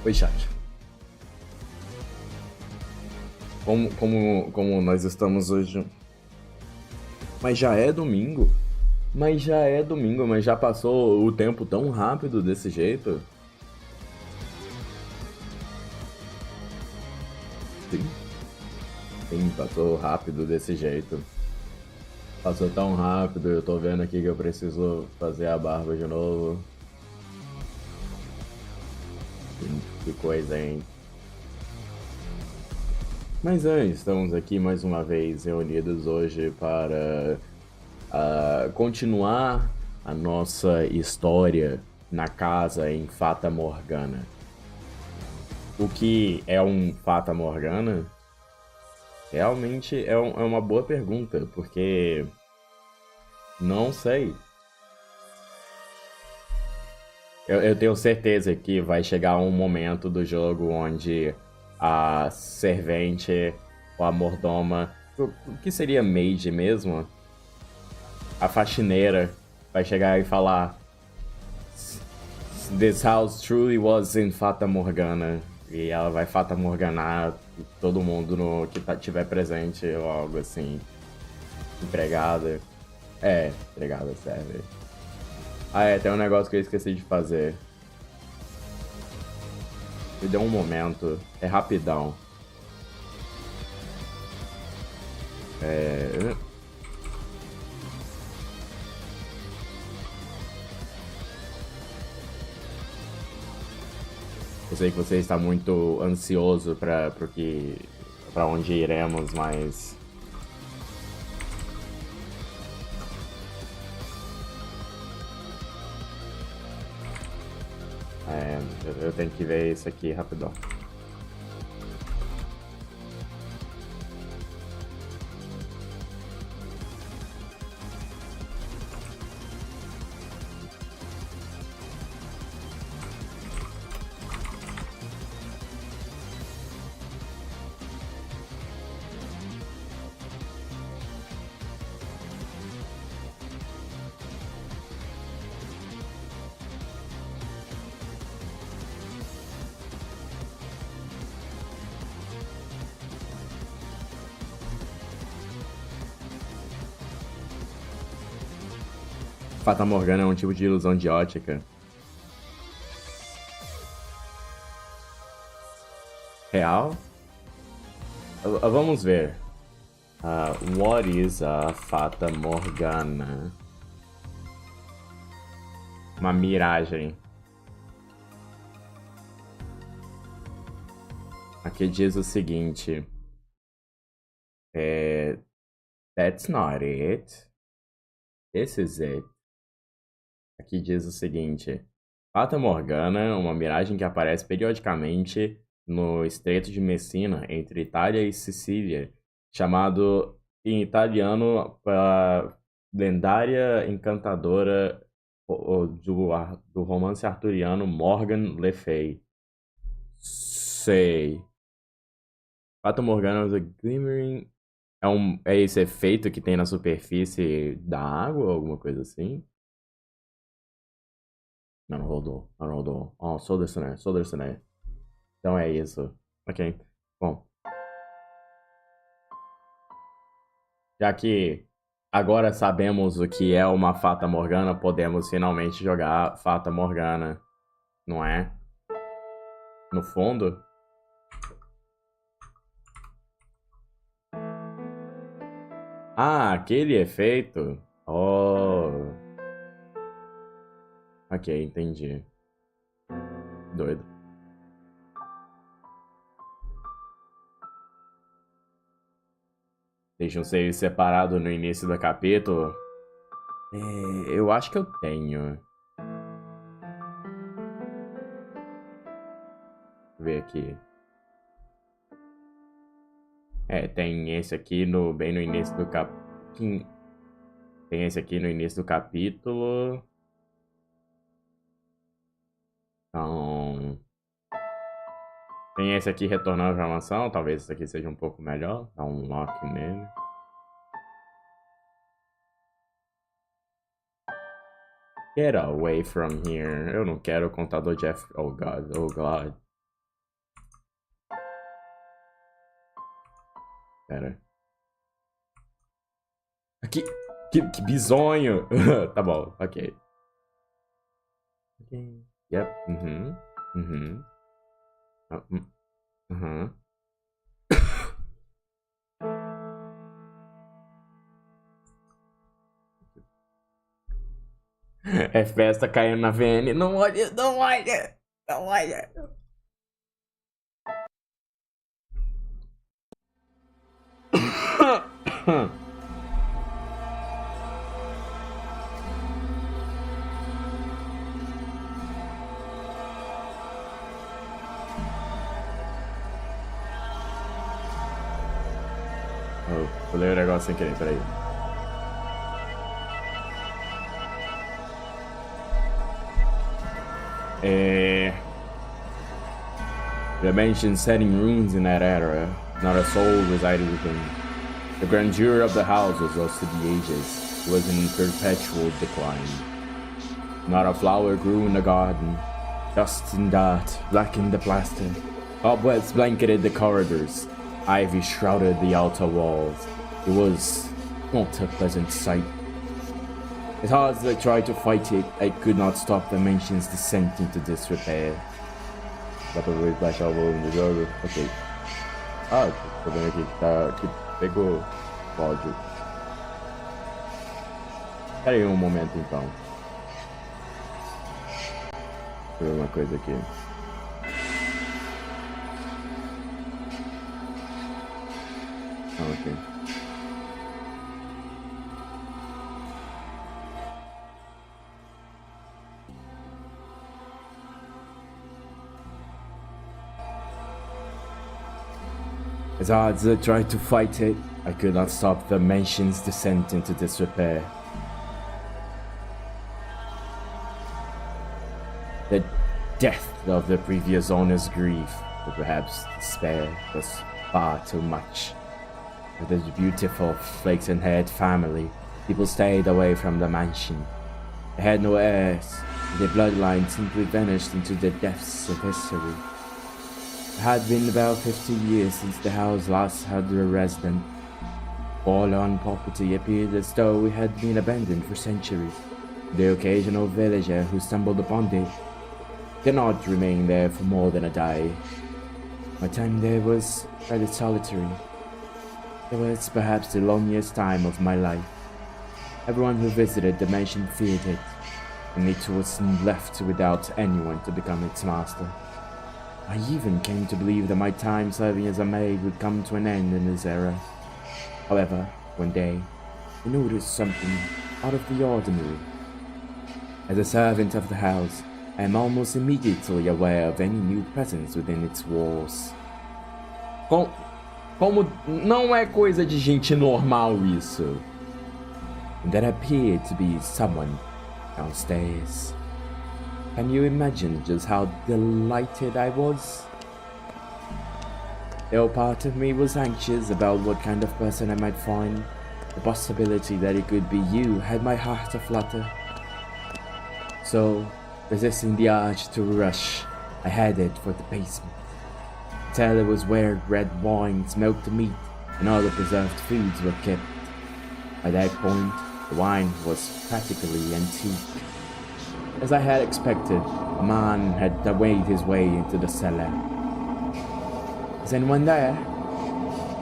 Oi, chat. Como nós estamos hoje? Mas já é domingo? Mas já é domingo, mas já passou o tempo tão rápido desse jeito? Sim, sim, passou rápido desse jeito. Passou tão rápido, eu tô vendo aqui que eu preciso fazer a barba de novo. Que coisa, hein? Mas estamos aqui mais uma vez reunidos hoje para continuar a nossa história na casa em Fata Morgana. O que é um Fata Morgana? Realmente é uma boa pergunta, porque não sei. Eu tenho certeza que vai chegar um momento do jogo onde a servente ou a mordoma, o que seria mage mesmo? A faxineira vai chegar e falar: This house truly was in Fata Morgana. E ela vai Fata Morganar todo mundo que tiver presente ou algo assim. Empregada. Empregada serve. Tem um negócio que eu esqueci de fazer. Me deu um momento. É rapidão. Eu sei que você está muito ansioso para onde iremos, mas eu tenho que ver isso aqui rapidão. Fata Morgana é um tipo de ilusão de ótica. Real? Vamos ver. What is a Fata Morgana? Uma miragem. Aqui diz o seguinte. That's not it. This is it. Aqui diz o seguinte. Fata Morgana, uma miragem que aparece periodicamente no Estreito de Messina, entre Itália e Sicília, chamado em italiano pela lendária encantadora do romance arturiano Morgan Le Fay. Sei. Fata Morgana is a glimmering... É esse efeito que tem na superfície da água ou alguma coisa assim? Não rodou. Não rodou. Oh, sou desse, né? Sou desse, né? Então é isso. Ok. Bom, já que agora sabemos o que é uma Fata Morgana, podemos finalmente jogar Fata Morgana, não é? No fundo? Ah, aquele efeito? Oh. Ok, entendi. Doido. Deixa um save separado no início do capítulo. Eu acho que eu tenho. Vou ver aqui. Tem esse aqui bem no início do capítulo. Tem esse aqui no início do capítulo. Então. Tem esse aqui retornando pra mansão. Talvez esse aqui seja um pouco melhor. Dá um lock nele. Get away from here. Eu não quero o contador de F. Oh God, oh God. Pera. Que bizonho! Tá bom, ok. Yep, FPS tá caindo na VN. Não olha, não olha, não olha. Oh, vou ler o negócio sem querer, peraí. The mansion set in ruins in that era, not a soul resided within. The grandeur of the house was lost to the ages. It was in perpetual decline. Not a flower grew in the garden. Dust and dirt blackened the plaster. Cobwebs blanketed the corridors. Ivy shrouded the outer walls. It was not a pleasant sight. As hard as I tried to fight it, I could not stop the mansion's descent into disrepair. Dá pra baixar o volume do jogo? Ok. Ah, tô vendo aqui que pegou o áudio. Espera aí um momento então. Deixa eu ver uma coisa aqui. Ah, ok. As hard as I tried to fight it, I could not stop the mansion's descent into disrepair. The death of the previous owner's grief, or perhaps despair, was far too much. With this beautiful, flaxen-haired family, people stayed away from the mansion. They had no heirs, and their bloodline simply vanished into the depths of history. It had been about 50 years since the house last had a resident. Forlorn property appeared as though it had been abandoned for centuries. The occasional villager who stumbled upon it did not remain there for more than a day. My time there was rather solitary. It was perhaps the loneliest time of my life. Everyone who visited the mansion feared it, and it was left without anyone to become its master. I even came to believe that my time serving as a maid would come to an end in this era. However, one day, I noticed something out of the ordinary. As a servant of the house, I am almost immediately aware of any new presence within its walls. Como não é coisa de gente normal isso. And that appeared to be someone downstairs. Can you imagine just how delighted I was? Though part of me was anxious about what kind of person I might find, the possibility that it could be you had my heart aflutter. So, resisting the urge to rush, I headed for the basement. The cellar was where red wine, smoked meat, and other preserved foods were kept. By that point, the wine was practically antique. As I had expected, a man had made his way into the cellar. Is anyone there?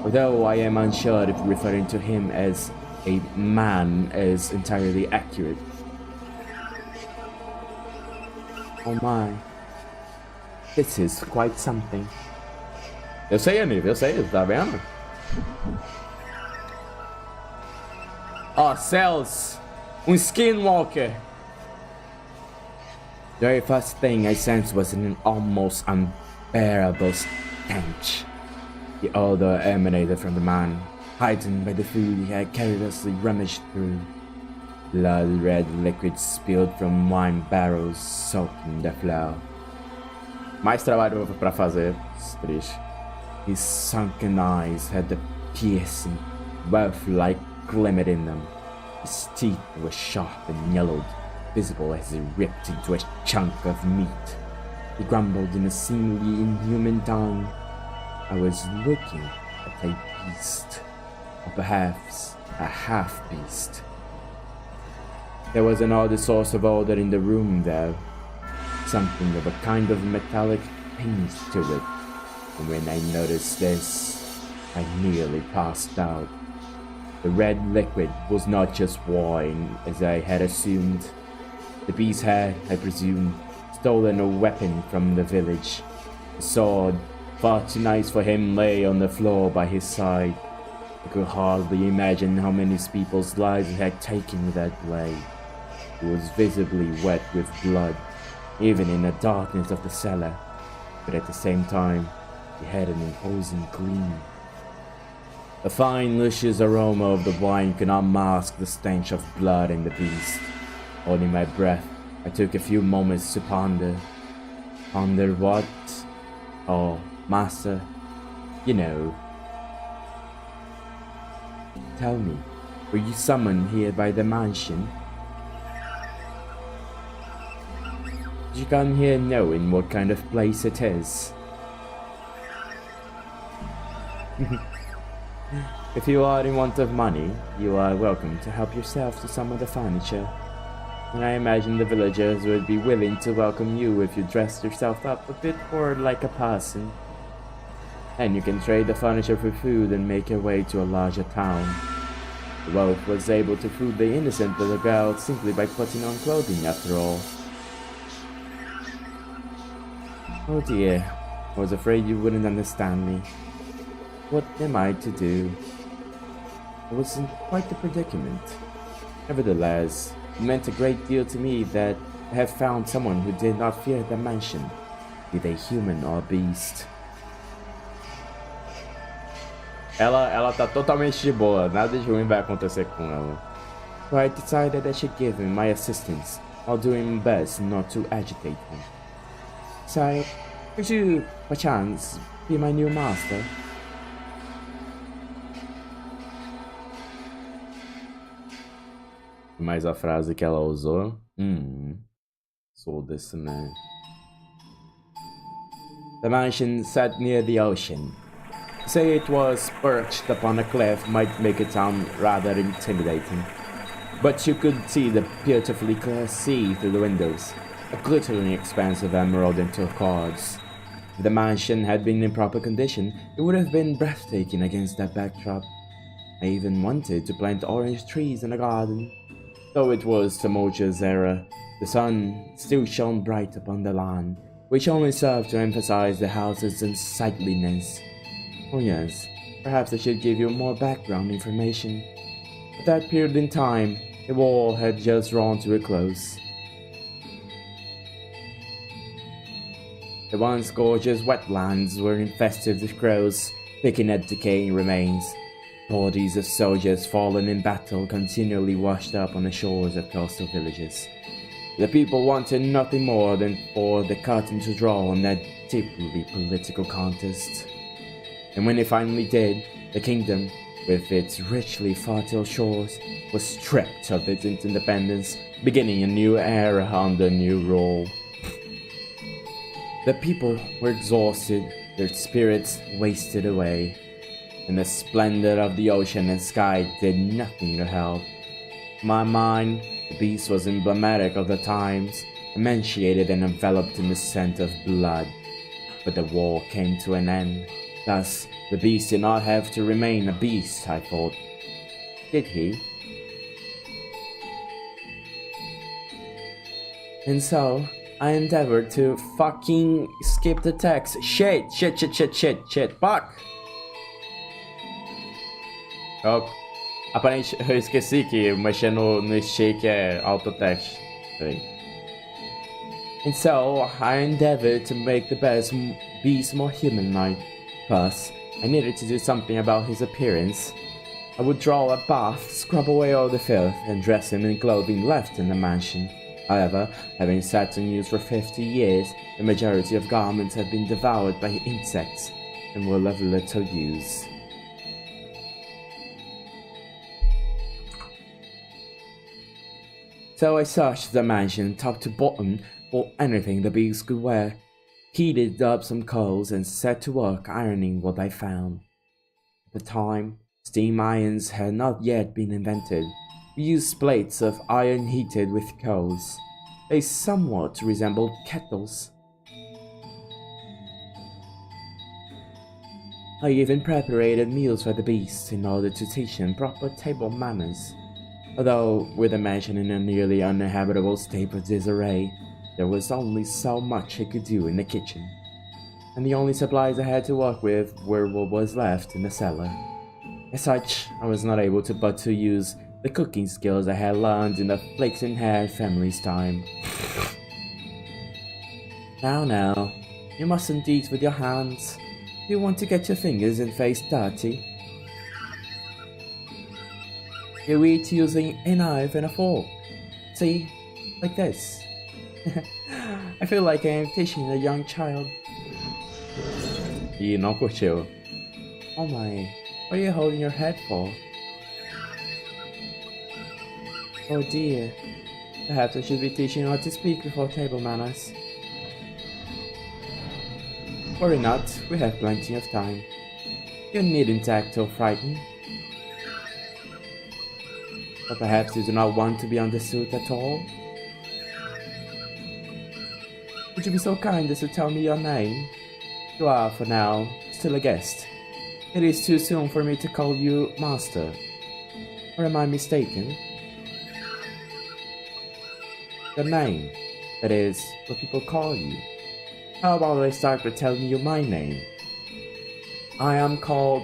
Although I am unsure if referring to him as a man is entirely accurate. Oh my. This is quite something. Eu sei, amigo, eu sei, tá vendo? Oh, céus! Skinwalker! The very first thing I sensed was an almost unbearable stench. The odor emanated from the man, heightened by the food he had carelessly rummaged through. Blood-red liquid spilled from wine barrels, soaking the floor. Mais trabalho pra fazer, triste. His sunken eyes had a piercing, wolf-like glimmer in them. His teeth were sharp and yellowed, visible as he ripped into a chunk of meat. He grumbled in a seemingly inhuman tongue. I was looking at a beast, or perhaps a half-beast. There was an odd source of order in the room, though, something of a kind of metallic tinge to it, and when I noticed this, I nearly passed out. The red liquid was not just wine, as I had assumed. The beast had, I presume, stolen a weapon from the village. A sword, far too nice for him, lay on the floor by his side. I could hardly imagine how many people's lives it had taken with that blade. It was visibly wet with blood, even in the darkness of the cellar, but at the same time, it had an imposing gleam. The fine, luscious aroma of the wine could not mask the stench of blood in the beast. Holding my breath, I took a few moments to ponder. Ponder what? Oh, master, you know. Tell me, were you summoned here by the mansion? Did you come here knowing what kind of place it is? If you are in want of money, you are welcome to help yourself to some of the furniture. And I imagine the villagers would be willing to welcome you if you dressed yourself up a bit more like a person. And you can trade the furniture for food and make your way to a larger town. The wolf was able to fool the innocent little girl simply by putting on clothing, after all. Oh dear, I was afraid you wouldn't understand me. What am I to do? I was in quite the predicament. Nevertheless, it meant a great deal to me that I have found someone who did not fear the mansion, be they human or beast. Ela tá totalmente de boa, nada de ruim vai acontecer com ela. So I decided I should give him my assistance, while doing my best not to agitate him. So, could you, perchance, be my new master? Mas a frase que ela usou, sou desse man. The mansion sat near the ocean. To say it was perched upon a cliff might make it sound rather intimidating, but you could see the beautifully clear sea through the windows, a glittering expanse of emerald and turquoise. If the mansion had been in proper condition, it would have been breathtaking against that backdrop. I even wanted to plant orange trees in the garden. Though it was tumultuous era, the sun still shone bright upon the lawn, which only served to emphasize the house's unsightliness. Oh yes, perhaps I should give you more background information. At that period in time, the war had just drawn to a close. The once gorgeous wetlands were infested with crows, picking at decaying remains. Bodies of soldiers fallen in battle continually washed up on the shores of coastal villages. The people wanted nothing more than for the curtain to draw on that deeply political contest. And when it finally did, the kingdom, with its richly fertile shores, was stripped of its independence, beginning a new era under new rule. The people were exhausted, their spirits wasted away, and the splendor of the ocean and sky did nothing to help. In my mind, the beast was emblematic of the times, emaciated and enveloped in the scent of blood. But the war came to an end. Thus, the beast did not have to remain a beast, I thought. Did he? And so, I endeavored to fucking skip the text. Shit, fuck! Aparentemente, eu esqueci que mexer no stick é auto text. And so, I endeavored to make the beast more human-like. Plus, I needed to do something about his appearance. I would draw a bath, scrub away all the filth, and dress him in clothing left in the mansion. However, having sat unused for 50 years, the majority of garments had been devoured by insects and were of little use. So I searched the mansion top to bottom for anything the beast could wear, heated up some coals, and set to work ironing what I found. the time, steam irons had not yet been invented. We used plates of iron heated with coals. They somewhat resembled kettles. I even prepared meals for the beasts in order to teach them proper table manners. Although, with the mansion in a nearly uninhabitable state of disarray, there was only so much I could do in the kitchen, and the only supplies I had to work with were what was left in the cellar. As such, I was not able to use the cooking skills I had learned in the Flaxen-haired family's time. Now, you mustn't eat with your hands. You want to get your fingers and face dirty. You eat using a knife and a fork. See? Like this. I feel like I am teaching a young child. E não curtiu. Oh my, what are you holding your head for? Oh dear, perhaps I should be teaching you how to speak before table manners. Worry not, we have plenty of time. You needn't act or frightened. Or perhaps you do not want to be understood at all? Would you be so kind as to tell me your name? You are, for now, still a guest. It is too soon for me to call you master. Or am I mistaken? Your name, that is, what people call you. How about I start by telling you my name? I am called...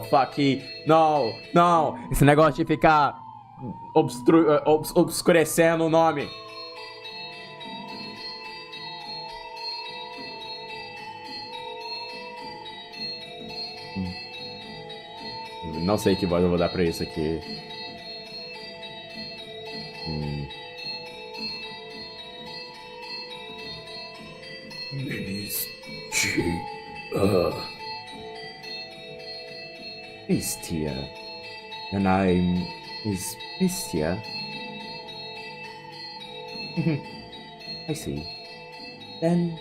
Fuck. Não. Esse negócio de ficar obscurecendo o nome. Não sei que voz eu vou dar pra isso aqui. Bestia. Your name is Bestia? I see. Then,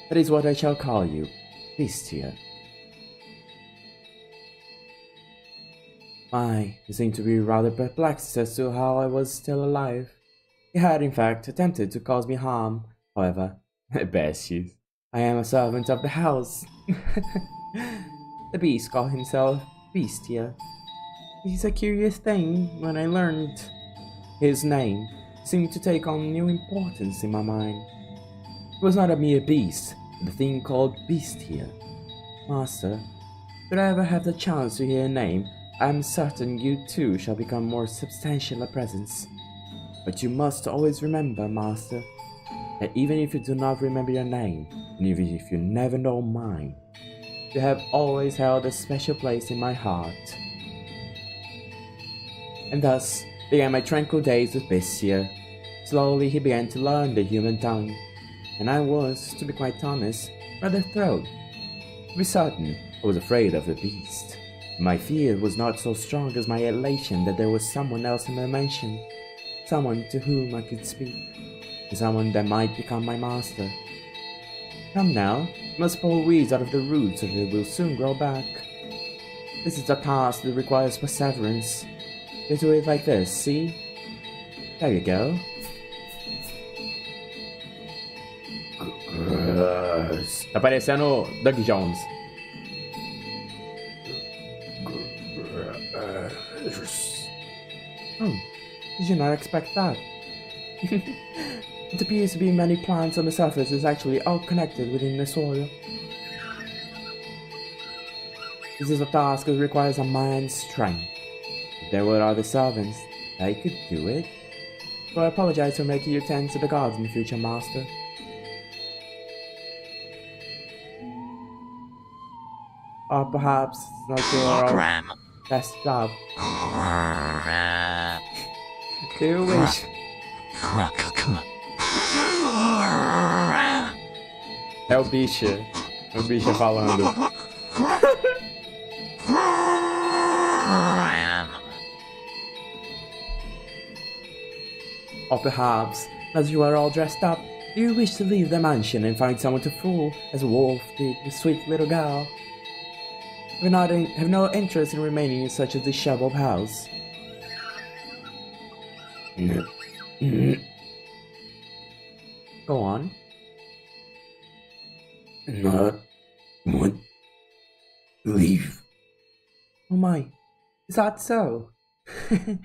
that is what I shall call you, Bestia. You seem to be rather perplexed as to how I was still alive. He had, in fact, attempted to cause me harm, however. Besties. I am a servant of the house. The beast called himself Bestia. It is a curious thing, when I learned his name, seemed to take on new importance in my mind. It was not a mere beast, but a thing called Bestia. Master, should I ever have the chance to hear a name, I am certain you too shall become more substantial a presence. But you must always remember, Master, that even if you do not remember your name, and even if you never know mine, you have always held a special place in my heart. And thus began my tranquil days with Bestia. Slowly he began to learn the human tongue, and I was, to be quite honest, rather thrilled. To be certain, I was afraid of the beast. My fear was not so strong as my elation that there was someone else in my mansion, someone to whom I could speak, and someone that might become my master. Come now, you must pull weeds out of the roots, or they will soon grow back. This is a task that requires perseverance. You do it like this, see? There you go. Tá parecendo Doug Jones. Oh, did you not expect that? It appears to be many plants on the surface is actually all connected within the soil. This is a task that requires a man's strength. If there were other servants, they could do it. So I apologize for making you tend to the garden, future master. Or perhaps it's not your best job. Do you wish? É o bicho falando. Or perhaps, as you are all dressed up, do you wish to leave the mansion and find someone to fool, as Wolf did the sweet little girl? have no interest in remaining in such a disheveled house. Go on. Not want leave. Oh my, is that so? If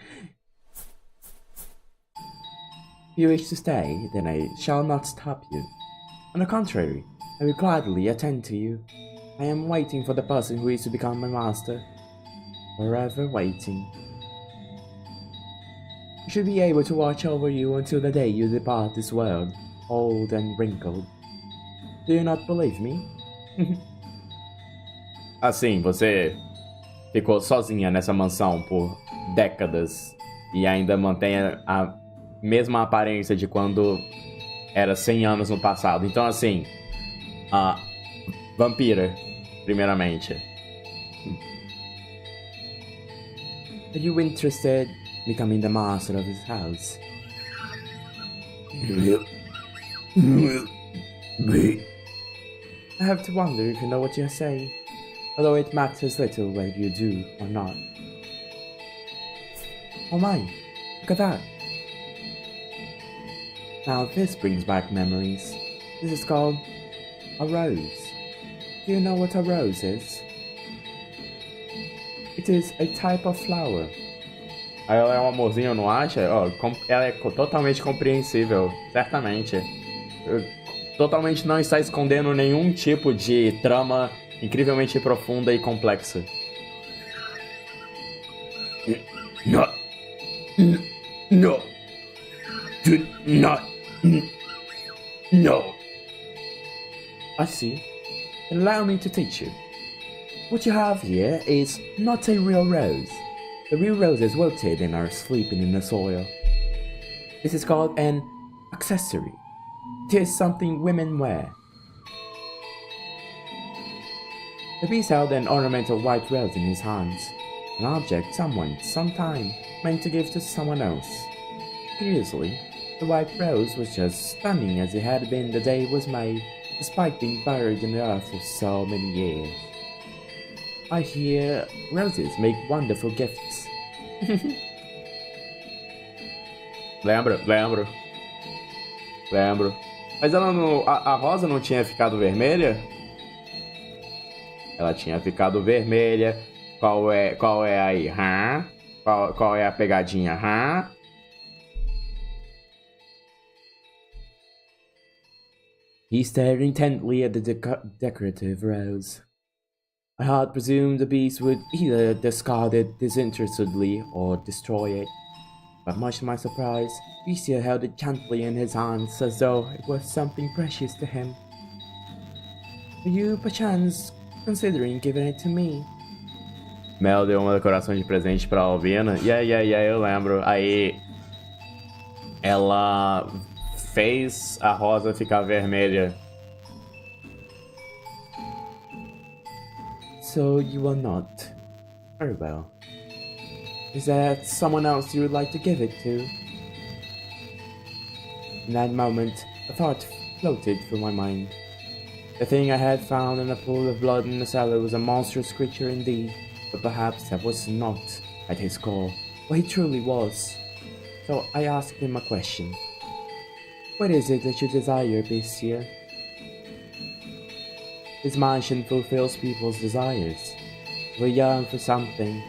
you wish to stay, then I shall not stop you. On the contrary, I will gladly attend to you. I am waiting for the person who is to become my master. Forever waiting. I should be able to watch over you until the day you depart this world, old and wrinkled. Do you not believe me? Assim, você ficou sozinha nessa mansão por décadas e ainda mantém a mesma aparência de quando era 100 anos no passado. Então, assim, a vampira, primeiramente. Are you interested in becoming the master of this house? I have to wonder if you know what you say, although it matters little whether you do or not. Oh my, look at that. Now this brings back memories. This is called a rose. Do you know what a rose is? It is a type of flower. Ela é um amorzinho, não acha? Ó, ela é totalmente compreensível, certamente. Totalmente não está escondendo nenhum tipo de trama incrivelmente profunda e complexa. No. No. Do not. No. I see. Then allow me to teach you. What you have here is not a real rose. The real roses wilted and are sleeping in the soil. This is called an accessory. It is something women wear. The beast held an ornamental white rose in his hands, an object someone, sometime, meant to give to someone else. Curiously, the white rose was just stunning as it had been the day it was made, despite being buried in the earth for so many years. I hear roses make wonderful gifts. Lembro. Mas ela não, a rosa não tinha ficado vermelha? Ela tinha ficado vermelha. Qual é aí? Qual é a pegadinha? He stared intently at the decorative rose. I had presumed the beast would either discard it disinterestedly or destroy it. But much to my surprise, Beastia held it gently in his hands as though it was something precious to him. Are you, perchance, considering giving it to me? Mel deu uma decoração de presente pra Alvina. Eu lembro. Aí ela fez a rosa ficar vermelha. So you will not. Very well. Is there someone else you would like to give it to? In that moment, a thought floated through my mind. The thing I had found in a pool of blood in the cellar was a monstrous creature indeed, but perhaps that was not at his core what he truly was. So I asked him a question. What is it that you desire, Bestia? This mansion fulfills people's desires. We yearn for something.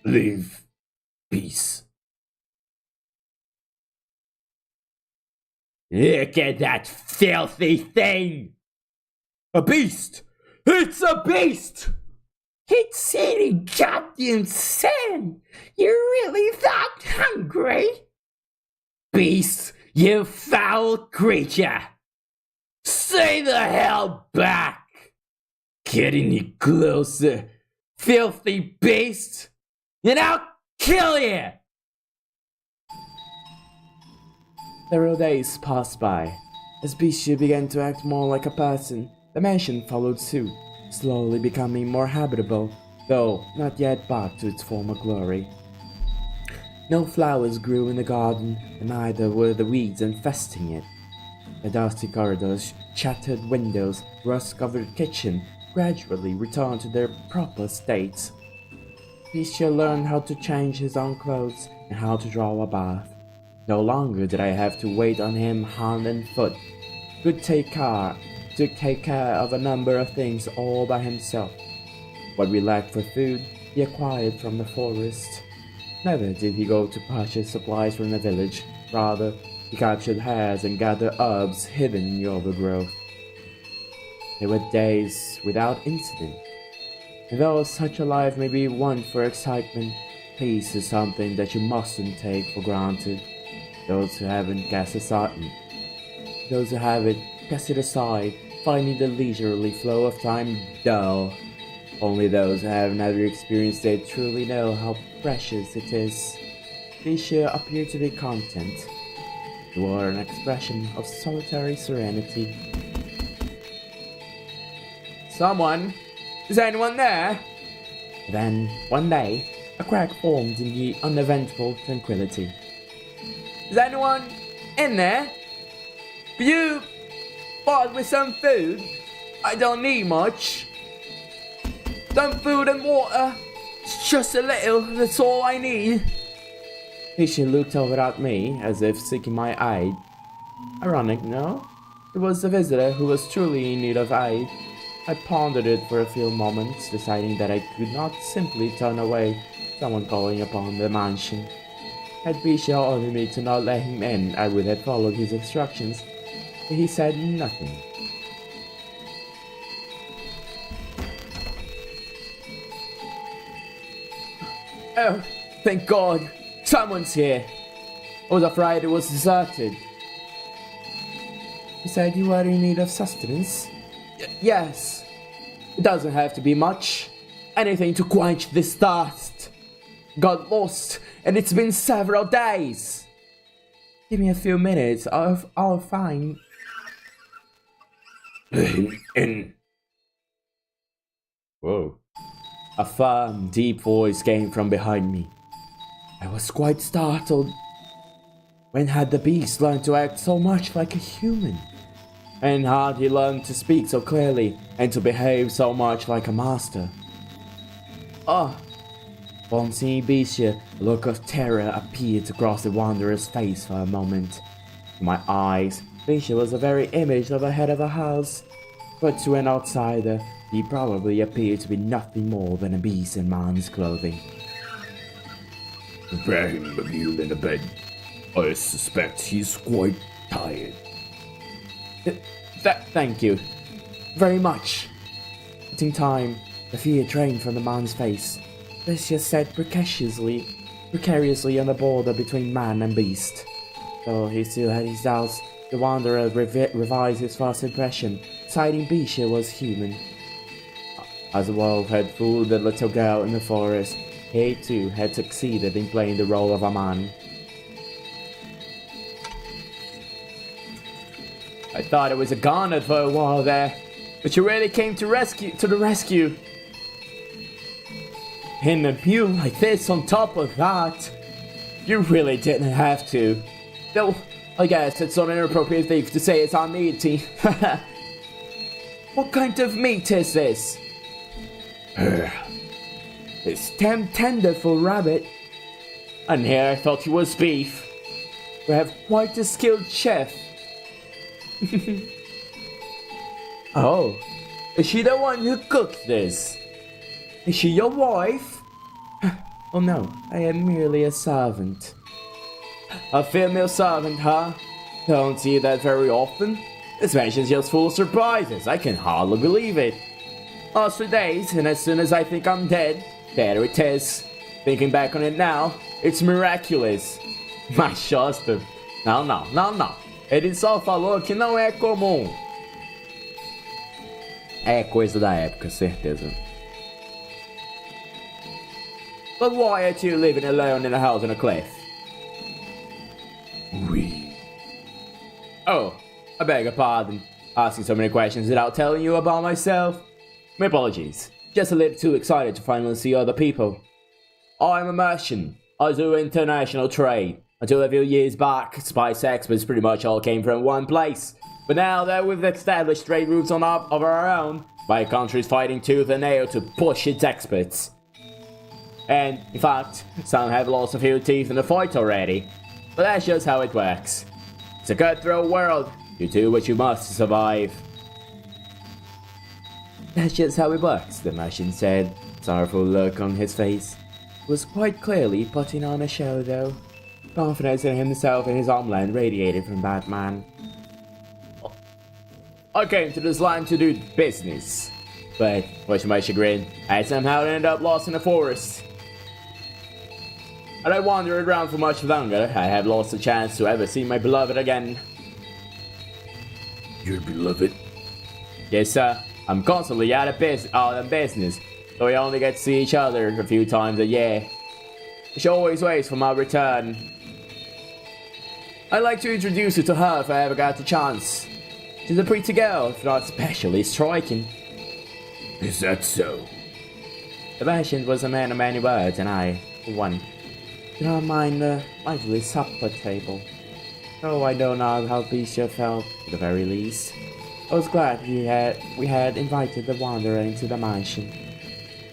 Leave peace. Look at that filthy thing! A beast! It's a beast! It's eating goddamn sand. You're really that hungry? Beast, you foul creature! Stay the hell back! Get any closer, filthy beast, and I'll kill you! Several days passed by. As Bishu began to act more like a person, the mansion followed suit, slowly becoming more habitable, though not yet back to its former glory. No flowers grew in the garden, and neither were the weeds infesting it. The dusty corridors, shattered windows, rust-covered kitchen gradually returned to their proper states. Fisher learned how to change his own clothes and how to draw a bath. No longer did I have to wait on him hand and foot. Could take care of a number of things all by himself. What we lacked for food, he acquired from the forest. Never did he go to purchase supplies from the village. Rather, he captured hares and gathered herbs hidden in the overgrowth. There were days without incident. And though such a life may be one for excitement, peace is something that you mustn't take for granted. Those who have it cast it aside, finding the leisurely flow of time dull. Only those who have never experienced it truly know how precious it is. Fisher appeared to be content. He wore an expression of solitary serenity. Someone? Is anyone there? Then, one day, a crack formed in the uneventful tranquility. Is anyone in there? Could you bother with some food? I don't need much. Some food and water. Just a little, that's all I need. Fisher looked over at me, as if seeking my aid. Ironic, no? It was the visitor who was truly in need of aid. I pondered it for a few moments, deciding that I could not simply turn away someone calling upon the mansion. Had Fisher ordered me to not let him in, I would have followed his instructions, but he said nothing. Oh, thank God. Someone's here. I was afraid it was deserted. You said you were in need of sustenance? Yes. It doesn't have to be much. Anything to quench this thirst. Got lost, and it's been several days. Give me a few minutes, I'll find... In. Whoa. A firm, deep voice came from behind me. I was quite startled. When had the beast learned to act so much like a human? And had he learned to speak so clearly and to behave so much like a master? On seeing Bisha, a look of terror appeared across the wanderer's face for a moment. To my eyes, Bisha was the very image of a head of a house, but to an outsider, he probably appeared to be nothing more than a beast in man's clothing. Prepare him a meal in a bed. I suspect he's quite tired. Thank you. Very much. In time, the fear drained from the man's face. Bisha sat precariously on the border between man and beast. Though he still had his doubts, the wanderer revised his first impression, citing Bisha was human. As the wolf had fooled the little girl in the forest, he too had succeeded in playing the role of a man. I thought it was a goner for a while there, but you really came to the rescue. In a mule like this on top of that, you really didn't have to. Though, I guess it's not an inappropriate thing to say it's unmeaty. What kind of meat is this? It's damn tender for rabbit. And here I thought it was beef. We have quite a skilled chef. Oh, is she the one who cooked this? Is she your wife? Oh no, I am merely a servant. A female servant, huh? Don't see that very often. This mansion's just full of surprises. I can hardly believe it. Last 3 days, and as soon as I think I'm dead, there it is. Thinking back on it now, it's miraculous. Mas Shasta, não. Ele só falou que não é comum. É coisa da época, certeza. But why are you living alone in a house on a cliff? Oh, I beg your pardon. Asking so many questions without telling you about myself. My apologies. Just a little too excited to finally see other people. I'm a merchant. I do international trade. Until a few years back, spice experts pretty much all came from one place. But now that we've established trade routes on up of our own, my country's fighting tooth and nail to push its experts. And, in fact, some have lost a few teeth in the fight already. But that's just how it works. It's a cutthroat world. You do what you must to survive. That's just how it works, the Martian said. Sorrowful look on his face. Was quite clearly putting on a show, though. Confidence in himself and his homeland radiated from Batman. I came to this land to do business. But, much to my chagrin, I somehow ended up lost in the forest. And I wandered around for much longer. I have lost the chance to ever see my beloved again. Your beloved? Yes, sir. I'm constantly out of business, so we only get to see each other a few times a year. She always waits for my return. I'd like to introduce you to her if I ever got the chance. She's a pretty girl, if not especially striking. Is that so? The merchant was a man of many words, and I, for one, did not mind the lively supper table. Oh, I know now how Bisha felt, at the very least. I was glad we had invited the wanderer into the mansion.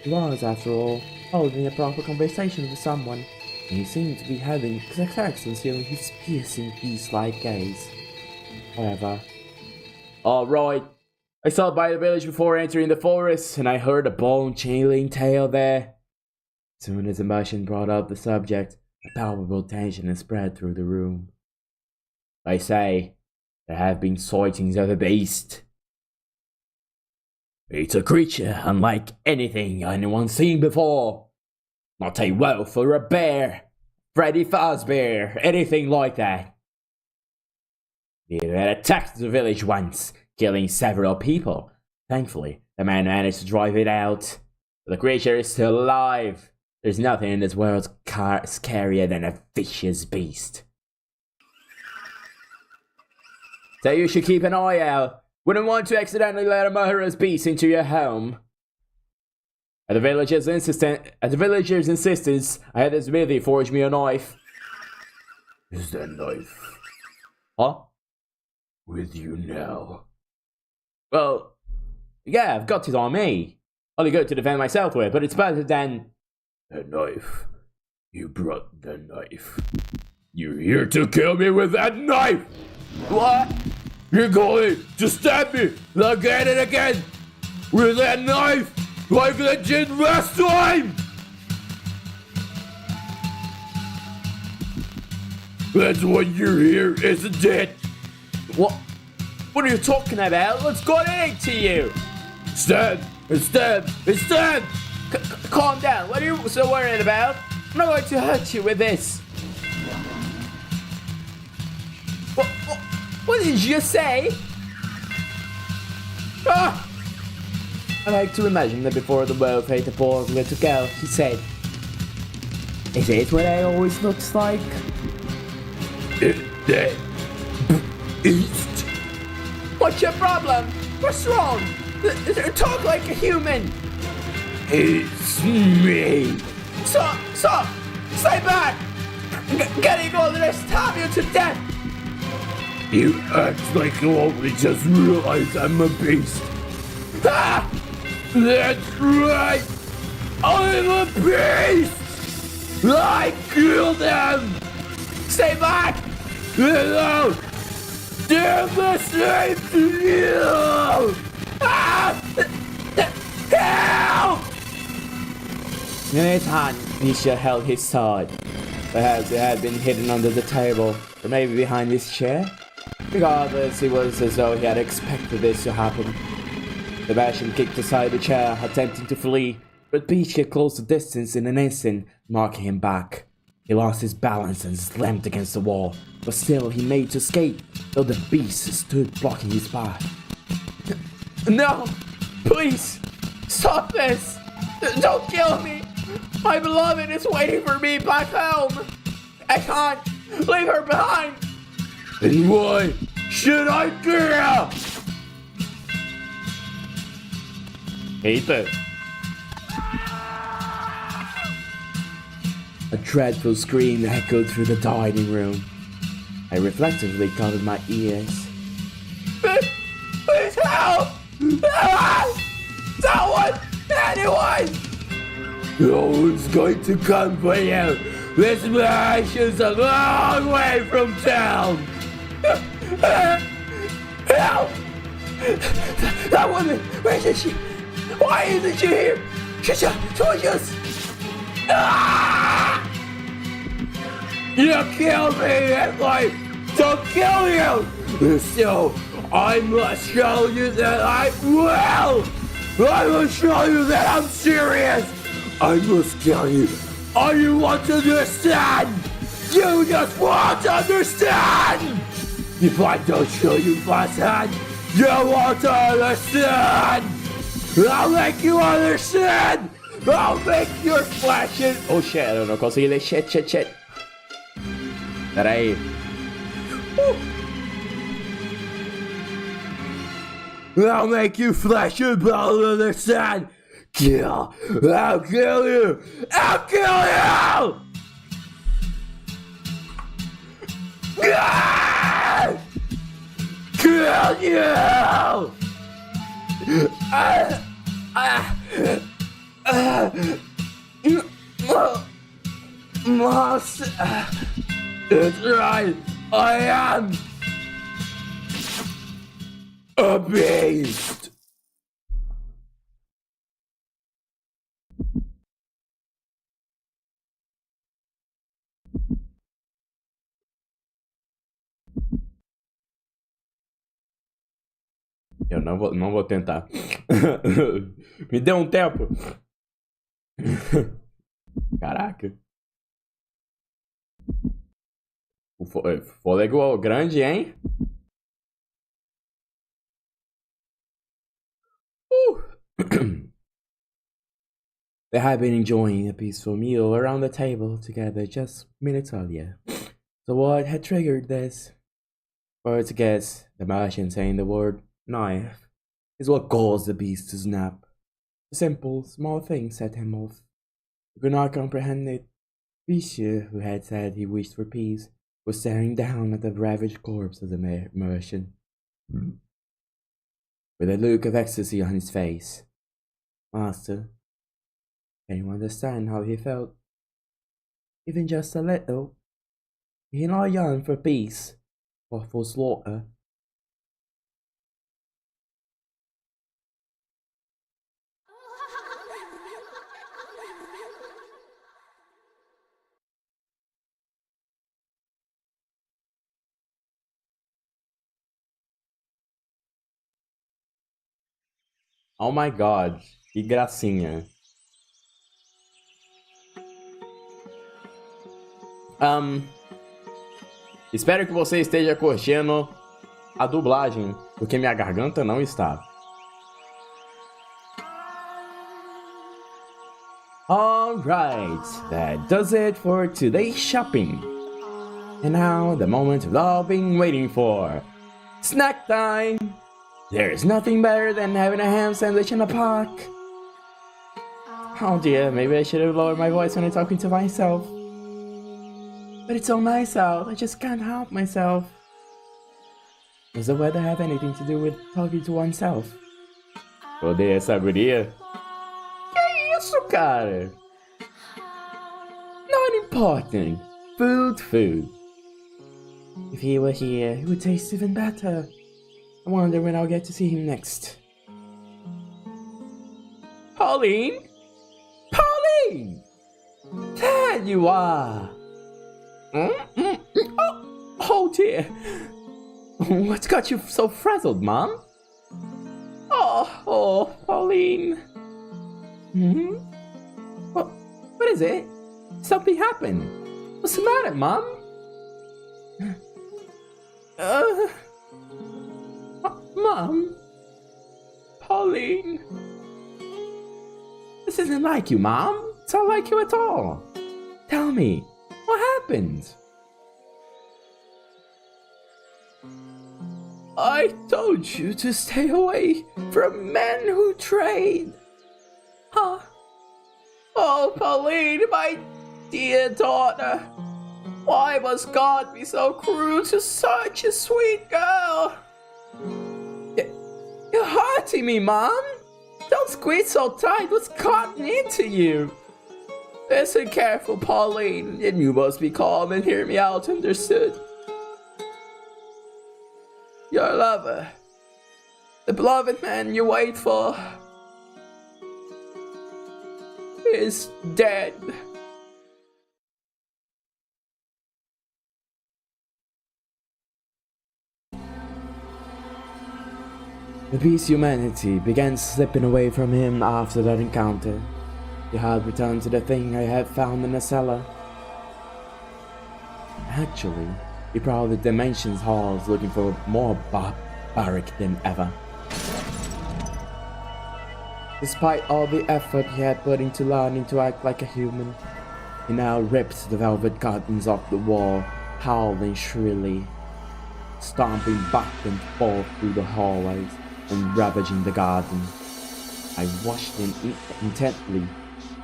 He was, after all, holding a proper conversation with someone, and he seemed to be having success concealing his piercing beast-like gaze. However, alright, I stopped by the village before entering the forest, and I heard a bone-chilling tale there. As soon as the merchant brought up the subject, a palpable tension had spread through the room. They say there have been sightings of the beast. It's a creature unlike anything anyone's seen before. Not a wolf or a bear, Freddy Fazbear, anything like that. It had attacked the village once, killing several people. Thankfully, the man managed to drive it out. But the creature is still alive. There's nothing in this world scarier than a vicious beast. So you should keep an eye out. Wouldn't want to accidentally let a murderous beast into your home. At the villager's insistence, I had the smithy forge me a knife. Is that knife Huh? with you now? Well, yeah, I've got it on me. Only good to defend myself with, but it's better than... That knife. You brought the knife. You're here to kill me with that knife! What? You're going to stab me again and again with that knife like I did last time! That's what you're here, isn't it? What? What are you talking about? What's got into you? Stab! Stab! Stab! Calm down. What are you so worried about? I'm not going to hurt you with this. What did you say? Ah! I like to imagine that before the world ate the poor little girl, he said, "Is it what I always looks like?" That beast. What's your problem? What's wrong? Talk like a human. It's me. Stop! Stay back! Getting all the rest stab you to death! You act like you only just realized I'm a beast. Ah! That's right! I'm a beast! I killed them! Stay back! No! They're the same to you! Ah! Help! In his hand, Nisha held his sword. Perhaps it had been hidden under the table, or maybe behind his chair. Regardless, it was as though he had expected this to happen. The Bastion kicked aside the chair, attempting to flee, but Peach closed the distance in an instant, knocking him back. He lost his balance and slammed against the wall, but still he made to escape, though the beast stood blocking his path. No! Please! Stop this! Don't kill me! My beloved is waiting for me back home! I can't leave her behind! And why should I care? Hate it. A dreadful scream echoed through the dining room. I reflectively covered my ears. Please help! Someone! Anyone! No one's going to come for you! This mansion's a long way from town! Help! That woman! Where is she? Why isn't she here? She's just... Ah! You killed me and like to kill you! So I must show you that I will show you that I'm serious! I must kill you. All you want to understand! You just want to understand! If I don't show you firsthand, you won't understand! I'll make you understand! I'll make your flesh and... Oh shit, eu não consegui ler shit. Pera aí. I'll make you flesh and bone understand! Kill! I'll kill you! I'll kill you! Kill you! It's right. I am a beast. Eu não vou tentar. Me dê um tempo. Caraca. O fôlego grande, hein? They had been enjoying a peaceful meal around the table together just minutes earlier. So what had triggered this? First guess, the Martian saying the word knife is what caused the beast to snap. A simple, small thing set him off. He could not comprehend it. Monsieur, who had said he wished for peace, was staring down at the ravaged corpse of the Martian, with a look of ecstasy on his face. Master, can you understand how he felt? Even just a little. He not yearned for peace, but for slaughter. Oh my god, que gracinha. Espero que você esteja curtindo a dublagem, porque minha garganta não está. Alright, that does it for today's shopping. And now, the moment we've all been waiting for. Snack time! There's nothing better than having a ham sandwich in a park. Oh dear, maybe I should have lowered my voice when I'm talking to myself. But it's so nice out, I just can't help myself. Does the weather have anything to do with talking to oneself? Odeio essa guria. Que isso, cara? Not important. Food. If he were here, it would taste even better. I wonder when I'll get to see him next. Pauline? Pauline! There you are! Oh dear! What's got you so frazzled, Mom? Oh, Pauline! What is it? Something happened. What's the matter, Mom? Mom? Pauline? This isn't like you, Mom. It's not like you at all. Tell me, what happened? I told you to stay away from men who trade. Huh? Oh, Pauline, Dear daughter, why must God be so cruel to such a sweet girl? You're hurting me, Mom. Don't squeeze so tight. What's gotten into you? Listen careful, Pauline, and you must be calm and hear me out, understood? Your lover, the beloved man you wait for, is dead. The beast's humanity began slipping away from him after that encounter. He had returned to the thing I had found in the cellar. Actually, he prowled the dimensions halls looking for more barbaric than ever. Despite all the effort he had put into learning to act like a human, he now ripped the velvet curtains off the wall, howling shrilly, stomping back and forth through the hallways and ravaging the garden. I watched him intently,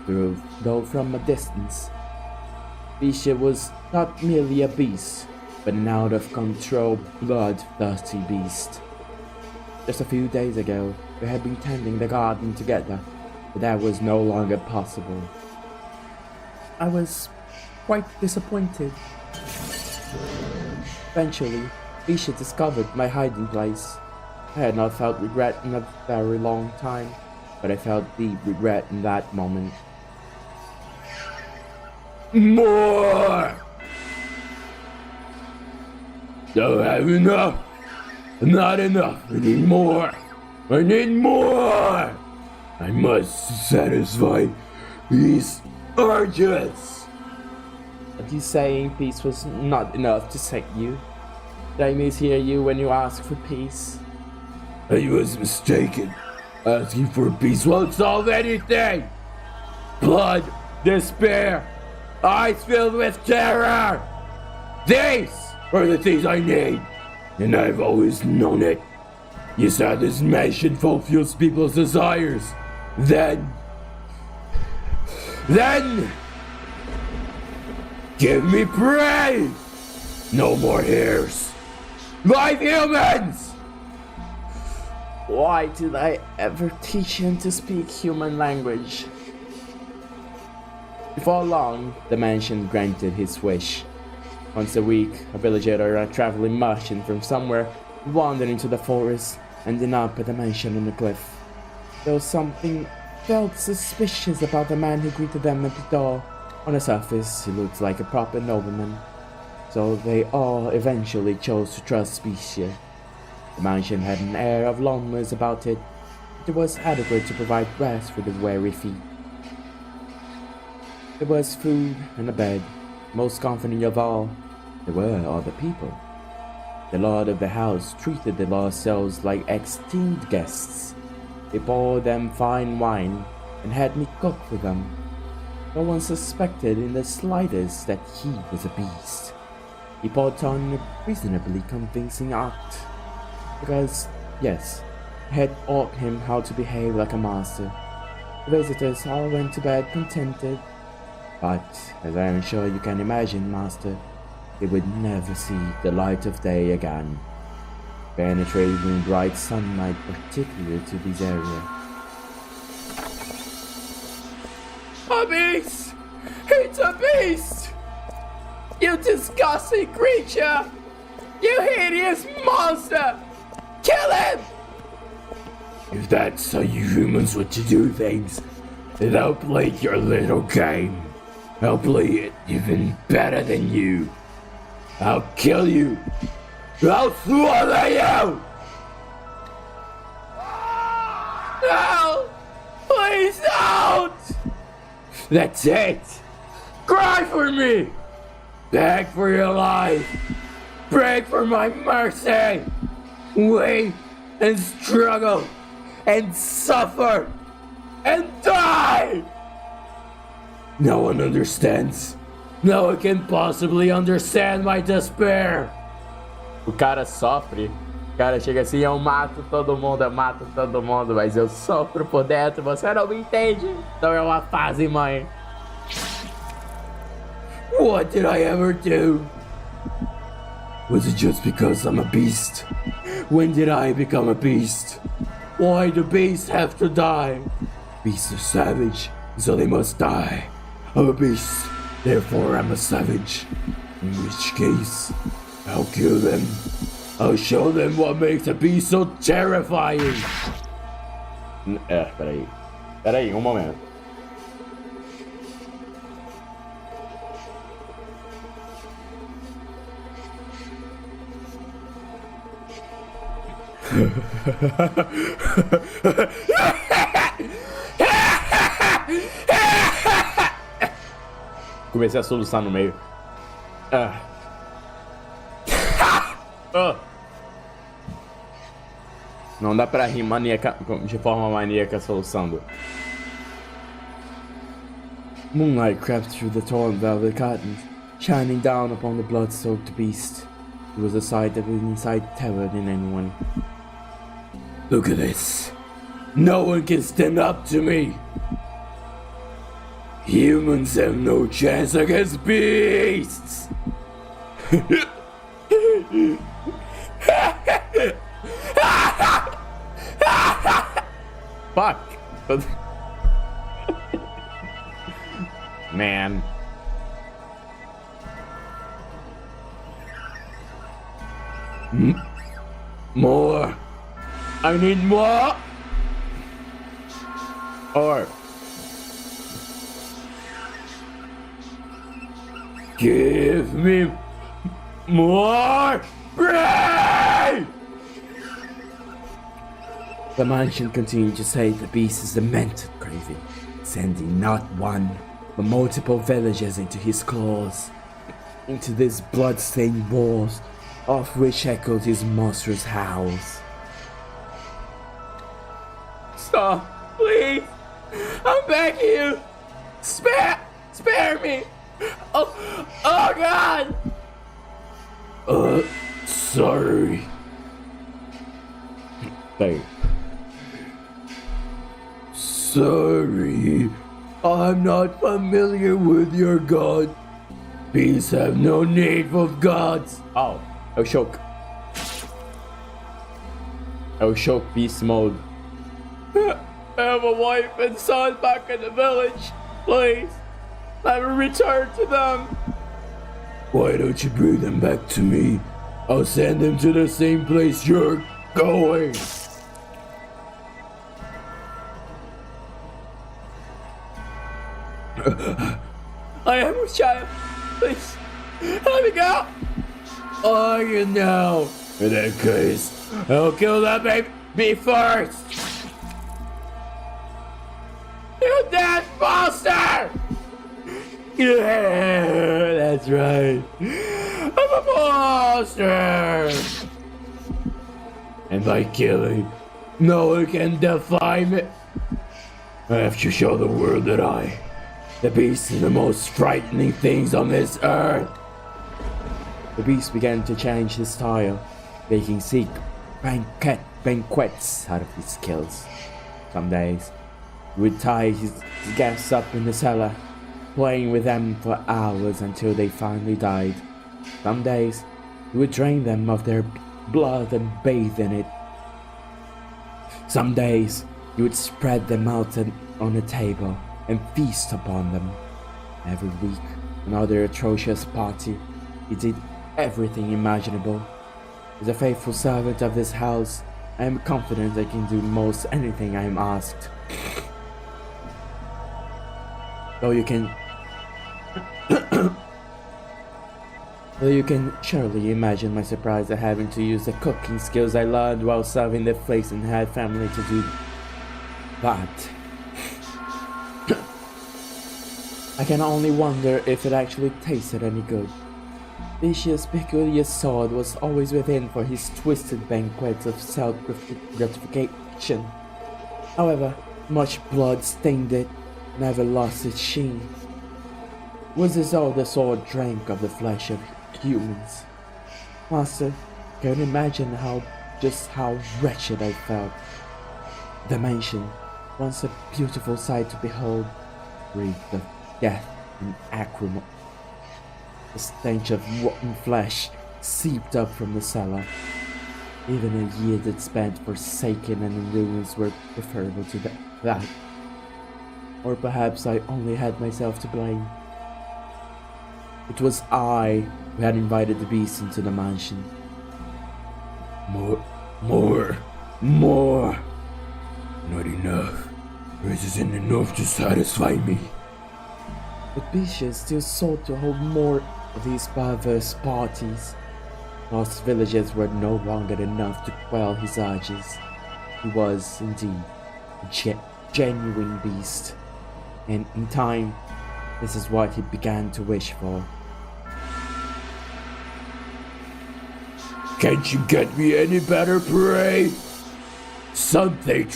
though from a distance. Bisha was not merely a beast, but an out-of-control, bloodthirsty beast. Just a few days ago, we had been tending the garden together, but that was no longer possible. I was quite disappointed. Eventually, Bisha discovered my hiding place. I had not felt regret in a very long time, but I felt deep regret in that moment. More! Don't have enough! Not enough! I need more! I need more! I must satisfy these urges! Are you saying peace was not enough to save you? Did I mishear you when you asked for peace? I was mistaken. Asking for peace won't solve anything! Blood, despair, eyes filled with terror! These are the things I need, and I've always known it. You said this mansion fulfills people's desires. Then, give me prey! No more hairs! Live humans! Why did I ever teach him to speak human language? Before long, the mansion granted his wish. Once a week, a villager or a traveling merchant from somewhere would wander into the forest, ending up at the mansion on the cliff. There was something felt suspicious about the man who greeted them at the door. On the surface, he looked like a proper nobleman, so they all eventually chose to trust Bisha. The mansion had an air of loneliness about it, but it was adequate to provide rest for the weary feet. There was food and a bed. Most comforting of all, there were other people. The lord of the house treated the lost souls like esteemed guests. He poured them fine wine and had me cook for them. No one suspected in the slightest that he was a beast. He put on a reasonably convincing act. Because, yes, I had taught him how to behave like a master. The visitors all went to bed contented. But, as I am sure you can imagine, Master, they would never see the light of day again, penetrating bright sunlight particular to this area. A beast! It's a beast! You disgusting creature! You hideous monster! Kill him! If that's how you humans want to do things, then I'll play your little game. I'll play it even better than you. I'll kill you. I'll swallow you! No! Please don't! That's it! Cry for me! Beg for your life! Pray for my mercy! Wait and struggle and suffer and die! No one understands. No one can possibly understand my despair. O cara sofre. O cara chega assim, eu mato todo mundo, mas eu sofro por dentro, você não me entende. Então é uma fase, mãe. What did I ever do? Was it just because I'm a beast? When did I become a beast? Why do beasts have to die? Beasts are savage, so they must die. I'm a beast, therefore I'm a savage. In which case, I'll kill them. I'll show them what makes a beast so terrifying. Peraí. Peraí, um momento. Comecei a soluçar no meio. Não dá pra rir de forma maníaca soluçando. Moonlight crept through the torn velvet curtains, shining down upon the blood-soaked beast. It was a sight that would incite terror in anyone. Look at this. No one can stand up to me. Humans have no chance against beasts. Fuck! Man. More. I need more. Or give me more bread. The mansion continued to say the beast is demented craving, sending not one, but multiple villagers into his claws, into these blood-stained walls, of which echoed his monstrous howls. Stop, please. I'm begging you. Spare me. Oh God. Sorry. Hey. Sorry. I'm not familiar with your god. Beasts have no need of gods. Oh, eu choke. Eu choke beast mode. I have a wife and son back in the village. Please, let me return to them. Why don't you bring them back to me? I'll send them to the same place you're going. I am a child. Please, let me go. Oh, you know. In that case, I'll kill that baby first. You dead monster! Yeah, that's right. I'm a monster! And by killing, no one can defy me. I have to show the world that the beast, is the most frightening things on this earth. The beast began to change his style, making sick banquets out of his kills. Some days, he would tie his guests up in the cellar, playing with them for hours until they finally died. Some days, he would drain them of their blood and bathe in it. Some days, he would spread them out on a table and feast upon them. Every week, another atrocious party. He did everything imaginable. As a faithful servant of this house, I am confident I can do most anything I am asked. Though you can surely imagine my surprise at having to use the cooking skills I learned while serving the flakes and had family to do that. I can only wonder if it actually tasted any good. Vicious' peculiar sword was always within for his twisted banquets of self-gratification. However, much blood stained it, never lost its sheen. Was this all the sword drank of the flesh of humans? Master, can you imagine just how wretched I felt? The mansion, once a beautiful sight to behold, reeked of death and The stench of rotten flesh seeped up from the cellar. Even a year that spent forsaken and in ruins were preferable to that. Or perhaps I only had myself to blame. It was I who had invited the beast into the mansion. More. Not enough. This isn't enough to satisfy me. But Bisha still sought to hold more of these perverse parties. Lost villages were no longer enough to quell his urges. He was, indeed, a genuine beast. And in time, this is what he began to wish for. Can't you get me any better prey? Something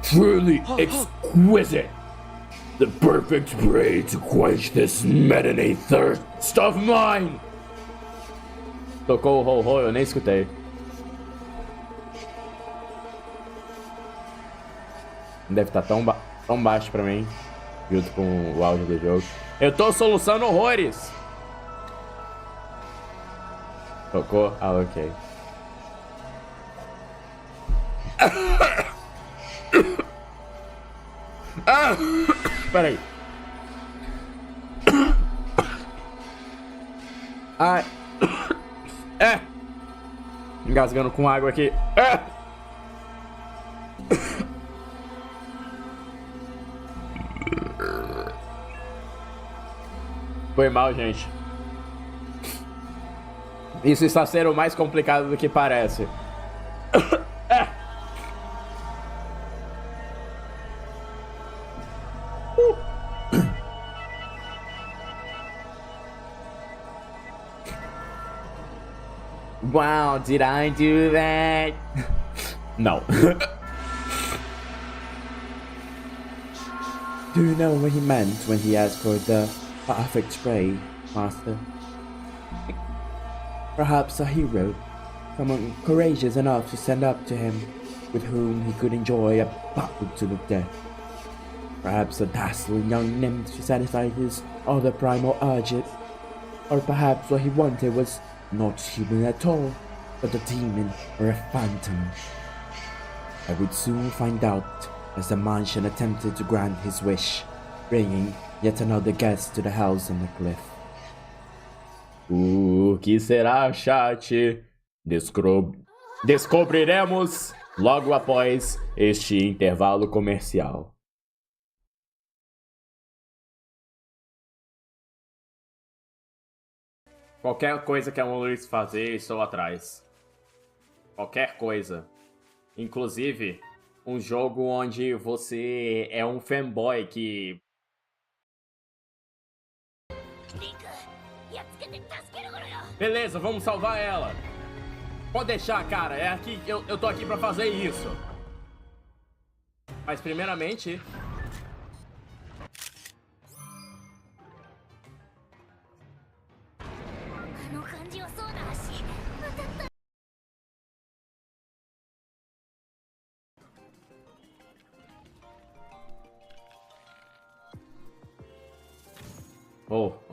truly exquisite. The perfect prey to quench this maddening thirst of mine. Tocou o ho-ho, eu nem escutei. Deve estar tão baixo pra mim, junto com o áudio do jogo. Eu tô soluçando horrores! Tocou? Ah, ok. Peraí. Ai. Engasgando com água aqui. Foi mal, gente. Isso está sendo mais complicado do que parece. Wow, did I do that? No. Do you know what he meant when he asked for the perfect prey, Master? Perhaps a hero, someone courageous enough to stand up to him, with whom he could enjoy a battle to the death. Perhaps a dazzling young nymph to satisfy his other primal urges. Or perhaps what he wanted was not human at all, but a demon or a phantom. I would soon find out as the mansion attempted to grant his wish, bringing yet another guest to the house on the cliff. O que será, chat? Descobriremos logo após este intervalo comercial. Qualquer coisa que a Luiz fazer, estou atrás. Qualquer coisa. Inclusive, um jogo onde você é um fanboy que... Beleza, vamos salvar ela. Pode deixar, cara. É aqui, eu tô aqui pra fazer isso. Mas primeiramente...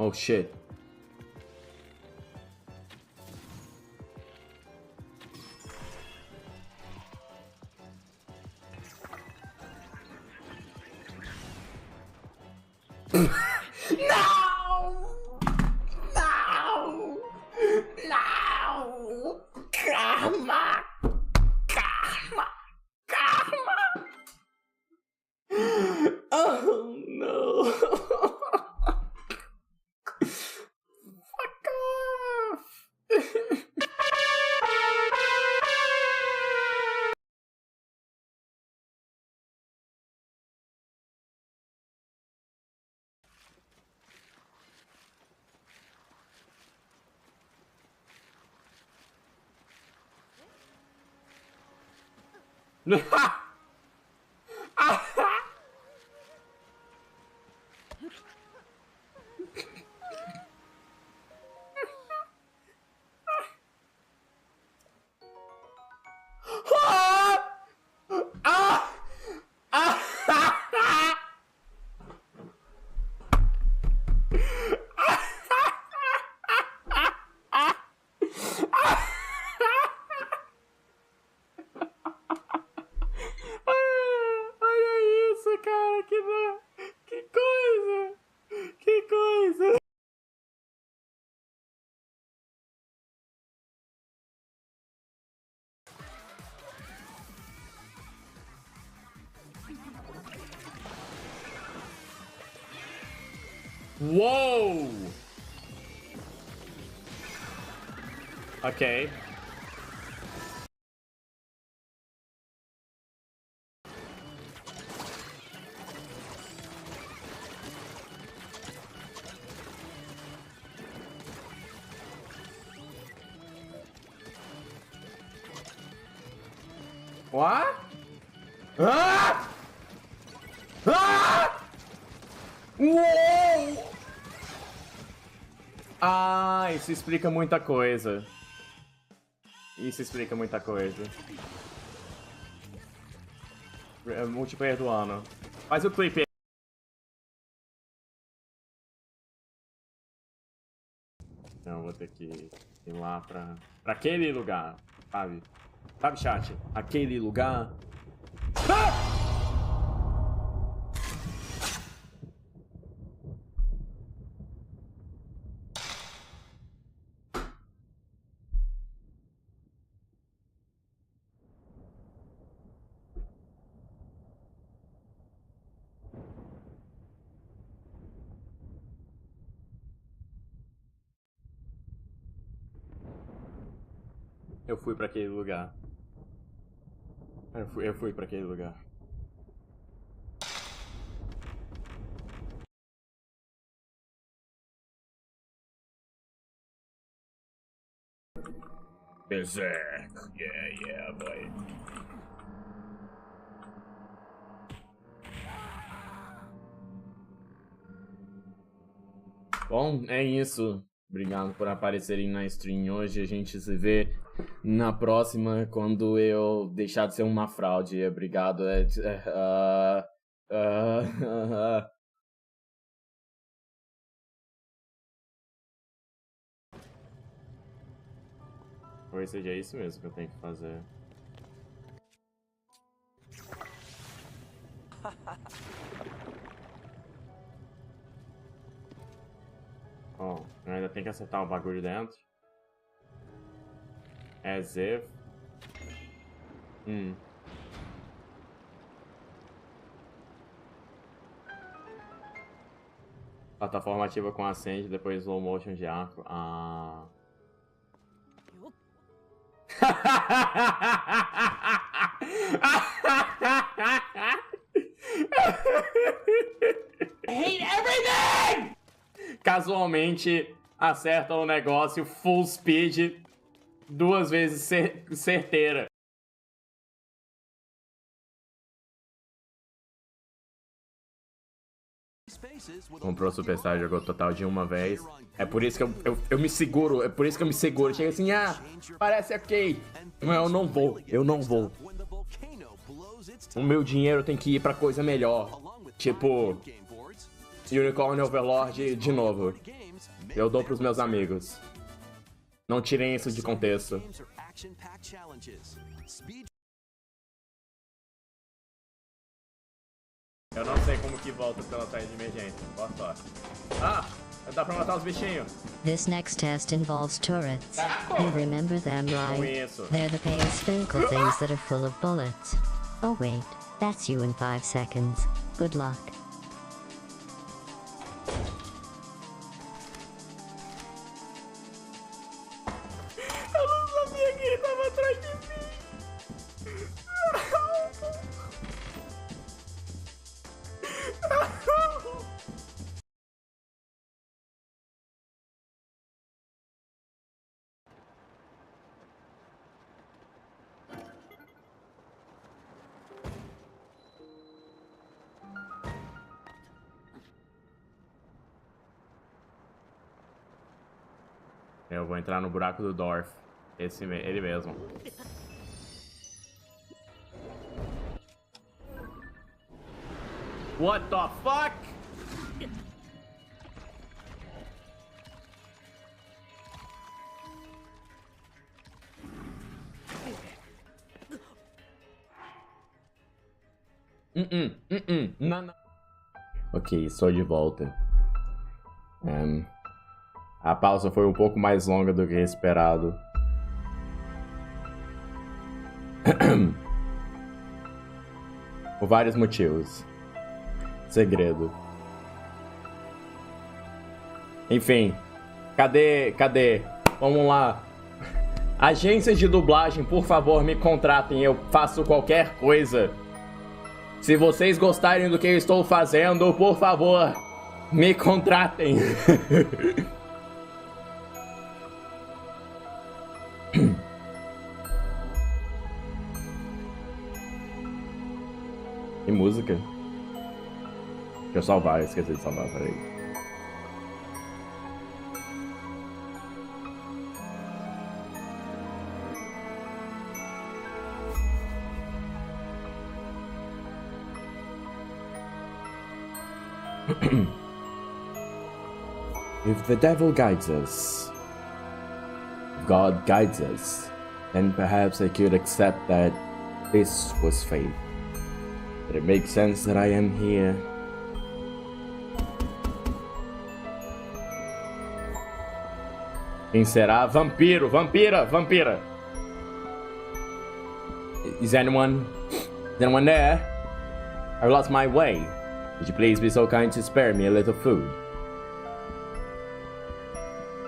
Oh shit. Uou! Ok. What? Ah! Ah! Uou! Ah, isso explica muita coisa. Isso explica muita coisa. Multiplayer do ano. Faz o clipe aí. Então, vou ter que ir lá pra aquele lugar, sabe? Sabe, chat? Aquele lugar. Ah! Eu fui pra aquele lugar. Eu fui pra aquele lugar. Berserk. Yeah, boy. Bom, é isso. Obrigado por aparecerem na stream hoje. A gente se vê na próxima quando eu deixar de ser uma fraude. Obrigado. Talvez seja isso mesmo que eu tenho que fazer. Ó, eu ainda tem que acertar o bagulho dentro. As if. Plataforma ativa com acende, depois slow motion de arco. Ah. Hate everything! Casualmente acerta o negócio full speed 2 vezes certeira. Comprou Superstar, jogou total de uma vez. É por isso que eu me seguro, é por isso que eu me seguro. Chega assim, parece ok. Mas eu não vou. O meu dinheiro tem que ir pra coisa melhor. Tipo, Unicorn Overlord de novo. Eu dou pros meus amigos. Não tirem isso de contexto. Eu não sei como que volta pela saída de emergência. Boa sorte. Dá pra matar os bichinhos. This next test involves turrets. You remember them, right? Conheço. They're the pale spherical things that are full of bullets. Oh wait, that's you in 5 seconds. Good luck. Eu não sabia que ele tava atrás de mim. Eu vou entrar no buraco do Dorf. Ele mesmo. What the fuck? Não. Ok, estou de volta. A pausa foi um pouco mais longa do que esperado. Por vários motivos. Segredo. Enfim. Cadê? Vamos lá. Agências de dublagem, por favor, me contratem. Eu faço qualquer coisa. Se vocês gostarem do que eu estou fazendo, por favor, me contratem. Que música? Deixa eu salvar, eu esqueci de salvar, peraí. If the devil guides us, if God guides us, then perhaps I could accept that this was fate. But it makes sense that I am here. Quem será? Vampira! Is anyone there? I lost my way. Would you please be so kind to spare me a little food?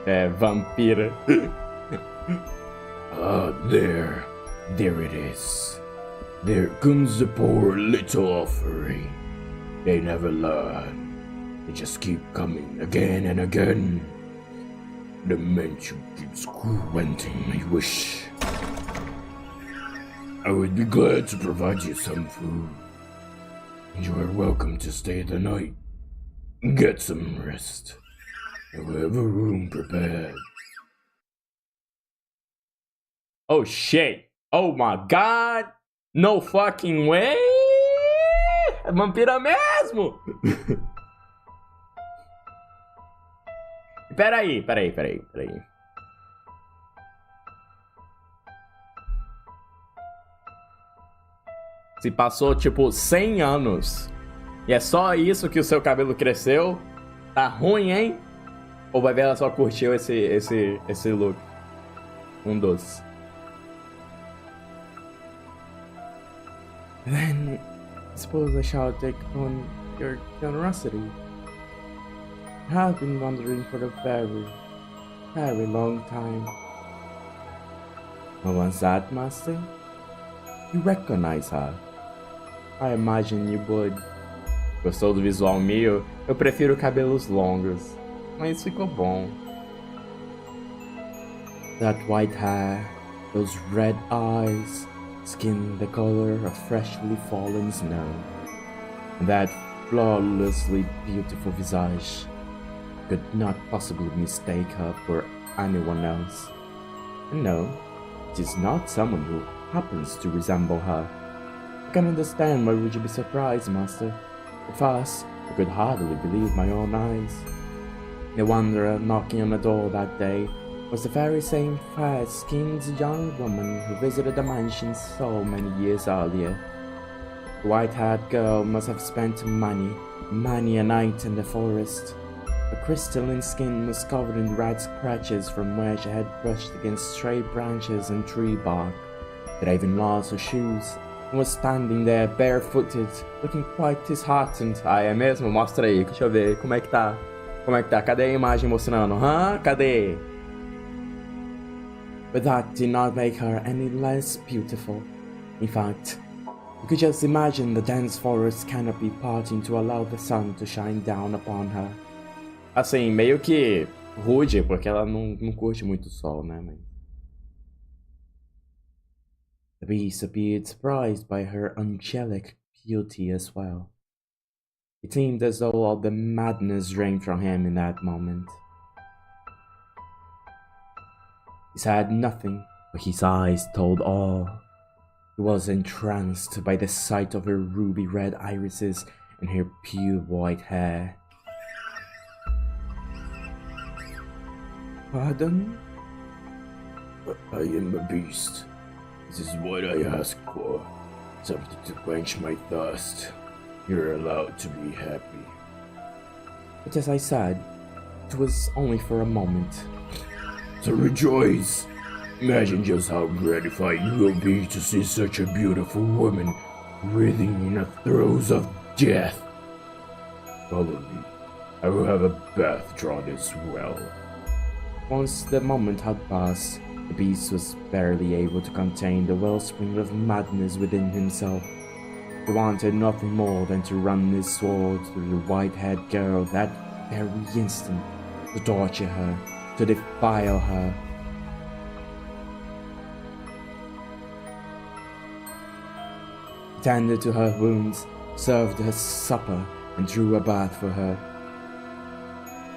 Vampira. There it is. There comes the poor little offering. They never learn. They just keep coming again and again. The mention keeps granting my wish. I would be glad to provide you some food. And you are welcome to stay the night. Get some rest. And we'll have a room prepared. Oh shit! Oh my god! No fucking way! É vampira mesmo! Peraí. Se passou tipo 100 anos e é só isso que o seu cabelo cresceu, tá ruim, hein? Ou vai ver ela só curtiu esse look? Um dos. Then, I suppose I shall take on your generosity. I have been wondering for a very long time. What was that, Master? You recognize her? I imagine you would. Gostou do visual meu? Eu prefiro cabelos longos, mas ficou bom. That white hair, those red eyes, skin the color of freshly fallen snow, and that flawlessly beautiful visage. Could not possibly mistake her for anyone else. And no, it is not someone who happens to resemble her. I can understand why would you be surprised, Master. At first, I could hardly believe my own eyes. The wanderer knocking on the door that day was the very same fair-skinned young woman who visited the mansion so many years earlier. The white-haired girl must have spent many a night in the forest. Her crystalline skin was covered in red scratches from where she had brushed against stray branches and tree bark. But even lost her shoes and was standing there barefooted, looking quite disheartened. Ah, é mesmo? Mostra aí, deixa eu ver como é que tá. Cadê a imagem mostrando? Cadê? But that did not make her any less beautiful. In fact, you could just imagine the dense forest canopy parting to allow the sun to shine down upon her. Assim, meio que rude, porque ela não curte muito o sol, né? Mas... The beast appeared surprised by her angelic beauty as well. It seemed as though all the madness drained from him in that moment. He said nothing, but his eyes told all. He was entranced by the sight of her ruby red irises and her pure white hair. Pardon? I am a beast. This is what I asked for. Something to quench my thirst. You're allowed to be happy. But as I said, it was only for a moment. So rejoice! Imagine just how gratified you will be to see such a beautiful woman writhing in the throes of death. Follow me. I will have a bath drawn as well. Once the moment had passed, the beast was barely able to contain the wellspring of madness within himself. He wanted nothing more than to run his sword through the white-haired girl that very instant, to torture her, to defile her. He tended to her wounds, served her supper, and drew a bath for her.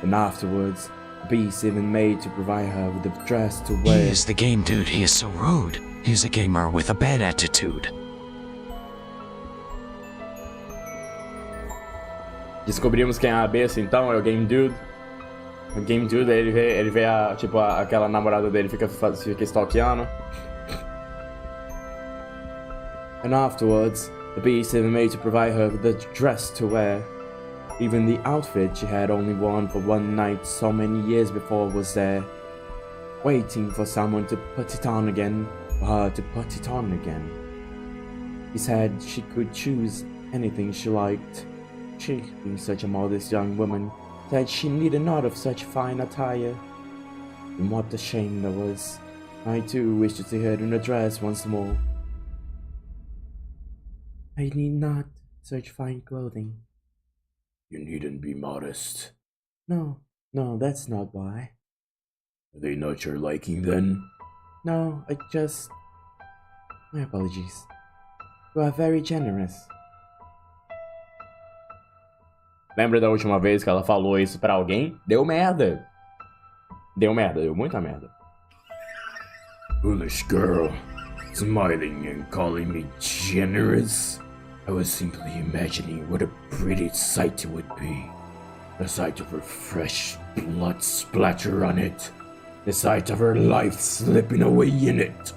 And afterwards, the beast even made to provide her with a dress to wear. He is the game dude, he is so rude. He is a gamer with a bad attitude. Descobrimos quem é a besta então, é o Game Dude. O Game Dude, ele vê aquela namorada dele, fica stalkeando. And afterwards, the beast even made to provide her with a dress to wear. Even the outfit she had only worn for one night so many years before was there, waiting for someone to put it on again, for her to put it on again. He said she could choose anything she liked. She, being such a modest young woman, said she needed not of such fine attire. And what a shame that was. I too wished to see her in a dress once more. I need not such fine clothing. You needn't be modest. No, that's not why. Are they not your liking then? No, My apologies. You are very generous. Lembra da última vez que ela falou isso pra alguém? Deu merda. Deu muita merda. Foolish girl, smiling and calling me generous? I was simply imagining what a pretty sight it would be. The sight of her fresh blood splatter on it. The sight of her life slipping away in it.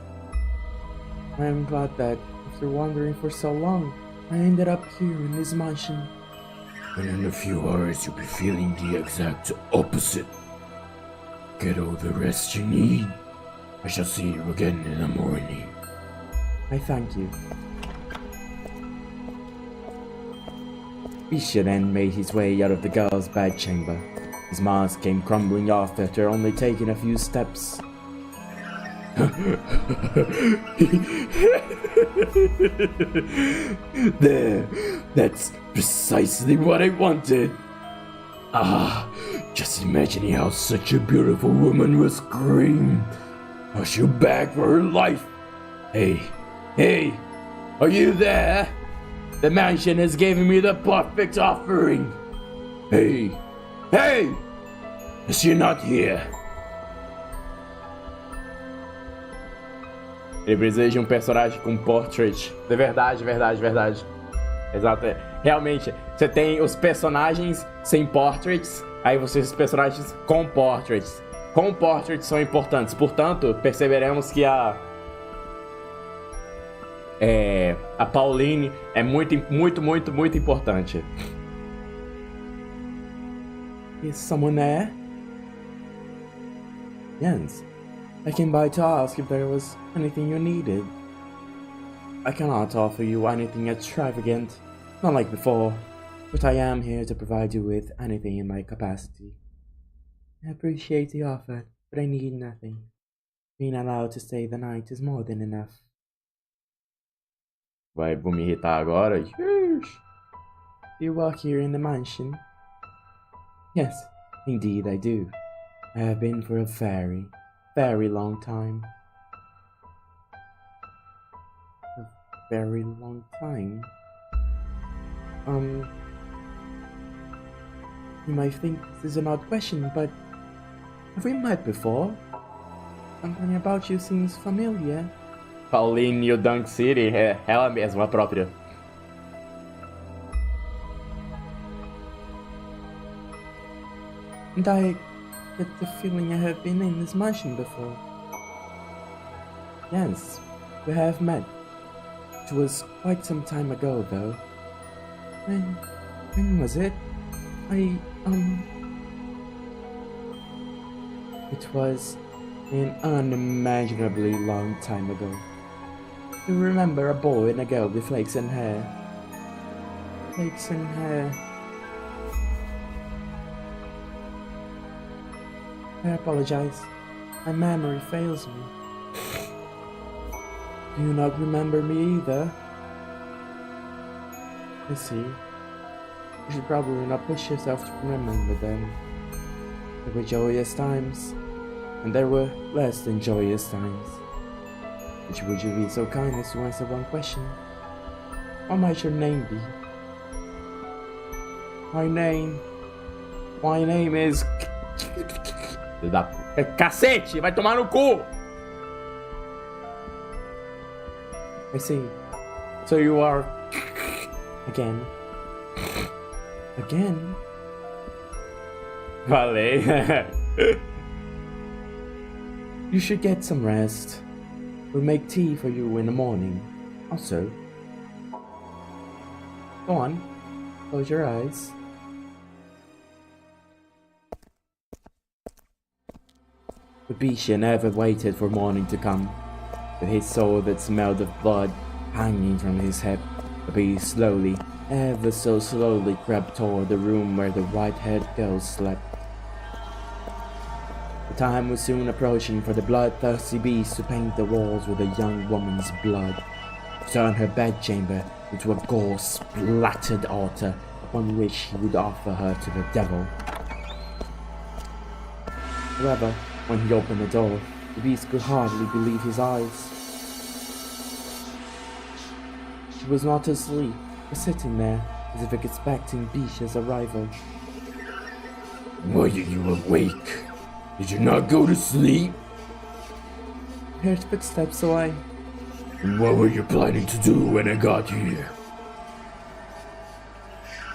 I am glad that, after wandering for so long, I ended up here in this mansion. And in a few hours you'll be feeling the exact opposite. Get all the rest you need. I shall see you again in the morning. I thank you. Bisha then made his way out of the girl's bedchamber. His mask came crumbling off after only taking a few steps. There, that's precisely what I wanted. Ah, just imagining how such a beautiful woman will scream. How she'll beg for her life. Hey, are you there? The mansion is giving me the perfect offering. Hey, is she not here? Ele precisa de um personagem com portrait. De verdade. Exato. Realmente, você tem os personagens sem portraits, aí você tem os personagens com portraits. Com portraits são importantes. Portanto, perceberemos que a Pauline é muito importante. Is someone there? Yes. I came by to ask if there was anything you needed. I cannot offer you anything extravagant, not like before, but I am here to provide you with anything in my capacity. I appreciate the offer, but I need nothing. Being allowed to stay the night is more than enough. Vou me irritar agora. You work here in the mansion? Yes, indeed I do. I have been for a very long time. A very long time? You might think this is an odd question, but have we met before? Something about you seems familiar. Pauline New Dunk City é ela mesma, a própria. And I get the feeling I have been in this mansion before. Yes, we have met. It was quite some time ago, though. When was it? It was an unimaginably long time ago. You remember a boy and a girl with flaxen hair? Flaxen hair. I apologize. My memory fails me. Do you not remember me either? I see. You should probably not push yourself to remember them. There were joyous times, and there were less than joyous times. But would you be so kind as to answer one question? What might your name be? My name is... Cacete, vai tomar no cu! I see. So you are... Again. Again? Falei. You should get some rest. We'll make tea for you in the morning. Also, go on. Close your eyes. But Bisha never waited for morning to come. With his sword that smelled of blood hanging from his hip, the beast slowly, ever so slowly crept toward the room where the white-haired girl slept. The time was soon approaching for the bloodthirsty beast to paint the walls with a young woman's blood, to turn her bedchamber into a gore-splattered altar upon which he would offer her to the devil. However, when he opened the door, the beast could hardly believe his eyes. She was not asleep, but sitting there, as if expecting Bisha's arrival. Why are you awake? Did you not go to sleep? I heard footsteps away. And what were you planning to do when I got here?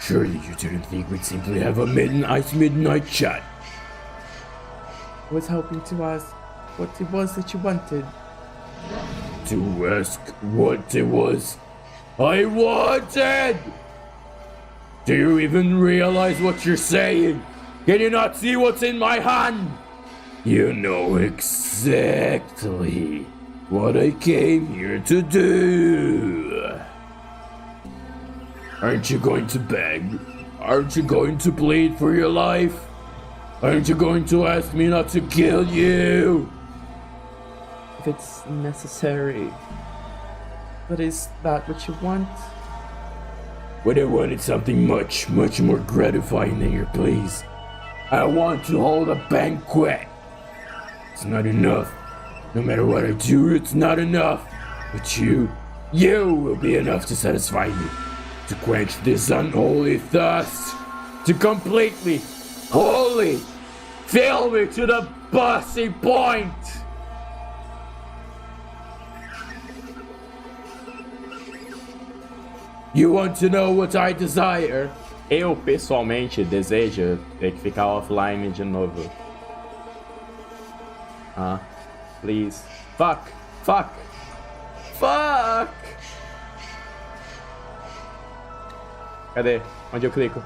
Surely you didn't think we'd simply have a midnight chat. I was hoping to ask what it was that you wanted. To ask what it was I wanted! Do you even realize what you're saying? Can you not see what's in my hand? You know exactly what I came here to do. Aren't you going to beg? Aren't you going to plead for your life? Aren't you going to ask me not to kill you? If it's necessary. But is that what you want? But I wanted something much more gratifying than your pleas. I want to hold a banquet. It's not enough. No matter what I do, it's not enough. But you will be enough to satisfy me. To quench this unholy thirst. To completely, wholly, fill me to the bursting point. You want to know what I desire? Eu, pessoalmente, desejo ter que ficar offline de novo. Please. Fuck! Cadê? Onde eu clico?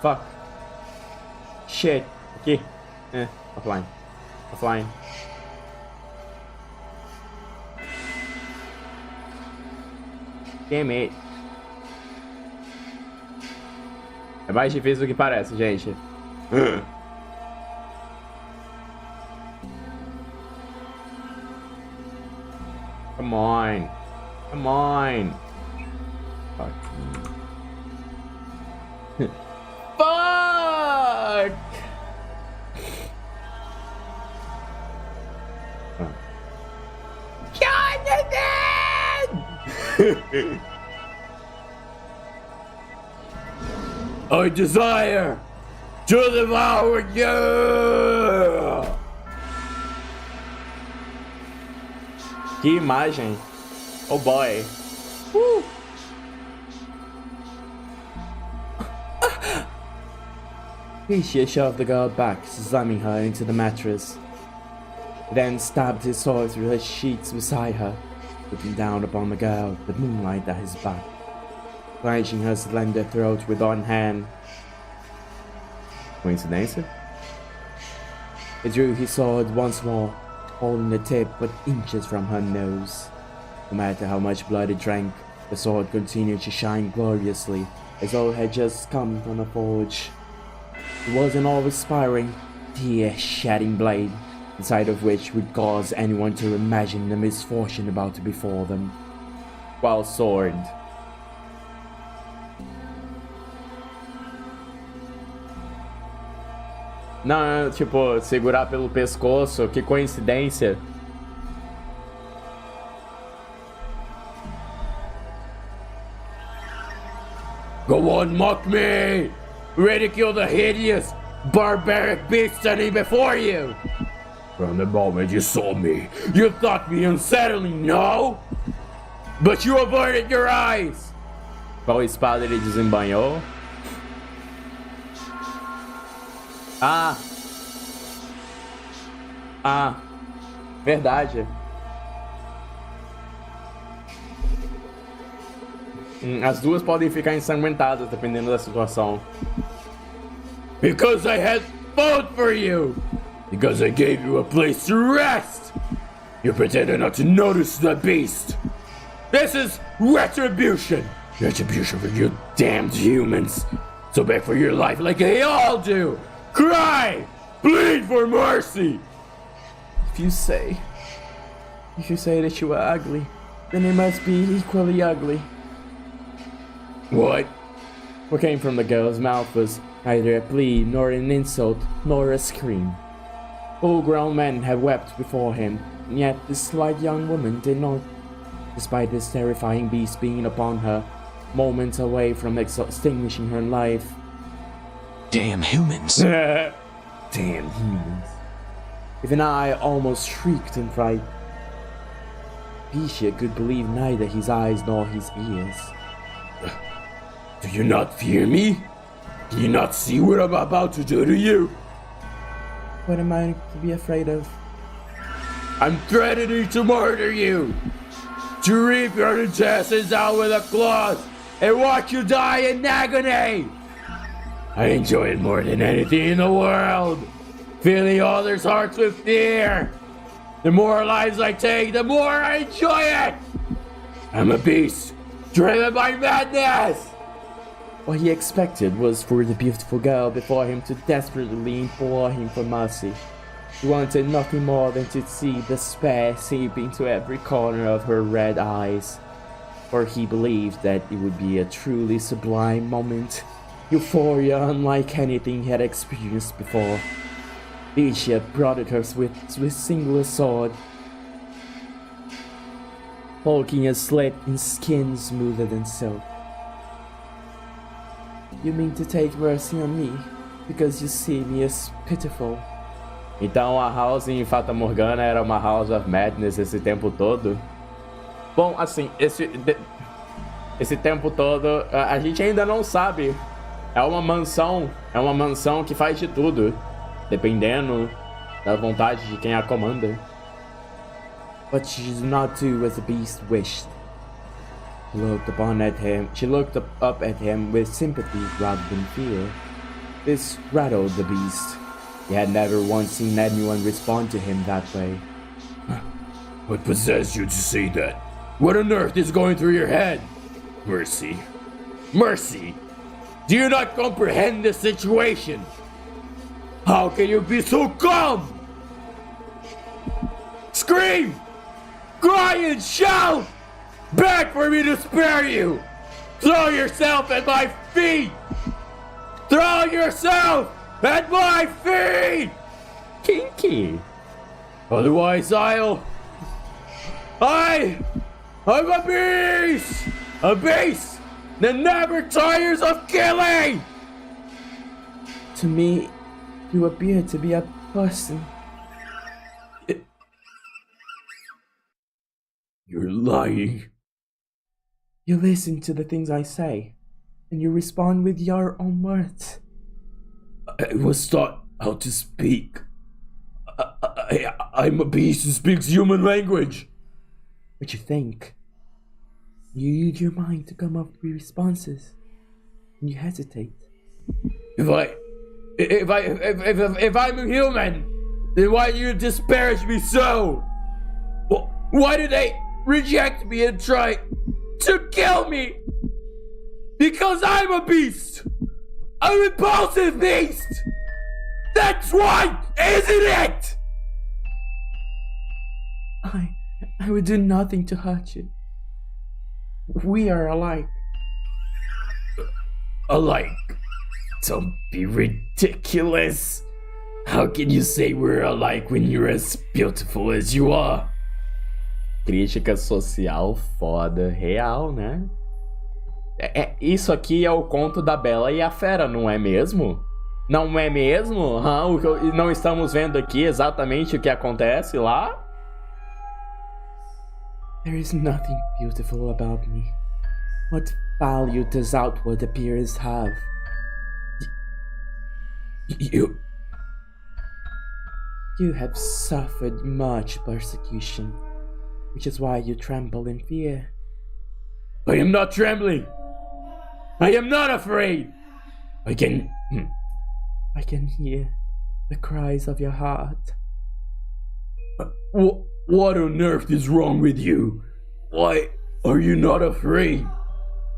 Fuck! Shit! Aqui! Offline. Damn it! É mais difícil do que parece, gente. Come on. Fuck. Fuck! Jonathan! I desire to devour you! Que imagem! Oh boy! Bisha shoved the girl back, slamming her into the mattress. He then stabbed his sword through the sheets beside her, looking down upon the girl, the moonlight at his back, clenching her slender throat with one hand. Coincidência? He drew his sword once more, holding the tip but inches from her nose. No matter how much blood it drank, the sword continued to shine gloriously, as though it had just come from a forge. It wasn't all aspiring, tear-shedding blade, the sight of which would cause anyone to imagine the misfortune about to befall them. Qual sword? Não, tipo, segurar pelo pescoço, que coincidência. Go on, mock me! Ridicule the hideous, barbaric beast standing before you! From the moment you saw me, you thought me unsettling, no? But you averted your eyes! Qual espada ele desembanhou? Verdade. As duas podem ficar ensanguentadas dependendo da situação. Because I had food for you! Because I gave you a place to rest! You pretended not to notice the beast! This is retribution! Retribution for you damned humans! So beg for your life like they all do! Cry! Plead for mercy! If you say that you are ugly, then it must be equally ugly. What? What came from the girl's mouth was neither a plea, nor an insult, nor a scream. Full-grown men have wept before him, and yet this slight young woman did not, despite this terrifying beast being upon her, moments away from extinguishing her life. Damn humans. Damn humans. Even I almost shrieked in fright. Pisha could believe neither his eyes nor his ears. Do you not fear me? Do you not see what I'm about to do to you? What am I to be afraid of? I'm threatening to murder you! To rip your intestines out with a claws and watch you die in agony! I enjoy it more than anything in the world! Filling others' hearts with fear! The more lives I take, the more I enjoy it! I'm a beast, driven by madness! What he expected was for the beautiful girl before him to desperately implore him for mercy. He wanted nothing more than to see despair seep into every corner of her red eyes, for he believed that it would be a truly sublime moment, euphoria unlike anything he had experienced before. Pisha prodded her with singular sword, poking a slit in skin smoother than silk. You mean to take mercy on me, because you see me as pitiful. Então a House em Fata Morgana era uma House of Madness esse tempo todo? Bom, assim, esse tempo todo a gente ainda não sabe. É uma mansão que faz de tudo, dependendo da vontade de quem a comanda. But she did not do as the beast wished. She looked up at him with sympathy rather than fear. This rattled the beast. He had never once seen anyone respond to him that way. What possessed you to say that? What on earth is going through your head? Mercy. Mercy! Do you not comprehend the situation? How can you be so calm? Scream! Cry and shout! Beg for me to spare you! Throw yourself at my feet! Throw yourself at my feet! Kinky! Otherwise I'm a beast! A beast that never tires of killing! To me, you appear to be a person. You're lying. You listen to the things I say, and you respond with your own words. I was taught how to speak. I'm a beast who speaks human language. But you think. You use your mind to come up with responses, and you hesitate. If I'm a human, then why do you disparage me so? Why do they reject me and try to kill me? Because I'm a beast! A repulsive beast! That's right, isn't it? I would do nothing to hurt you. We are alike. Alike? Don't be ridiculous. How can you say we're alike when you're as beautiful as you are? Crítica social foda, real, né? Isso aqui é o conto da Bela e a Fera, não é mesmo? Não é mesmo? Não estamos vendo aqui exatamente o que acontece lá? There is nothing beautiful about me. What value does outward appearance have? You have suffered much persecution, which is why you tremble in fear. I am not trembling. I am not afraid. I can hear the cries of your heart. What on earth is wrong with you? Why are you not afraid?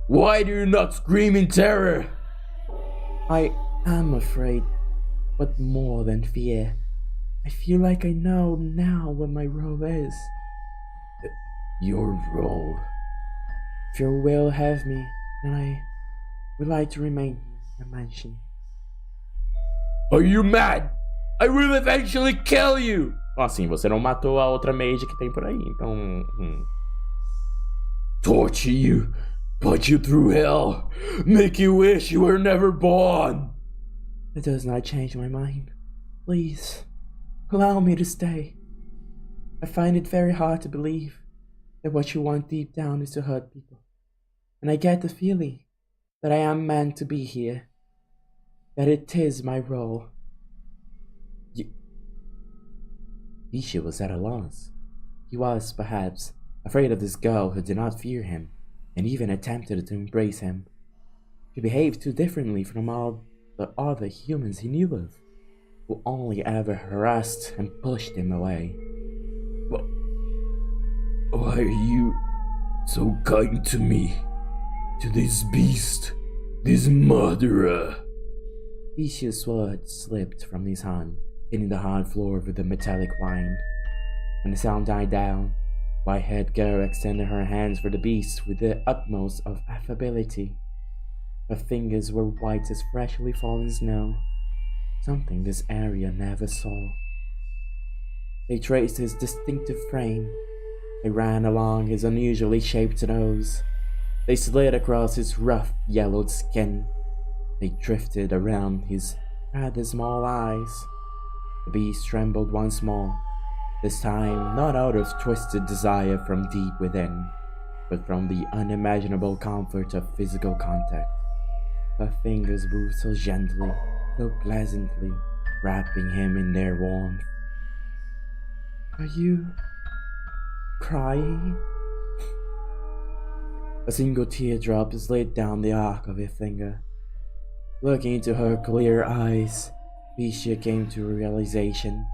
Why do you not scream in terror? I am afraid, but more than fear. I feel like I know now what my role is. Your role? If your will have me, then I would like to remain in your mansion. Are you mad? I will eventually kill you! Assim, você não matou a outra mage que tem por aí, então... Torture you, put you through hell, make you wish you were never born. It does not change my mind. Please, allow me to stay. I find it very hard to believe that what you want deep down is to hurt people. And I get the feeling that I am meant to be here, that it is my role. Bisha was at a loss. He was, perhaps, afraid of this girl who did not fear him, and even attempted to embrace him. She behaved too differently from all the other humans he knew of, who only ever harassed and pushed him away. Why are you so kind to me? To this beast? This murderer? Bisha's sword slipped from his hand, hitting the hard floor with a metallic whine. When the sound died down, white-haired girl extended her hands for the beast with the utmost of affability. Her fingers were white as freshly fallen snow, something this area never saw. They traced his distinctive frame. They ran along his unusually shaped nose. They slid across his rough, yellowed skin. They drifted around his rather small eyes. The beast trembled once more, this time not out of twisted desire from deep within, but from the unimaginable comfort of physical contact. Her fingers moved so gently, so pleasantly, wrapping him in their warmth. Are you crying? A single teardrop slid down the arc of her finger. Looking into her clear eyes, Bisha came to a realization,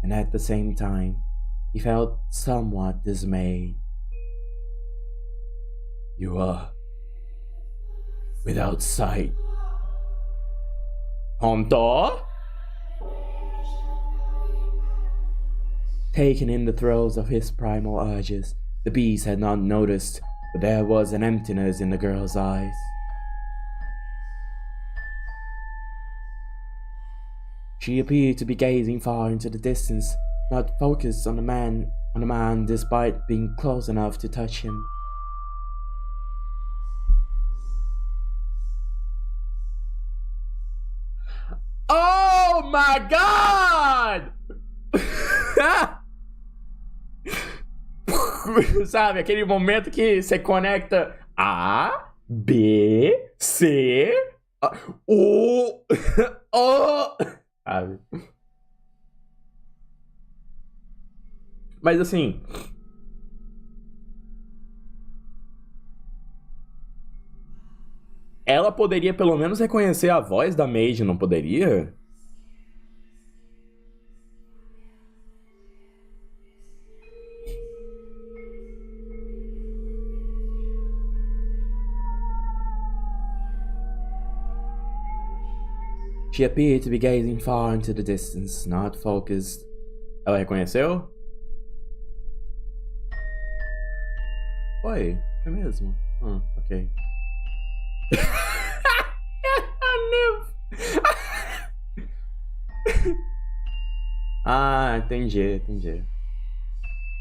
and at the same time, he felt somewhat dismayed. You are without sight. Honto? Taken in the throes of his primal urges, the beast had not noticed, but there was an emptiness in the girl's eyes. She appeared to be gazing far into the distance, not focused on the man despite being close enough to touch him. Oh my God! Sabe, aquele momento que você conecta A, B, C, O, O. Sabe? Mas assim, ela poderia pelo menos reconhecer a voz da Mage, não poderia? She appeared to be gazing far into the distance, not focused. Ela reconheceu? Foi, foi mesmo. Ok. Ah, entendi.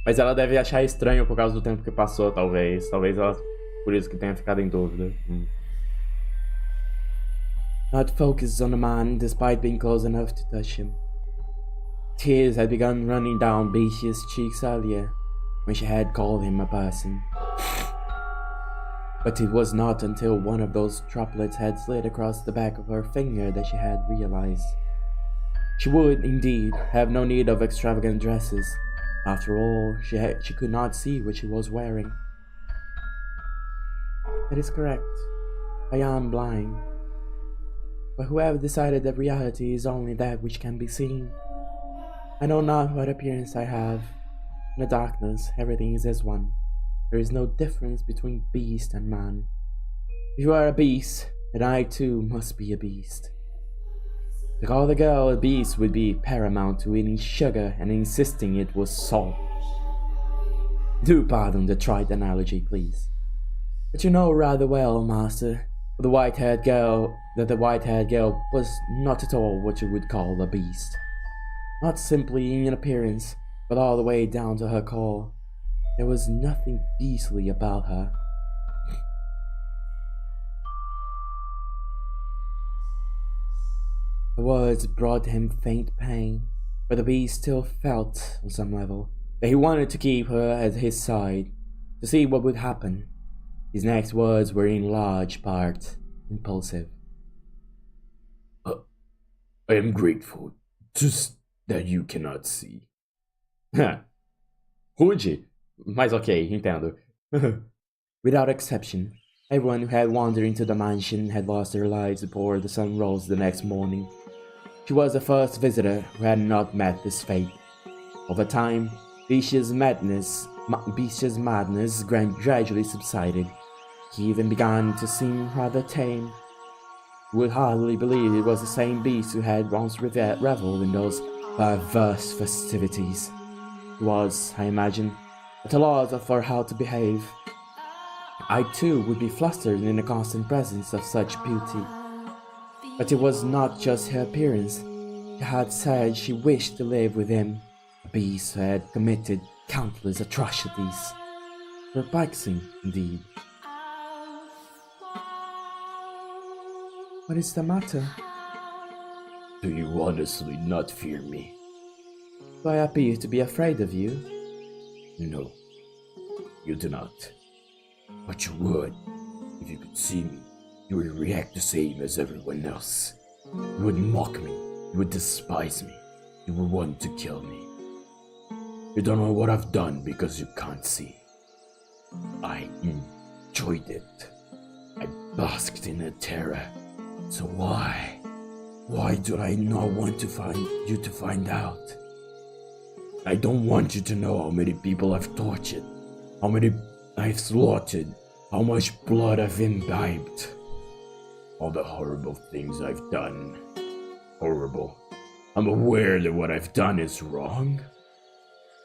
Mas ela deve achar estranho por causa do tempo que passou, talvez. Talvez ela, por isso que tenha ficado em dúvida. Not focused on the man despite being close enough to touch him. Tears had begun running down Beatrice's cheeks earlier, when she had called him a person. But it was not until one of those droplets had slid across the back of her finger that she had realized. She would, indeed, have no need of extravagant dresses. After all, she could not see what she was wearing. That is correct. I am blind. But whoever decided that reality is only that which can be seen? I know not what appearance I have. In the darkness, everything is as one. There is no difference between beast and man. If you are a beast, then I too must be a beast. To call the girl a beast would be paramount to eating sugar and insisting it was salt. Do pardon the trite analogy, please. But you know rather well, master, that the white-haired girl was not at all what you would call a beast. Not simply in appearance, but all the way down to her core. There was nothing beastly about her. The words brought him faint pain, but the beast still felt, on some level, that he wanted to keep her at his side, to see what would happen. His next words were in large part impulsive. I am grateful, just that you cannot see. Rude, mas ok, entendo. Without exception, everyone who had wandered into the mansion had lost their lives before the sun rose the next morning. She was the first visitor who had not met this fate. Over time, Beatrice's madness gradually subsided. He even began to seem rather tame. You would hardly believe it was the same beast who had once reveled in those perverse festivities. He was, I imagine, at a loss for how to behave. I too would be flustered in the constant presence of such beauty. But it was not just her appearance. She had said she wished to live with him, a beast who had committed countless atrocities. Perplexing, indeed. What is the matter? Do you honestly not fear me? Do I appear to be afraid of you? No, you do not. But you would. If you could see me, you would react the same as everyone else. You would mock me. You would despise me. You would want to kill me. You don't know what I've done because you can't see. I enjoyed it. I basked in the terror. So why? Why do I not want you to find out? I don't want you to know how many people I've tortured, how many I've slaughtered, how much blood I've imbibed. All the horrible things I've done. Horrible. I'm aware that what I've done is wrong,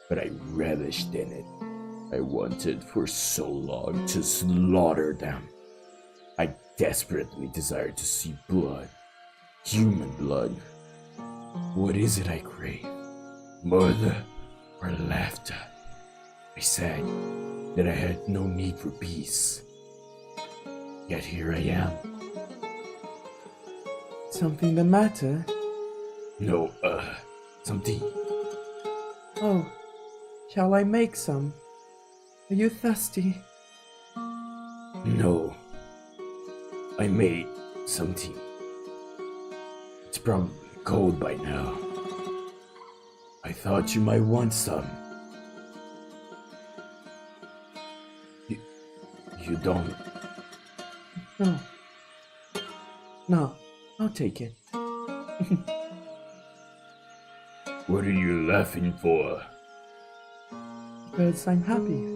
but I relished in it. I wanted for so long to slaughter them. I desperately desired to see blood. Human blood. What is it I crave? Murder or laughter? I said that I had no need for peace. Yet here I am. Something the matter? No, some tea. Oh, shall I make some? Are you thirsty? No. I made some tea. It's probably cold by now. I thought you might want some. You don't? No. No, I'll take it. What are you laughing for? Because I'm happy.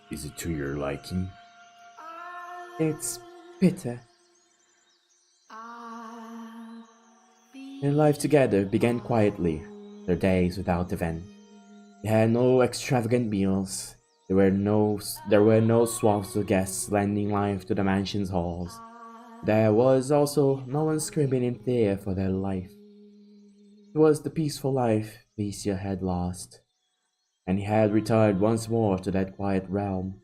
Is it to your liking? It's bitter. Their life together began quietly, their days without event. They had no extravagant meals. There were no swaths of guests lending life to the mansion's halls. There was also no one screaming in fear for their life. It was the peaceful life Licia had lost, and he had retired once more to that quiet realm.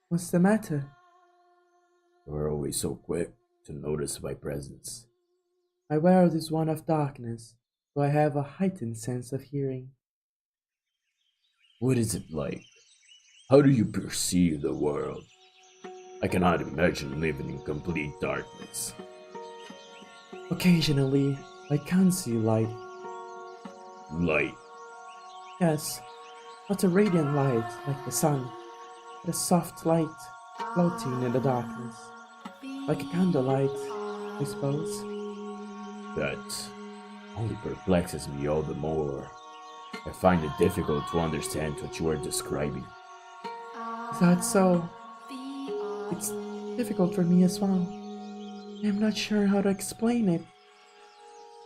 What's the matter? You're always so quick to notice my presence. My world is one of darkness, so I have a heightened sense of hearing. What is it like? How do you perceive the world? I cannot imagine living in complete darkness. Occasionally, I can see light. Light. Yes, not a radiant light like the sun, but a soft light floating in the darkness. Like a candlelight, I suppose. That only perplexes me all the more. I find it difficult to understand what you are describing. Is that so? It's difficult for me as well. I'm not sure how to explain it.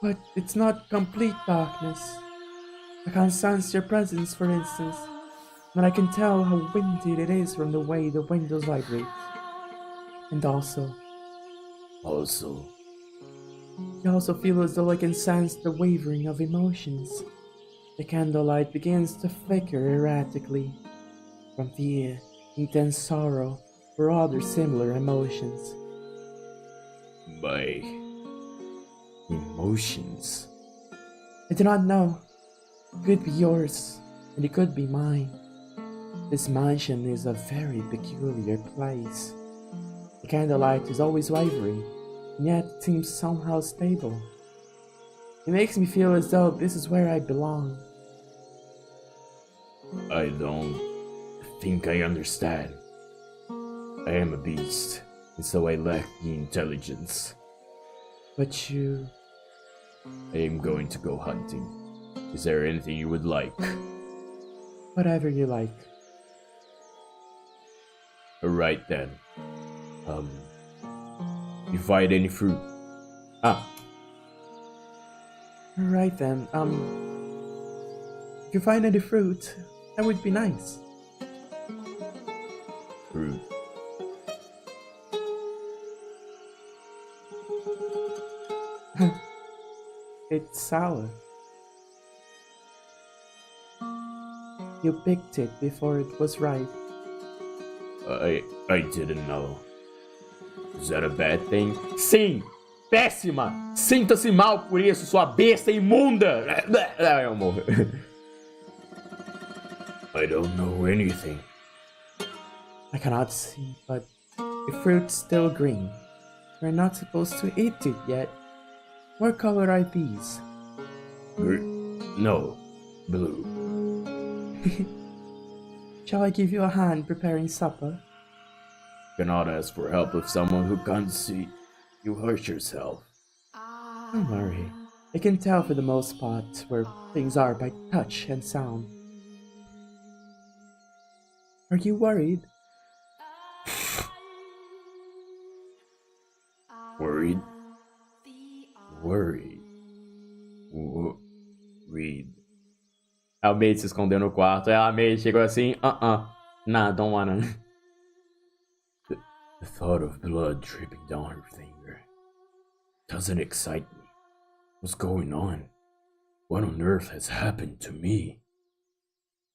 But it's not complete darkness. I can't sense your presence, for instance, but I can tell how windy it is from the way the windows vibrate. And also, I also feel as though I can sense the wavering of emotions. The candlelight begins to flicker erratically, from fear, intense sorrow, or other similar emotions. My emotions. I do not know. It could be yours, and it could be mine. This mansion is a very peculiar place. The candlelight is always wavering, and yet it seems somehow stable. It makes me feel as though this is where I belong. I don't think I understand. I am a beast, and so I lack the intelligence. But you... I am going to go hunting. Is there anything you would like? whatever you like. Alright then. You find any fruit? Alright then, if you find any fruit, that would be nice. Fruit. It's sour. You picked it before it was ripe. I didn't know. Is that a bad thing? Sim! Péssima! Sinta-se mal por isso, sua besta imunda! Eu morro. I don't know anything. I cannot see, but the fruit's still green. We're not supposed to eat it yet. What color are these? No, blue. Shall I give you a hand preparing supper? Cannot ask for help of someone who can't see. You hurt yourself. Don't worry. I can tell for the most part where things are by touch and sound. Are you worried? Worried? Worried. Worried. A Maid se escondeu no quarto. Aí a Maid chegou assim, nah, don't wanna. The thought of blood dripping down her finger doesn't excite me. What's going on? What on earth has happened to me?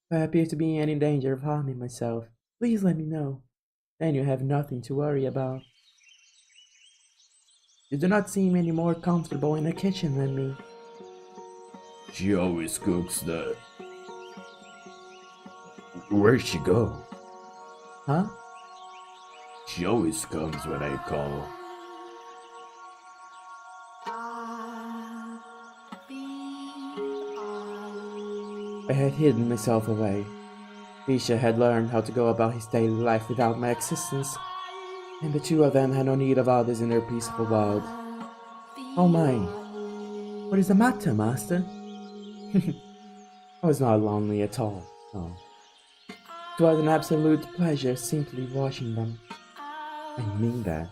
If I appear to be in any danger of harming myself, please let me know. Then you have nothing to worry about. You do not seem any more comfortable in the kitchen than me. She always cooks the... Where'd she go? Huh? She always comes when I call. I had hidden myself away. Risha had learned how to go about his daily life without my existence, and the two of them had no need of others in their peaceful world. Oh my! What is the matter, master? I was not lonely at all, no. It was an absolute pleasure simply watching them. I mean that.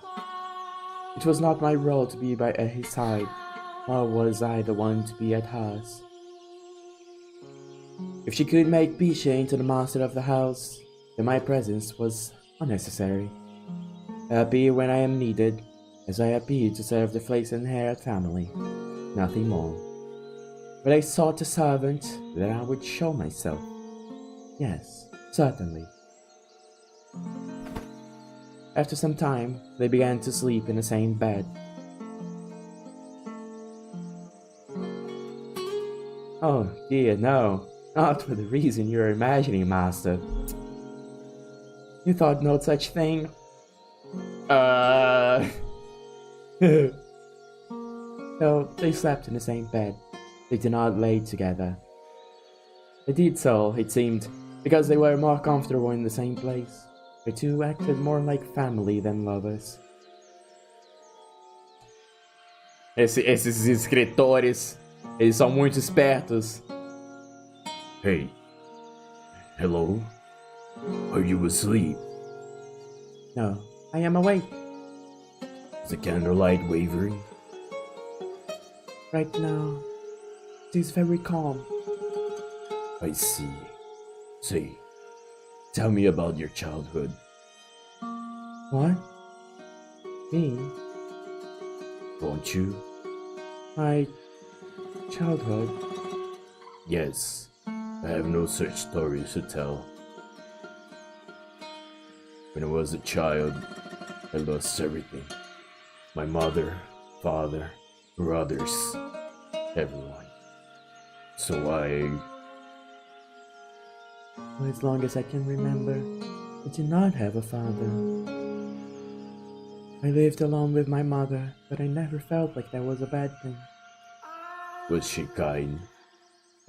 It was not my role to be by his side, nor was I the one to be at hers. If she could make Bisha into the master of the house, then my presence was unnecessary. I appear when I am needed, as I appear to serve the flaxen-haired family, nothing more. But I sought a servant that I would show myself. Yes, certainly. After some time, they began to sleep in the same bed. Oh dear, no, not for the reason you're imagining, Master. You thought no such thing? So they slept in the same bed. They did not lay together. They did so, it seemed, because they were more comfortable in the same place. The two acted more like family than lovers. Esses escritores, eles são muito espertos. Hey. Hello? Are you asleep? No, I am awake. Is the candlelight wavering? Right now, it is very calm. I see. Say, tell me about your childhood. What? Me? Won't you? My childhood? Yes, I have no such stories to tell. When I was a child, I lost everything. My mother, father, brothers, everyone. So For as long as I can remember, I did not have a father. I lived alone with my mother, but I never felt like that was a bad thing. Was she kind?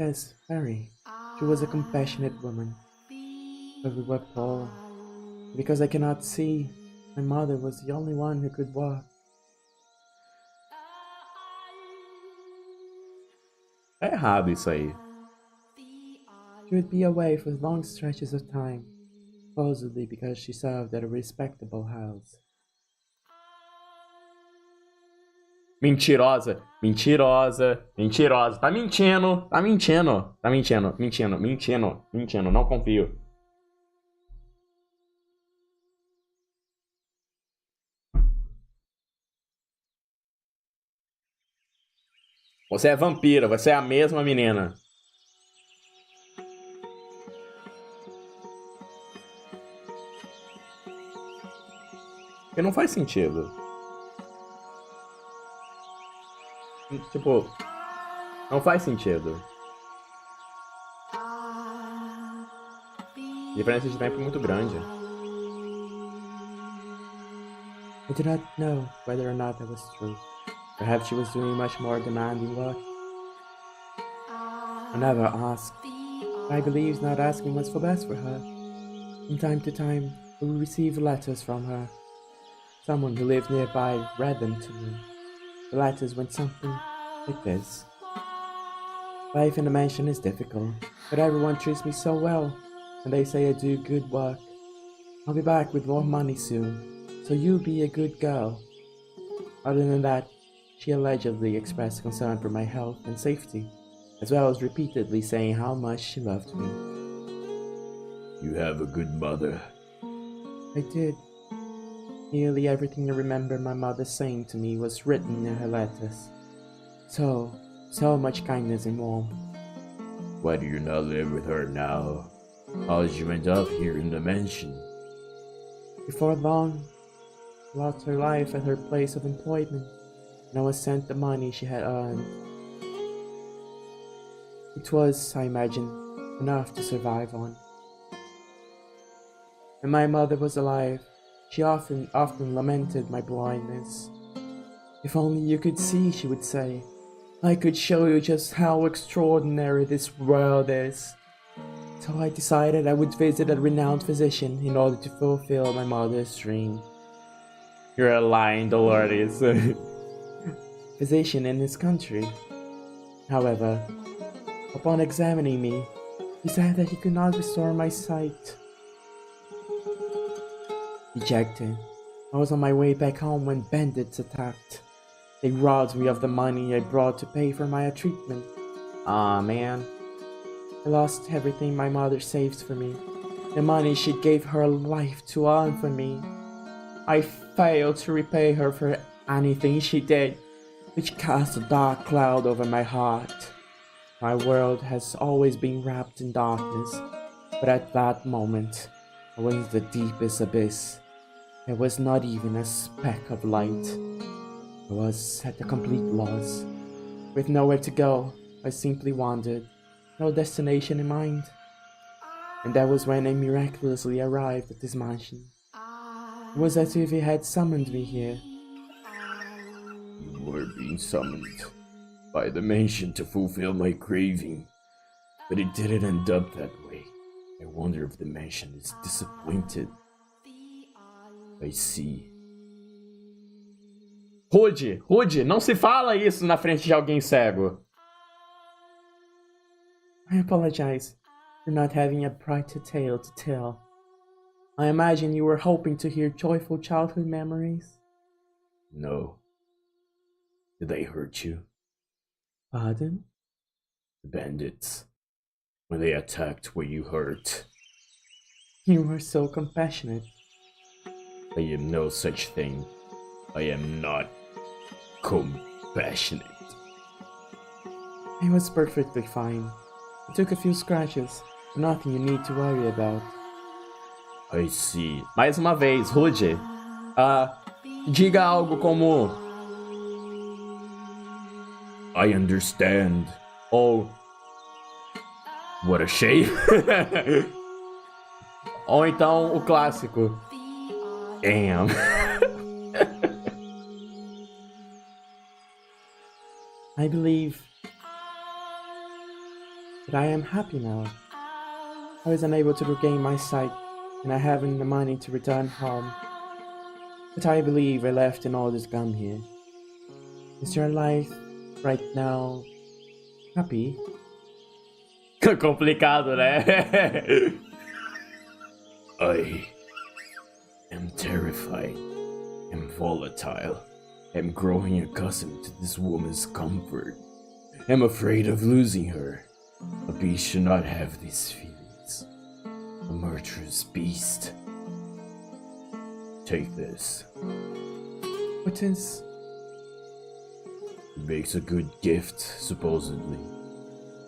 Yes, very. She was a compassionate woman. But we were poor. Because I cannot see, my mother was the only one who could walk. É errado isso aí. She would be away for long stretches of time, supposedly because she served at a respectable house. Mentirosa, mentirosa, mentirosa. Tá mentindo, tá mentindo, tá mentindo, mentindo, mentindo, mentindo. Não confio. Você é vampira, você é a mesma menina. Porque não faz sentido. Tipo, não faz sentido. Diferença de tempo muito grande. I do not know whether or not that was true. Perhaps she was doing much more demanding work. I never asked. I believe not asking was for best for her. From time to time, we would receive letters from her. Someone who lived nearby read them to me. The letters went something like this. Life in a mansion is difficult, but everyone treats me so well, and they say I do good work. I'll be back with more money soon, so you be a good girl. Other than that, she allegedly expressed concern for my health and safety, as well as repeatedly saying how much she loved me. You have a good mother. I did. Nearly everything I remember my mother saying to me was written in her letters. So much kindness and warmth. Why do you not live with her now? How did you end up here in the mansion? Before long, she lost her life at her place of employment, and I was sent the money she had earned. It was, I imagine, enough to survive on. When my mother was alive, she often lamented my blindness. If only you could see, she would say, I could show you just how extraordinary this world is. So I decided I would visit a renowned physician in order to fulfill my mother's dream. You're lying, Dolores. Physician in his country. However, upon examining me, he said that he could not restore my sight. Dejected, I was on my way back home when bandits attacked. They robbed me of the money I brought to pay for my treatment. Aw, man. I lost everything my mother saved for me. The money she gave her life to earn for me. I failed to repay her for anything she did, which cast a dark cloud over my heart. My world has always been wrapped in darkness, but at that moment, I was in the deepest abyss. There was not even a speck of light. I was at a complete loss. With nowhere to go, I simply wandered, no destination in mind. And that was when I miraculously arrived at this mansion. It was as if he had summoned me here. You were being summoned by the mansion to fulfill my craving, but it didn't end up that way. I wonder if the mansion is disappointed. I see. Rude, Rude, não se fala isso na frente de alguém cego. I apologize for not having a brighter tale to tell. I imagine you were hoping to hear joyful childhood memories. No. Did they hurt you? Pardon? The bandits. When they attacked, were you hurt? You were so compassionate. I am no such thing. I am not compassionate. I was perfectly fine. I took a few scratches, but nothing you need to worry about. I see. Mais uma vez, Rude. Diga algo como... I understand. Ou... What a shame. Ou então o clássico. Damn. I believe that I am happy now. I was unable to regain my sight, and I haven't the money to return home. But I believe I left an orders gun here. Is your life right now happy? Complicado, né? I am terrified. Am volatile. Am growing accustomed to this woman's comfort. Am afraid of losing her. A beast should not have these feelings. A murderous beast. Take this. What is... It makes a good gift, supposedly.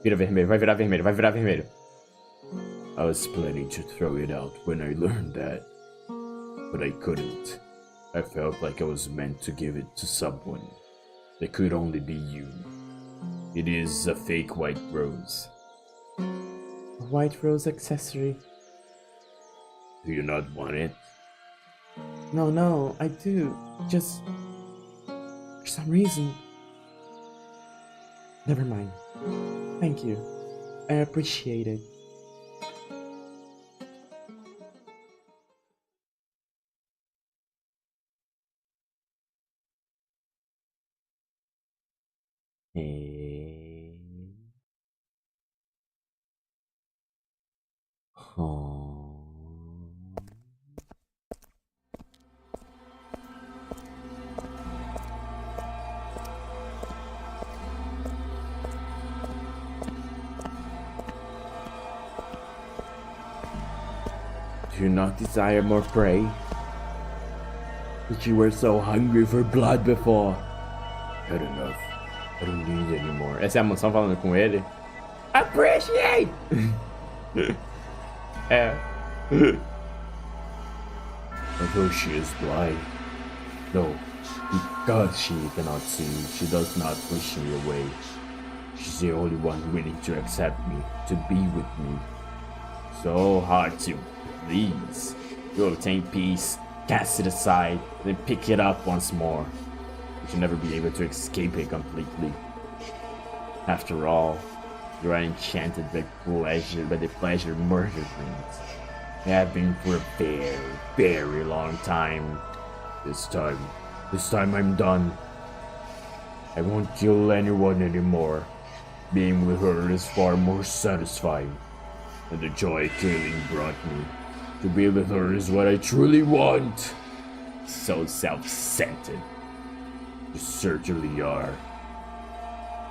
Vira vermelho, vai virar vermelho, vai virar vermelho. I was planning to throw it out when I learned that, but I couldn't. I felt like I was meant to give it to someone. It could only be you. It is a fake white rose. a white rose accessory? Do you not want it? No, I do. Just... for some reason... Never mind. Thank you. I appreciate it. Do you not desire more prey? But you were so hungry for blood before. Good enough. I don't need any more. Essa é a mansão falando com ele? Appreciate! É. Although she is blind. No, because she cannot see, she does not push me away. She's the only one willing to accept me, to be with me. So hard to please. You obtain peace, cast it aside, then pick it up once more. You should never be able to escape it completely. After all, you are enchanted by the pleasure murder brings. You have been for a very, very long time. This time I'm done. I won't kill anyone anymore. Being with her is far more satisfying than the joy killing brought me. To be with her is what I truly want. So self-centered. You certainly are.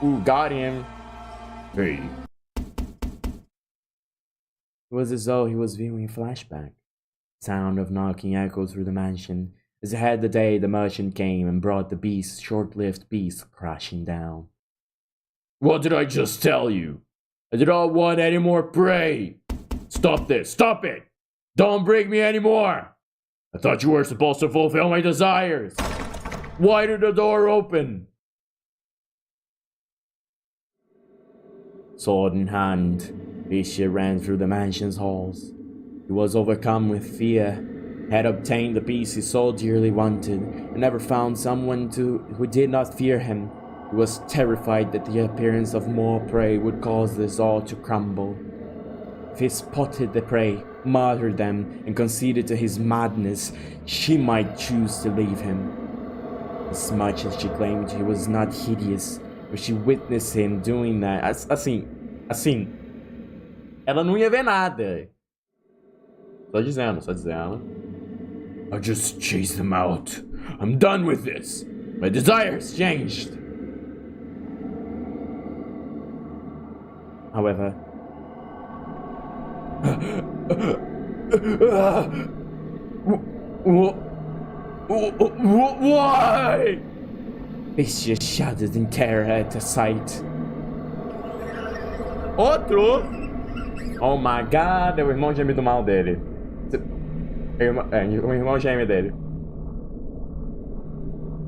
Ooh, got him. Hey, It was as though he was viewing a flashback. Sound of knocking echoed through the mansion as ahead the day the merchant came and brought the short-lived beast crashing down. what did I just tell you? I do not want any more prey. Stop this, stop it! Don't bring me anymore! I thought you were supposed to fulfill my desires. Why did the door open? Sword in hand, Bishop ran through the mansion's halls. He was overcome with fear, had obtained the peace he so dearly wanted, and never found someone who did not fear him. He was terrified that the appearance of more prey would cause this all to crumble. If he spotted the prey, murdered them, and conceded to his madness, she might choose to leave him. As much as she claimed he was not hideous, but she witnessed him doing that. Assim, ela não ia ver nada. Só dizendo. I just chased them out. I'm done with this. My desires changed. However, Why? Bishop shuddered in terror at the sight. Outro! Oh my god, é o irmão gêmeo do mal dele. O irmão gêmeo dele.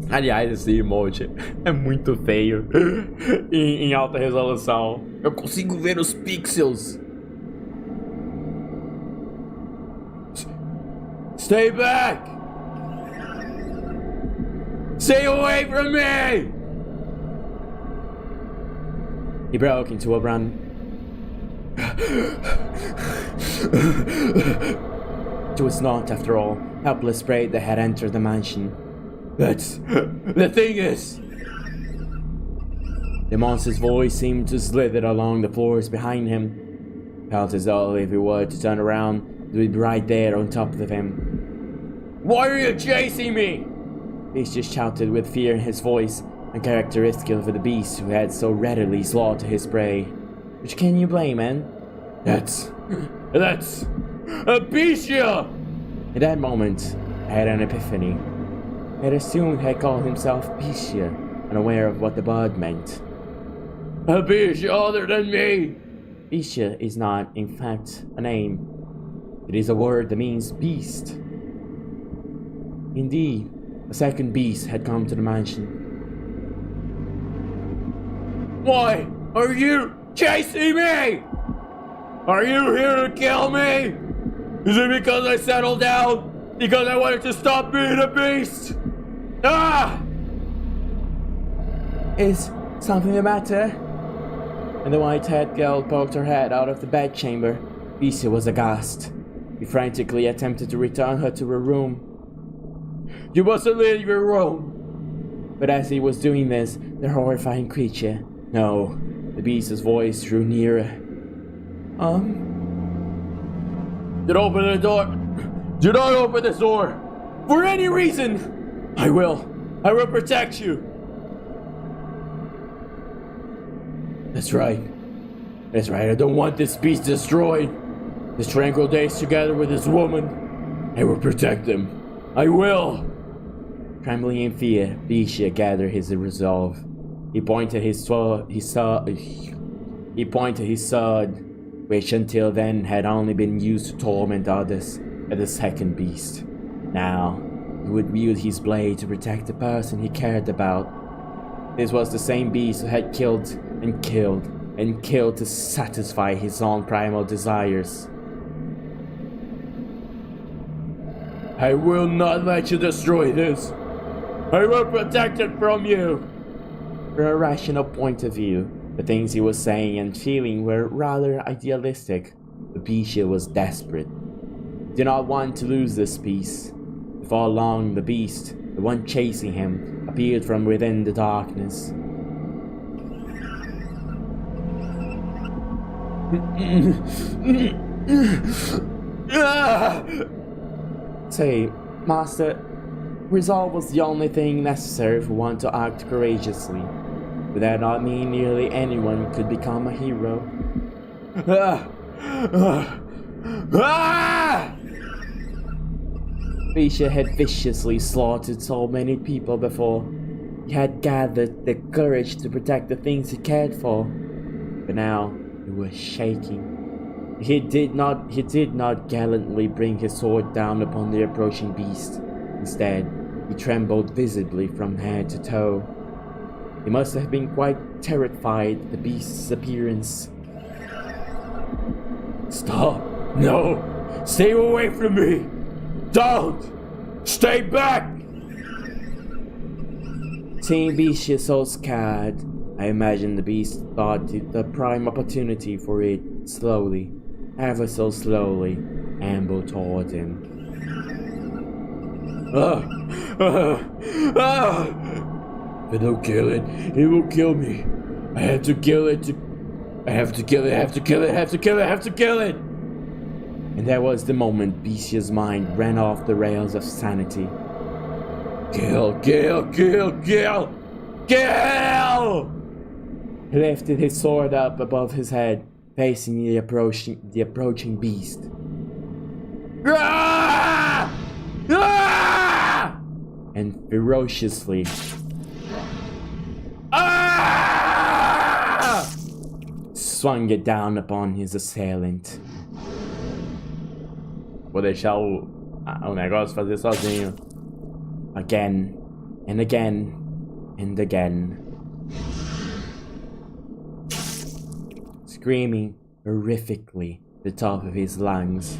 Aliás, esse emote é muito feio em alta resolução. Eu consigo ver os pixels. Stay back! Stay away from me! He broke into a run. It was not, after all, helpless prey that had entered the mansion. That's the thing is. The monster's voice seemed to slither along the floors behind him. Felt as though if he were to turn around, it would be right there on top of him. Why are you chasing me? He just shouted with fear in his voice, uncharacteristic of the beast who had so readily slaughtered his prey. Which can you blame, man? That's Apicia! In that moment, I had an epiphany. I had assumed he had called himself Piscia, unaware of what the bird meant. Apicia other than me! Piscia is not, in fact, a name. It is a word that means beast. Indeed, a second beast had come to the mansion. Why are you chasing me? Are you here to kill me? Is it because I settled down? Because I wanted to stop being a beast? Ah! Is something the matter? And the white-haired girl poked her head out of the bedchamber. Piscia was aghast. He frantically attempted to return her to her room. You mustn't leave your room! But as he was doing this, the horrifying creature, no, the beast's voice drew nearer. Then open the door! Do not open this door! For any reason! I will protect you! That's right, I don't want this beast destroyed! This tranquil days together with this woman, I will protect them! I will! Trembling in fear, Piscia gathered his resolve. He pointed his sword, which until then had only been used to torment others, at the second beast. Now, he would wield his blade to protect the person he cared about. This was the same beast who had killed and killed and killed to satisfy his own primal desires. I will not let you destroy this. I will protect it from you. From a rational point of view, the things he was saying and feeling were rather idealistic, but Piscia was desperate. He did not want to lose this peace. Before long, the beast, the one chasing him, appeared from within the darkness. Say, Master, resolve was the only thing necessary for one to act courageously. Would that not mean nearly anyone could become a hero? Risha had viciously slaughtered so many people before. He had gathered the courage to protect the things he cared for. But now he was shaking. He did not gallantly bring his sword down upon the approaching beast. Instead, he trembled visibly from head to toe. He must have been quite terrified at the beast's appearance. Stop! No! Stay away from me! Don't! Stay back! Seeing Bisha so scared, I imagine the beast thought it the prime opportunity for it slowly, ever so slowly, amble toward him. If I don't kill it, it will kill me. I have to kill it. I have to kill it. And that was the moment Bisha's mind ran off the rails of sanity. Kill! He lifted his sword up above his head, facing the approaching beast. And ferociously swung it down upon his assailant. Vou deixar o negócio fazer sozinho. Again and again and again. Screaming horrifically at the top of his lungs.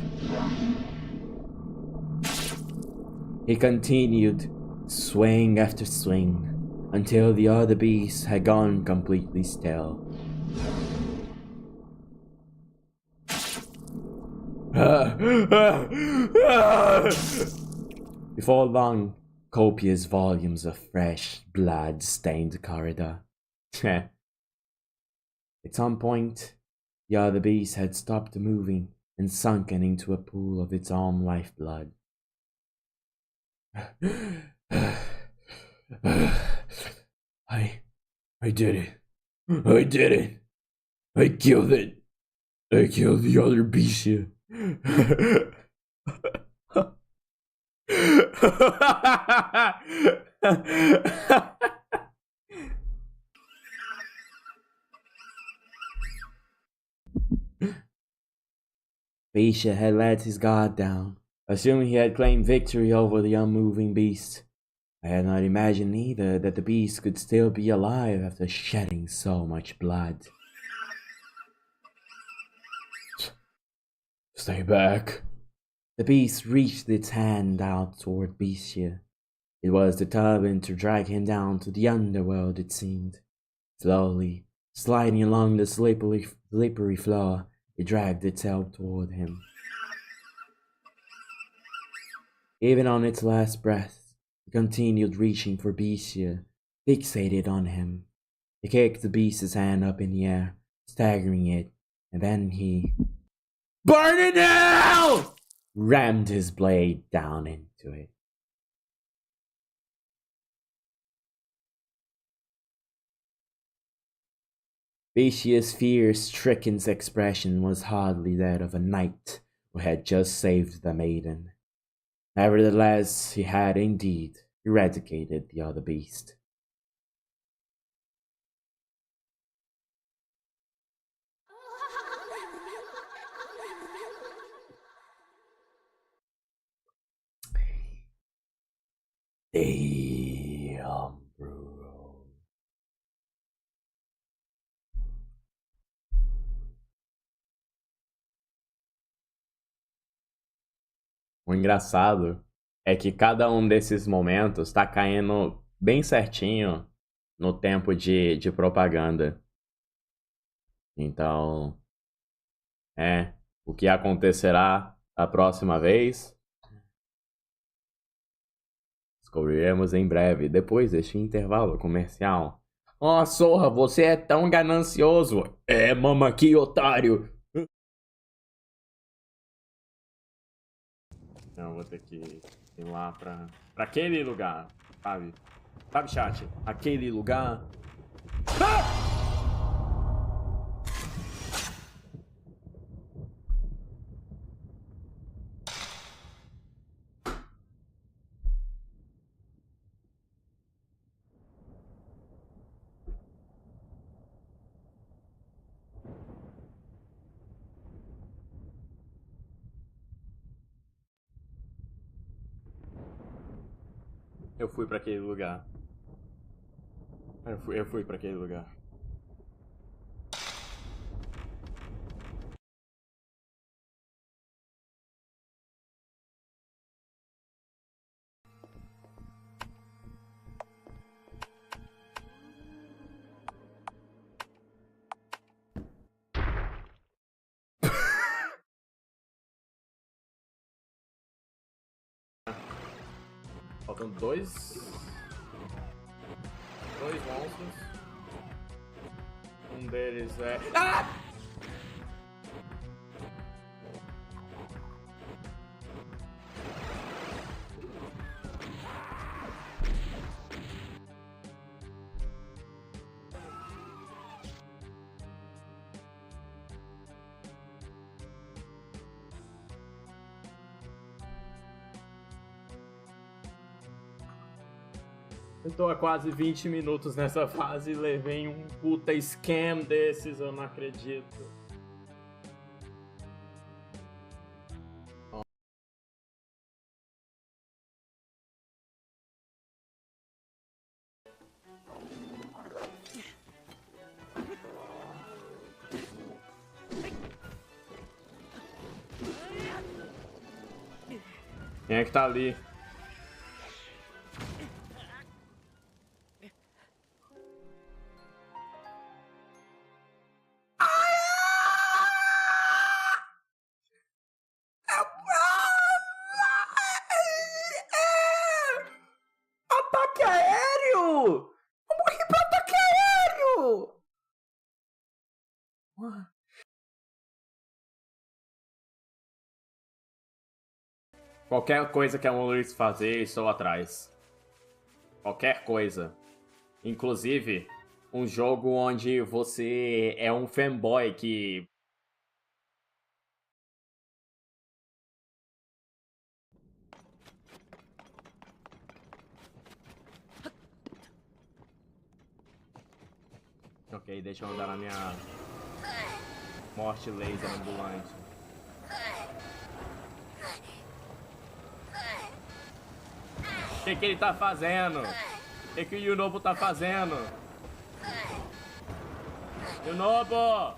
He continued, swing after swing, until the other beasts had gone completely still. Before long, copious volumes of fresh blood stained the corridor. At some point, the other beast had stopped moving and sunken into a pool of its own lifeblood. I did it. I killed it. I killed the other beast here. Bisha had let his guard down, assuming he had claimed victory over the unmoving beast. I had not imagined either that the beast could still be alive after shedding so much blood. Stay back. The beast reached its hand out toward Bisha. It was determined to drag him down to the underworld, it seemed. Slowly, sliding along the slippery floor, it dragged itself toward him. Even on its last breath, it continued reaching for Bisha, fixated on him. He kicked the beast's hand up in the air, staggering it, and then he... Burn it now! Rammed his blade down into it. Bisha's fear-stricken expression was hardly that of a knight who had just saved the maiden. Nevertheless, he had indeed eradicated the other beast. Damn, bro. O engraçado é que cada um desses momentos tá caindo bem certinho no tempo de propaganda. Então, o que acontecerá a próxima vez? Descobriremos em breve, depois deste intervalo comercial. Oh, Sorra, você é tão ganancioso! É, mama aqui, otário! Eu vou ter que ir lá pra aquele lugar, sabe? Sabe, chat? Aquele lugar. Ah! Eu fui pra aquele lugar. Eu fui pra aquele lugar. Faltam dois monstros. Um deles é... Ah! Eu tô há quase 20 minutos nessa fase e levei um puta scam desses, eu não acredito. Quem é que tá ali? Ataque aéreo! Eu morri pra ataque aéreo! Qualquer coisa que a Luiz fazer, estou atrás. Qualquer coisa. Inclusive, um jogo onde você é um fanboy que... Ok, deixa eu andar na minha morte laser ambulante. O que ele tá fazendo? O que o Yunobo tá fazendo? Yunobo!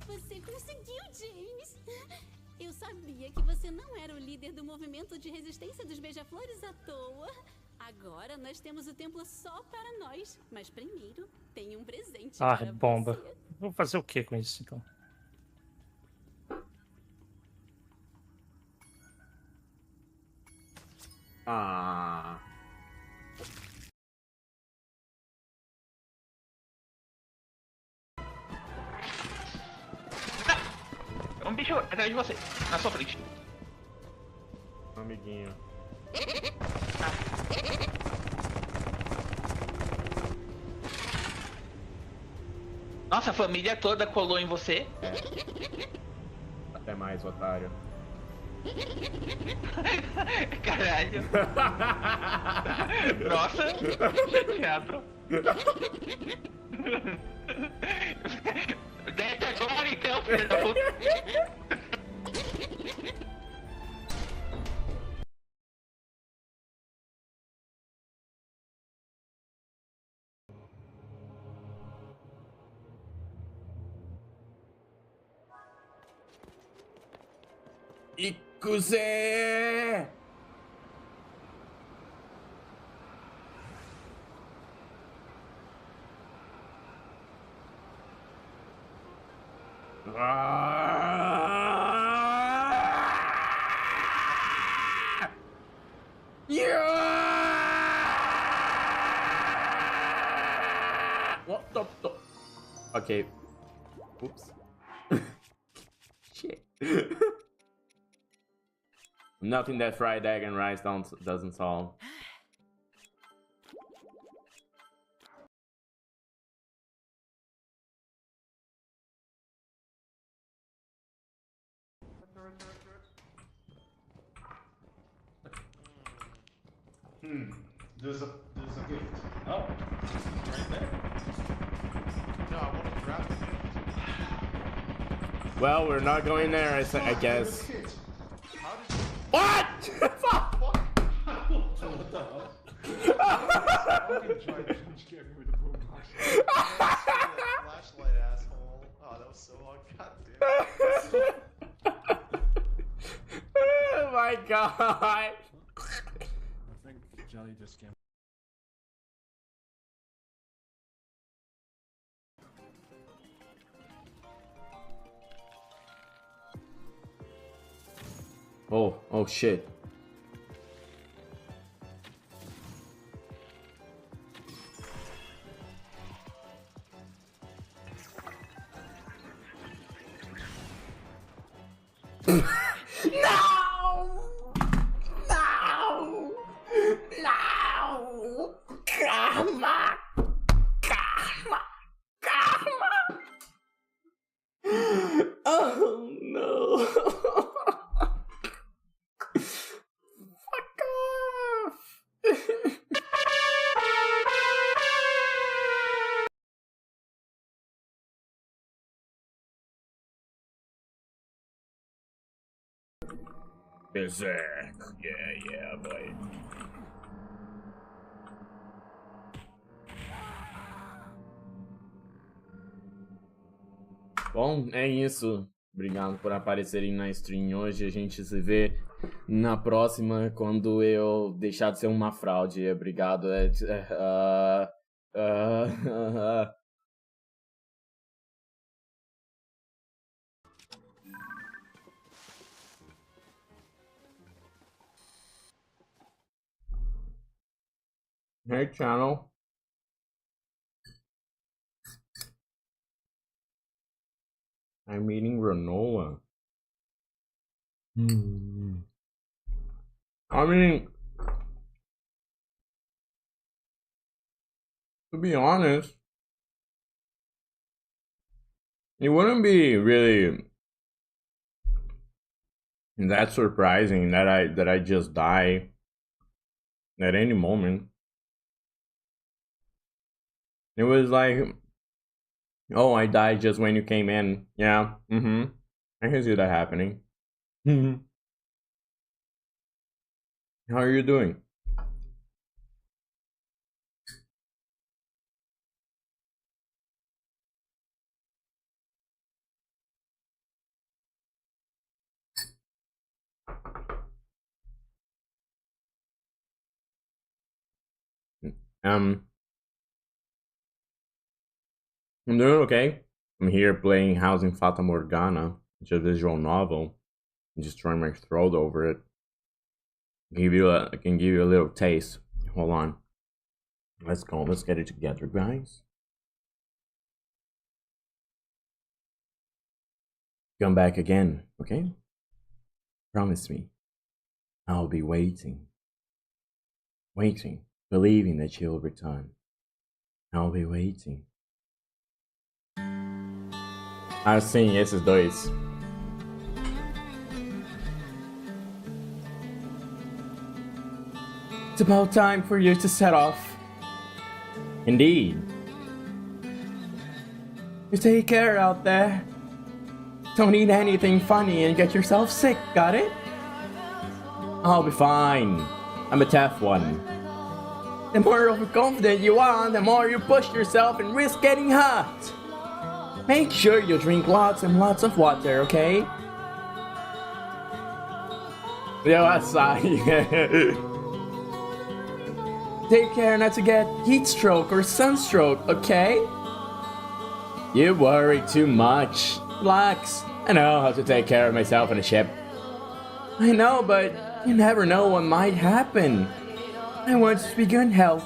Você conseguiu, James! Eu sabia que você não era o líder do movimento de resistência dos beija-flores à toa. Agora nós temos o templo só para nós. Mas primeiro, tem um presente para bomba. você. Vou fazer o que com isso, então? Ah... É um bicho atrás de você, na sua frente. Amiguinho. Nossa, a família toda colou em você. Até mais, otário. Caralho. Nossa. Teatro. Desce agora então, filho da puta. Ikuze! What the? Okay. Oops. Shit. Nothing that fried egg and rice doesn't solve. There's a gate. Oh, right there. No, I want to grab the gate. Well, we're not going there, I guess. What? Fuck! What the hell? Fucking tried to scare me with a boom box. Flashlight, asshole. Oh, that was so long. God damn it. Oh my god! I think Jelly just came. Oh shit. Oh no. Fuck off. Berserk. Yeah, boy. Bom, é isso. Obrigado por aparecerem na stream hoje. A gente se vê na próxima quando eu deixar de ser uma fraude. Obrigado. Hey, channel. I'm eating granola. I mean, to be honest, it wouldn't be really that surprising that I just die at any moment. It was like, oh, I died just when you came in. Yeah, I can see that happening. How are you doing? I'm doing okay. I'm here playing Housing Fata Morgana, which is a visual novel. I'm just trying my throat over it. I can give you a little taste. Hold on. Let's go. Let's get it together, guys. Come back again, okay? Promise me. I'll be waiting. Waiting, believing that you'll return. I'll be waiting. Ah, sim, esses dois. It's about time for you to set off. Indeed. You take care out there. Don't eat anything funny and get yourself sick, got it? I'll be fine. I'm a tough one. The more overconfident you are, the more you push yourself and risk getting hurt. Make sure you drink lots and lots of water, okay? Deu açaí. Take care not to get heat stroke or sunstroke, okay? You worry too much. Relax. I know how to take care of myself on a ship. I know, but you never know what might happen. I want to be good health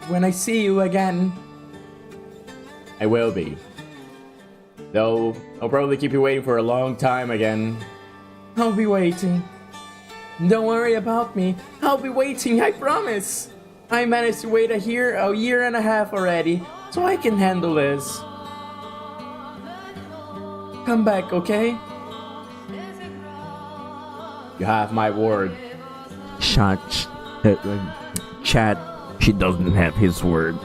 when I see you again. I will be. Though, I'll probably keep you waiting for a long time again. I'll be waiting. Don't worry about me. I'll be waiting, I promise. I managed to wait a year and a half already, so I can handle this. Come back, okay? You have my word. Chat, she doesn't have his word.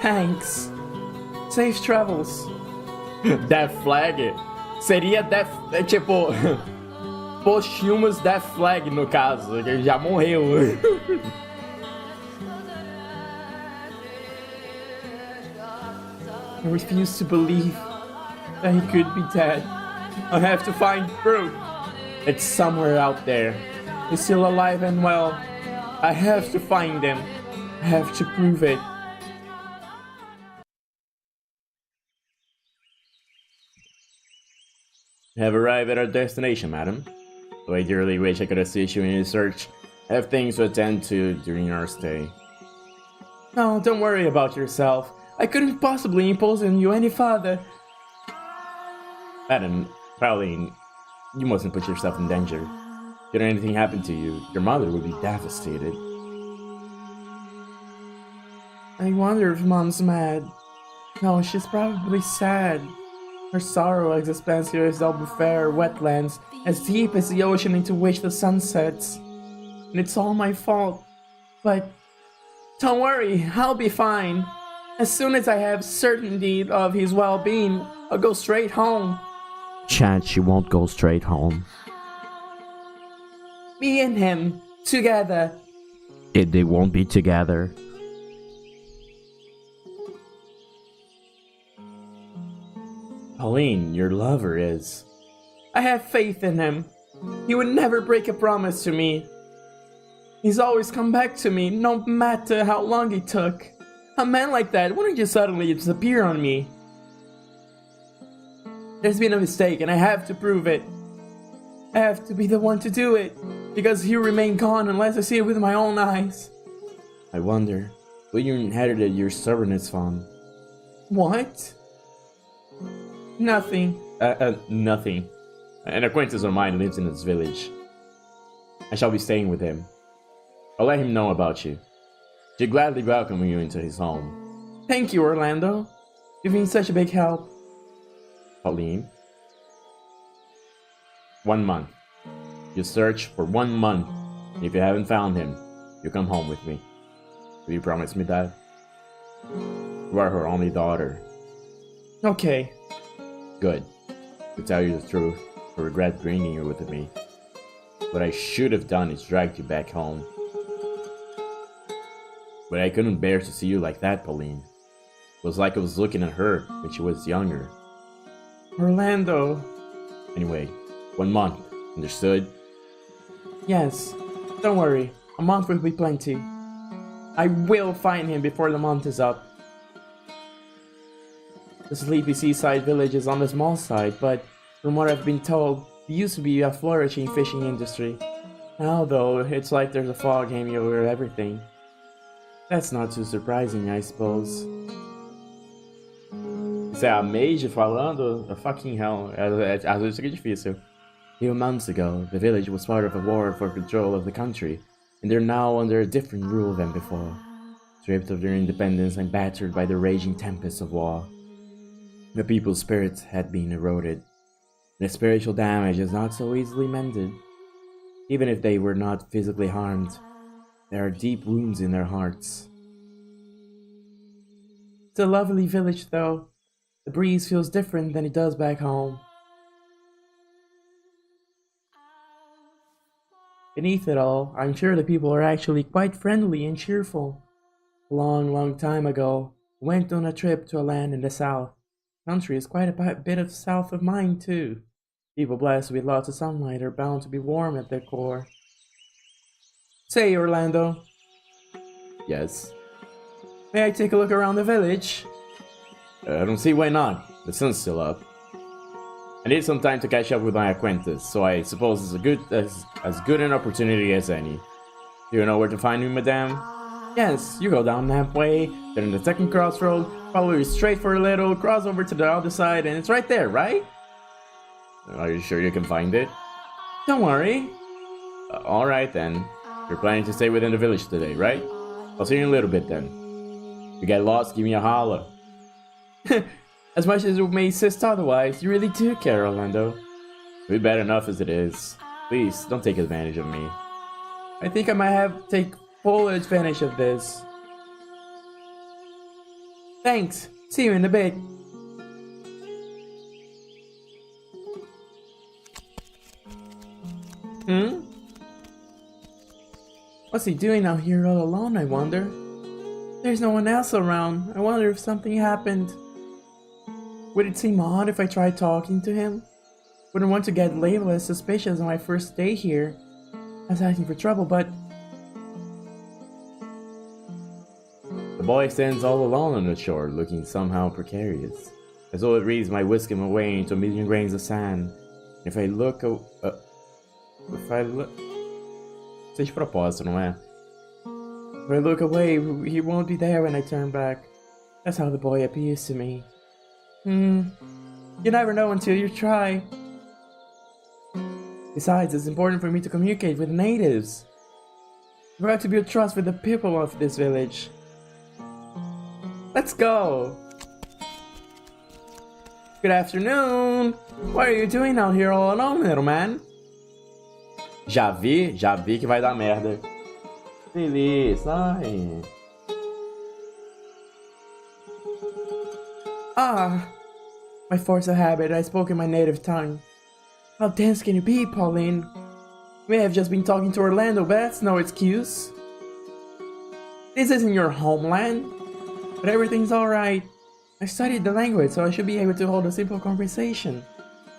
Thanks. Safe travels. Death Flag seria tipo posthumous Death Flag no caso, ele já morreu. I refuse to believe that he could be dead. I have to find proof. It's somewhere out there. He's still alive and well. I have to find him. I have to prove it. We have arrived at our destination, madam. Though I dearly wish I could assist you in your search, I have things to attend to during our stay. No, don't worry about yourself. I couldn't possibly impose on you any further. Madam, Pauline, you mustn't put yourself in danger. Should anything happen to you, your mother would be devastated. I wonder if Mom's mad. No, she's probably sad. Her sorrow is expansive as Albufera wetlands, as deep as the ocean into which the sun sets. And it's all my fault. But don't worry, I'll be fine. As soon as I have certainty of his well-being, I'll go straight home. Chat, she won't go straight home. Me and him, together. They won't be together. Pauline, your lover is. I have faith in him. He would never break a promise to me. He's always come back to me, no matter how long it took. A man like that wouldn't just suddenly disappear on me. There's been a mistake and I have to prove it. I have to be the one to do it, because he'll remain gone unless I see it with my own eyes. I wonder, will you inherited your stubbornness from? What? Nothing. Nothing. An acquaintance of mine lives in this village. I shall be staying with him. I'll let him know about you. He'll gladly welcome you into his home. Thank you, Orlando. You've been such a big help. Pauline. 1 month. You search for 1 month. If you haven't found him, you come home with me. Will you promise me that? You are her only daughter. Okay. Good. To tell you the truth, I regret bringing you with me. What I should have done is dragged you back home. But I couldn't bear to see you like that, Pauline. It was like I was looking at her when she was younger. Orlando. Anyway, 1 month. Understood? Yes. Don't worry. A month will be plenty. I will find him before the month is up. The sleepy seaside village is on the small side, but from what I've been told, there used to be a flourishing fishing industry. Now, though, it's like there's a fog hanging over everything. That's not too surprising, I suppose. Isso é a Mage falando? Fucking hell, às vezes fica difícil. A few months ago, the village was part of a war for control of the country, and they're now under a different rule than before. Stripped of their independence and battered by the raging tempests of war. The people's spirits had been eroded. The spiritual damage is not so easily mended. Even if they were not physically harmed, there are deep wounds in their hearts. It's a lovely village, though. The breeze feels different than it does back home. Beneath it all, I'm sure the people are actually quite friendly and cheerful. A long time ago, I went on a trip to a land in the south. The country is quite a bit of south of mine, too. People blessed with lots of sunlight are bound to be warm at their core. Say, Orlando. Yes? May I take a look around the village? I don't see why not. The sun's still up. I need some time to catch up with my acquaintance, so I suppose it's as good an opportunity as any. Do you know where to find me, madame? Yes, you go down that way, then in the second crossroad, follow straight for a little, cross over to the other side, and it's right there, right? Are you sure you can find it? Don't worry. Alright then. You're planning to stay within the village today, right? I'll see you in a little bit then. If you get lost, give me a holler. As much as you may insist otherwise, you really do care, Orlando. We're bad enough as it is. Please, don't take advantage of me. I think I might have to take full advantage of this. Thanks. See you in a bit. What's he doing out here all alone, I wonder? There's no one else around. I wonder if something happened. Would it seem odd if I tried talking to him? Wouldn't want to get labeled as suspicious on my first day here. I was asking for trouble, but... The boy stands all alone on the shore, looking somehow precarious. As though it reads might whisk him away into a million grains of sand. If I look... Isso é de propósito, não é? If I look away, he won't be there when I turn back. That's how the boy appears to me. You never know until you try. Besides, it's important for me to communicate with the natives. I've got to build trust with the people of this village. Let's go! Good afternoon! What are you doing out here all alone, little man? Já vi que vai dar merda. Beleza, ai. My force of habit, I spoke in my native tongue. How dense can you be, Pauline? You may have just been talking to Orlando, but that's no excuse. This isn't your homeland, but everything's alright. I studied the language, so I should be able to hold a simple conversation.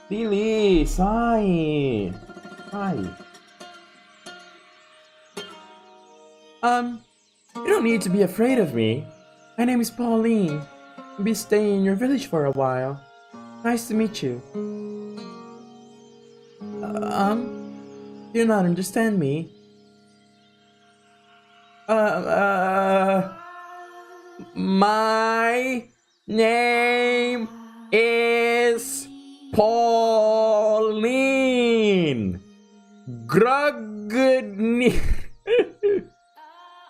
Lily, sai! Hi. You don't need to be afraid of me. My name is Pauline. I'll be staying in your village for a while. Nice to meet you. Do you not understand me? My name is Pauline. Grogny.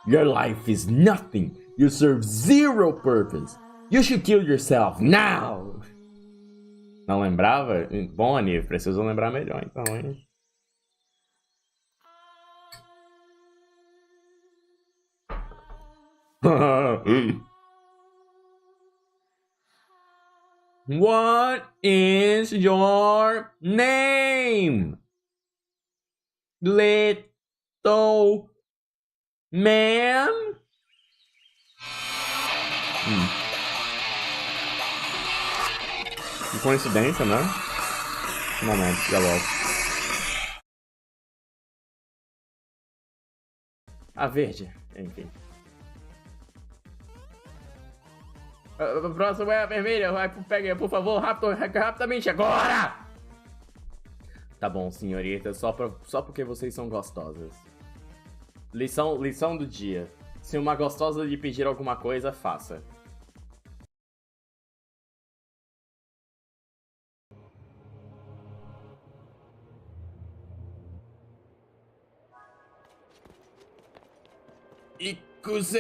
Your life is nothing. You serve zero purpose. You should kill yourself now. Não lembrava? Bom, Aníbal, preciso lembrar melhor então, hein? What is your name? Little man? Que coincidência, né? Um momento, já volto. A verde, enfim. A próxima é a vermelha. Vai, pega, por favor, rapidamente agora! Tá bom, senhorita, só porque vocês são gostosas. Lição do dia. Se uma gostosa lhe pedir alguma coisa, faça. Ikuse!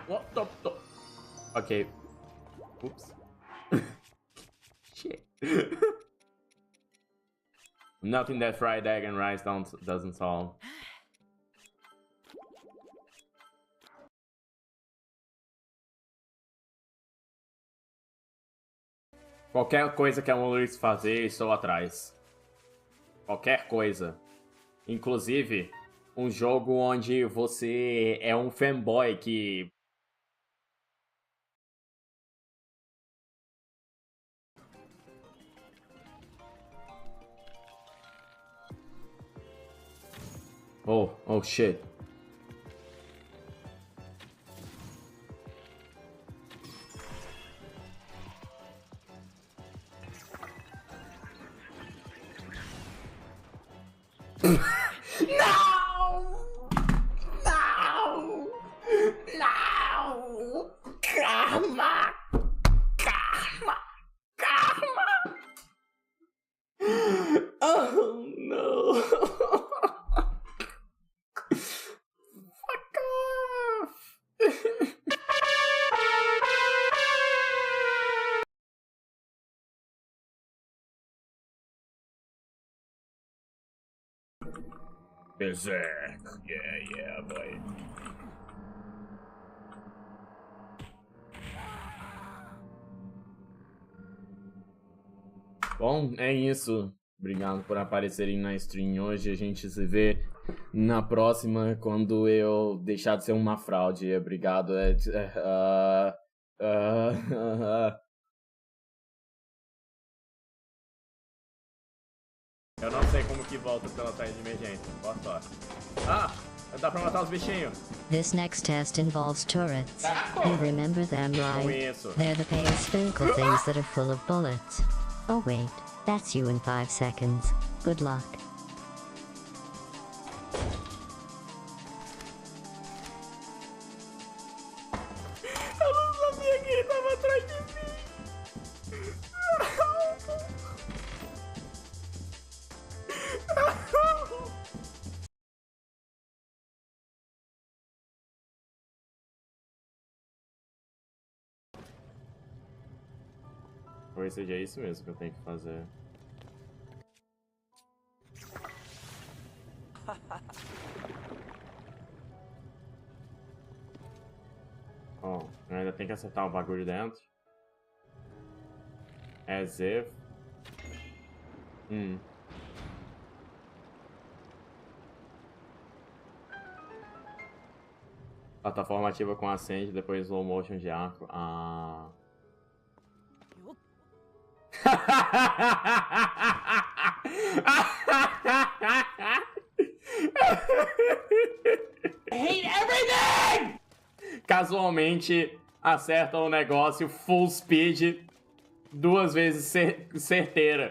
What the? Okay. Oops. Shit. Nothing that fried egg and rice doesn't solve. Qualquer coisa que a Luiz fazer, estou atrás. Qualquer coisa. Inclusive, um jogo onde você é um fanboy que... Oh shit. Oh no. Fuck off. Berserk. Yeah, boy. Bom, é isso. Obrigado por aparecerem na stream hoje. A gente se vê na próxima quando eu deixar de ser uma fraude. Obrigado. Eu não sei como que volta pela saída de emergência. Boa sorte. Ah! Dá pra matar os bichinhos. This next test involves turrets. You remember them, right? Conheço. They're the pale spherical things that are full of bullets. Oh wait, that's you in 5 seconds. Good luck. Eu não sabia que ele tava atrás de mim. Talvez seja isso mesmo que eu tenho que fazer. Oh, eu ainda tem que acertar o bagulho dentro. As if. Plataforma ativa com acende, depois slow motion de arco. Ah. Hate everything! Casualmente acerta o negócio full speed 2 vezes certeira.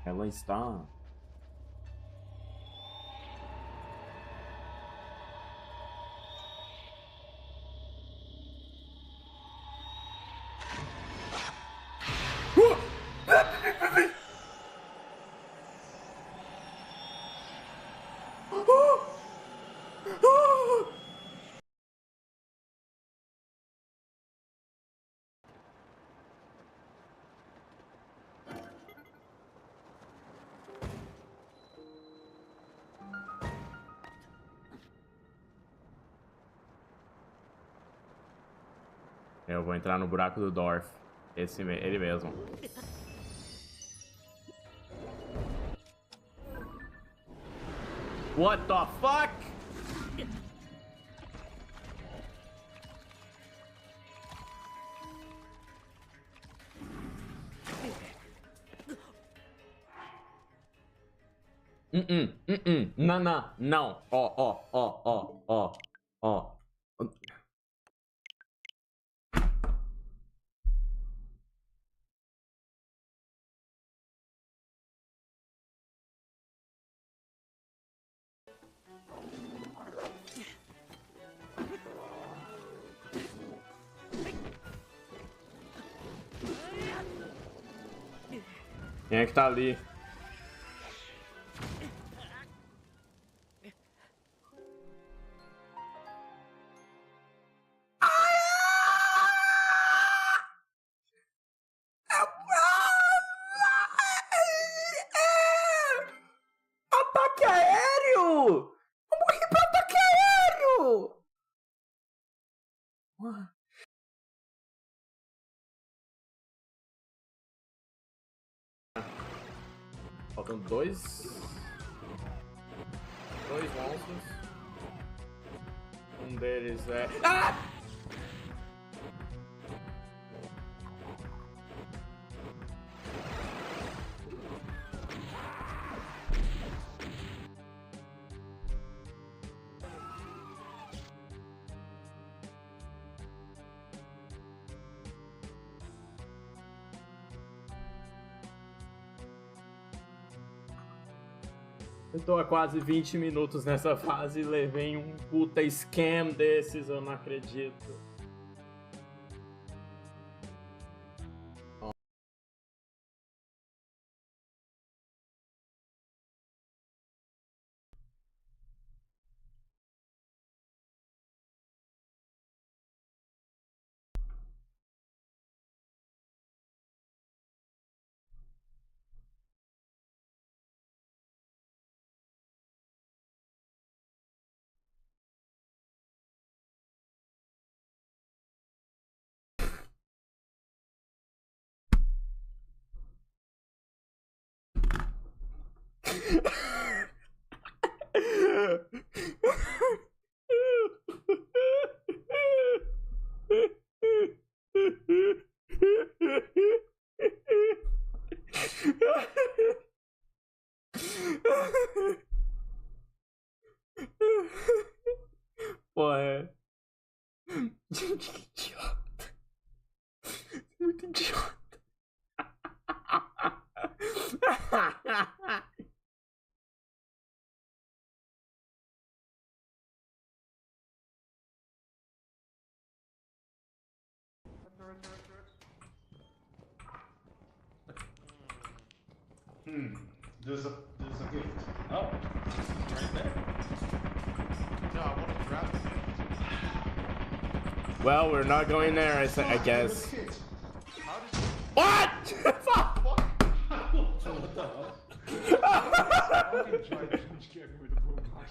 Ela está... Eu vou entrar no buraco do Dorf. Ele mesmo. What the fuck? Não. Ó. Quem é que tá ali? Faltam dois monstros. Um deles é... Ah! Eu tô há quase 20 minutos nessa fase e levei um puta scam desses, eu não acredito. Pô, é... Gente, que idiota. Muito idiota. There's a gift. Oh, right there. No, I want to grab the gift. Well, we're not going there, I guess. How did you... What? Fuck! What the hell? Fucking try to scare me with a boombox.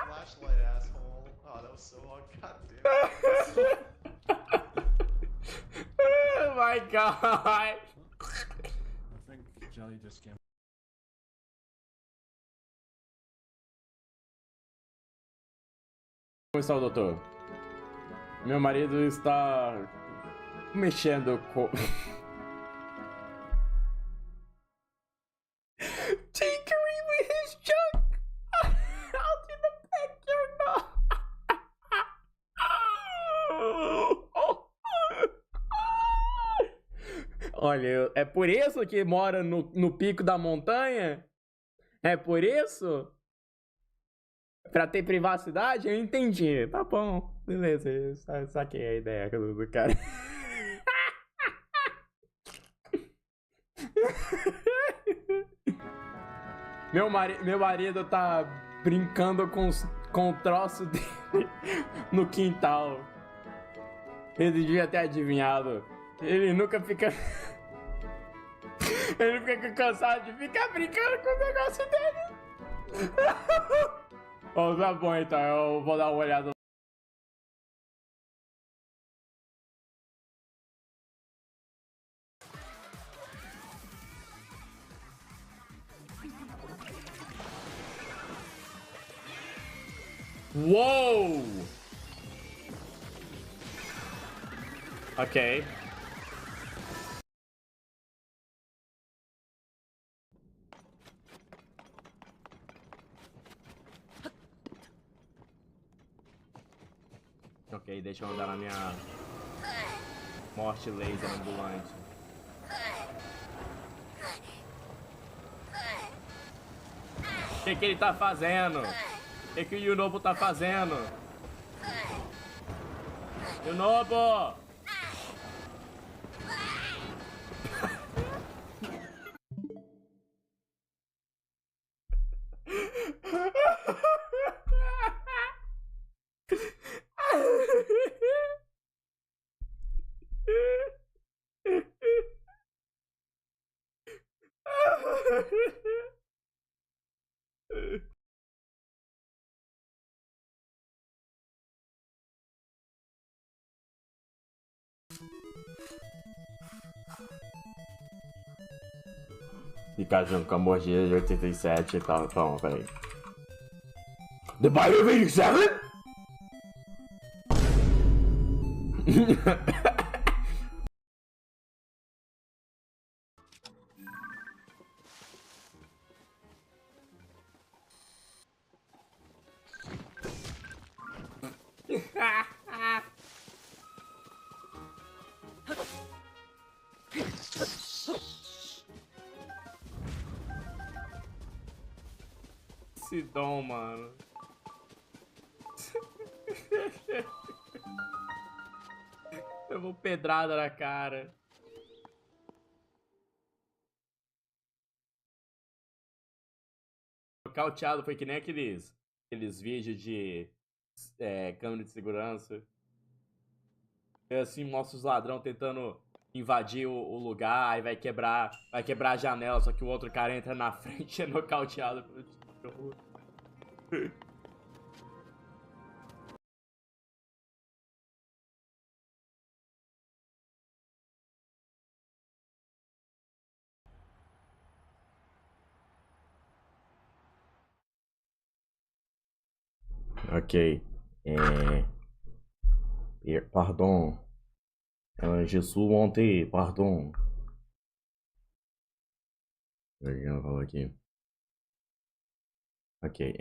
Flashlight, asshole. Oh, that was so hard. God damn. Oh my god! I think Jelly just came. Como está o doutor? Meu marido está mexendo com... Tinkering with his junk! Out in the backyard! Olha, é por isso que mora no pico da montanha? É por isso? Pra ter privacidade? Eu entendi. Tá bom. Beleza, eu saquei a ideia do cara. Meu marido tá brincando com o troço dele no quintal. Ele devia ter adivinhado. Ele nunca fica... Ele fica cansado de ficar brincando com o negócio dele. Oh, tá bom então, eu vou dar uma olhada. Uou! Ok. Ok, deixa eu andar na minha morte laser ambulante. O que ele tá fazendo? O que o Yunobo tá fazendo? Yunobo! Ficar junto com a mordida de 87 e tal. Calma, peraí. The Bite of 87? Sidon, mano. Levou pedrada na cara. Cauteado foi que nem aqueles vídeos de câmera de segurança. É assim, mostra os ladrão tentando invadir o lugar, aí vai quebrar a janela, só que o outro cara entra na frente e é nocauteado pelo tiro. Ok. Pardon. Jesus ontem, pardon. Morgana falou aqui. Ok.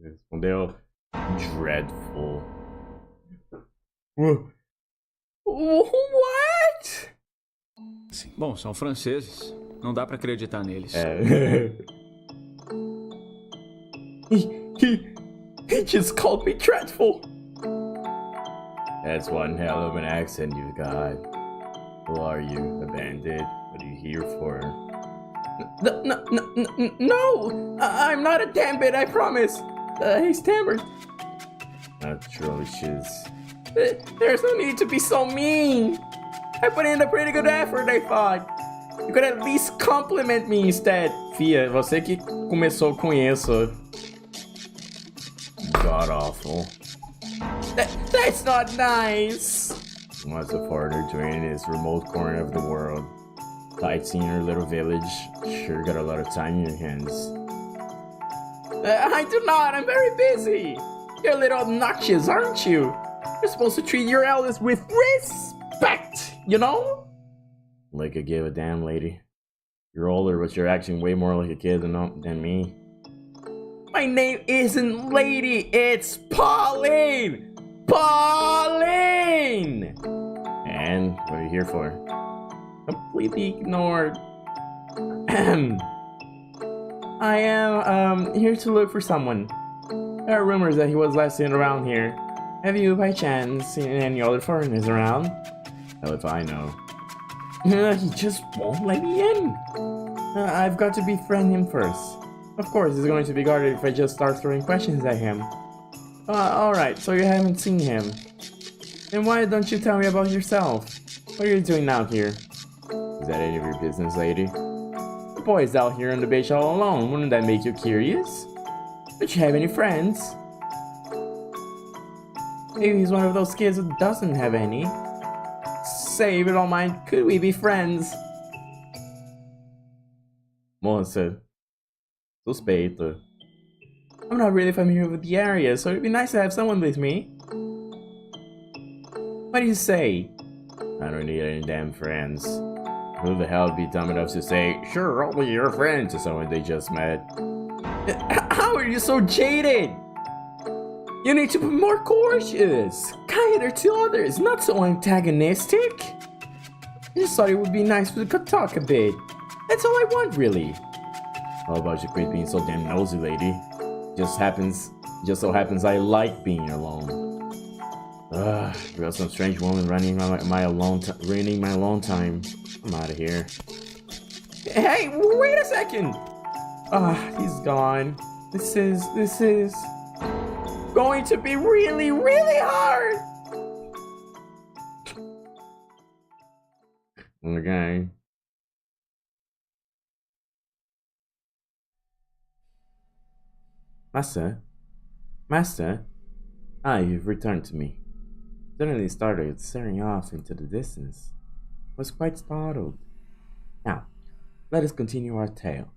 Respondeu. Dreadful. What? Bom, são franceses. Não dá pra acreditar neles. He just called me dreadful. That's one hell of an accent you've got. Who are you, a bandit? What are you here for? No! I'm not a damn bit, I promise. He stammered. Atrocious. There's no need to be so mean. I put in a pretty good effort, I thought. You could at least compliment me instead. Fia, você que começou com isso. God awful. That's not nice. What's a foreigner doing in this remote corner of the world? Sightseeing our little village. Sure got a lot of time in your hands. I do not. I'm very busy. You're a little obnoxious, aren't you? You're supposed to treat your elders with respect, you know? Like I give a damn, lady. You're older, but you're acting way more like a kid than me. My name isn't Lady, it's Pauline! Pauline! And what are you here for? Completely ignored. I am here to look for someone. There are rumors that he was last seen around here. Have you by chance seen any other foreigners around? Hell if I know. He just won't let me in. I've got to befriend him first. Of course, he's going to be guarded if I just start throwing questions at him. Alright, so you haven't seen him. Then why don't you tell me about yourself? What are you doing now here? Is that any of your business, lady? The boy's out here on the beach all alone. Wouldn't that make you curious? Don't you have any friends? Maybe he's one of those kids who doesn't have any. Say, if you don't mind, could we be friends? Moça. Suspeito. I'm not really familiar with the area, so it'd be nice to have someone with me. What do you say? I don't need any damn friends. Who the hell would be dumb enough to say, sure, I'll be your friend to someone they just met? How are you so jaded? You need to be more cautious, kinder to others, not so antagonistic. I just thought it would be nice if we could talk a bit. That's all I want, really. How about you quit being so damn nosy, lady? Just so happens I like being alone. We got some strange woman ruining my alone time. I'm out of here. Hey, wait a second! He's gone. This is going to be really, really hard! Okay. Master? You've returned to me. Suddenly started staring off into the distance. I was quite startled. Now, let us continue our tale.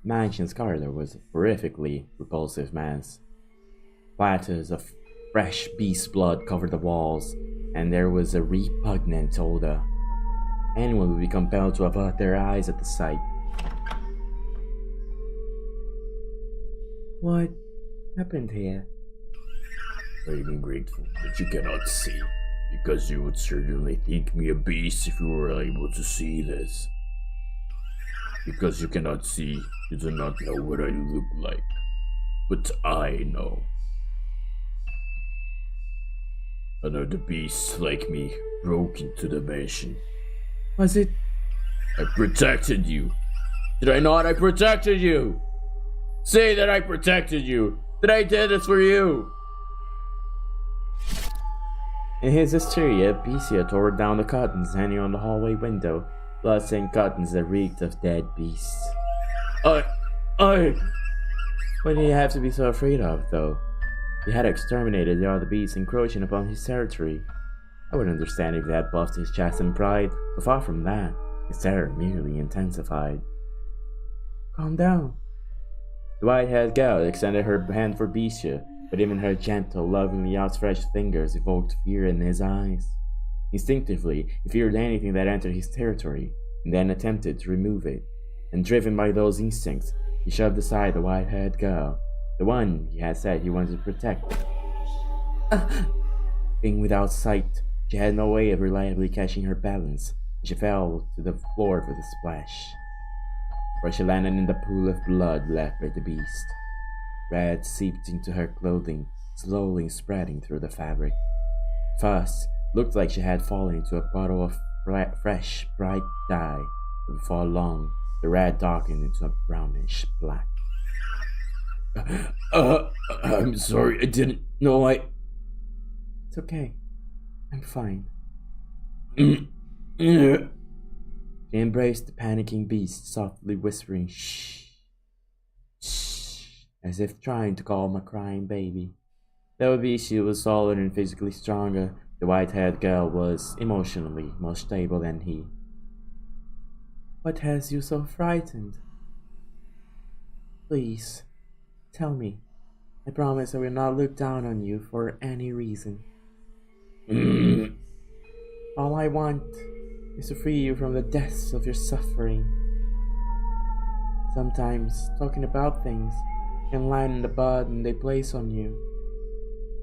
Mansion's corridor was a horrifically repulsive mess. Platters of fresh beast blood covered the walls, and there was a repugnant odor. Anyone would be compelled to avert their eyes at the sight. What happened here? I am grateful that you cannot see, because you would certainly think me a beast if you were able to see this. Because you cannot see, you do not know what I look like. But I know. Another beast like me broke into the mansion. Was it? I protected you. Did I not? I protected you. Say that I protected you. That I did this for you. In his hysteria, Becia tore down the curtains hanging on the hallway window, blood-stained curtains that reeked of dead beasts. I... What did he have to be so afraid of, though? He had exterminated the other beasts encroaching upon his territory. I would understand if he had buffed his chest and pride, but far from that, his terror merely intensified. Calm down. The white-haired girl extended her hand for Becia, but even her gentle, lovingly outstretched fingers evoked fear in his eyes. Instinctively, he feared anything that entered his territory, and then attempted to remove it. And driven by those instincts, he shoved aside the white-haired girl, the one he had said he wanted to protect. Being without sight, she had no way of reliably catching her balance, and she fell to the floor with a splash, where she landed in the pool of blood left by the beast. Red seeped into her clothing, slowly spreading through the fabric. First, looked like she had fallen into a bottle of fresh, bright dye, but before long, the red darkened into a brownish black. I'm sorry, I didn't know I... It's okay. I'm fine. She She embraced the panicking beast, softly whispering, "Shh, shh," as if trying to calm a crying baby. Though Becia was solid and physically stronger, the white-haired girl was emotionally more stable than he. What has you so frightened? Please, tell me. I promise I will not look down on you for any reason. All I want is to free you from the depths of your suffering. Sometimes, talking about things can lighten the burden they place on you.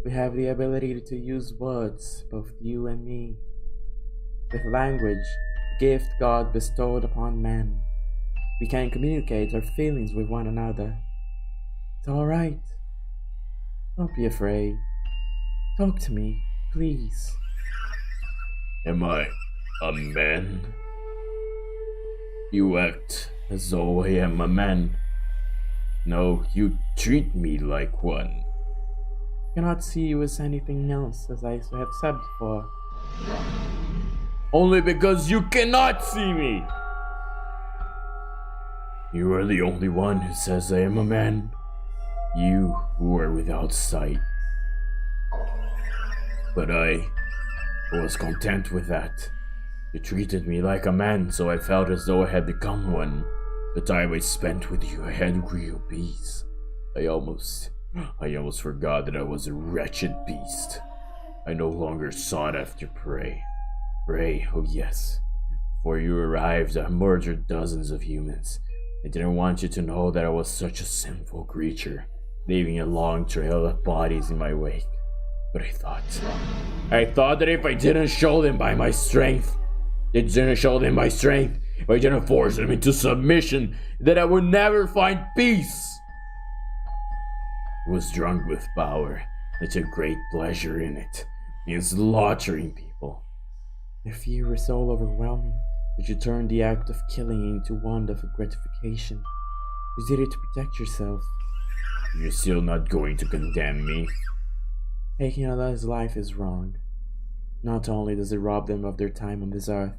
We have the ability to use words, both you and me. With language, the gift God bestowed upon man, we can communicate our feelings with one another. It's all right. Don't be afraid. Talk to me, please. Am I a man? You act as though I am a man. No, you treat me like one. I cannot see you as anything else, as I have said before. Only because you cannot see me! You are the only one who says I am a man. You who are without sight. But I was content with that. You treated me like a man, so I felt as though I had become one. The time I spent with you, I had real peace. I almost forgot that I was a wretched beast. I no longer sought after prey. Prey, oh yes. Before you arrived, I murdered dozens of humans. I didn't want you to know that I was such a sinful creature, leaving a long trail of bodies in my wake. But I thought that if I didn't show them by my strength, if I didn't force them into submission, that I would never find peace. I was drunk with power. I took great pleasure in it, in slaughtering people. The fear was so overwhelming that you turned the act of killing into one of gratification. You did it to protect yourself. You're still not going to condemn me? Taking another's life is wrong. Not only does it rob them of their time on this earth,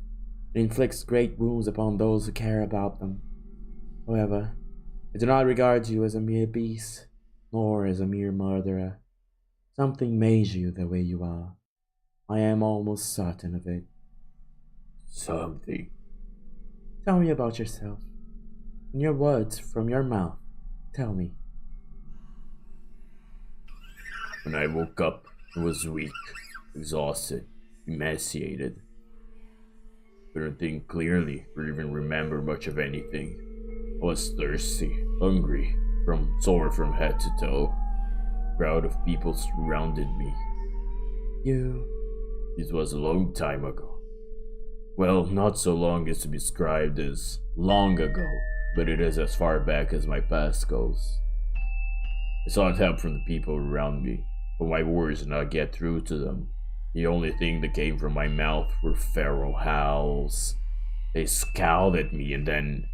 it inflicts great wounds upon those who care about them. However, I do not regard you as a mere beast, nor as a mere murderer. Something made you the way you are. I am almost certain of it. Something? Tell me about yourself. In your words, from your mouth, tell me. When I woke up, I was weak, exhausted, emaciated. Couldn't think clearly or even remember much of anything. I was thirsty, hungry, sore from head to toe. A crowd of people surrounded me. This was a long time ago. Well, not so long as to be described as long ago, but it is as far back as my past goes. I sought help from the people around me, but my words did not get through to them. The only thing that came from my mouth were feral howls. They scowled at me and then...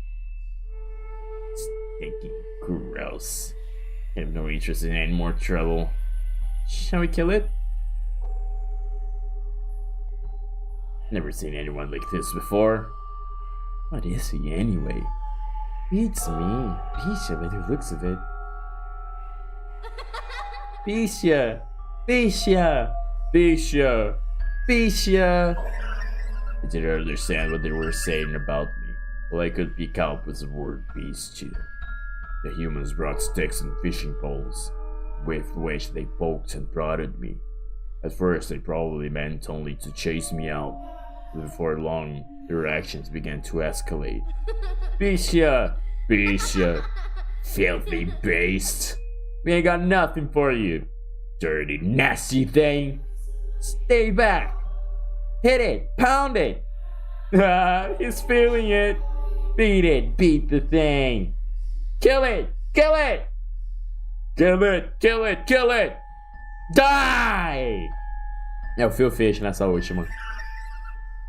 Stinky gross. I have no interest in any more trouble. Shall we kill it? Never seen anyone like this before. What is he anyway? Beats me. Pisha by the looks of it. Pisha! Pisha! Bisha! Pisha! I didn't understand what they were saying about me. All I could pick out was the word beastia. The humans brought sticks and fishing poles, with which they poked and prodded me. At first, they probably meant only to chase me out. Before long, their actions began to escalate. Bisha! Bisha! Filthy beast! We ain't got nothing for you! Dirty, nasty thing! Stay back! Hit it! Pound it! Ah, he's feeling it! Beat it! Beat the thing! Kill it! Kill it! Kill it! Kill it! Kill it! Die! Eu fui o fecho nessa última.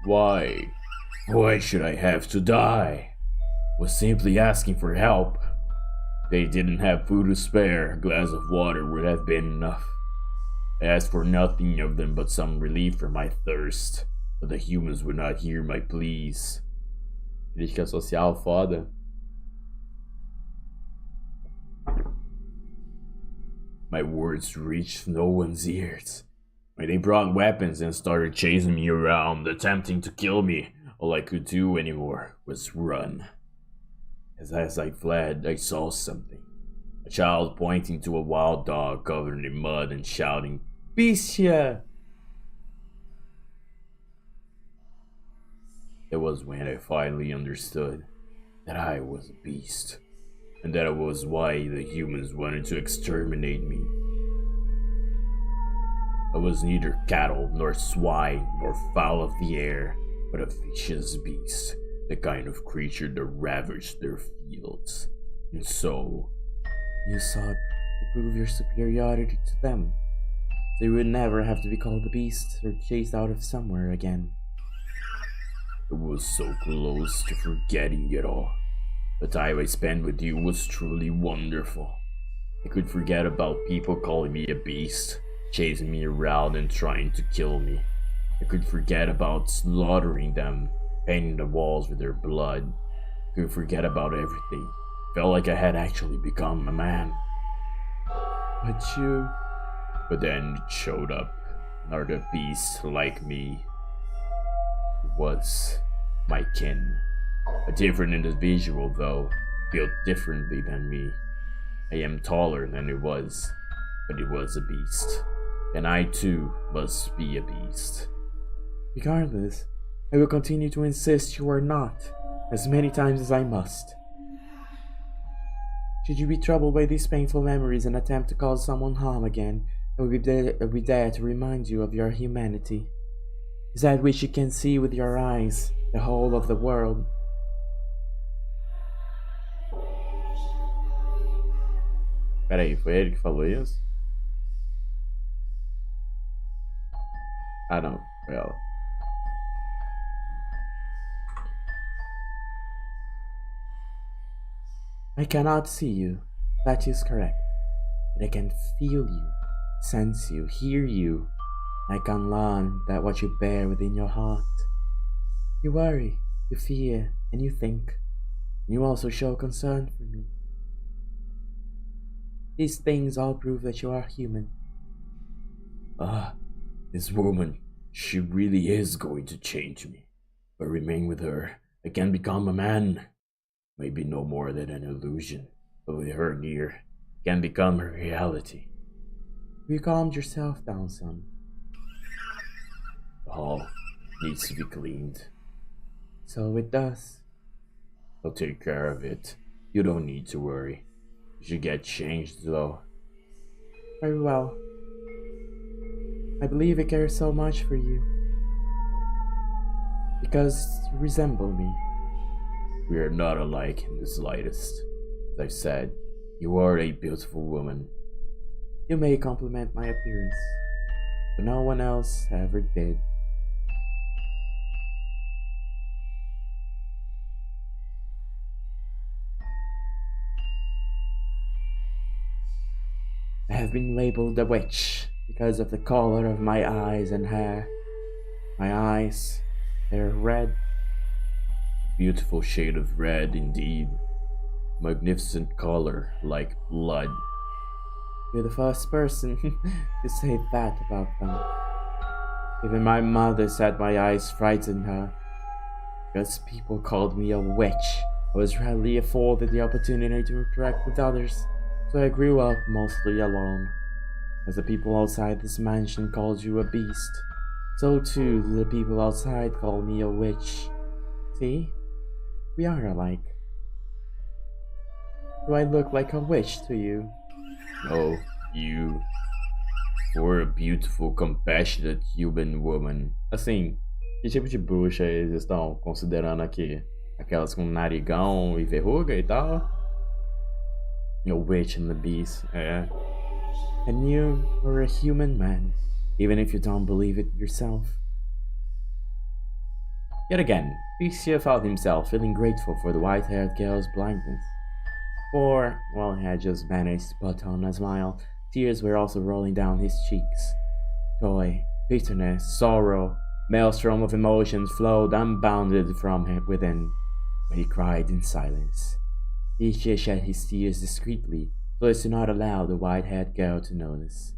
Why? Why should I have to die? Was simply asking for help. They didn't have food to spare. A glass of water would have been enough. I asked for nothing of them but some relief from my thirst. But the humans would not hear my pleas. Crítica social foda. My words reached no one's ears. When they brought weapons and started chasing me around, attempting to kill me, all I could do anymore was run. As I fled, I saw something. A child pointing to a wild dog covered in mud and shouting, "Bisha!" It was when I finally understood that I was a beast, and that was why the humans wanted to exterminate me. I was neither cattle, nor swine, nor fowl of the air, but a vicious beast, the kind of creature that ravaged their fields. And so, you sought to prove your superiority to them, so you would never have to be called a beast or chased out of somewhere again. I was so close to forgetting it all. The time I spent with you was truly wonderful. I could forget about people calling me a beast, chasing me around and trying to kill me. I could forget about slaughtering them, painting the walls with their blood. I could forget about everything. Felt like I had actually become a man. But then it showed up. Another beast like me. It was my kin. A different individual though, built differently than me. I am taller than it was, but it was a beast. And I too must be a beast. Regardless, I will continue to insist you are not, as many times as I must. Should you be troubled by these painful memories and attempt to cause someone harm again, I will be there to remind you of your humanity. Is that which you can see with your eyes, the whole of the world. Peraí, foi ele que falou isso? Ah não, foi ela. I cannot see you, that is correct, but I can feel you, sense you, hear you. I can learn that what you bear within your heart. You worry, you fear, and you think, and you also show concern for me. These things all prove that you are human. Ah, this woman, she really is going to change me. If I remain with her, I can become a man. may be no more than an illusion, but with her near, it can become a reality. You calmed yourself down, son. The hall needs to be cleaned. So it does. I'll take care of it. You don't need to worry. You should get changed, though. Very well. I believe I care so much for you. Because you resemble me. We are not alike in the slightest. As I've said, you are a beautiful woman. You may compliment my appearance, but no one else ever did. I have been labeled a witch because of the color of my eyes and hair. My eyes, they're red. Beautiful shade of red indeed. Magnificent color, like blood. You're the first person to say that about them. Even my mother said my eyes frightened her. Because people called me a witch, I was rarely afforded the opportunity to interact with others, so I grew up mostly alone. As the people outside this mansion called you a beast, so too do the people outside call me a witch. See? We are alike. Do I look like a witch to you? No, you were a beautiful, compassionate human woman. Assim, que tipo de bruxa eles estão considerando aqui? Aquelas com narigão e verruga e tal? A witch and the beast, é. And you were a human man, even if you don't believe it yourself. Yet again, Picia found himself feeling grateful for the white-haired girl's blindness. For, while he had just managed to put on a smile, tears were also rolling down his cheeks. Joy, bitterness, sorrow, maelstrom of emotions flowed unbounded from him within, but he cried in silence. Picia shed his tears discreetly, so as to not allow the white-haired girl to notice.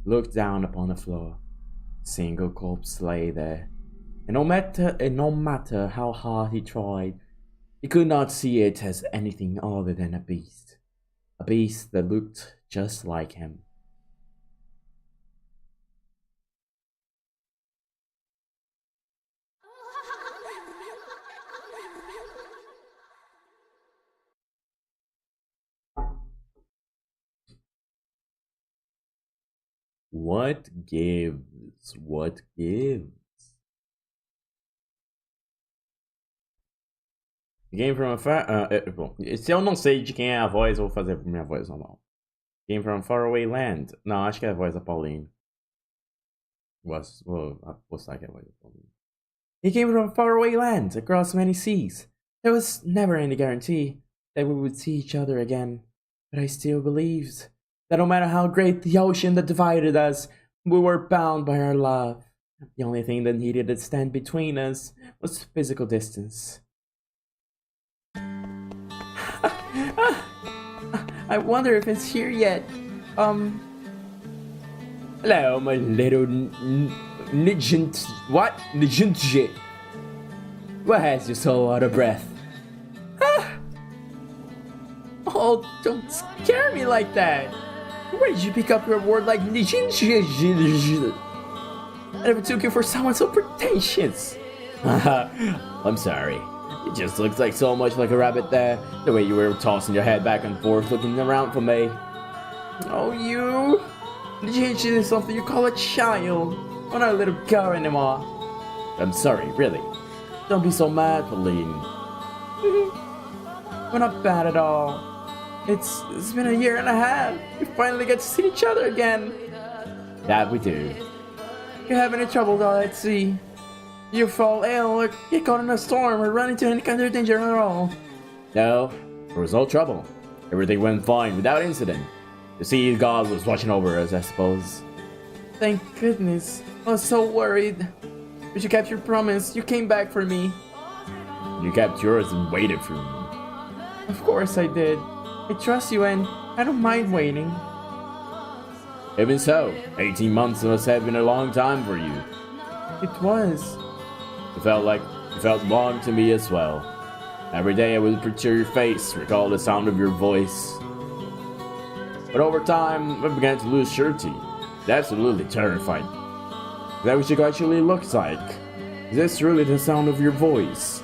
He looked down upon the floor. A single corpse lay there, and no matter how hard he tried, he could not see it as anything other than a beast that looked just like him. What gives? What gives? Game from afar. Bom, se eu não sei de quem é a voz, eu vou fazer minha voz normal. Game from Faraway Land. Não, acho que é a voz da Pauline. Vou apostar que é a voz da Pauline. He came from a faraway land, across many seas. There was never any guarantee that we would see each other again, but I still believed that no matter how great the ocean that divided us, we were bound by our love. The only thing that needed to stand between us was physical distance. I wonder if it's here yet. Hello, my little Nigent. What? Nigent. What has you so out of breath? Oh, don't scare me like that. Where did you pick up your word like Nigent? I never took you for someone so pretentious. I'm sorry. It just looks like so much like a rabbit there. The way you were tossing your head back and forth looking around for me. Oh, you. Nigent is something you call a child. I'm not a little girl anymore. I'm sorry, really. Don't be so mad, Pauline. We're not bad at all. It's been a year and a half. We finally get to see each other again. That we do. You have any trouble out at sea? You fall ill or get caught in a storm or run into any kind of danger at all? No, there was no trouble. Everything went fine without incident. The sea god was watching over us, I suppose. Thank goodness. I was so worried. But you kept your promise. You came back for me. You kept yours and waited for me. Of course I did. I trust you and I don't mind waiting. Even so, 18 months must have been a long time for you. It was. It felt long to me as well. Every day I would picture your face, recall the sound of your voice. But over time, I began to lose surety. Absolutely terrified. Is that what you actually looks like? Is this really the sound of your voice?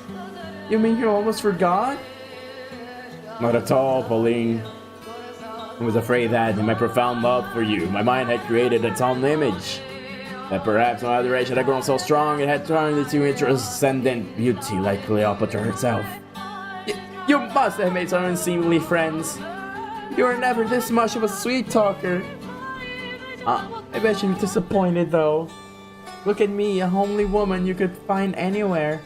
You mean you almost forgot? Not at all, Pauline. I was afraid that, in my profound love for you, my mind had created its own image. That perhaps my adoration had grown so strong it had turned into a transcendent beauty like Cleopatra herself. You must have made some unseemly friends. You were never this much of a sweet talker. I bet you're disappointed though. Look at me, a homely woman you could find anywhere.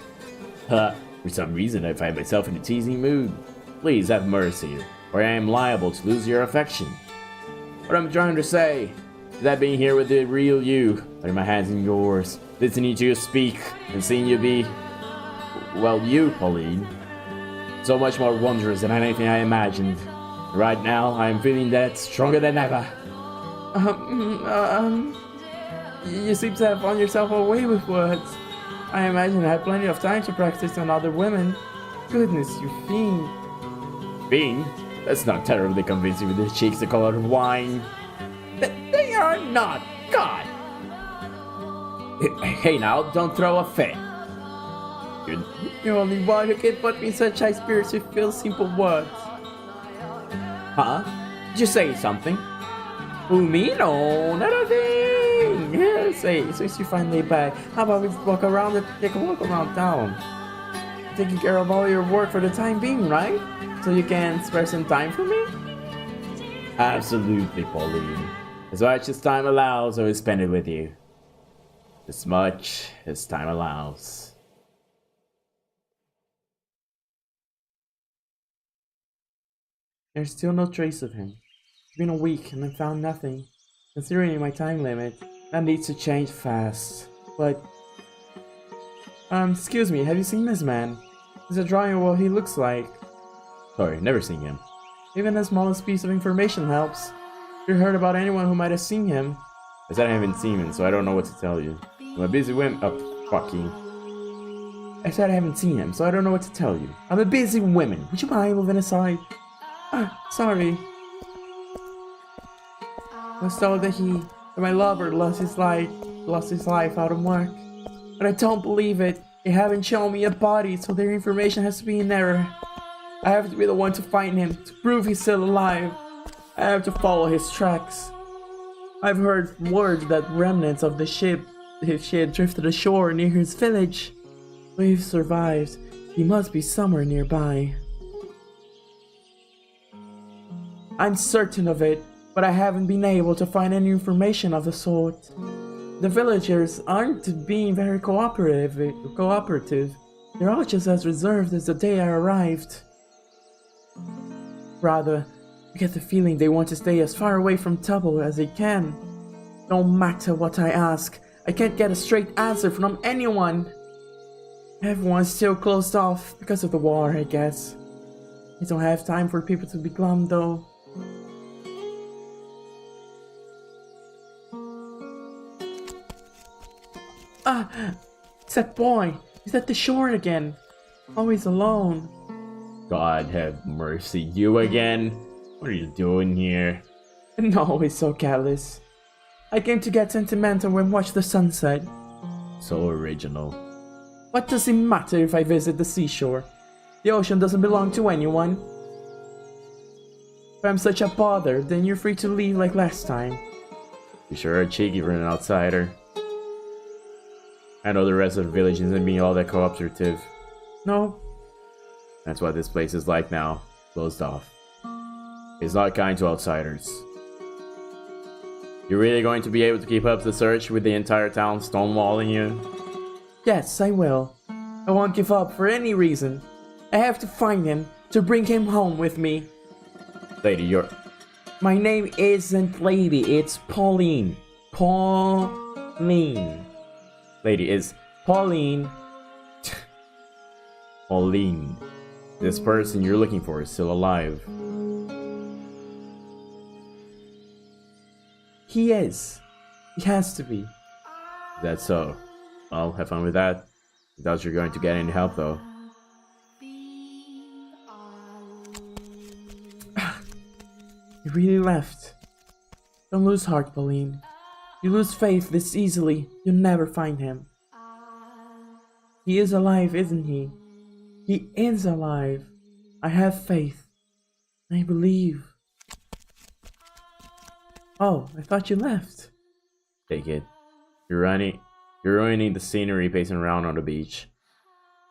For some reason I find myself in a teasing mood. Please have mercy, or I am liable to lose your affection. What I'm trying to say is that being here with the real you, putting my hands in yours, listening to you speak, and seeing you be, well, you, Pauline, so much more wondrous than anything I imagined. Right now, I am feeling that stronger than ever. You seem to have found yourself away with words. I imagine I had plenty of time to practice on other women. Goodness, you fiend. Fiend? That's not terribly convincing with his cheeks the color of wine. They are not! God! Hey now, don't throw a fit. You're only one who can put me in such high spirits with few simple words. Huh? Did you say something? Who, me? No, not a thing! Yeah, say, since you're finally back, how about we walk around and take a walk around town? Taking care of all your work for the time being, right? So you can spare some time for me? Absolutely, Pauline. As much as time allows, I will spend it with you. As much as time allows. There's still no trace of him. It's been a week and I found nothing. Considering my time limit, that needs to change fast. But... excuse me, have you seen this man? There's a drawing of what he looks like. Sorry, never seen him. Even the smallest piece of information helps. Have you heard about anyone who might have seen him? I said I haven't seen him, so I don't know what to tell you. I'm a busy woman. Oh, fuck you. I said I haven't seen him, so I don't know what to tell you. I'm a busy woman. Would you mind moving aside? Sorry. I was told that my lover lost his life out of work. But I don't believe it. They haven't shown me a body, so their information has to be in error. I have to be the one to find him, to prove he's still alive. I have to follow his tracks. I've heard word that remnants of the ship, if she had drifted ashore near his village. But if he survived, he must be somewhere nearby. I'm certain of it, but I haven't been able to find any information of the sort. The villagers aren't being very cooperative. They're all just as reserved as the day I arrived. Rather, I get the feeling they want to stay as far away from trouble as they can. No matter what I ask, I can't get a straight answer from anyone. Everyone's still closed off because of the war, I guess. I don't have time for people to be glum, though. It's that boy. He's at the shore again. Always alone. God have mercy, you again? What are you doing here? No, he's so careless. I came to get sentimental and watch the sunset. So original. What does it matter if I visit the seashore? The ocean doesn't belong to anyone. If I'm such a bother, then you're free to leave like last time. You sure are cheeky for an outsider. I know the rest of the village isn't being all that cooperative. No. That's what this place is like now. Closed off. It's not kind to outsiders. You're really going to be able to keep up the search with the entire town stonewalling you? Yes, I will. I won't give up for any reason. I have to find him, to bring him home with me. Lady, you're... My name isn't Lady, it's Pauline. Pauline. Lady is... Pauline. Pauline. This person you're looking for is still alive. He is. He has to be. That's so. Well, have fun with that. I doubt you're going to get any help though. He really left. Don't lose heart, Pauline. You lose faith this easily, you'll never find him. He is alive, isn't he? He is alive. I have faith. I believe. Oh, I thought you left. Take it. You're ruining the scenery pacing around on the beach.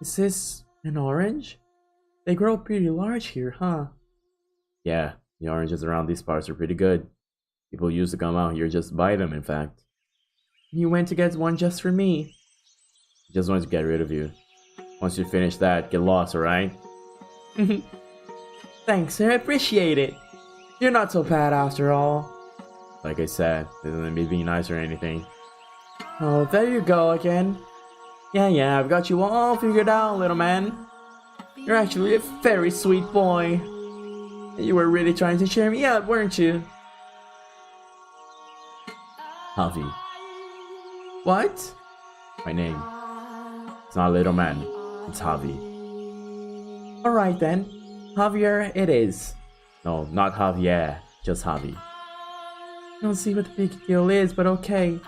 Is this an orange? They grow pretty large here, huh? Yeah, the oranges around these parts are pretty good. People used to come out here just to buy them, in fact. You went to get one just for me. Just wanted to get rid of you. Once you finish that, get lost, alright? Thanks, I appreciate it. You're not so bad after all. Like I said, this isn't me being nice or anything. Oh, there you go again. Yeah, I've got you all figured out, little man. You're actually a very sweet boy. You were really trying to cheer me up, weren't you? Javi. What? My name. It's not little man. It's Javi. Alright then. Javier it is. No, not Javier. Just Javi. I don't see what the big deal is, but okay.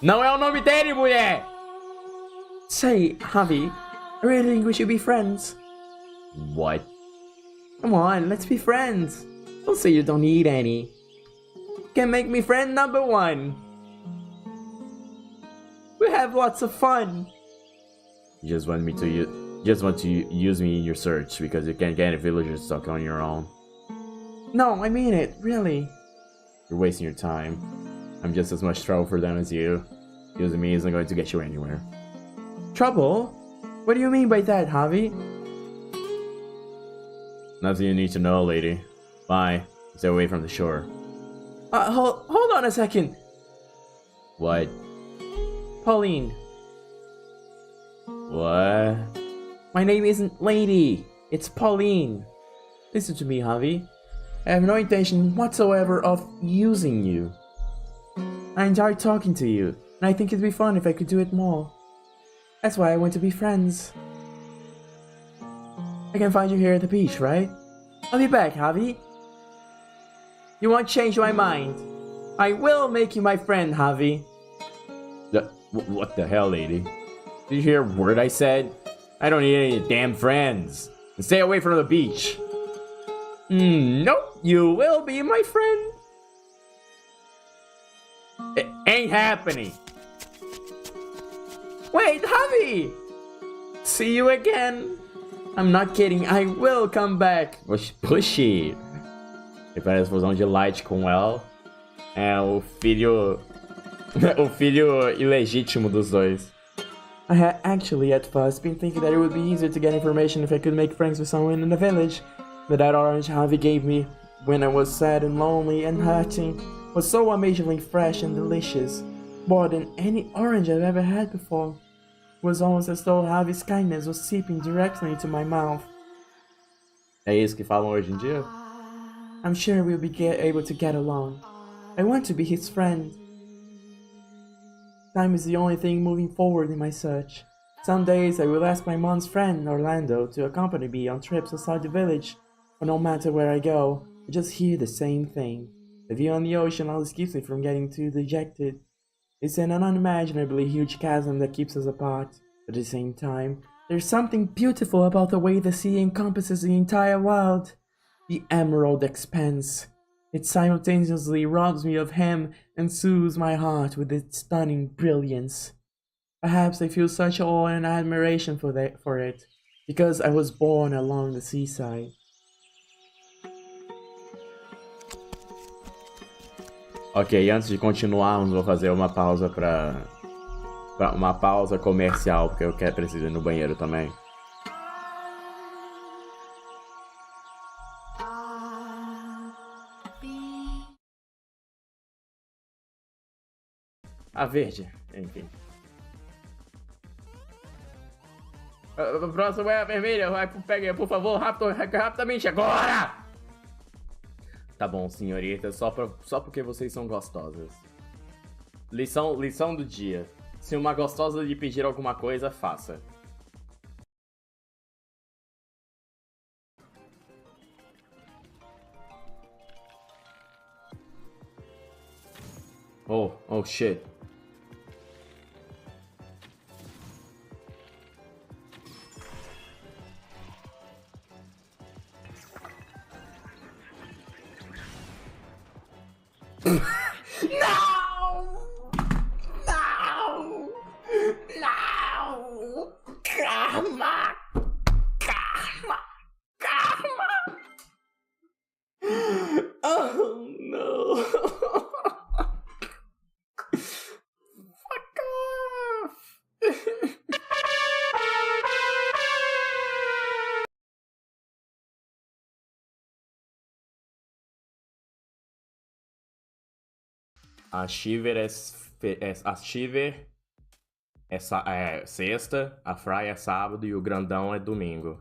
Não é o nome dele, mulher! Say, Javi, I really think we should be friends. What? Come on, let's be friends. Don't say you don't need any. You can make me friend number 1. We have lots of fun. You just want to use me in your search because you can't get any villagers stuck on your own. No, I mean it, really. You're wasting your time. I'm just as much trouble for them as you. Using me isn't going to get you anywhere. Trouble? What do you mean by that, Javi? Nothing you need to know, lady. Bye. Stay away from the shore. Hold on a second. What? Pauline. What? My name isn't Lady. It's Pauline. Listen to me, Javi. I have no intention whatsoever of using you. I enjoy talking to you, and I think it'd be fun if I could do it more. That's why I want to be friends. I can find you here at the beach, right? I'll be back, Javi. You won't change my mind. I will make you my friend, Javi. What the hell, lady? Did you hear a word I said? I don't need any damn friends. And stay away from the beach. Nope, you will be my friend. It ain't happening. Wait, Javi! See you again. I'm not kidding, I will come back. Puxi. E parece fusão de Light com El. É o filho... o filho ilegítimo dos dois. I had actually at first been thinking that it would be easier to get information if I could make friends with someone in the village. But that orange Javi gave me when I was sad and lonely and hurting was so amazingly fresh and delicious. More than any orange I've ever had before. It was almost as though Javi's kindness was seeping directly into my mouth. É isso que falam hoje em dia? I'm sure we'll be able to get along. I want to be his friend. Time is the only thing moving forward in my search. Some days I will ask my mom's friend, Orlando, to accompany me on trips outside the village. But no matter where I go, I just hear the same thing. The view on the ocean always keeps me from getting too dejected. It's an unimaginably huge chasm that keeps us apart. But at the same time, there's something beautiful about the way the sea encompasses the entire world. The emerald expanse. It simultaneously robs me of him and soothes my heart with its stunning brilliance. Perhaps I feel such awe and admiration for it, because I was born along the seaside. Ok, antes de continuarmos, vou fazer uma pausa uma pausa comercial, porque eu preciso ir no banheiro também. A verde, enfim. O próximo é a vermelha, vai, pega, por favor, rapidamente agora! Tá bom, senhoritas, só porque vocês são gostosas. Lição do dia. Se uma gostosa lhe pedir alguma coisa, faça. Oh shit. Oh no. Fuck off. A Shiver é sexta, a Fry é sábado e o grandão é domingo.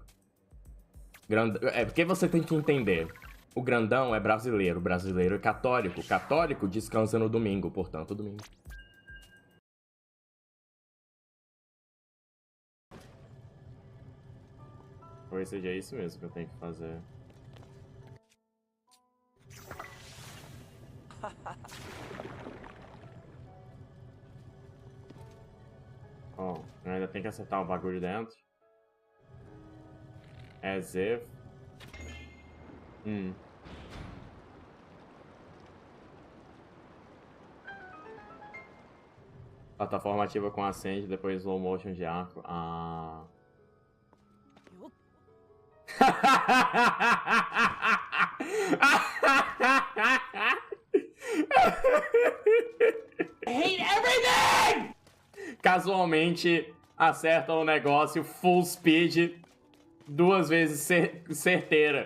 É porque você tem que entender. O grandão é brasileiro, o brasileiro é católico. O católico descansa no domingo, portanto, domingo. Talvez seja isso mesmo que eu tenho que fazer. Ó, eu ainda tem que acertar o bagulho dentro. As if. Plataforma ativa com acende, depois slow motion de arco. Ah. Hate everything! Casualmente acerta o negócio full speed 2 vezes certeira.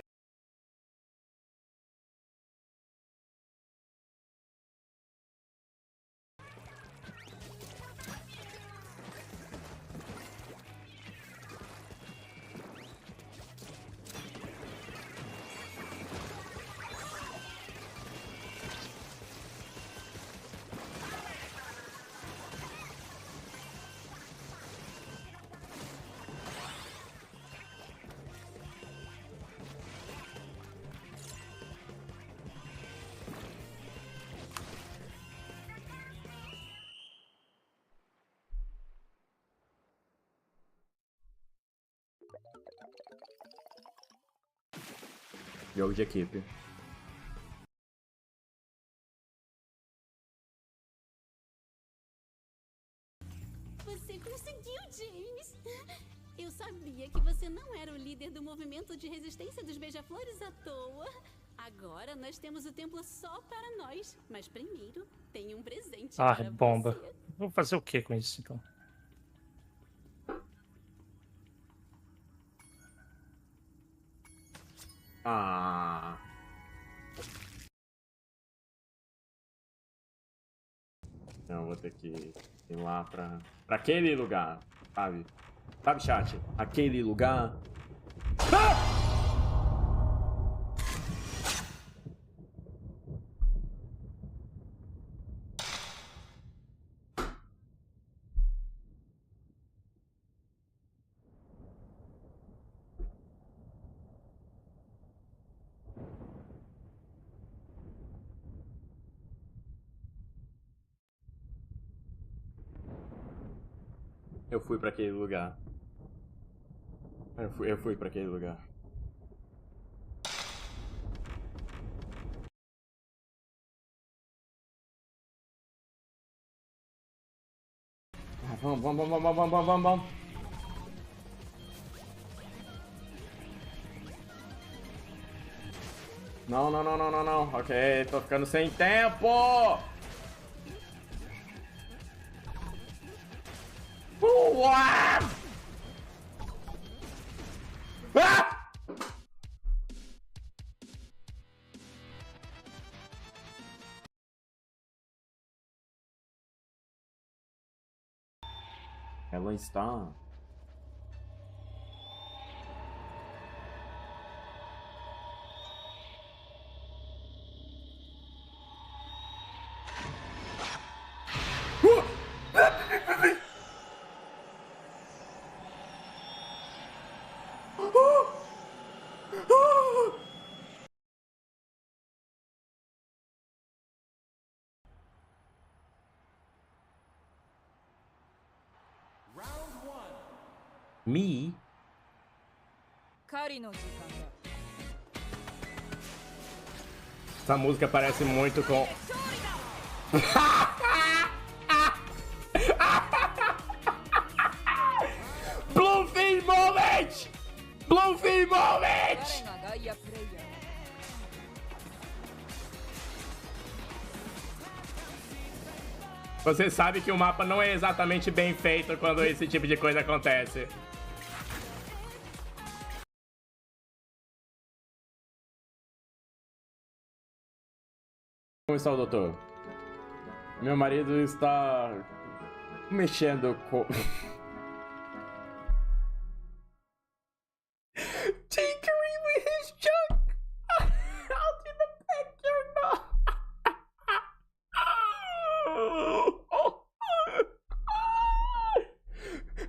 Jogo de equipe. Você conseguiu, James! Eu sabia que você não era o líder do movimento de resistência dos beija-flores à toa. Agora nós temos o templo só para nós. Mas primeiro, tem um presente para bomba. você. Vou fazer o que com isso, então? Ah. Então, vou ter que ir lá pra aquele lugar, sabe? Sabe, chat? Aquele lugar. Ah! Eu fui pra aquele lugar. Eu fui pra aquele lugar. Ah, vamos. Não. Ok, tô ficando sem tempo! What? Ah! Ela está... Me? Essa música parece muito com... Bluefin Moment! Bluefin Moment! Você sabe que o mapa não é exatamente bem feito quando esse tipo de coisa acontece. Como está o doutor? Meu marido está mexendo com... Tinkering with his junk! Out in the picture now!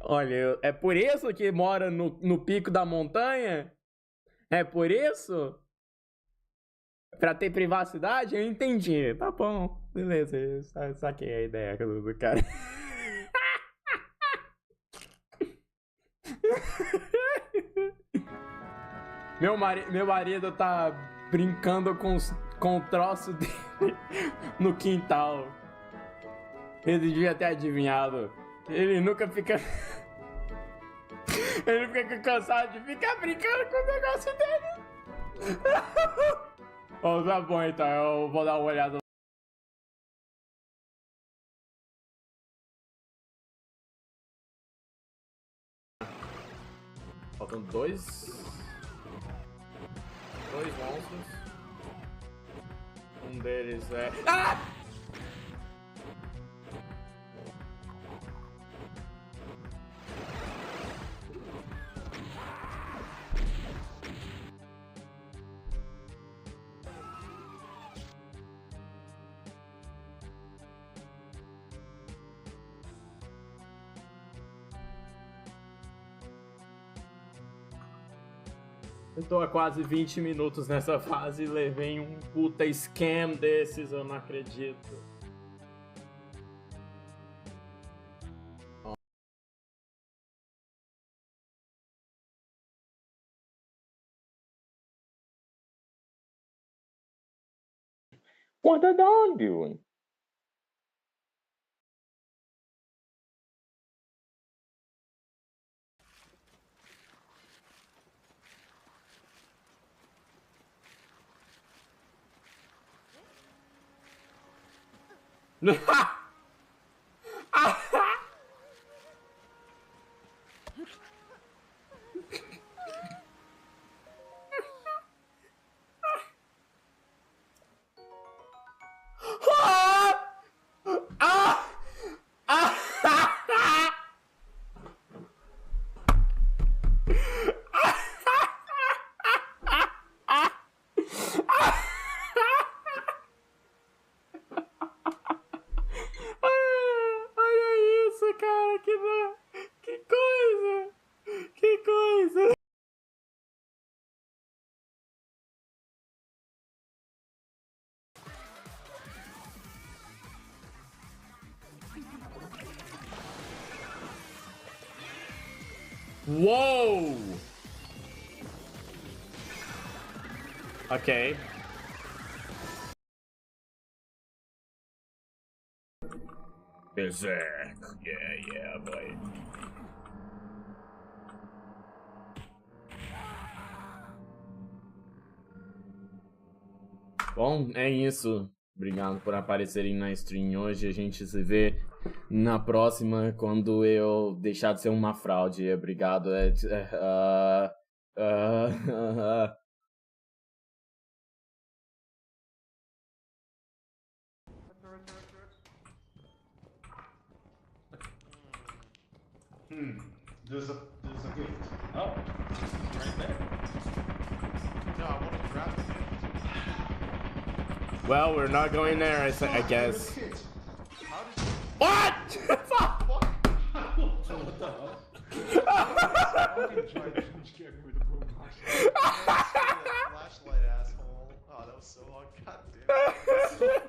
Olha, é por isso que mora no pico da montanha? É por isso? Pra ter privacidade? Eu entendi. Tá bom. Beleza, eu saquei a ideia do cara. Meu marido tá brincando com o troço dele no quintal. Ele devia ter adivinhado. Ele nunca fica... Ele fica cansado de ficar brincando com o negócio dele. Oh, tá bom então, eu vou dar uma olhada. Faltam dois monstros. Um deles é... Ah! Eu tô há quase 20 minutos nessa fase e levei um puta scam desses, eu não acredito. What the dog doing? Olha isso, cara, que coisa! Que coisa! Uou! Ok. Berserk. Yeah, boy. Bom, é isso. Obrigado por aparecerem na stream hoje. A gente se vê na próxima quando eu deixar de ser uma fraude. Obrigado. There's a gate. Oh, right there. No, I want to grab the gate. Well, we're not going there, I guess. What? Fuck! Flashlight, asshole. Oh, that was so hard. God damn.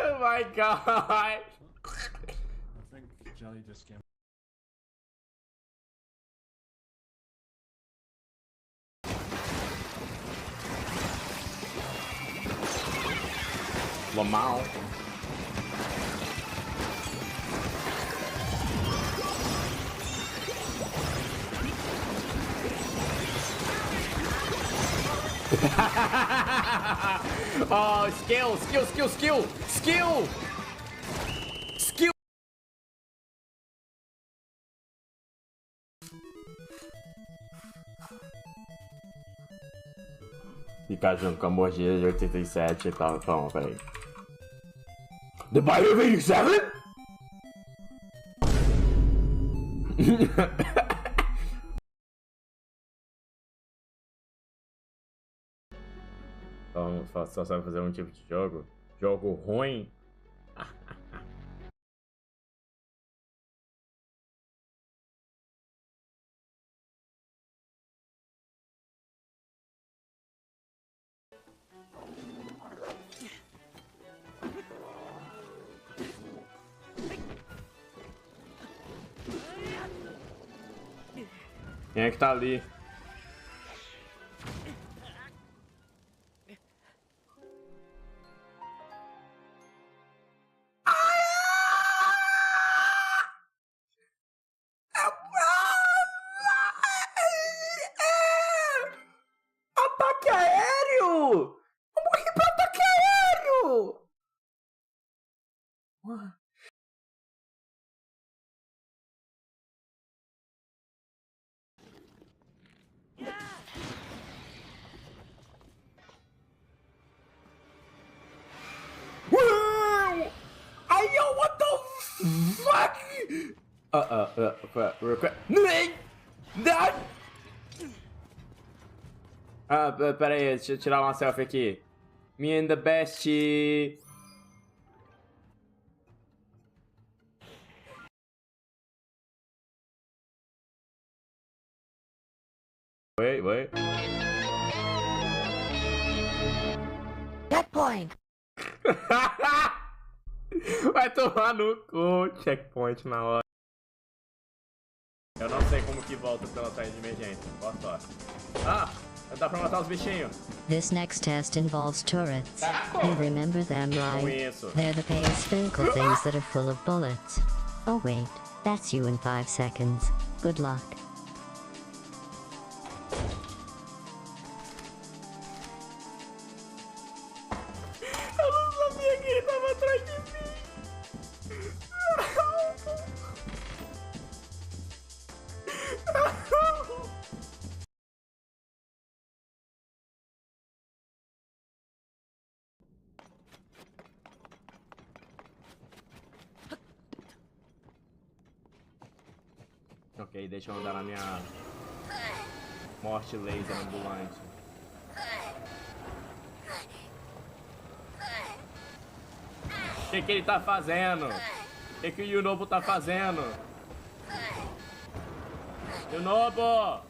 Oh my god! I think Jelly just came. Lomão. Oh, skill. Ficar junto com a mordida de 87 e tal. Então, peraí. The Bite of 87? Então, só sabe fazer um tipo de jogo. Jogo ruim. Quem é que tá ali? Ataque aéreo! Eu morri pra ataque aéreo! Ay, yo, what the fuck? Pera aí, deixa eu tirar uma selfie aqui. Me and the best. Oi. That point. Vai tomar no cu, checkpoint na hora. Eu não sei como que volta pela saída de emergência. Boa sorte. Ah, dá pra matar os bichinhos. This next test involves turrets. You remember them, right? Conheço. They're the pale spherical things that are full of bullets. Oh wait, that's you in 5 seconds. Good luck. Eu não sabia que ele tava atrás de mim. Ok, deixa eu andar na minha morte laser ambulante. O que ele tá fazendo? O que o Yunobo tá fazendo? Yunobo!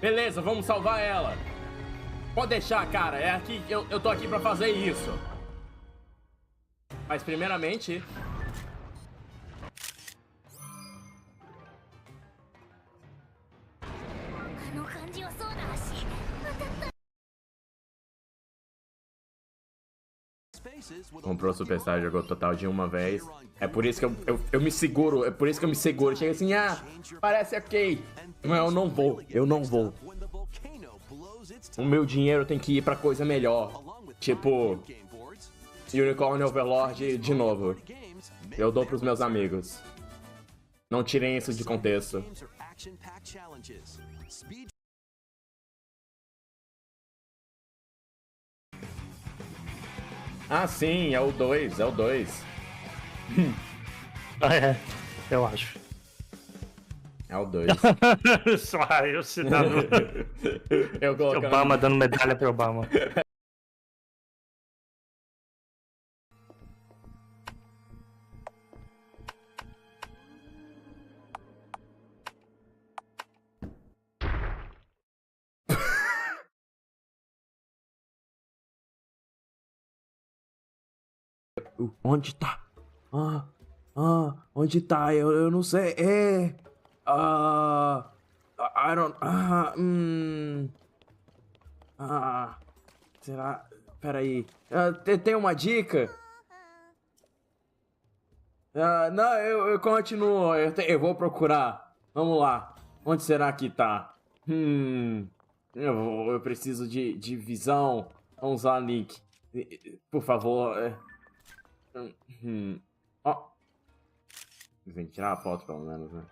Beleza, vamos salvar ela. Pode deixar, cara. É aqui, eu tô aqui pra fazer isso. Mas primeiramente... Comprou o Superstar e jogou total de uma vez. É por isso que eu me seguro. É por isso que eu me seguro. Chega assim, parece ok. Mas eu não vou. O meu dinheiro tem que ir pra coisa melhor. Tipo, Unicorn Overlord de novo. Eu dou pros meus amigos. Não tirem isso de contexto. Ah, sim, é o 2, é o 2. É, eu acho. É o 2. Só eu se dando. Eu colocando... Obama dando medalha pra Obama. Onde tá? Onde tá? Eu não sei. I don't. Será? Peraí. Tem uma dica? Não, eu continuo. Eu vou procurar. Vamos lá. Onde será que tá? Eu preciso de visão. Vamos lá, Link. Por favor. Ó. Tem que tirar a foto, pelo menos, né?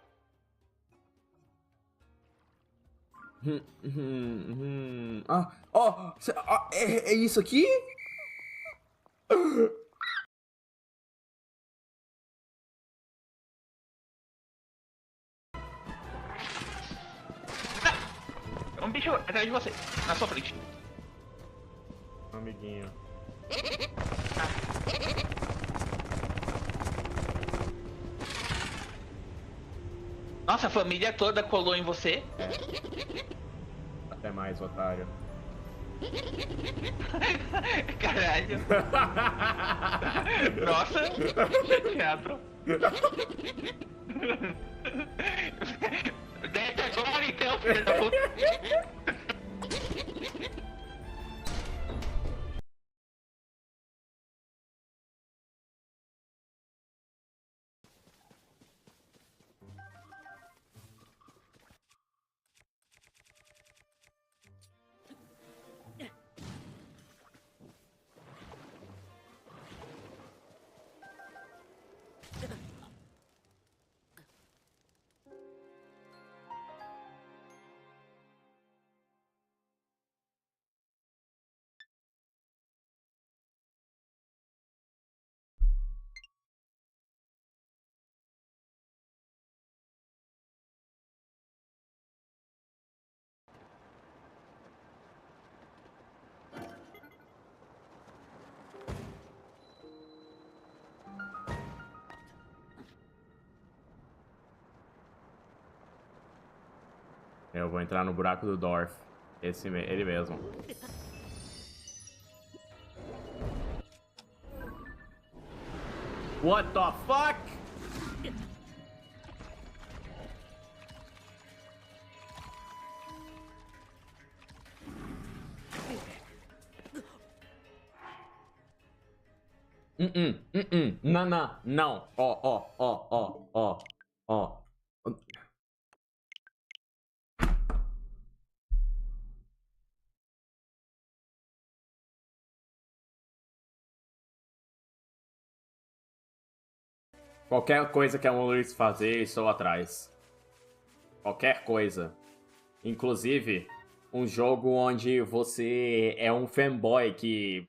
É isso aqui? Um bicho atrás de você, na sua frente. Amiguinho. Nossa, a família toda colou em você. Até mais, otário. Caralho. Nossa. Teatro. Desce agora então, filho da puta. Eu vou entrar no buraco do Dorf. Ele mesmo. What the fuck? Não. Ó. Qualquer coisa que a Luiz fazer, estou atrás. Qualquer coisa. Inclusive, um jogo onde você é um fanboy que...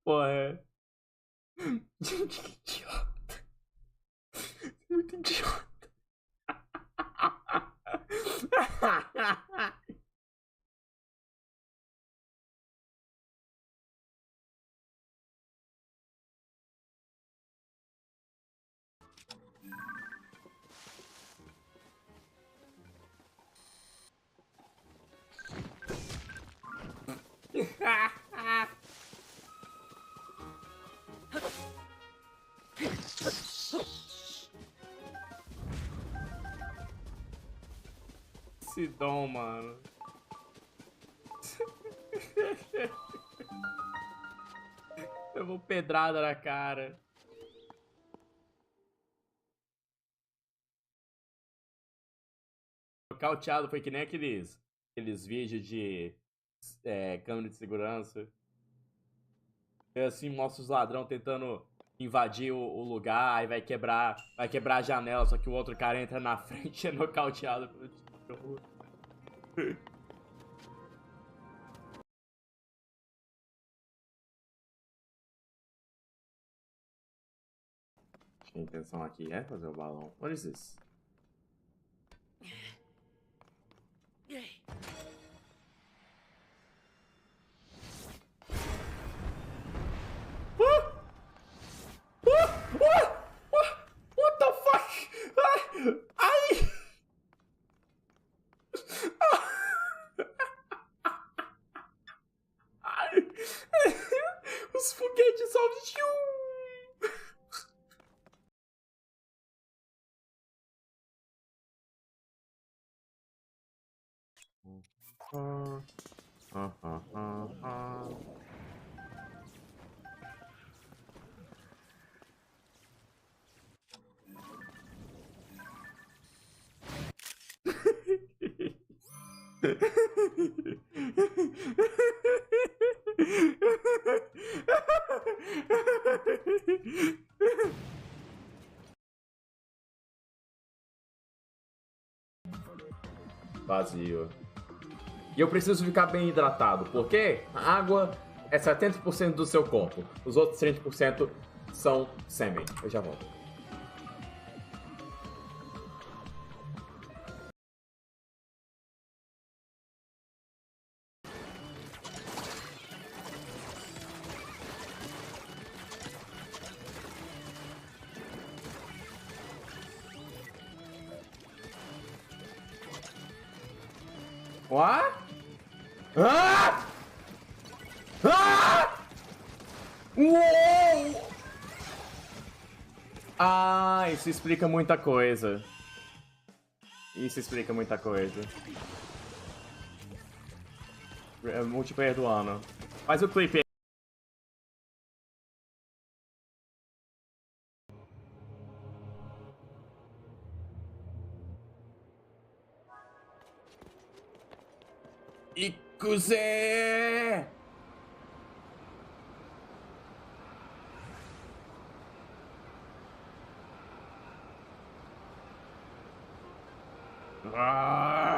Pô, é... Gente, que idiota. Muito idiota. Sidon, mano. Eu vou pedrada na cara. Cauteado foi que nem aqueles aqueles vídeos de câmera de segurança. E assim mostra os ladrão tentando invadir o lugar, aí vai quebrar a janela, só que o outro cara entra na frente e é nocauteado pelo tiro. Acho que a intenção aqui é fazer o balão. What is this? What the fuck? Ai! Ai! Os foguetes só... Vazio. E eu preciso ficar bem hidratado, porque a água é 70% do seu corpo. Os outros 30% são sêmen. Eu já volto. What? Ah! Ah! Uou! Ah, isso explica muita coisa. Isso explica muita coisa. É multiplayer do ano. Faz o clipe aí. Icuzé! Ah!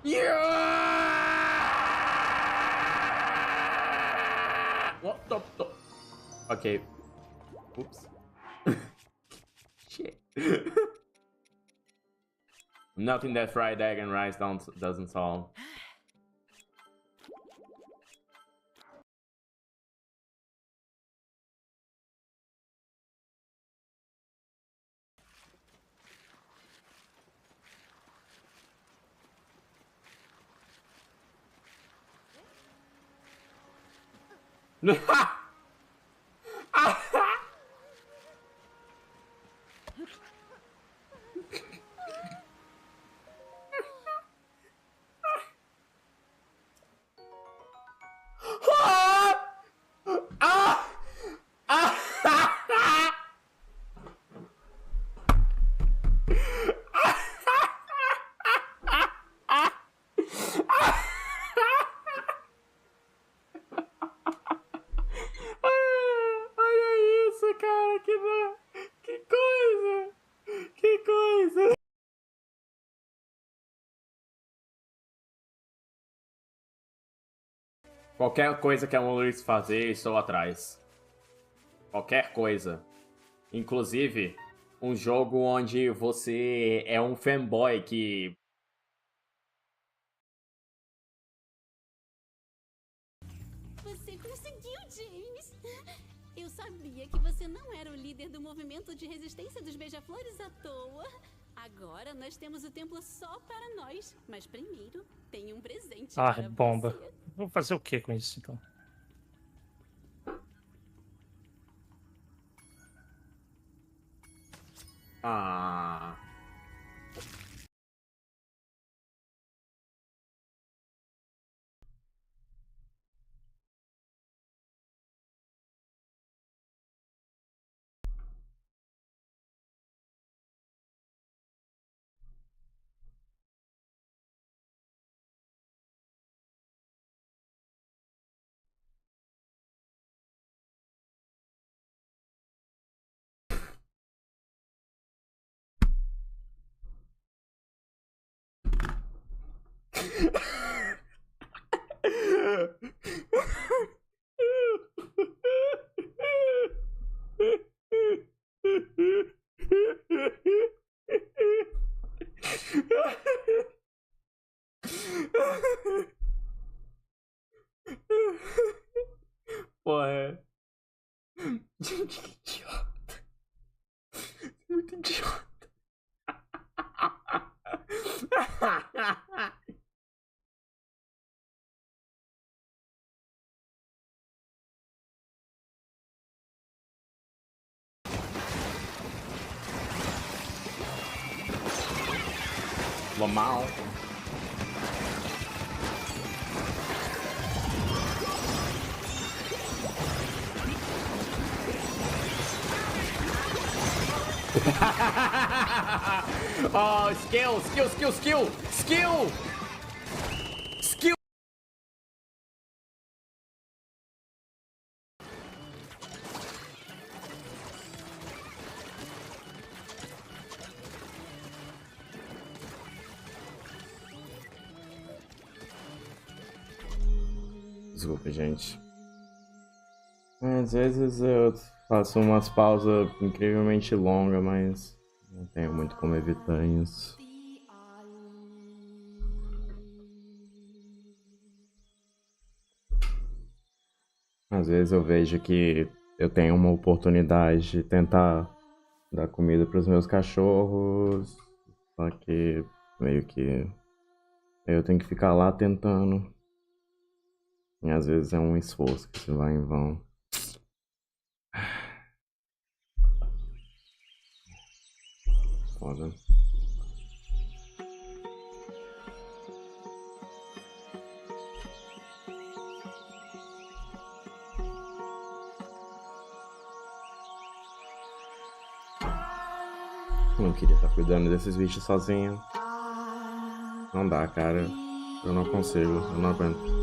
Yeah! What the... Okay. Oops. Shit. Nothing that fried egg and rice doesn't solve. Olha isso, cara, que coisa! Que coisa! Qualquer coisa que a Luiz fazer, estou atrás. Qualquer coisa. Inclusive, um jogo onde você é um fanboy que... Você conseguiu, James! Eu sabia que você não era o líder do movimento de resistência dos beija-flores à toa. Agora nós temos o templo só para nós. Mas primeiro, tem um presente para bomba. você. Vou fazer o que com isso, então? Ah... Porra. Gente, que idiota. Muito idiota. Lamau. Oh, skill. Desculpa, gente. Às vezes eu faço umas pausas incrivelmente longas, mas não tenho muito como evitar isso. Às vezes eu vejo que eu tenho uma oportunidade de tentar dar comida para os meus cachorros, só que meio que eu tenho que ficar lá tentando. E às vezes é um esforço que se vai em vão. Foda. Eu não queria estar cuidando desses bichos sozinho. Não dá, cara. Eu não consigo, eu não aguento.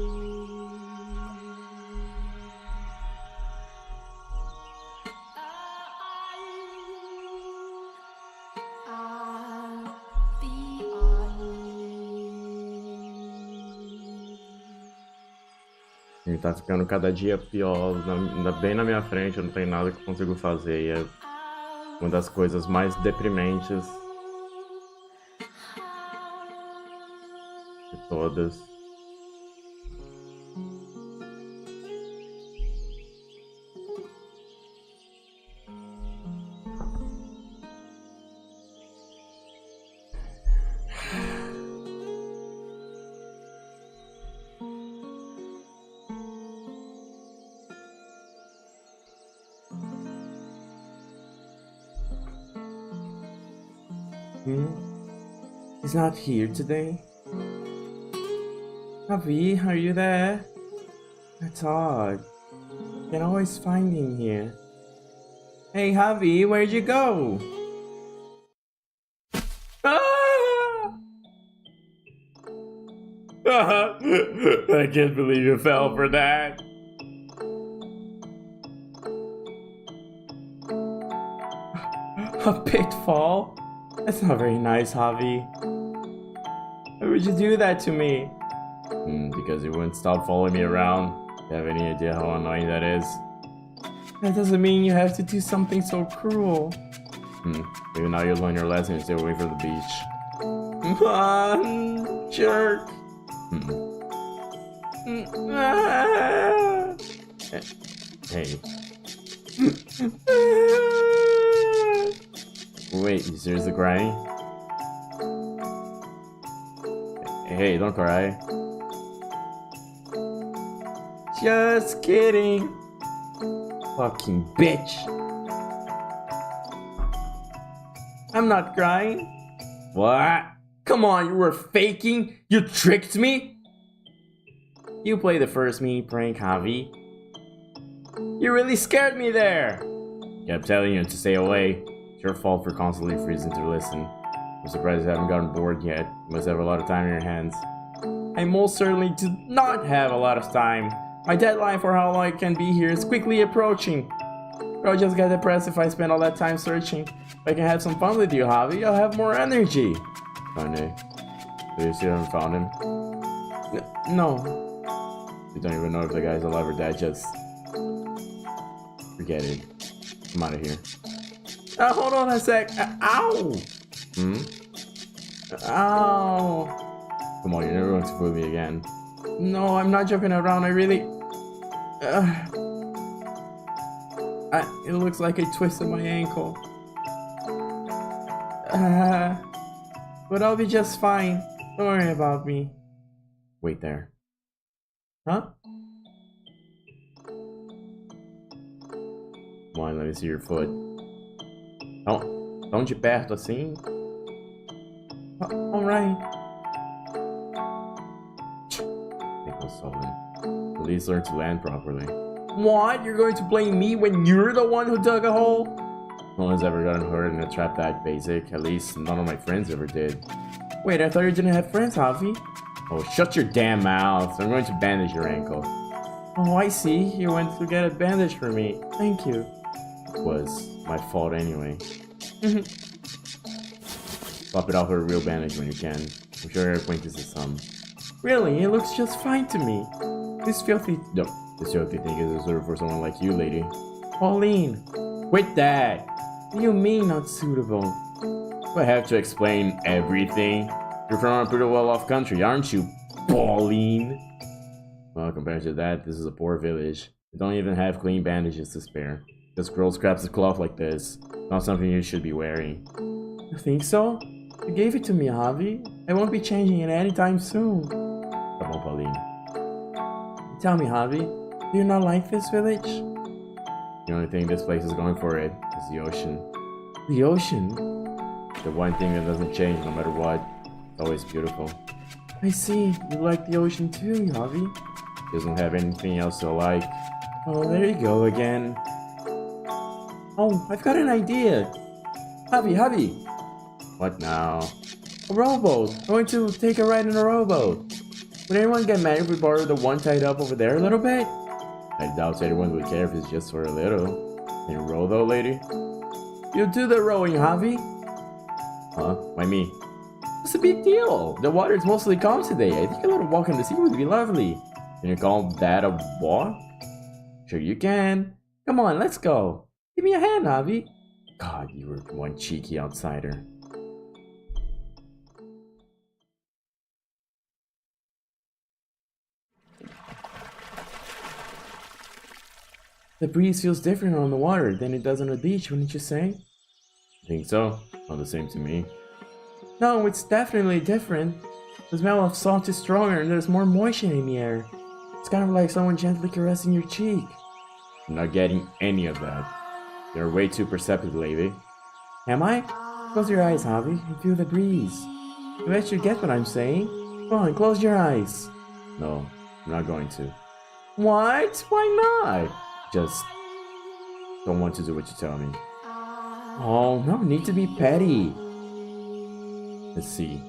E tá ficando cada dia pior, bem na minha frente, eu não tenho nada que eu consigo fazer. E é uma das coisas mais deprimentes de todas. He's not here today. Javi, are you there? That's odd. You can always find him here. Hey, Javi, where'd you go? Ah! I can't believe you fell for that. A pitfall? That's not very nice, Javi. Why would you do that to me? Because you wouldn't stop following me around. Do you have any idea how annoying that is? That doesn't mean you have to do something so cruel. Maybe now you'll learn your lesson and stay away from the beach. Jerk. Hey. Wait, you seriously crying? Hey, don't cry. Just kidding. Fucking bitch. I'm not crying. What? Come on, you were faking? You tricked me? You played the first mean prank, Javi. You really scared me there. Kept telling you to stay away. It's your fault for constantly freezing to listen. I'm surprised you haven't gotten bored yet. You must have a lot of time in your hands. I most certainly do not have a lot of time. My deadline for how long I can be here is quickly approaching. I'll just get depressed if I spend all that time searching. If I can have some fun with you, Javi, I'll have more energy. Funny. So you still haven't found him? No. You don't even know if the guy's alive or dead, just... forget it. I'm out of here. Hold on a sec. Ow! Hmm? Ow! Come on, you're never going to fool me again. No, I'm not joking around. I really... it looks like I twisted my ankle. But I'll be just fine. Don't worry about me. Wait there. Huh? Come on, let me see your foot. Tão de perto assim? Alright. It was stolen. Please learn to land properly. What? You're going to blame me when you're the one who dug a hole? No one's ever gotten hurt in a trap that basic. At least none of my friends ever did. Wait, I thought you didn't have friends, Javi. Oh, shut your damn mouth. I'm going to bandage your ankle. Oh, I see. You went to get a bandage for me. Thank you. It was my fault anyway. Swap it out for a real bandage when you can. I'm sure your acquaintance is some. Really? It looks just fine to me. This filthy... No, this filthy thing is reserved for someone like you, lady. Pauline. Quit that! What do you mean not suitable? Do I have to explain everything? You're from a pretty well-off country, aren't you, Pauline? Well, compared to that, this is a poor village. They don't even have clean bandages to spare. Just gross scraps of cloth like this. Not something you should be wearing. You think so? You gave it to me, Javi. I won't be changing it anytime soon. Come on, Pauline. Tell me, Javi, do you not like this village? The only thing this place is going for it is the ocean. The ocean? The one thing that doesn't change no matter what. It's always beautiful. I see. You like the ocean too, Javi. Doesn't have anything else to like. Oh, there you go again. Oh, I've got an idea. Javi. What now? A rowboat. I'm going to take a ride in a rowboat. Would anyone get mad if we borrowed the one tied up over there a little bit? I doubt anyone would care if it's just for a little. Can you row though, lady? You do the rowing, Javi. Huh? Why me? What's the big deal? The water is mostly calm today. I think a little walk in the sea would be lovely. Can you call that a walk? Sure you can. Come on, let's go. Give me a hand, Javi. God, you were one cheeky outsider. The breeze feels different on the water than it does on the beach, wouldn't you say? Think so? Not the same to me. No, it's definitely different. The smell of salt is stronger and there's more moisture in the air. It's kind of like someone gently caressing your cheek. I'm not getting any of that. You're way too perceptive, lady. Am I? Close your eyes, Javi, and feel the breeze. You actually get what I'm saying? Come on, close your eyes. No, I'm not going to. What? Why not? Just don't want to do what you tell me. Oh, no need to be petty. Let's see.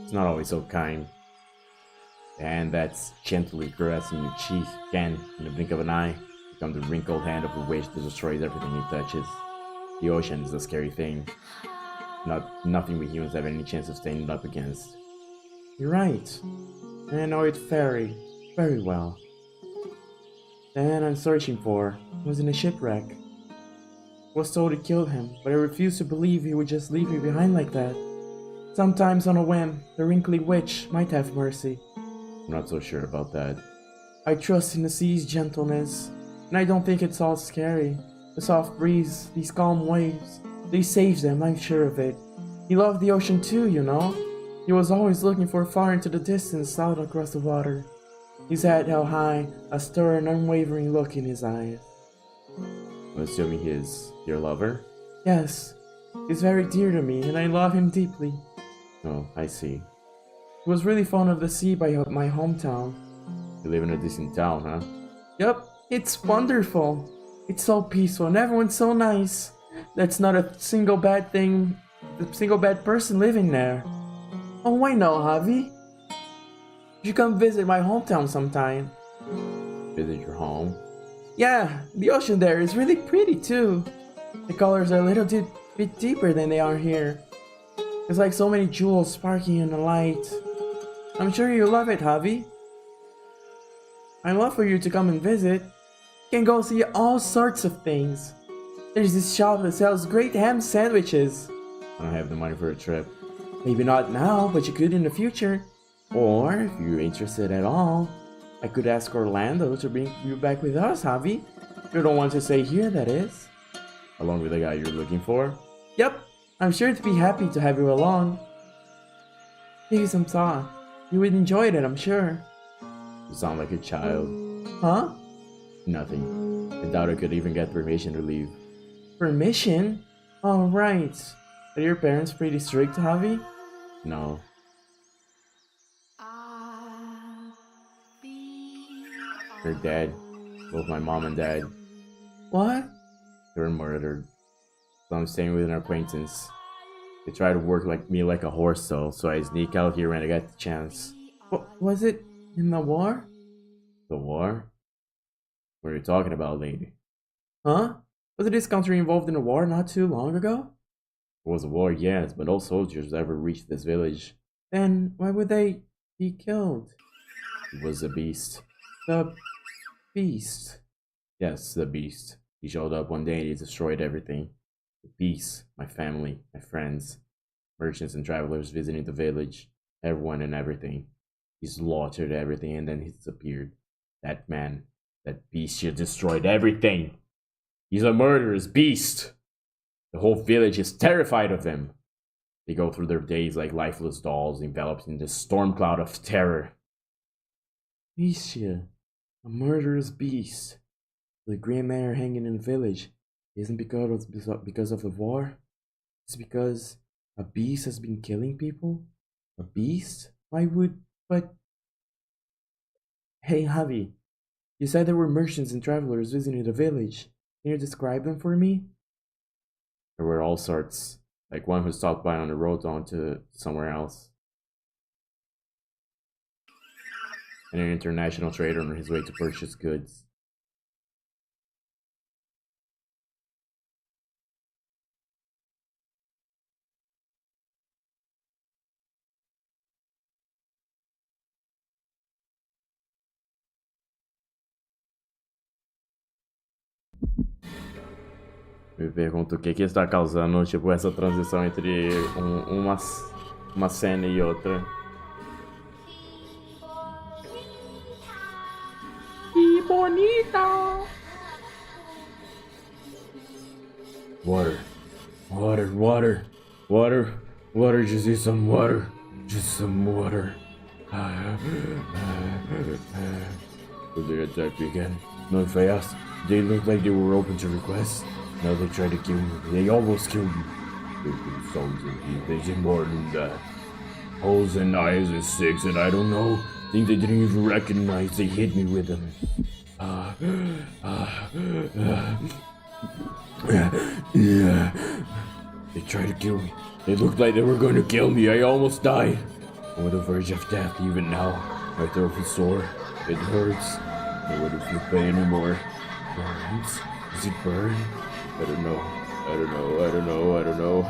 It's not always so kind. The hand that's gently caressing your cheek can, in the blink of an eye, become the wrinkled hand of a witch that destroys everything it touches. The ocean is a scary thing. Nothing we humans have any chance of standing up against. You're right. And I know it very, very well. The man I'm searching for was in a shipwreck. I was told it killed him, but I refused to believe he would just leave me behind like that. Sometimes on a whim, the wrinkly witch might have mercy. I'm not so sure about that. I trust in the sea's gentleness, and I don't think it's all scary. The soft breeze, these calm waves, they save them, I'm sure of it. He loved the ocean too, you know. He was always looking for far into the distance out across the water. His head held high, a stern, unwavering look in his eyes. I'm assuming he's your lover? Yes, he's very dear to me, and I love him deeply. Oh, I see. He was really fond of the sea by my hometown. You live in a decent town, huh? Yup, it's wonderful. It's so peaceful and everyone's so nice. That's not a single bad thing, a single bad person living there. Oh, I know, Javi. You come visit my hometown sometime. Visit your home? Yeah, the ocean there is really pretty too. The colors are a little bit deeper than they are here. It's like so many jewels sparkling in the light. I'm sure you love it, Javi. I'd love for you to come and visit. You can go see all sorts of things. There's this shop that sells great ham sandwiches. I don't have the money for a trip. Maybe not now, but you could in the future. Or, if you're interested at all, I could ask Orlando to bring you back with us, Javi. You don't want to stay here, that is. Along with the guy you're looking for? Yep, I'm sure to be happy to have you along. Give you some thought. You would enjoy it, I'm sure. You sound like a child. Huh? Nothing. I doubt I could even get permission to leave. Permission? All right. Are your parents pretty strict, Javi? No. They're dead. Both my mom and dad. What? They were murdered. So I'm staying with an acquaintance. They try to work me like a horse though, so I sneak out here when I get the chance. What was it? In the war? The war? What are you talking about, lady? Huh? Wasn't this country involved in a war not too long ago? It was a war, yes, but no soldiers ever reached this village. Then why would they be killed? It was a beast. The beast. Yes, the beast. He showed up one day and he destroyed everything. The peace, my family, my friends, merchants and travelers visiting the village, everyone and everything. He slaughtered everything and then he disappeared. That man, that beast, he destroyed everything. He's a murderous beast. The whole village is terrified of him. They go through their days like lifeless dolls, enveloped in this storm cloud of terror. Beastia, a murderous beast. The Grey Mare hanging in the village isn't because of the war. It's because a beast has been killing people. A beast? Why would? But hey, Javi, you said there were merchants and travelers visiting the village. Can you describe them for me? There were all sorts, like one who stopped by on the road on to somewhere else. And an international trader on his way to purchase goods. Me pergunto o que está causando, tipo, essa transição entre uma cena e outra. Que bonita! Water. Water, water. Water. Water, just need some water. Just some water. Will they attack me again? Not fast. They looked like they were open to requests. Now they tried to kill me. They almost killed me. They've been souls indeed. They did more than that. Holes and eyes and sticks and I don't know. Things they didn't even recognize. They hit me with them. They tried to kill me. They looked like they were going to kill me. I almost died. I'm on the verge of death even now. My throat is sore. It hurts. I wouldn't feel pain anymore. Burns? Does it burn? I don't know. I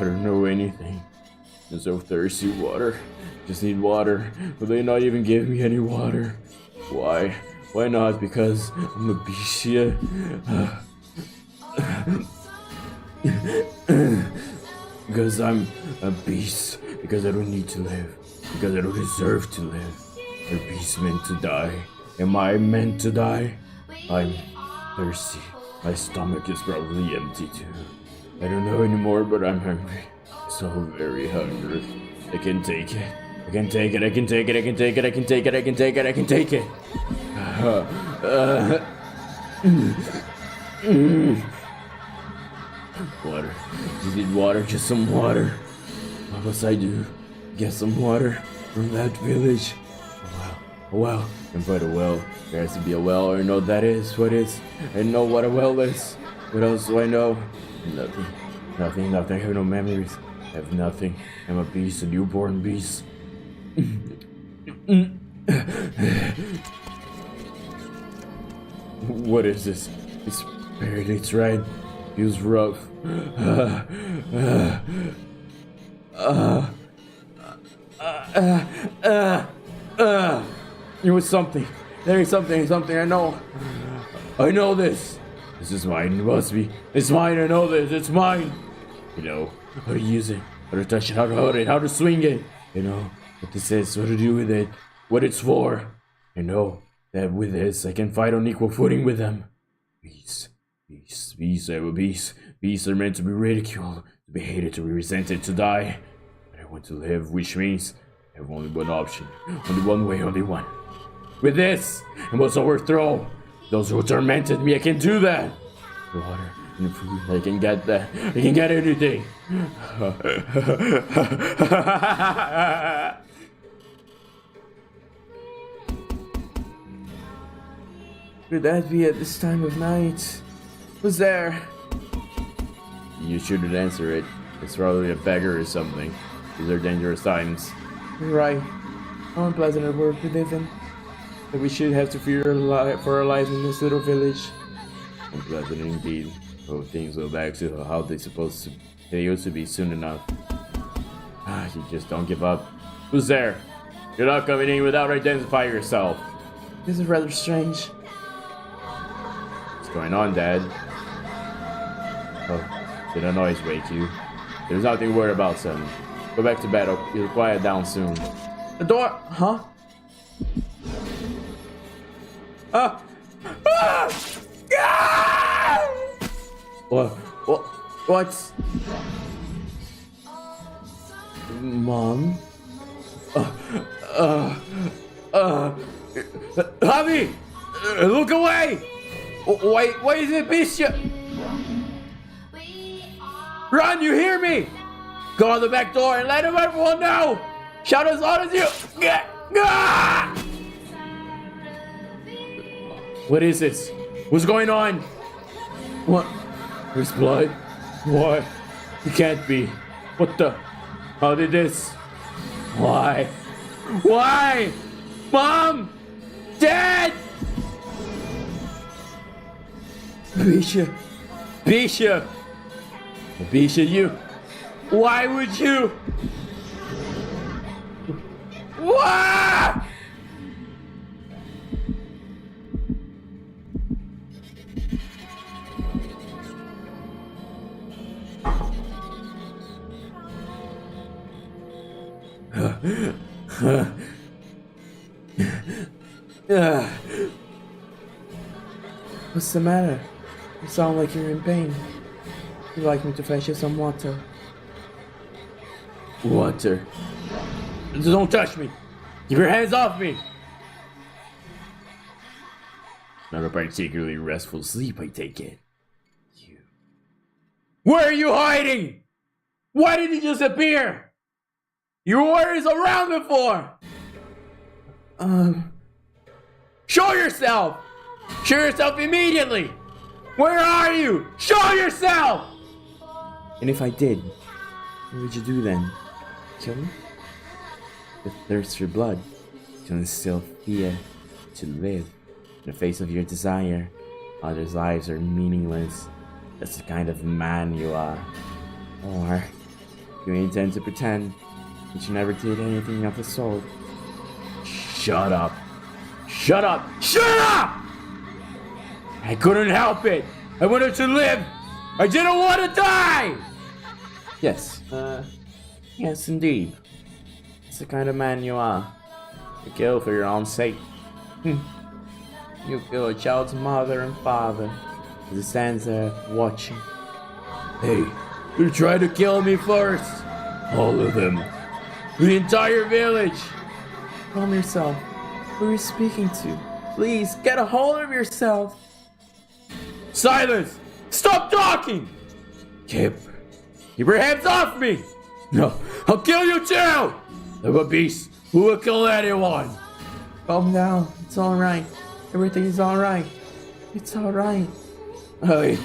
don't know anything. I'm so thirsty. Water. Just need water. Will they not even give me any water? Why? Why not? Because I'm a beast here. Because I'm a beast. Because I don't need to live. Because I don't deserve to live. Are beasts meant to die? Am I meant to die? I'm thirsty. My stomach is probably empty too. I don't know anymore, but I'm hungry. So very hungry. I can take it. I can take it. I can take it. I can take it. I can take it. I can take it. I can take it. Water. You need water? Just some water. What must I do? Get some water from that village. A well. And by the well, there has to be a well. I know what that is. What is? I know what a well is. What else do I know? Nothing. Nothing. I have no memories. I have nothing. I'm a beast, a newborn beast. What is this? It's buried. It's right. Feels rough. It was something. There is something I know. I know this. This is mine, it must be. It's mine, I know this, it's mine. You know, how to use it, how to touch it, how to hold it, how to swing it. You know, what this is, what to do with it, what it's for. I know that with this, I can fight on equal footing with them. Beasts, beasts are meant to be ridiculed, to be hated, to be resented, to die. But I want to live, which means I have only one option, only one way, only one. With this, and what's overthrow those who tormented me, I can do that. Water and food, I can get that. I can get anything. Could that be at this time of night? Who's there? You shouldn't answer it. It's probably a beggar or something. These are dangerous times. You're right. How unpleasant a world we live in. That we should have to fear for our lives in this little village. Unpleasant indeed. Oh, things go back to how they used to be soon enough. You just don't give up. Who's there? You're not coming in without identifying yourself. This is rather strange. What's going on, Dad? Oh, did a noise wake you? There's nothing to worry about, son. Go back to bed. You'll quiet down soon. The door? Huh? What's... Mom? Javi! Look away! Why is it Bishop? Run, you hear me? Go on the back door and let everyone know! Shout as loud as you... What is this? What's going on? What? There's blood? What? It can't be. What the? How did this? Why? Why? Mom! Dad! Bisha! Bisha! Bisha, you... Why would you... Why? What's the matter? You sound like you're in pain. You'd like me to fetch you some water? Water? Don't touch me! Keep your hands off me! Not a particularly restful sleep, I take it. You. Where are you hiding? Why did you just appear? You were always around before! Show yourself! Show yourself immediately! Where are you? Show yourself! And if I did, what would you do then? Kill me? The thirst for blood, to instill fear, to live. In the face of your desire, others' lives are meaningless. That's the kind of man you are. Or you intend to pretend that you never did anything of the sort. Shut up! Shut up! Shut up! I couldn't help it! I wanted to live! I didn't want to die! Yes, yes indeed. It's the kind of man you are. You kill for your own sake. You kill a child's mother and father as he stands there watching. Hey, you tried to kill me first! All of them. The entire village! Calm yourself. Who are you speaking to? Please, get a hold of yourself! Silence! Stop talking! Keep your hands off me! No, I'll kill you too! I'm a beast who will kill anyone! Calm down, it's alright. Everything is alright. It's alright. I'm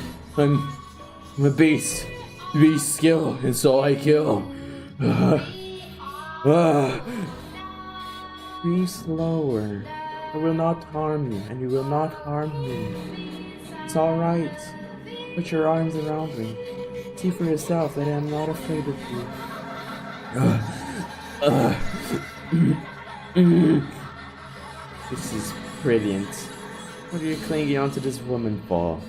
a beast. Beasts kill, and so I kill. Breathe slower. I will not harm you, and you will not harm me. It's alright. Put your arms around me. See for yourself that I am not afraid of you. This is brilliant. What are you clinging onto this woman for?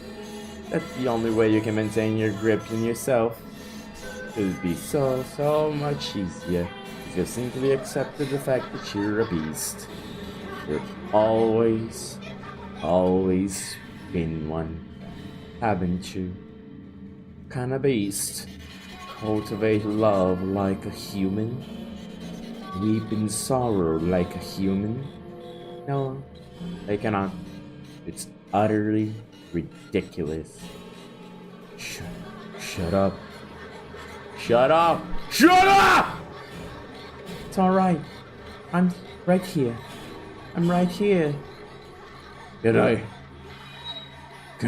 That's the only way you can maintain your grip on yourself. It would be so much easier if you simply accepted the fact that you're a beast. You've always been one, haven't you? Kinda beast. Cultivate love like a human. Weep in sorrow like a human. No, they cannot. It's utterly ridiculous. Shut up. Shut up! Shut up! It's alright. I'm right here. I'm right here. Can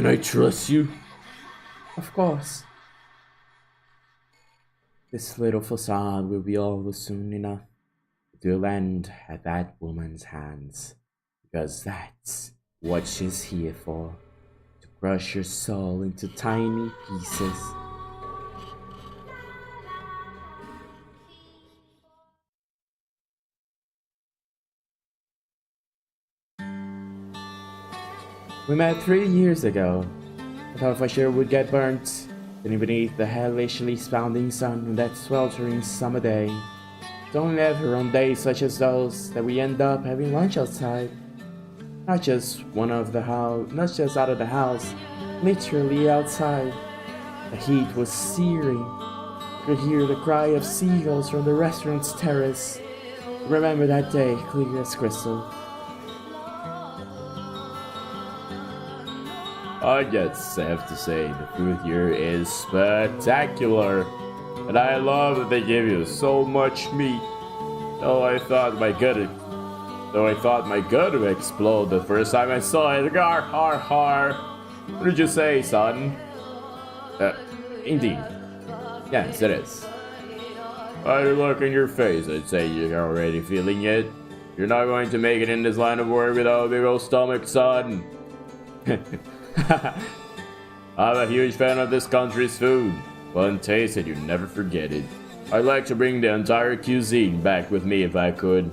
I trust you? Of course. This little facade will be over soon enough. It will end at that woman's hands. Because that's what she's here for. To crush your soul into tiny pieces. We met 3 years ago. I thought for sure we'd get burnt, sitting beneath the hellishly pounding sun on that sweltering summer day. It's only ever on days such as those that we end up having lunch outside. Not just out of the house, literally outside. The heat was searing. You could hear the cry of seagulls from the restaurant's terrace. I remember that day clear as crystal. I just have to say, the food here is spectacular. And I love that they give you so much meat. Though I thought my gut would explode the first time I saw it. Har har har. What did you say, son? Indeed. Yes, it is. By the look in your face, I'd say you're already feeling it. You're not going to make it in this line of work without a big old stomach, son. I'm a huge fan of this country's food. One taste and you never forget it. I'd like to bring the entire cuisine back with me if I could.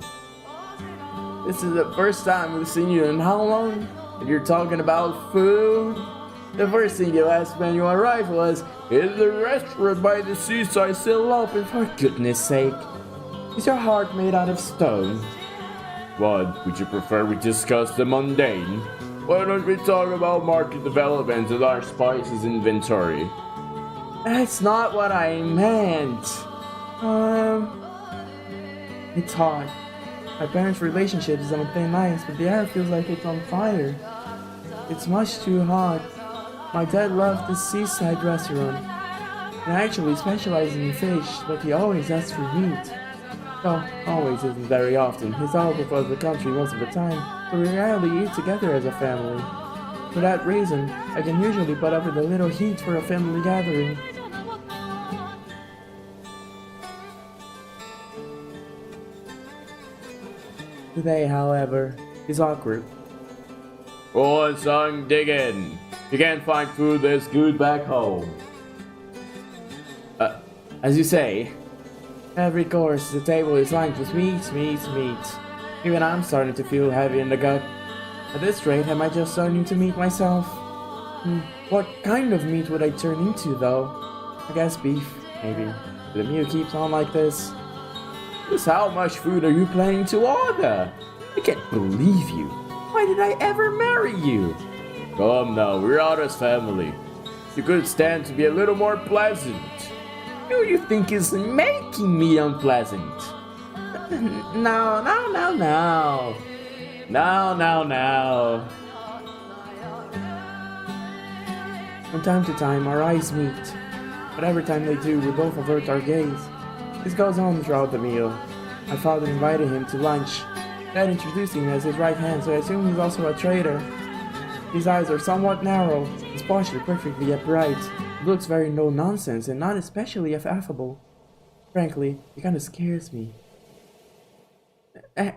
This is the first time we've seen you in how long? And you're talking about food? The first thing you asked when you arrived was, is the restaurant by the seaside still open? For goodness sake. Is your heart made out of stone? What, would you prefer we discuss the mundane? Why don't we talk about market development and our spices inventory? That's not what I meant. It's hard. My parents' relationship is on thin ice, but the air feels like it's on fire. It's much too hot. My dad loved the seaside restaurant. He actually specializes in fish, but he always asks for meat. Well, always isn't very often. He's all across the country most of the time, so we rarely eat together as a family. For that reason, I can usually put up with a little heat for a family gathering. Today, however, is awkward. Go on, son, dig in. You can't find food that's good back home. As you say, every course the table is lined with meat. Even I'm starting to feel heavy in the gut. At this rate, am I just starting to meet myself? What kind of meat would I turn into, though? I guess beef, maybe. If the meal keeps on like this. Just how much food are you planning to order? I can't believe you. Why did I ever marry you? Come now, we're Outras family. You could stand to be a little more pleasant. Who do you think is making me unpleasant? No. From time to time, our eyes meet. But every time they do, we both avert our gaze. This goes on throughout the meal. My father invited him to lunch. Dad introduced him as his right hand, so I assume he's also a traitor. His eyes are somewhat narrow, his posture perfectly upright. He looks very no-nonsense and not especially affable. Frankly, he kinda scares me.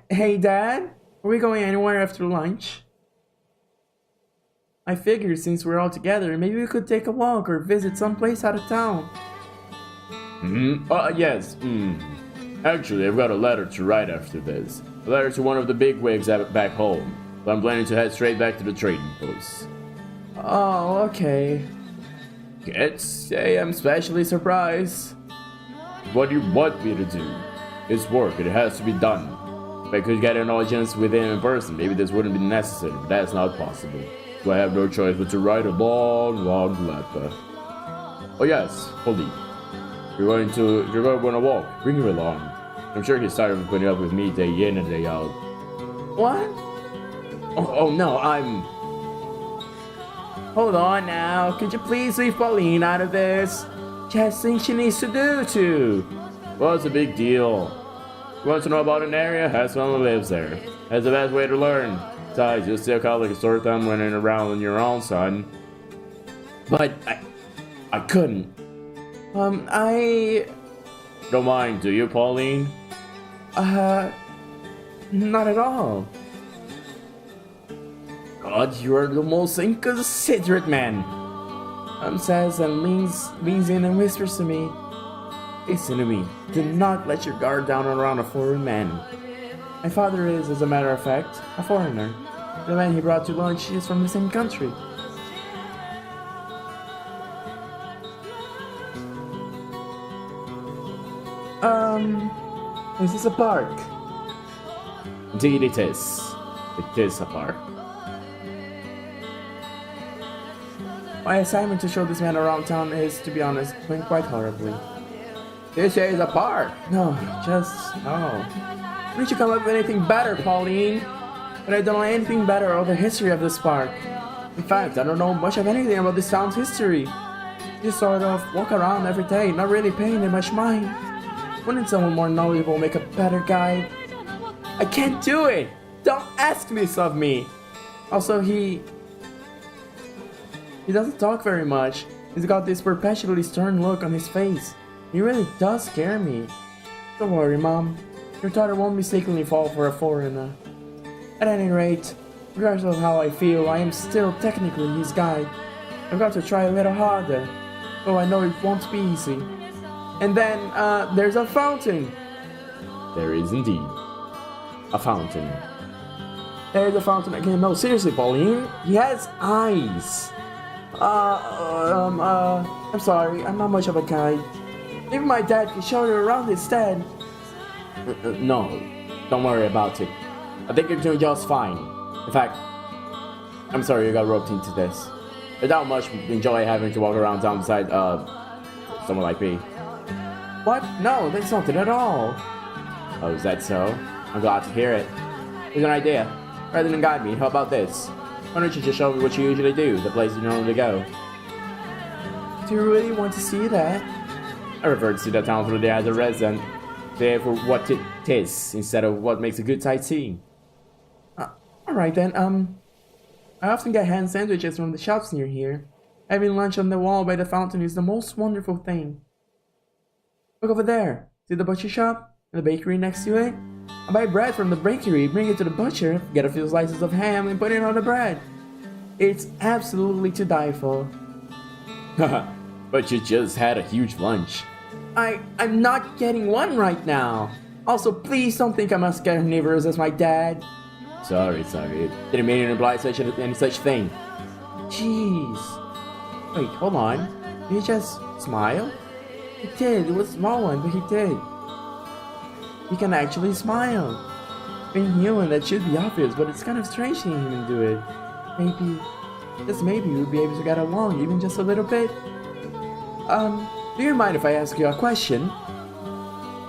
Hey, Dad? Are we going anywhere after lunch? I figured since we're all together, maybe we could take a walk or visit someplace out of town. Yes. Actually, I've got a letter to write after this. A letter to one of the bigwigs back home. So I'm planning to head straight back to the trading post. Oh, okay. Can't say I'm especially surprised. What do you want me to do? It's work, it has to be done. If I could get an audience with him in person, maybe this wouldn't be necessary, but that's not possible. So I have no choice but to write a long, long letter. Oh yes, Holly. You're going to walk. Bring her along. I'm sure he's tired of putting up with me day in and day out. What? Oh no, I'm... Hold on now. Could you please leave Pauline out of this? She has things she needs to do too. What's the big deal? You want to know about an area? Has someone who lives there. That's the best way to learn. Besides, you'll still call like a sore thumb running around on your own, son. But I couldn't. I don't mind, do you, Pauline? Not at all. God, you are the most inconsiderate man. Says and leans in and whispers to me. Listen to me. Do not let your guard down around a foreign man. My father is, as a matter of fact, a foreigner. The man he brought to lunch is from the same country. Is this a park? Indeed it is. It is a park. My assignment to show this man around town is, to be honest, going quite horribly. This is a park. No. Why don't you come up with anything better, Pauline? But I don't know anything better of the history of this park. In fact, I don't know much of anything about this town's history. Just sort of walk around every day, not really paying it much mind. Wouldn't someone more knowledgeable make a better guide? I can't do it! Don't ask this of me! Also, he doesn't talk very much. He's got this perpetually stern look on his face. He really does scare me. Don't worry, Mom. Your daughter won't mistakenly fall for a foreigner. At any rate, regardless of how I feel, I am still technically his guide. I've got to try a little harder, though I know it won't be easy. And then, there's a fountain. There is indeed a fountain. There's a fountain again. No, seriously, Pauline. He has eyes. I'm sorry. I'm not much of a guide. Maybe my dad can show you around instead. No, don't worry about it. I think you're doing just fine. In fact, I'm sorry you got roped into this. I don't much enjoy having to walk around town beside, someone like me. What? No, that's not it at all. Oh, is that so? I'm glad to hear it. Here's an idea. Rather than guide me, how about this? Why don't you just show me what you usually do, the place you normally go? Do you really want to see that? I prefer to see the town through the eyes of a resident. There for what it is, instead of what makes a good sightseeing. Alright then, I often get hand sandwiches from the shops near here. Having lunch on the wall by the fountain is the most wonderful thing. Look over there. See the butcher shop? And the bakery next to it? I buy bread from the bakery, bring it to the butcher, get a few slices of ham, and put it on the bread. It's absolutely to die for. But you just had a huge lunch. I'm not getting one right now. Also, please don't think I'm as carnivorous as my dad. Sorry. Didn't mean to imply any such thing. Jeez. Wait, hold on. Did he just smile? He did. It was a small one, but he did. He can actually smile. Being human, that should be obvious, but it's kind of strange seeing him do it. Maybe, just maybe, we'll be able to get along, even just a little bit. Do you mind if I ask you a question?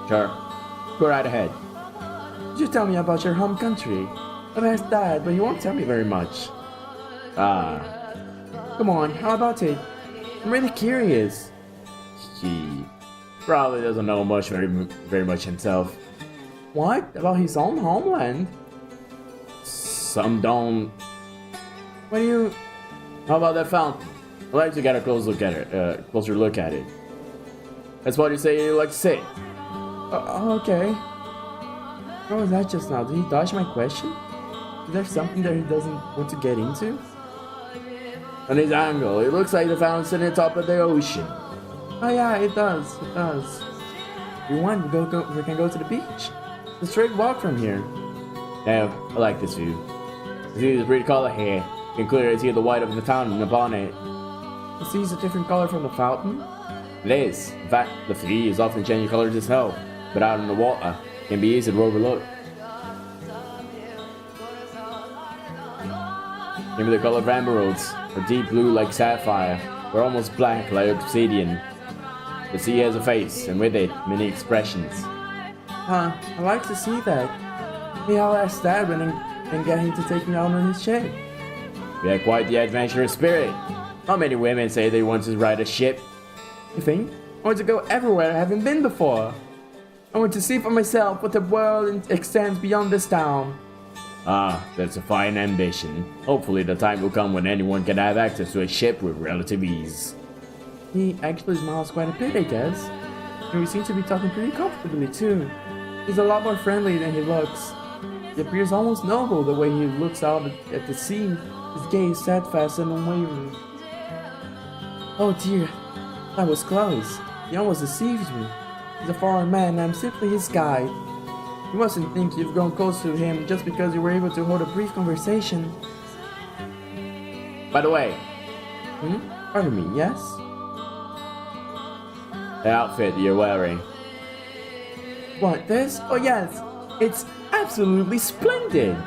Sure. Go right ahead. Could you tell me about your home country? I've asked Dad, but you won't tell me very much. Come on, how about it? I'm really curious. He probably doesn't know much, very much himself. What? About his own homeland? Some don't. What do you... How about that fountain? I'd like to get a closer look at it. That's what you say you like to say. Okay. What was that just now? Did he dodge my question? Is there something that he doesn't want to get into? On his angle, it looks like the fountain's at the top of the ocean. Oh yeah, it does. If you want, we can go to the beach. It's a straight walk from here. Yeah, I like this view. See the pretty color here. You can clearly see the white of the fountain upon it. The sea is a different color from the fountain? It is. In fact, the sea is often changing colors itself, but out in the water, it can be easy to overlook. Give me the color of emeralds, or deep blue like sapphire, or almost black like obsidian. The sea has a face, and with it, many expressions. Huh, I like to see that. Maybe I'll ask Dad and get him to take me out on his ship. You have quite the adventurous spirit. Not many women say they want to ride a ship. You think? I want to go everywhere I haven't been before. I want to see for myself what the world extends beyond this town. Ah, that's a fine ambition. Hopefully the time will come when anyone can have access to a ship with relative ease. He actually smiles quite a bit, I guess. And we seem to be talking pretty comfortably too. He's a lot more friendly than he looks. He appears almost noble the way he looks out at the sea, his gaze steadfast and unwavering. Oh dear, that was close. He almost deceived me. He's a foreign man and I'm simply his guide. You mustn't think you've grown close to him just because you were able to hold a brief conversation. By the way, pardon me, yes? The outfit you're wearing. What, this? Oh yes, it's absolutely splendid!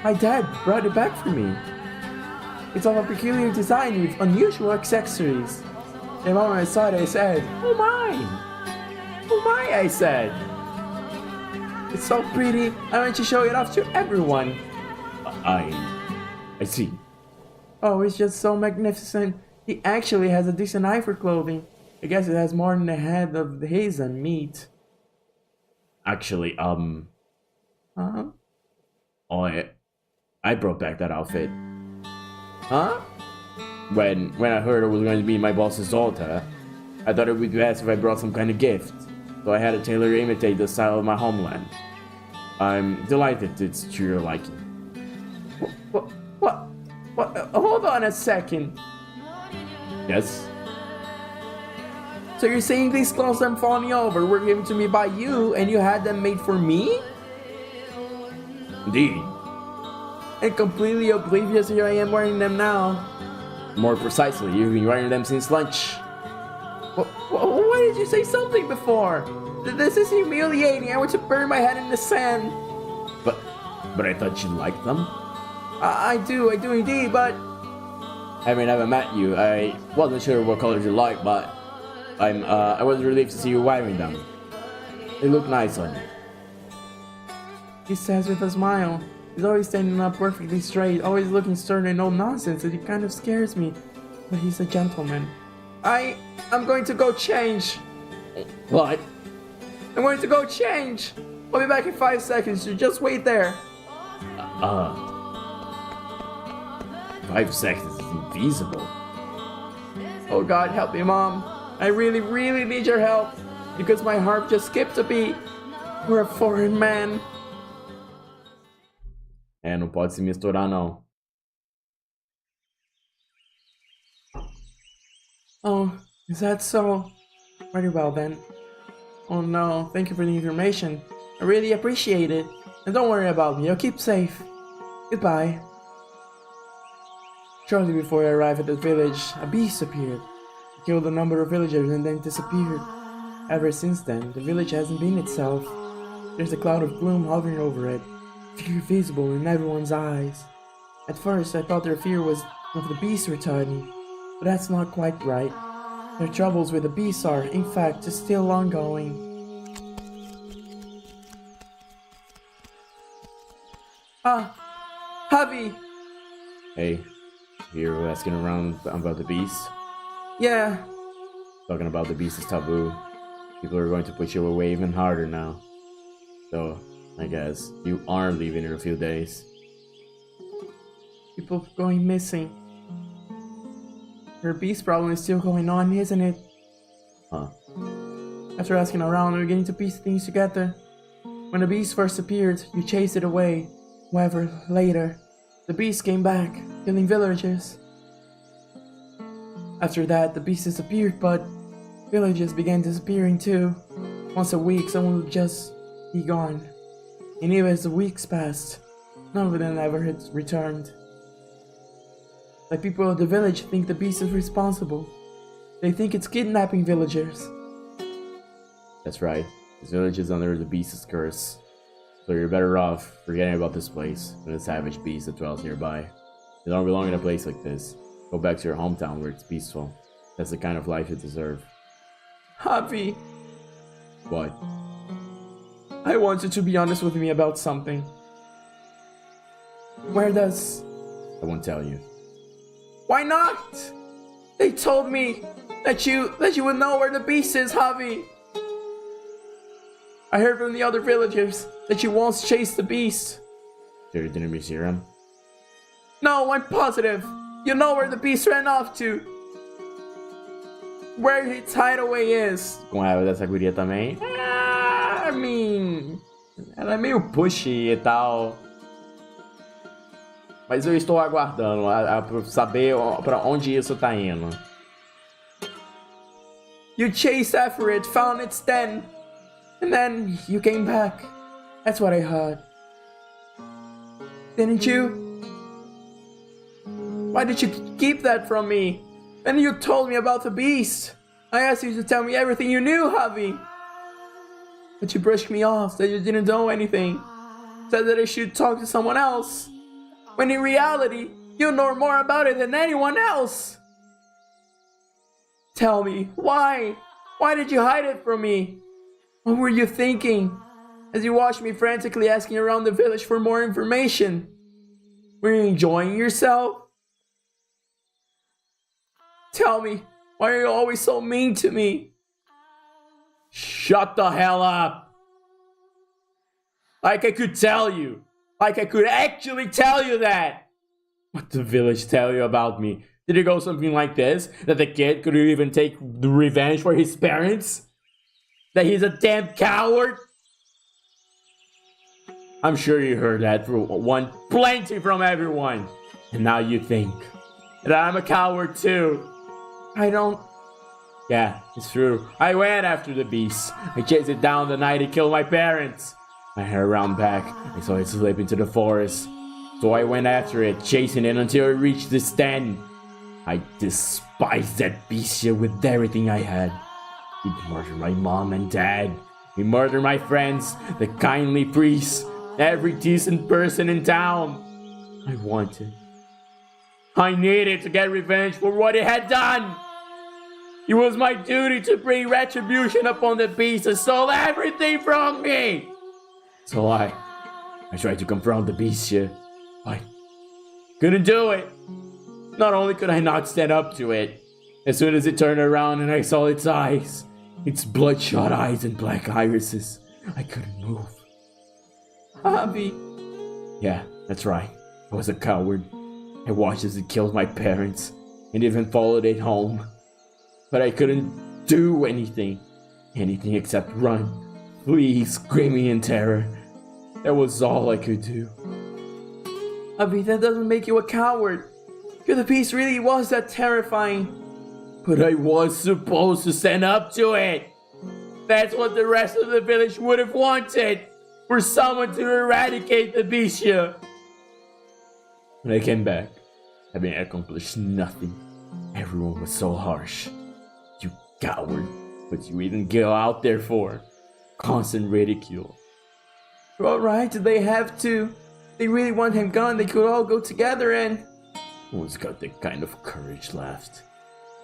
My dad brought it back for me. It's of a peculiar design with unusual accessories. The moment I saw it, I said, "Oh my! Oh my!" I said. It's so pretty. I want to show it off to everyone. I see. Oh, it's just so magnificent. He actually has a decent eye for clothing. I guess it has more than the head of his and meat. Actually, Huh? Oh, I brought back that outfit. Huh? When I heard it was going to be my boss's daughter, I thought it would be best if I brought some kind of gift. So I had a tailor imitate the style of my homeland. I'm delighted it's to your liking. What? Hold on a second. Yes? So you're saying these clothes I'm fawning over were given to me by you and you had them made for me? Indeed. And completely oblivious here I am wearing them now. More precisely, you've been wearing them since lunch. Why did you say something before? This is humiliating. I want to bury my head in the sand. But I thought you liked them. I do indeed, but having never met you, I wasn't sure what colors you like, but I was relieved to see you wearing them. They look nice on you. He says with a smile. He's always standing up perfectly straight, always looking stern and no nonsense, and he kind of scares me. But he's a gentleman. I'm going to go change. What? I'm going to go change. I'll be back in 5 seconds, so just wait there. 5 seconds is infeasible. Oh God, help me, Mom. I really, really need your help. Because my heart just skipped a beat. We're a foreign man. Não pode se misturar, não. Oh, is that so? Very well then. Oh no, thank you for the information. I really appreciate it. And don't worry about me, I'll keep safe. Goodbye. Shortly before I arrived at the village, a beast appeared. It killed a number of villagers and then disappeared. Ever since then, the village hasn't been itself. There's a cloud of gloom hovering over it, fear visible in everyone's eyes. At first, I thought their fear was of the beast returning, but that's not quite right. Their troubles with the beasts are, in fact, still ongoing. Javi! Hey, you're asking around about the beast? Yeah. Talking about the beast is taboo. People are going to push you away even harder now. So, I guess you are leaving in a few days. People going missing. Her beast problem is still going on, isn't it? Huh. After asking around, we're getting to piece things together. When the beast first appeared, you chased it away. However, later, the beast came back, killing villagers. After that, the beast disappeared, but villages began disappearing too. Once a week, someone would just be gone. And even as the weeks passed, none of them ever had returned. The people of the village think the beast is responsible. They think it's kidnapping villagers. That's right. This village is under the beast's curse. So you're better off forgetting about this place than the savage beast that dwells nearby. You don't belong in a place like this. Go back to your hometown where it's peaceful. That's the kind of life you deserve. Javi, What? I want you to be honest with me about something. Where does... I won't tell you. Why not? They told me that you would know where the beast is, Javi. I heard from the other villagers that you once chased the beast. So you didn't see him? No, I'm positive. You know where the beast ran off to. Where its hideaway is. Com raiva dessa guria também? I mean... Ela é meio pushy e tal. Mas eu estou aguardando pra saber pra onde isso tá indo. You chased after it, found its den, and then you came back. That's what I heard. Didn't you? Why did you keep that from me? And you told me about the beast. I asked you to tell me everything you knew, Javi. But you brushed me off, that you didn't know anything. Said that I should talk to someone else. When in reality, you know more about it than anyone else. Tell me, why? Why did you hide it from me? What were you thinking as you watched me frantically asking around the village for more information? Were you enjoying yourself? Tell me, why are you always so mean to me? Shut the hell up! Like I could tell you! Like I could actually tell you that! What did the village tell you about me? Did it go something like this? That the kid could even take the revenge for his parents? That he's a damn coward? I'm sure you heard that plenty from everyone. And now you think that I'm a coward too. I don't... Yeah, it's true. I went after the beast. I chased it down the night it killed my parents. I had a round back. I saw it slip into the forest. So I went after it, chasing it until it reached the den. I despised that beast with everything I had. He murdered my mom and dad. He murdered my friends, the kindly priest, every decent person in town. I needed to get revenge for what it had done. It was my duty to bring retribution upon the beast that stole everything from me. So I tried to confront the beast. I couldn't do it. Not only could I not stand up to it, as soon as it turned around and I saw its eyes, its bloodshot eyes and black irises, I couldn't move. Javi. Yeah, that's right. I was a coward. I watched as it killed my parents and even followed it home. But I couldn't do anything except run, flee, screaming in terror. That was all I could do. Javi, that doesn't make you a coward. The beast really was that terrifying. But I was supposed to stand up to it. That's what the rest of the village would have wanted. For someone to eradicate the beast. When I came back, having accomplished nothing, everyone was so harsh. You coward. What you even go out there for? Constant ridicule. Alright, they have to. They really want him gone. They could all go together and... Who's got that kind of courage left?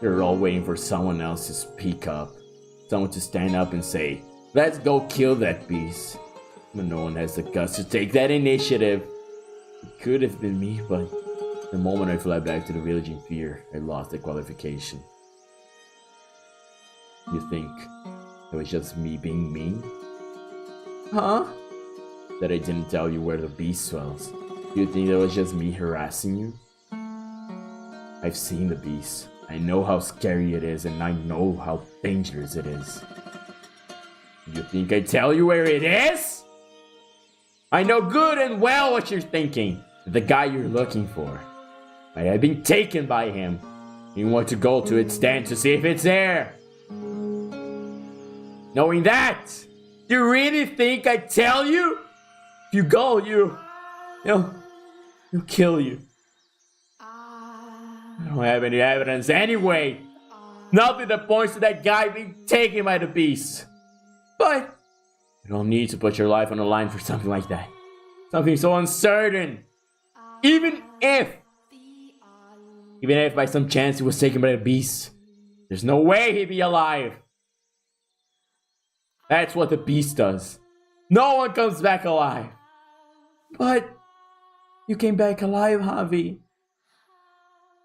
They're all waiting for someone else to speak up. Someone to stand up and say, let's go kill that beast. But no one has the guts to take that initiative. It could have been me, but the moment I fled back to the village in fear, I lost the qualification. You think it was just me being mean? Huh? That I didn't tell you where the beast was? You think that was just me harassing you? I've seen the beast. I know how scary it is, and I know how dangerous it is. You think I tell you where it is? I know good and well what you're thinking. The guy you're looking for. I have been taken by him. You want to go to its den to see if it's there. Knowing that, you really think I tell you? If you go, He'll kill you. I don't have any evidence anyway. Nothing that points to that guy being taken by the beast. But you don't need to put your life on the line for something like that. Something so uncertain. Even if by some chance he was taken by the beast, there's no way he'd be alive. That's what the beast does. No one comes back alive. But you came back alive, Javi.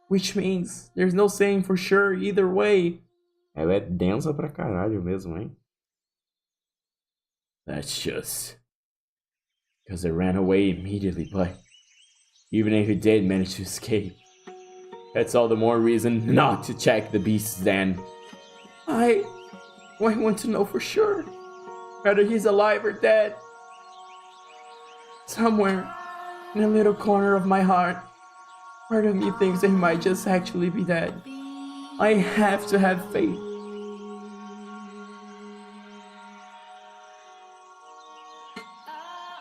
Which means there's no saying for sure either way. Ela é densa pra caralho mesmo, hein? That's just because I ran away immediately, but even if he did manage to escape, that's all the more reason not to check the beast's den. I want to know for sure whether he's alive or dead. Somewhere in a little corner of my heart, part of me thinks that he might just actually be dead. I have to have faith.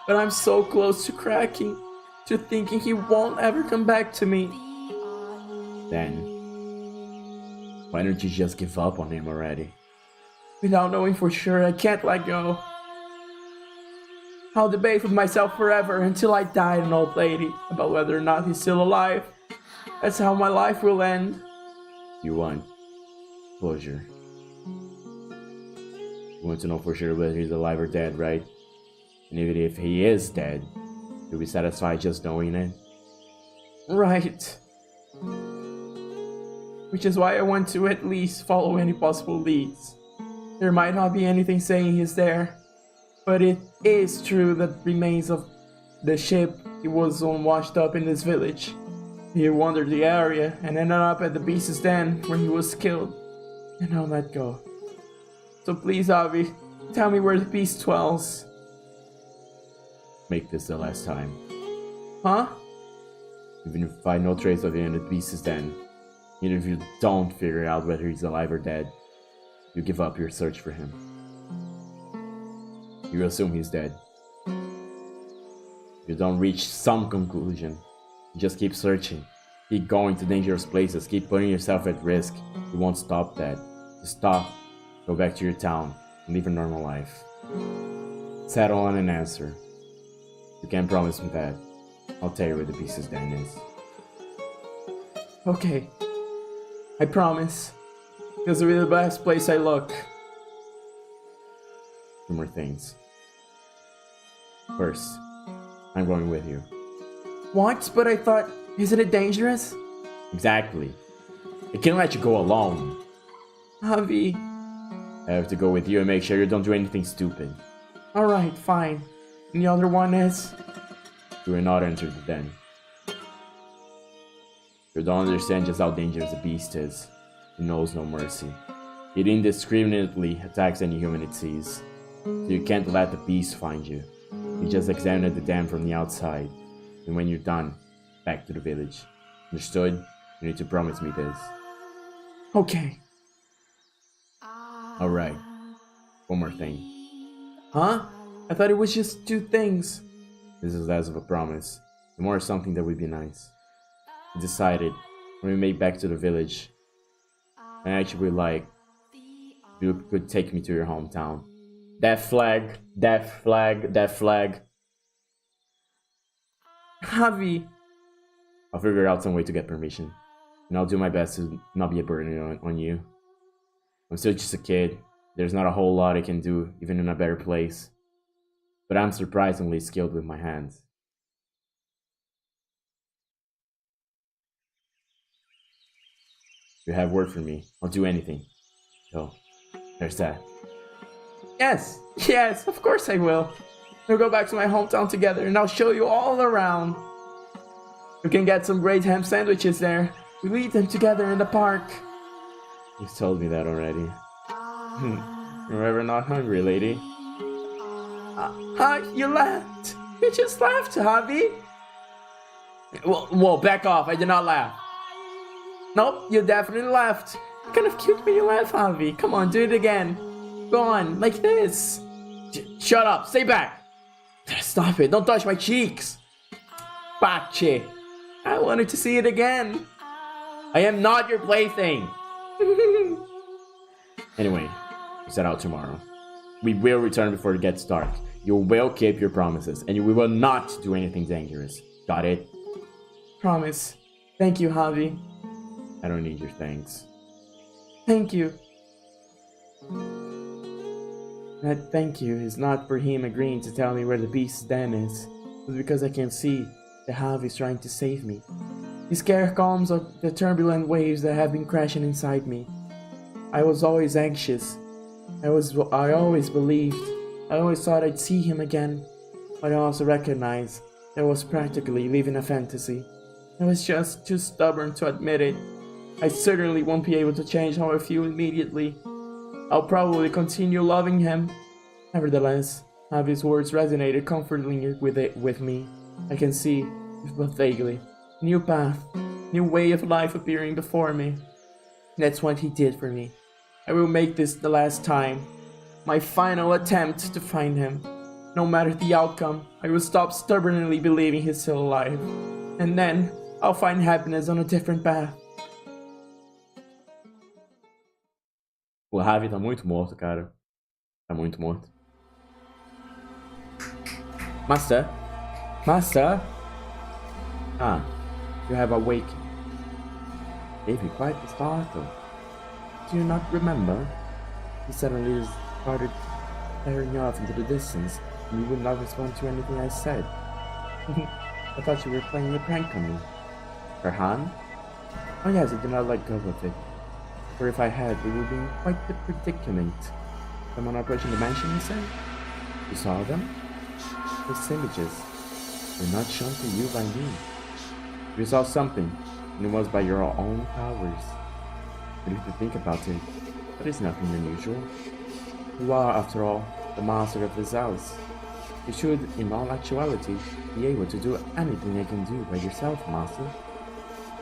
But I'm so close to cracking, to thinking he won't ever come back to me. Then, why don't you just give up on him already? Without knowing for sure, I can't let go. I'll debate with myself forever until I die an old lady about whether or not he's still alive. That's how my life will end. You want closure. You want to know for sure whether he's alive or dead, right? And even if he is dead, you'll be satisfied just knowing it. Right. Which is why I want to at least follow any possible leads. There might not be anything saying he's there, but it is true that remains of the ship he was on washed up in this village. He wandered the area and ended up at the beast's den where he was killed. And I'll let go. So please, Avi, tell me where the beast dwells. Make this the last time. Huh? Even if you find no trace of him in the beast's den, even if you don't figure out whether he's alive or dead, you give up your search for him. You assume he's dead. You don't reach some conclusion. You just keep searching. Keep going to dangerous places. Keep putting yourself at risk. You won't stop that. Just stop. Go back to your town and live a normal life. Settle on an answer. You can't promise me that. I'll tell you where the beast's den is. Okay. I promise. This will be the best place I look. Two more things. First, I'm going with you. What? But I thought, isn't it dangerous? Exactly. I can't let you go alone. Javi. I have to go with you and make sure you don't do anything stupid. Alright, fine. And the other one is? You will not enter the den. You don't understand just how dangerous the beast is. He knows no mercy. It indiscriminately attacks any human it sees. So you can't let the beast find you. You just examine the den from the outside. And when you're done, back to the village. Understood? You need to promise me this. Okay. Alright. One more thing. Huh? I thought it was just two things. This is less of a promise. And more something that would be nice. I decided, when we made back to the village, I actually would like if you could take me to your hometown. Death flag, death flag, death flag. Javi. I'll figure out some way to get permission. And I'll do my best to not be a burden on you. I'm still just a kid. There's not a whole lot I can do, even in a better place. But I'm surprisingly skilled with my hands. If you have word for me, I'll do anything. So, there's that. Yes, of course I will. We'll go back to my hometown together and I'll show you all around. You can get some great ham sandwiches there. We'll eat them together in the park. You've told me that already. You're ever not hungry, lady? You laughed. You just laughed, Javi. Whoa, back off. I did not laugh. Nope, you definitely laughed. Kind of cute when you laugh, Javi. Come on, do it again. Go on, like this. Shut up, stay back. Stop it, don't touch my cheeks. Pache! I wanted to see it again! I am not your plaything! Anyway, we set out tomorrow. We will return before it gets dark. You will keep your promises, and we will not do anything dangerous. Got it? Promise. Thank you, Javi. I don't need your thanks. Thank you. That thank you is not for him agreeing to tell me where the beast's den is, but because I can see that Javi's trying to save me. He scared calms of the turbulent waves that have been crashing inside me. I was always anxious. I always believed. I always thought I'd see him again, but I also recognized that I was practically living a fantasy. I was just too stubborn to admit it. I certainly won't be able to change how I feel immediately. I'll probably continue loving him. Nevertheless, Javi's words resonated comfortingly with me. I can see, but vaguely, new path, new way of life appearing before me. That's what he did for me. I will make this the last time. My final attempt to find him. No matter the outcome, I will stop stubbornly believing he's still alive. And then, I'll find happiness on a different path. O Javi tá muito morto, cara. Tá muito morto. Master? Master? Ah, you have awakened. Gave me quite the startle. Do you not remember? He suddenly started staring off into the distance, and you would not respond to anything I said. I thought you were playing a prank on me. Farhan? Oh yes, I did not let go of it. For if I had, we would be in quite the predicament. Someone approaching the mansion, you said? You saw them? Those images were not shown to you by me. You saw something, and it was by your own powers. But if you think about it, that is nothing unusual. You are, after all, the master of this house. You should, in all actuality, be able to do anything I can do by yourself, master.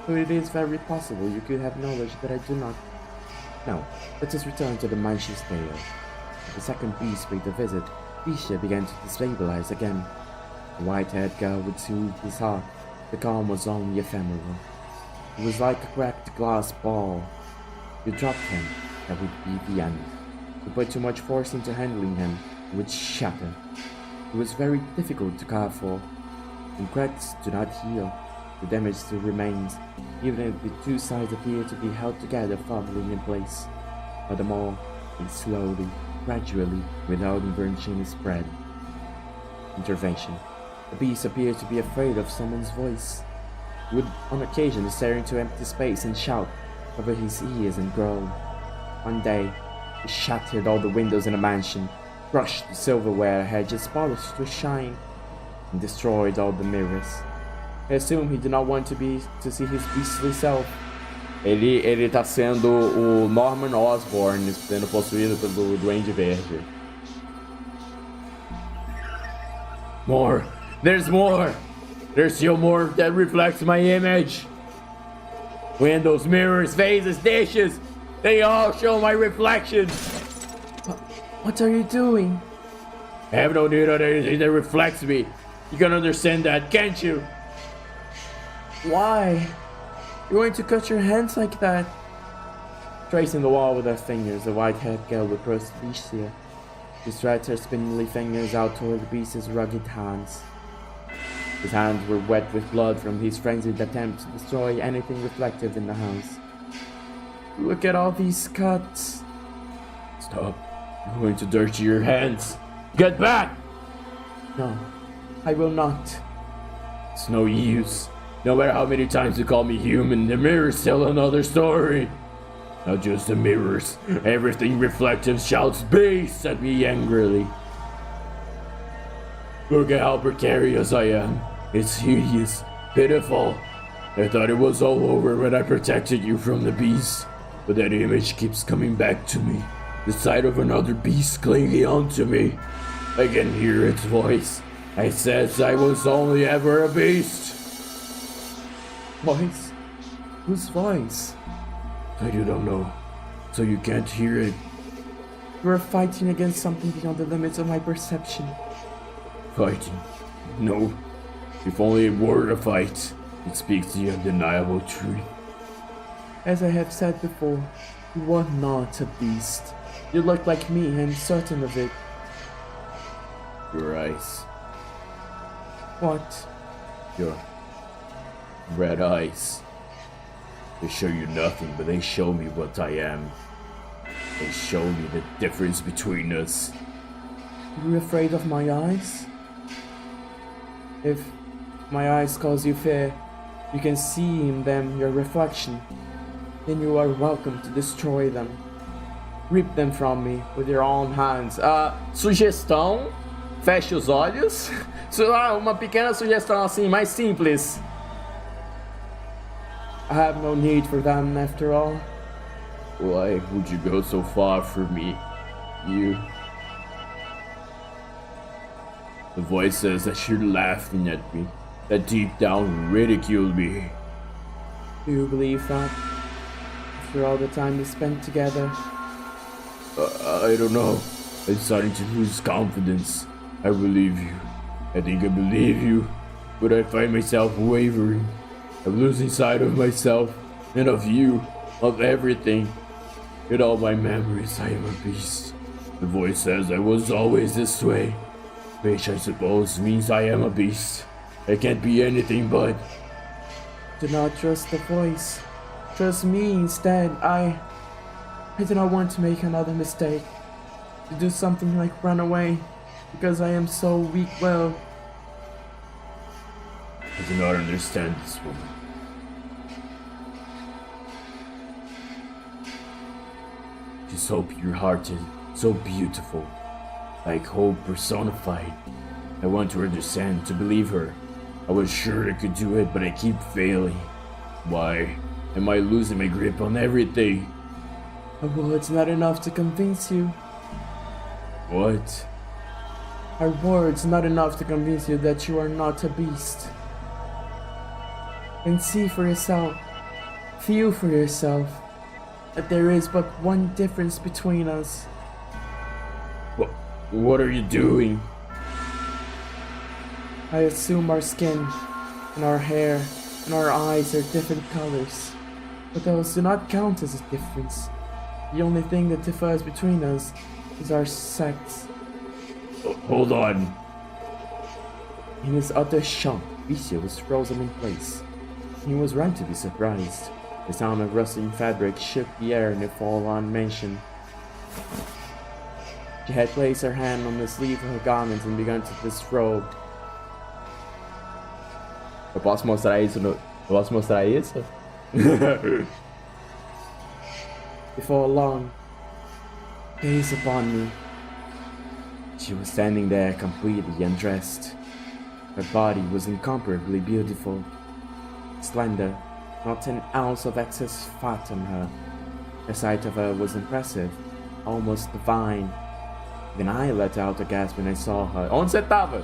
So it is very possible you could have knowledge that I do not. Now, let us return to the mansion's tale. The second beast paid a visit. Bisha began to destabilize again. The white-haired girl would soothe his heart. The calm was only ephemeral. It was like a cracked glass ball. You dropped him, that would be the end. You put too much force into handling him, it would shatter. It was very difficult to care for. When cracks do not heal, the damage still remains, even if the two sides appear to be held together firmly in place. Furthermore, it slowly, gradually, without inversion spread. Intervention. The beast appeared to be afraid of someone's voice. He would on occasion stare into empty space and shout, cover his ears and groan. One day, he shattered all the windows in the mansion, crushed the silverware I had just polished to shine, and destroyed all the mirrors. I assume he did not want to see his beastly self. Ele tá sendo o Norman Osborn sendo possuído pelo Duende Verde. More! There's more! There's still more that reflects my image! Windows, mirrors, vases, dishes! They all show my reflection! What are you doing? I have no need of anything that reflects me. You can understand that, can't you? Why? You're going to cut your hands like that? Tracing the wall with her fingers, the white-haired girl approached Bisha. She stretched her spindly fingers out toward the beast's rugged hands. His hands were wet with blood from his frenzied attempt to destroy anything reflective in the house. Look at all these cuts. Stop. You're going to dirty your hands. Get back! No, I will not. It's no use. No matter how many times you call me human, the mirrors tell another story. Not just the mirrors. Everything reflective shouts beast at me angrily. Look at how precarious I am. It's hideous, pitiful. I thought it was all over when I protected you from the beast, but that image keeps coming back to me. The sight of another beast clinging onto me. I can hear its voice. It says I was only ever a beast. Voice? Whose voice? I do not know, so you can't hear it. You are fighting against something beyond the limits of my perception. Fighting? No. If only it were a fight, it speaks the undeniable truth. As I have said before, you are not a beast. You look like me, I'm certain of it. Your eyes, What? your red eyes. They show you nothing, but they show me what I am. They show me the difference between us. Are you afraid of my eyes? If my eyes cause you fear, you can see in them your reflection. Then you are welcome to destroy them. Rip them from me with your own hands. Sugestão, feche os olhos. Uma pequena sugestão assim, mais simples. I have no need for them after all. Why would you go so far for me? You... The voice says that you're laughing at me, that deep down you ridicule me. Do you believe that? After all the time we spent together? I don't know. I'm starting to lose confidence. I believe you. I think I believe you. But I find myself wavering. I'm losing sight of myself and of you, of everything. In all my memories, I am a beast. The voice says I was always this way, which I suppose means I am a beast. I can't be anything but. Do not trust the voice. Trust me instead. I do not want to make another mistake. To do something like run away, because I am so weak-willed. I do not understand this woman. She's so pure-hearted, so beautiful, like hope personified. I want to understand, to believe her. I was sure I could do it, but I keep failing. Why am I losing my grip on everything? Our words not enough to convince you. What? Our words not enough to convince you that you are not a beast. And see for yourself, feel for yourself, that there is but one difference between us. What are you doing? I assume our skin, and our hair, and our eyes are different colors, but those do not count as a difference. The only thing that differs between us is our sex. Hold on. In his utter shock, Vicia was frozen in place. He was right to be surprised. The sound of rustling fabric shook the air in the forlorn mansion. She had placed her hand on the sleeve of her garment and begun to disrobe. Eu posso mostrar isso no... Eu posso mostrar isso? Before long, gaze upon me. She was standing there completely undressed. Her body was incomparably beautiful, slender, not an ounce of excess fat on her. The sight of her was impressive, almost divine. Even I let out a gasp when I saw her. Onde você tava?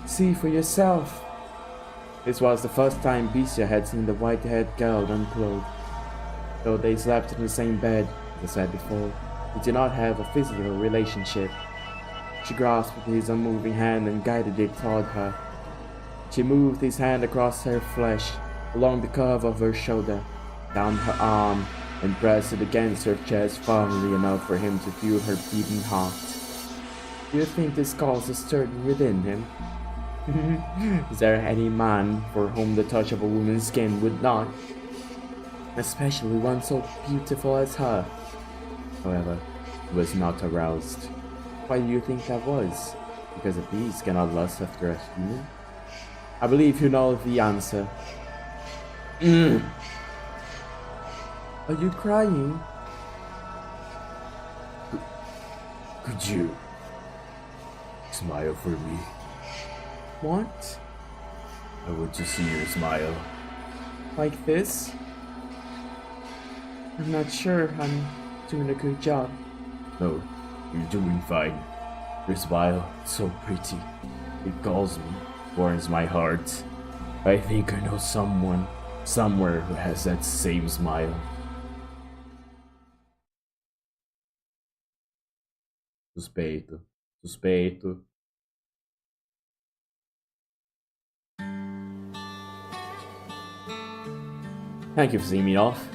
See for yourself. This was the first time Bicia had seen the white-haired girl unclothed. Though they slept in the same bed, as I said before, they did not have a physical relationship. She grasped his unmoving hand and guided it toward her. She moved his hand across her flesh, along the curve of her shoulder, down her arm, and pressed it against her chest firmly enough for him to feel her beating heart. Do you think this caused a stirring within him? Is there any man for whom the touch of a woman's skin would not? Especially one so beautiful as her. However, he was not aroused. Why do you think that was? Because a beast cannot lust after a human? I believe you know the answer. Are you crying? Could you smile for me? What? I want to see your smile. Like this? I'm not sure I'm doing a good job. No, you're doing fine. Your smile is so pretty. It calls me, warms my heart. I think I know someone, somewhere who has that same smile. Suspeito. Suspeito. Thank you for seeing me off.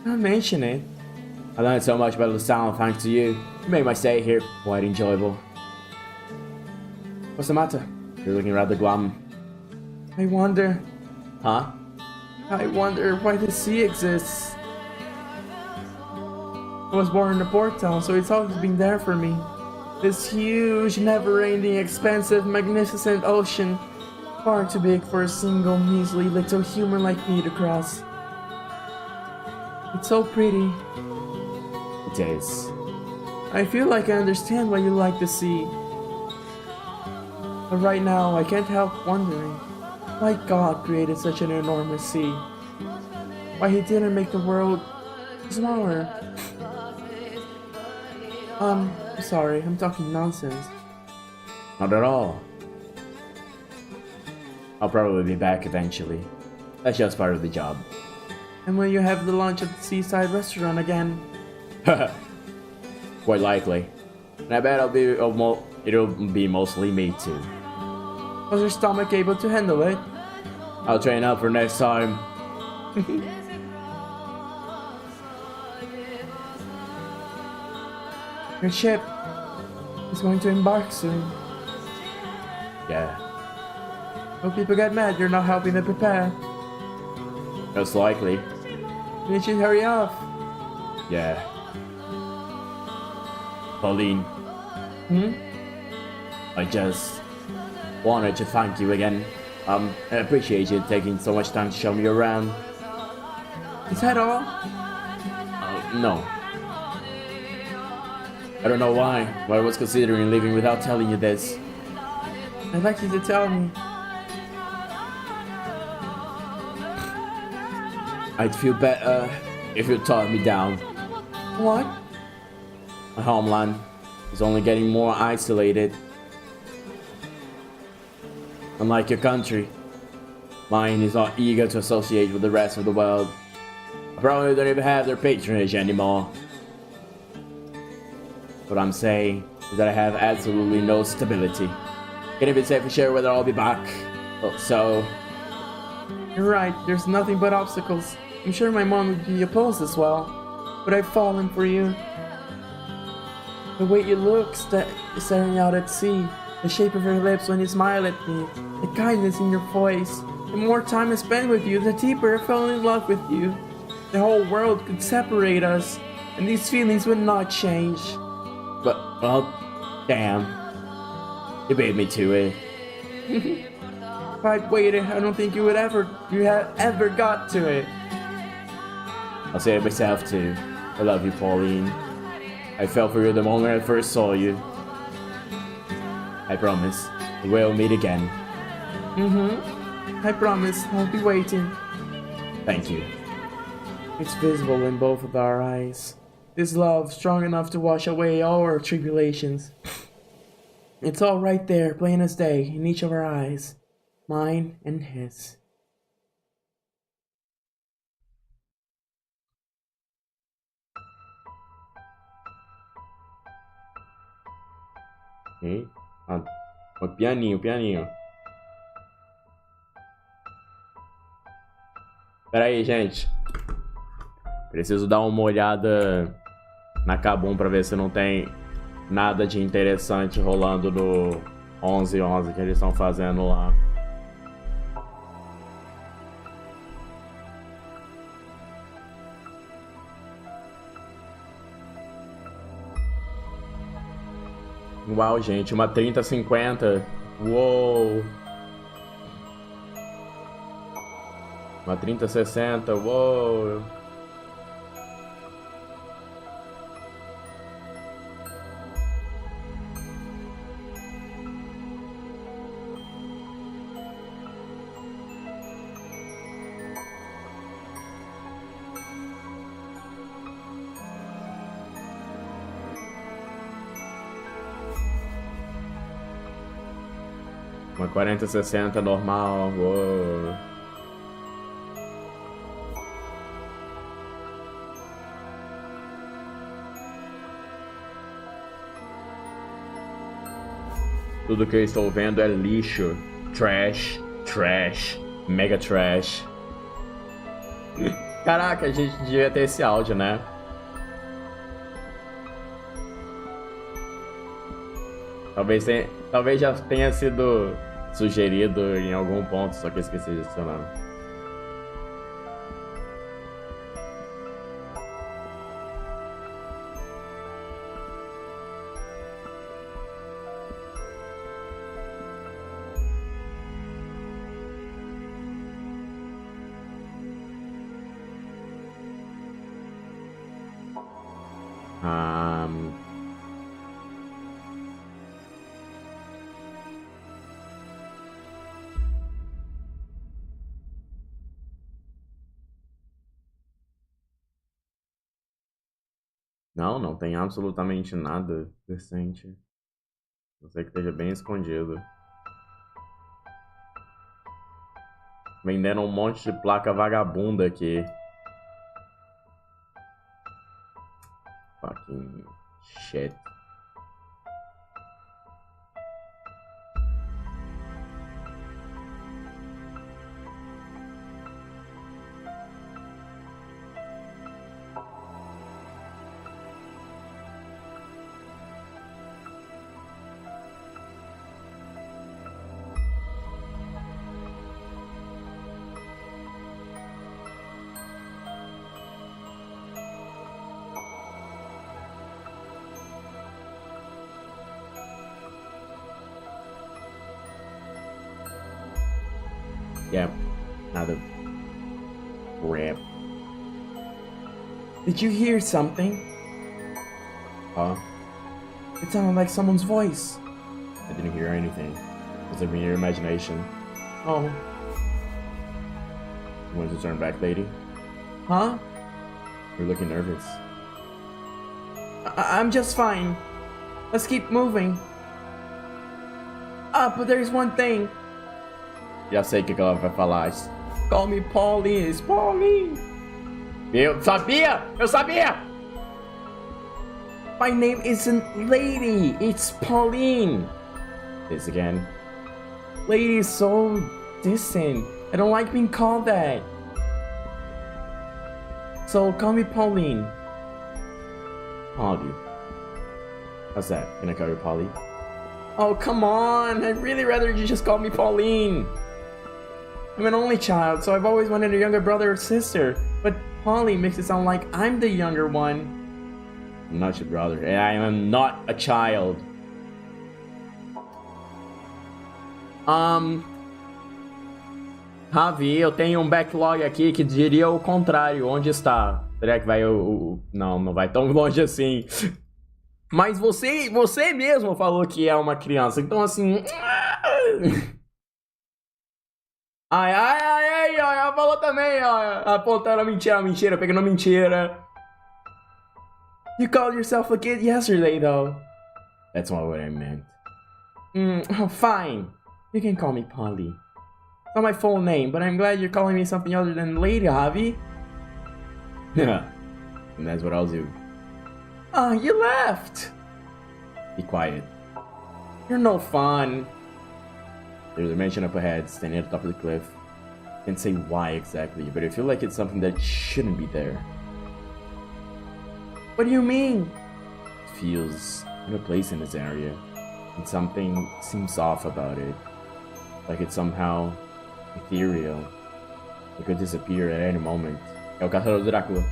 Don't mention it. I learned so much about the sound thanks to you. You made my stay here quite enjoyable. What's the matter? You're looking rather glum. I wonder... Huh? I wonder why the sea exists. I was born in a port town, so it's always been there for me. This huge, never-ending, expansive, magnificent ocean. Far too big for a single, measly little human like me to cross. It's so pretty. It is. I feel like I understand why you like the sea. But right now, I can't help wondering why God created such an enormous sea. Why he didn't make the world smaller. Sorry, I'm talking nonsense. Not at all. I'll probably be back eventually. That's just part of the job. And will you have the lunch at the seaside restaurant again? Quite likely. And I bet it'll be mostly me too. Was your stomach able to handle it? I'll train up for next time. Your ship is going to embark soon. Yeah. Will people get mad you're not helping them prepare? Most likely. You should hurry up. Yeah. Pauline. I just wanted to thank you again. I appreciate you taking so much time to show me around. Is that all? No. I don't know why, but I was considering leaving without telling you this. I'd like you to tell me. I'd feel better if you taught me down. What? My homeland is only getting more isolated. Unlike your country, mine is not eager to associate with the rest of the world. I probably don't even have their patronage anymore. What I'm saying is that I have absolutely no stability. Can't even say for sure whether I'll be back. So... You're right, there's nothing but obstacles. I'm sure my mom would be opposed as well. But I've fallen for you. The way you look staring out at sea, the shape of your lips when you smile at me, the kindness in your voice. The more time I spend with you, the deeper I fell in love with you. The whole world could separate us, and these feelings would not change. But, well, damn. You beat me to it. If I'd waited, I don't think you had ever got to it. I'll say it myself too. I love you, Pauline. I fell for you the moment I first saw you. I promise, we'll meet again. I promise, I'll be waiting. Thank you. It's visible in both of our eyes. This love, strong enough to wash away all our tribulations. It's all right there, plain as day, in each of our eyes. Mine and his. Pianinho. Pera aí, gente. Preciso dar uma olhada na Kabum pra ver se não tem nada de interessante rolando no 11-11 que eles estão fazendo lá. Uau, gente, uma 30-50. Uou! Uma 30-60. Uou! Uma 40-60 normal. Uou. Tudo que eu estou vendo é lixo. Trash. Mega trash. Caraca, a gente devia ter esse áudio, né? Talvez já tenha sido sugerido em algum ponto, só que eu esqueci de adicionar. Não tem absolutamente nada decente. Não sei que esteja bem escondido. Vendendo um monte de placa vagabunda aqui. Fucking shit. Yeah, nada. Crap. Did you hear something? Huh? It sounded like someone's voice. I didn't hear anything. Was it mere imagination? Oh. You want to turn back, lady? Huh? You're looking nervous. I'm just fine. Let's keep moving. Ah, but there's one thing. Já sei o que ela vai falar. Call me Pauline. It's Pauline. Eu sabia! Eu sabia! My name isn't Lady. It's Pauline. This again. Lady is so distant. I don't like being called that. So call me Pauline. Polly. How's that? Can I call you Polly? Oh, come on. I'd really rather you just call me Pauline. I'm an only child, so I've always wanted a younger brother or sister. But Polly makes it sound like I'm the younger one. I'm not your brother. I am not a child. Ravi, eu tenho um backlog aqui que diria o contrário. Onde está? Será que vai Não vai tão longe assim. Mas você mesmo falou que é uma criança, então assim... Ai, ela falou também, ó, apontando a mentira, pegando a mentira. You called yourself a kid yesterday, though. That's not what I meant. Fine. You can call me Polly. It's not my full name, but I'm glad you're calling me something other than Lady, Javi. And that's what I'll do. You left. Be quiet. You're no fun. There's a mansion up ahead, standing at the top of the cliff. Can't say why exactly, but I feel like it's something that shouldn't be there. What do you mean? It feels in a place in this area, and something seems off about it. Like it's somehow ethereal. It could disappear at any moment. É o caçador do Drácula.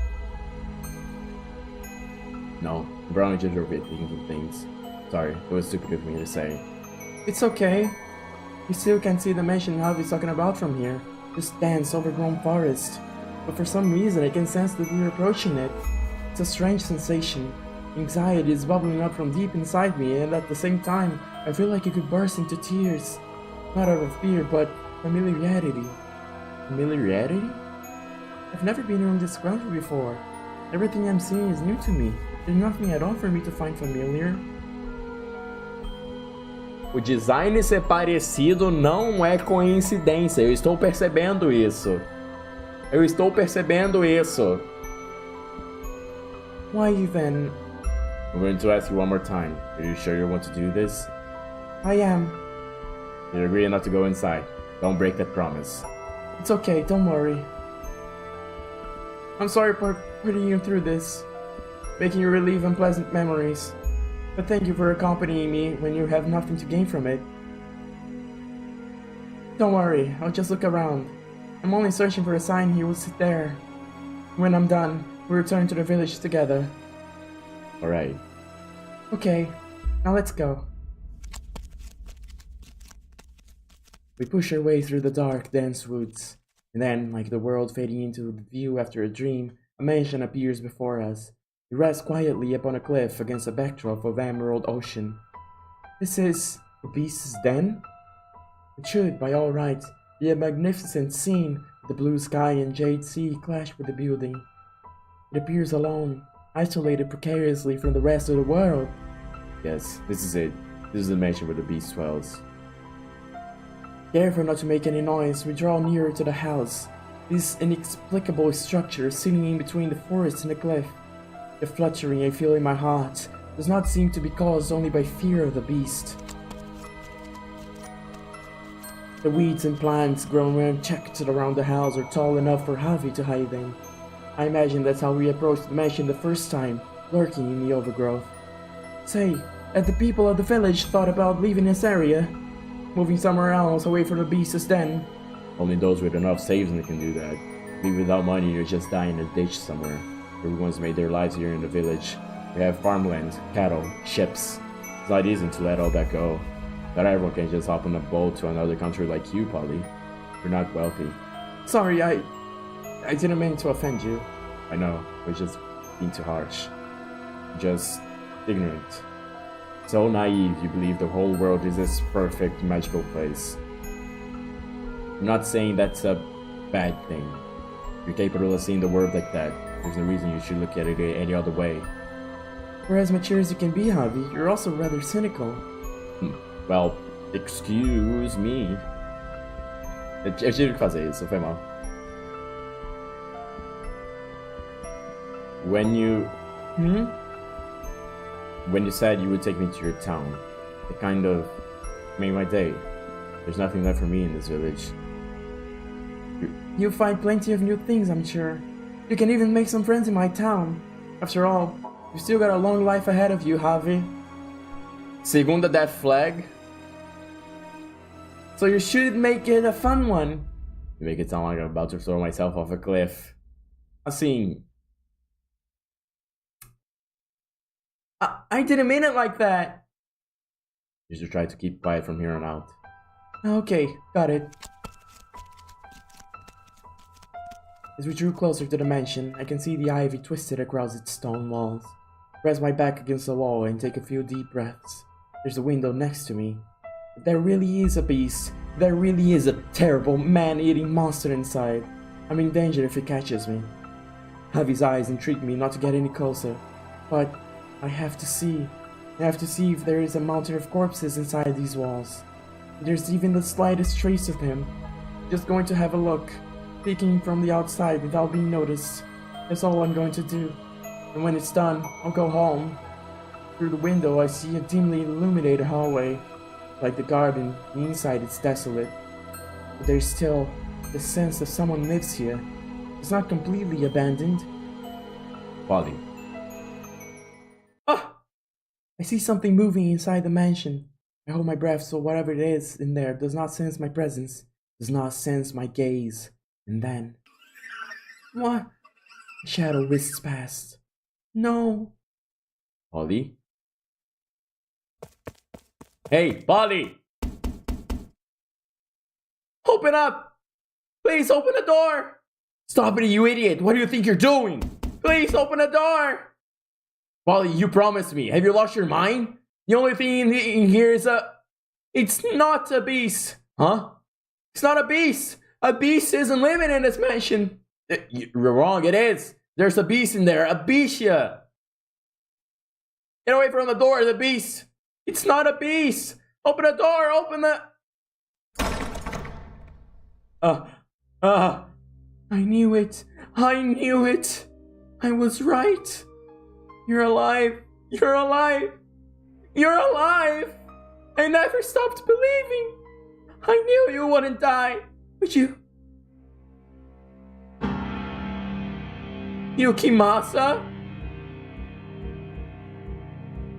No, I'm probably just overthinking things. Sorry, it was stupid of me to say. It's okay. We still can't see the mansion Javi's talking about from here. Just dense, overgrown forest. But for some reason I can sense that we're approaching it. It's a strange sensation. Anxiety is bubbling up from deep inside me, and at the same time, I feel like I could burst into tears. Not out of fear, but familiarity. Familiarity? I've never been around this country before. Everything I'm seeing is new to me. There's nothing at all for me to find familiar. O design ser parecido não é coincidência. Eu estou percebendo isso. Why then? I'm going to ask you one more time. Are you sure you want to do this? I am. You agree not to go inside. Don't break that promise. It's okay, don't worry. I'm sorry for putting you through this, making you relive unpleasant memories. But thank you for accompanying me when you have nothing to gain from it. Don't worry, I'll just look around. I'm only searching for a sign he will sit there. When I'm done, we'll return to the village together. Alright. Okay, now let's go. We push our way through the dark, dense woods, and then, like the world fading into the view after a dream, a mansion appears before us. We rest quietly upon a cliff against a backdrop of emerald ocean. This is the beast's den? It should, by all rights, be a magnificent scene with the blue sky and jade sea clash with the building. It appears alone, isolated precariously from the rest of the world. Yes, this is it. This is the mansion where the beast dwells. Careful not to make any noise, we draw nearer to the house. This inexplicable structure sitting in between the forest and the cliff. The fluttering I feel in my heart does not seem to be caused only by fear of the beast. The weeds and plants grown unchecked around the house are tall enough for Javi to hide in. I imagine that's how we approached the mansion the first time, lurking in the overgrowth. Say, have the people of the village thought about leaving this area? Moving somewhere else away from the beast's den? Only those with enough savings can do that. Leave without money, you'll just die in a ditch somewhere. Everyone's made their lives here in the village. We have farmland, cattle, ships. It's not easy to let all that go. Not everyone can just hop on a boat to another country like you, Polly. You're not wealthy. Sorry, I didn't mean to offend you. I know, we're just being too harsh. Just ignorant. So naive you believe the whole world is this perfect, magical place. I'm not saying that's a bad thing. You're capable of seeing the world like that. There's no reason you should look at it any other way. For as mature as you can be, Javi, you're also rather cynical. Well, excuse me. Eu tive que fazer isso, foi mal. When you said you would take me to your town, it kind of made my day. There's nothing left for me in this village. You'll find plenty of new things, I'm sure. You can even make some friends in my town. After all, you've still got a long life ahead of you, Javi. Segunda death flag. So you should make it a fun one. You make it sound like I'm about to throw myself off a cliff. Assim. I didn't mean it like that. You should try to keep quiet from here on out. Okay, got it. As we drew closer to the mansion, I can see the ivy twisted across its stone walls. Press my back against the wall and take a few deep breaths. There's a window next to me. If there really is a beast, if there really is a terrible man-eating monster inside, I'm in danger if it catches me. Javi's eyes intrigue me not to get any closer, but I have to see. I have to see if there is a mountain of corpses inside these walls. If there's even the slightest trace of him. Just going to have a look, peeking from the outside without being noticed. That's all I'm going to do. And when it's done, I'll go home. Through the window, I see a dimly illuminated hallway. Like the garden, the inside is desolate. But there's still the sense that someone lives here. It's not completely abandoned. Polly. Ah! I see something moving inside the mansion. I hold my breath so whatever it is in there does not sense my presence, does not sense my gaze. And then... What? A shadow whisks past. No. Polly? Hey, Polly! Open up! Please open the door! Stop it, you idiot! What do you think you're doing? Please open the door! Polly, you promised me. Have you lost your mind? The only thing in here is a... It's not a beast! Huh? It's not a beast! A beast isn't living in this mansion! You're wrong, it is! There's a beast in there, a beastia! Get away from the door, the beast! It's not a beast! Open the door, open the... I knew it! I knew it! I was right! You're alive! You're alive! You're alive! I never stopped believing! I knew you wouldn't die! Would you? Yukimasa?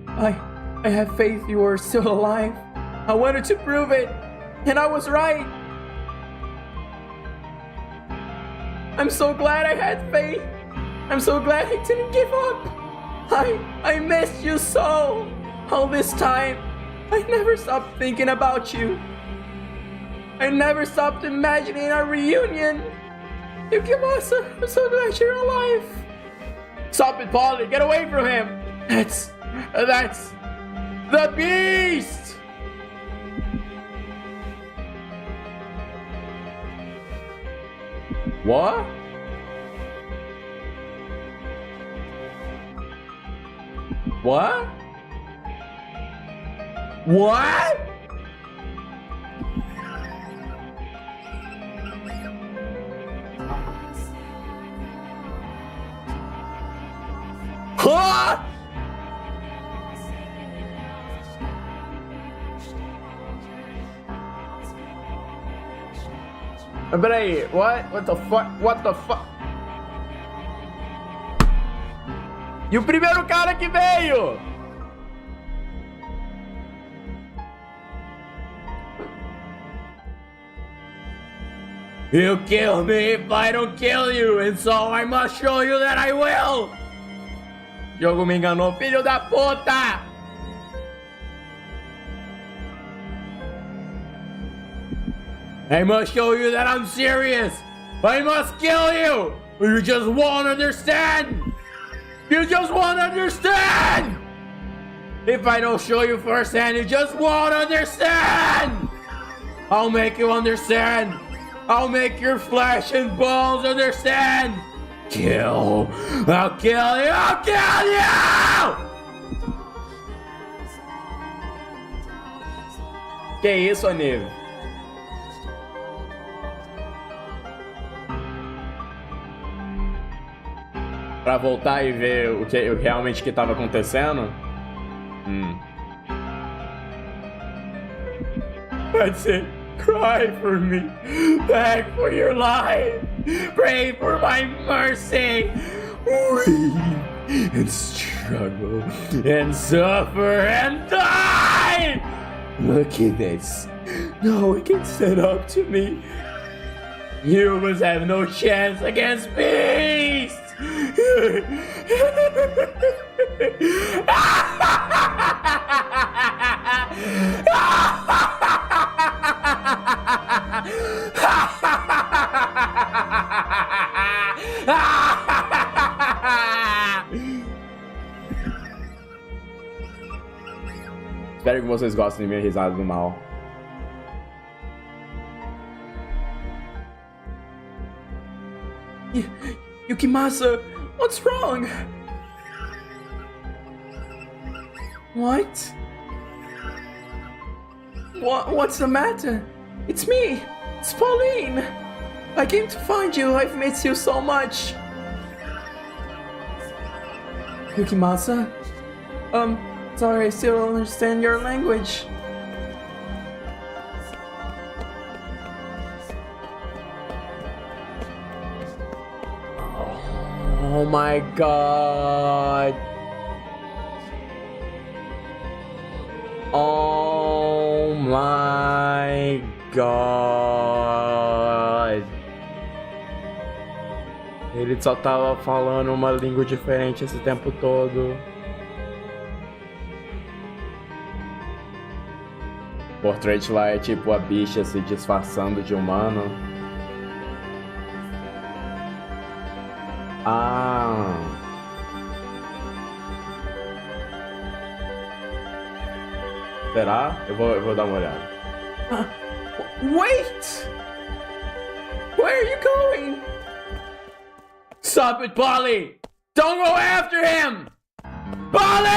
I have faith you are still alive. I wanted to prove it, and I was right. I'm so glad I had faith. I'm so glad I didn't give up. I missed you so. All this time, I never stopped thinking about you. I never stopped imagining our reunion. Yukimasa, I'm so glad you're alive. Stop it, Polly. Get away from him. That's the beast. What? What? What? Huh? Peraí, what? What the fuck? What the fuck? E o primeiro cara que veio? You kill me if I don't kill you, and so I must show you that I will! O jogo me enganou, filho da puta! I must show you that I'm serious! I must kill you! Or you just won't understand! You just won't understand! If I don't show you firsthand, you just won't understand! I'll make you understand! I'll make your flesh and bones understand! Kill! I'll kill you! I'll kill you! Que isso, Aníbal? Pra voltar e ver o que realmente que tava acontecendo? That's it. Cry for me. Beg for your life. Pray for my mercy. Weep and struggle and suffer and die. Look at this. No one can stand up to me. Humans have no chance against beasts. Espero que vocês gostem de minha risada do mal. Yukimasa, what's wrong? What? What's the matter? It's me. It's Pauline. I came to find you. I've missed you so much. Yukimasa? Sorry, I still don't understand your language. Oh my god. Oh my god. Ele só tava falando uma língua diferente esse tempo todo. O portrait lá é tipo a bicha se disfarçando de humano. Ah. Será? Eu vou dar uma olhada. Wait! Where are you going? Stop it, Polly! Don't go after him! Polly!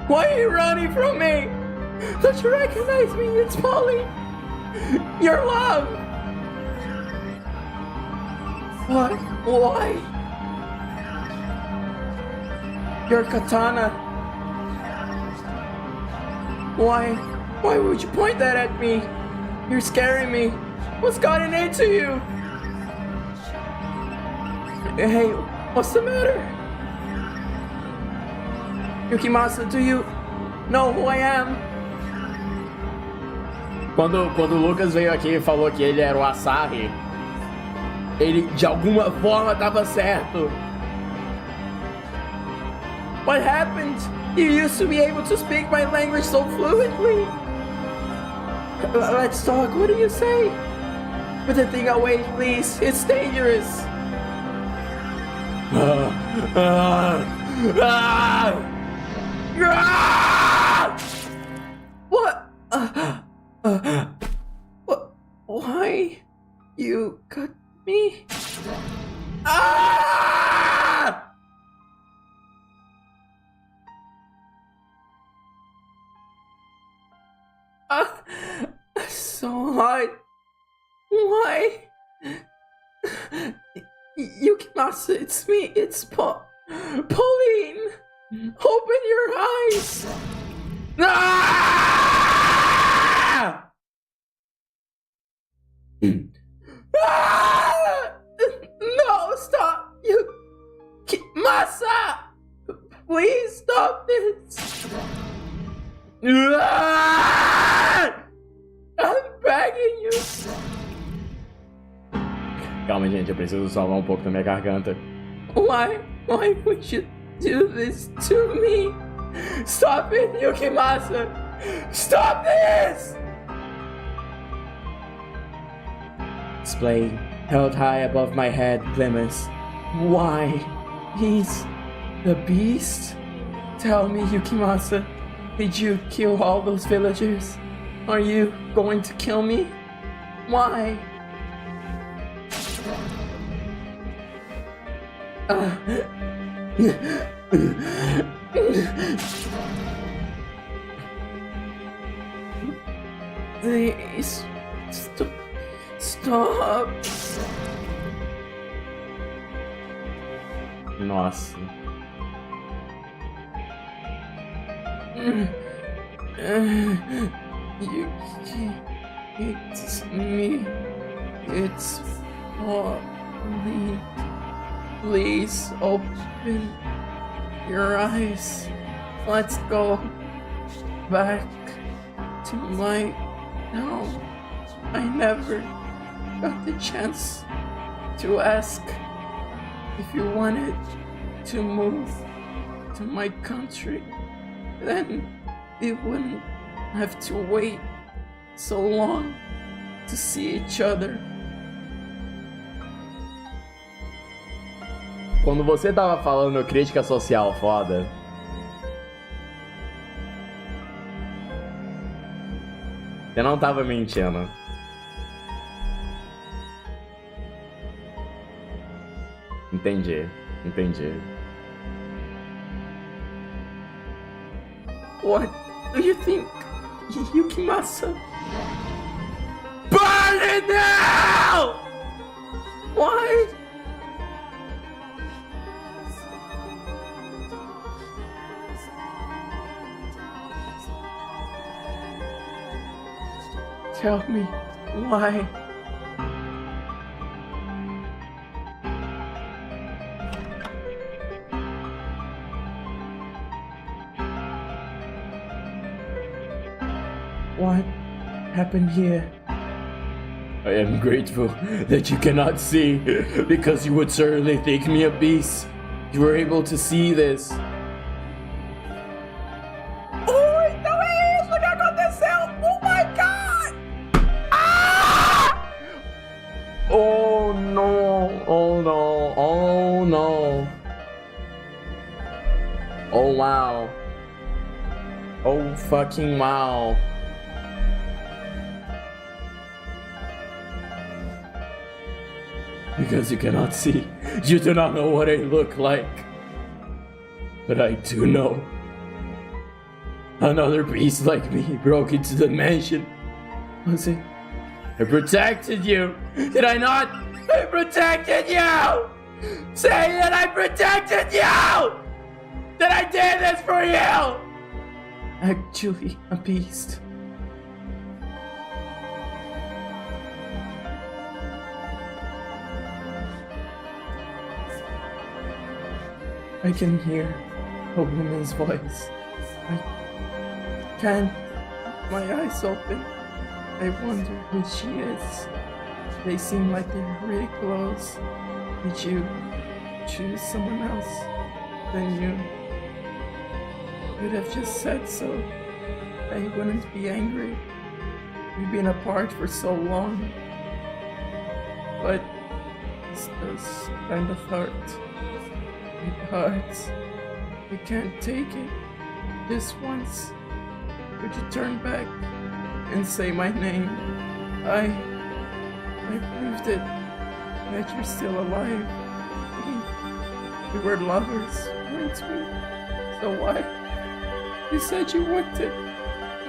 Why are you running from me? Don't you recognize me? It's Polly! Your love! What? Why? Your katana. Why would you point that at me? You're scaring me. What's gotten into you? Hey, what's the matter? Yukimasa, do you know who I am? Quando o Lucas veio aqui e falou que ele era o Asahi, ele de alguma forma tava certo. What happened? You used to be able to speak my language so fluently. Let's talk. What do you say? Put the thing away, please. It's dangerous. What? What? Why? You cut me? So hard. Why? Yukimasa, it's me. It's Pauline. Open your eyes. No, stop. Yukimasa. Please stop this. I'm begging you. Calma, gente, eu preciso salvar um pouco da minha garganta. Why would you do this to me? Stop it, Yukimasa! Stop this! Display held high above my head glimmers. Why? He's the beast? Tell me, Yukimasa, did you kill all those villagers? Are you going to kill me? Why? Please stop. Nossa. It's me. It's Pauline. Please open your eyes. Let's go back to my town. I never got the chance to ask if you wanted to move to my country. Then we wouldn't have to wait so long to see each other. Quando você tava falando crítica social foda, você não tava mentindo. Entendi. What do you think, Yukimasa? Burn it now! Why? Tell me why. What happened here? I am grateful that you cannot see, because you would certainly think me a beast. You were able to see this. Oh wow. Oh fucking wow. Because you cannot see, you do not know what I look like. But I do know. Another beast like me broke into the mansion. Was it? I protected you. Did I not? I protected you! Say that I protected you! That I did this for you! actually a beast. I can hear a woman's voice. I can't. My eyes open. I wonder who she is. They seem like they're really close. Did you choose someone else? Then you would have just said so. I wouldn't be angry. We've been apart for so long. But this does kind of hurt. It hurts. I can't take it. This once. Would you turn back and say my name? I proved it. That you're still alive. We were lovers, weren't we? So why? You said you wanted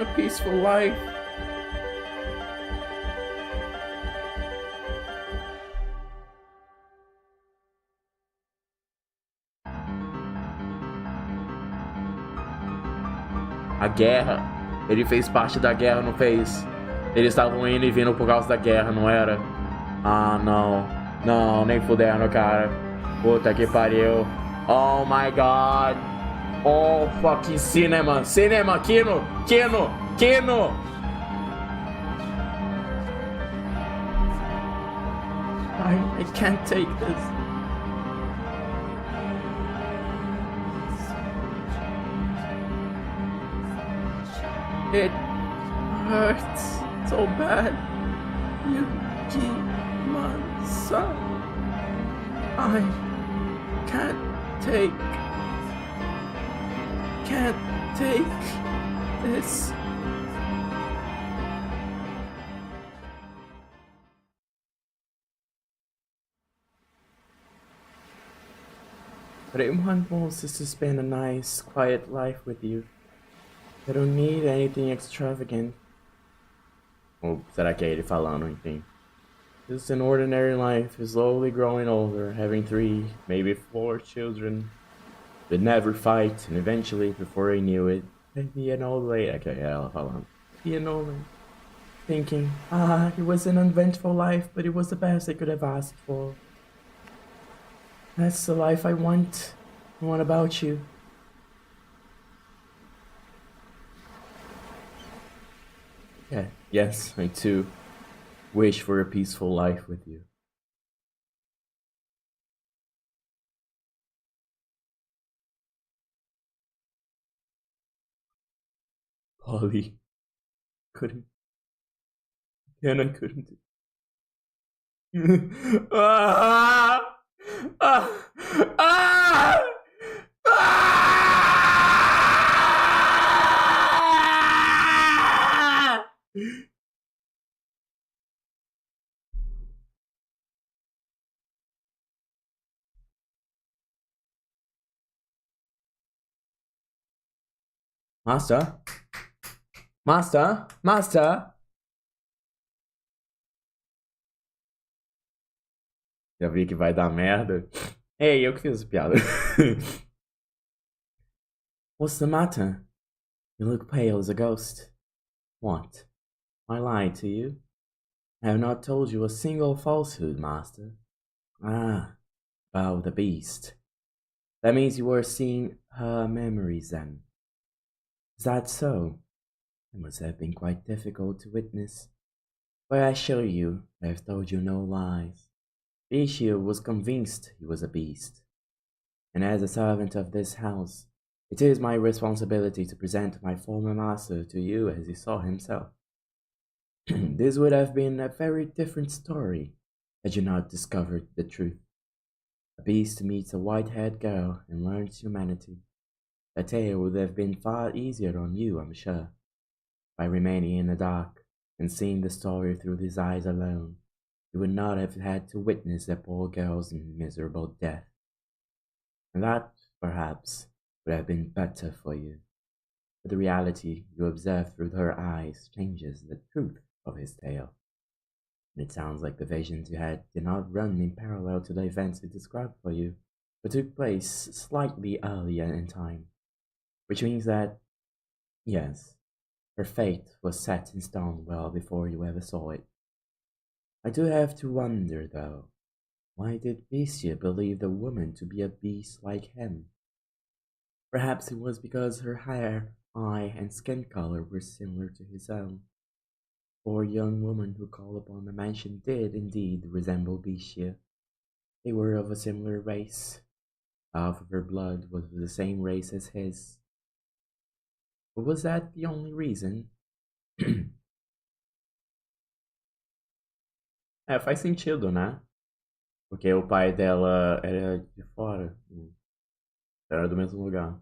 a peaceful life. A guerra. Ele fez parte da guerra, não fez? Eles estavam indo e vindo por causa da guerra, não era? Ah, não. Não, nem fudendo, cara. Puta que pariu. Oh my god. Oh, fucking cinema. Cinema, Kino. Kino. Kino. I can't take this. It hurts so bad. Yuki-man-san. I can't take this. Raymond wants us to spend a nice, quiet life with you. I don't need anything extravagant. Ou será que é ele falando, enfim? Just an ordinary life, slowly growing older, having 3, maybe 4 children. We'd never fight, and eventually, before I knew it, I'd be an old lady. Okay, yeah, ela falando. Be an old lady. Thinking, it was an uneventful life, but it was the best I could have asked for. That's the life I want. And what about you? Yeah, yes, I too wish for a peaceful life with you. Polly couldn't. Again, I couldn't. Ah! Ah! Ah! Ah! Master? Master? Master? Já vi que vai dar merda. Ei, eu que fiz essa piada. What's the matter? You look pale as a ghost. What? I lied to you? I have not told you a single falsehood, Master. Ah, about the beast. That means you were seeing her memories then. Is that so? It must have been quite difficult to witness. But I assure you, I have told you no lies. Ishio was convinced he was a beast. And as a servant of this house, it is my responsibility to present my former master to you as he saw himself. This would have been a very different story had you not discovered the truth. A beast meets a white-haired girl and learns humanity. The tale would have been far easier on you, I'm sure. By remaining in the dark and seeing the story through his eyes alone, you would not have had to witness the poor girl's miserable death. And that, perhaps, would have been better for you. But the reality you observe through her eyes changes the truth of his tale. And it sounds like the visions you had did not run in parallel to the events he described for you, but took place slightly earlier in time. Which means that Yes, her fate was set in stone well before you ever saw it. I do have to wonder, though, why did Bissia believe the woman to be a beast like him? Perhaps it was because her hair, eye, and skin color were similar to his own. Poor young woman who called upon the mansion did indeed resemble Bissia. They were of a similar race. Half of her blood was of the same race as his. But was that the only reason? É, faz sentido, né? Porque o pai dela era de fora. Era do mesmo lugar.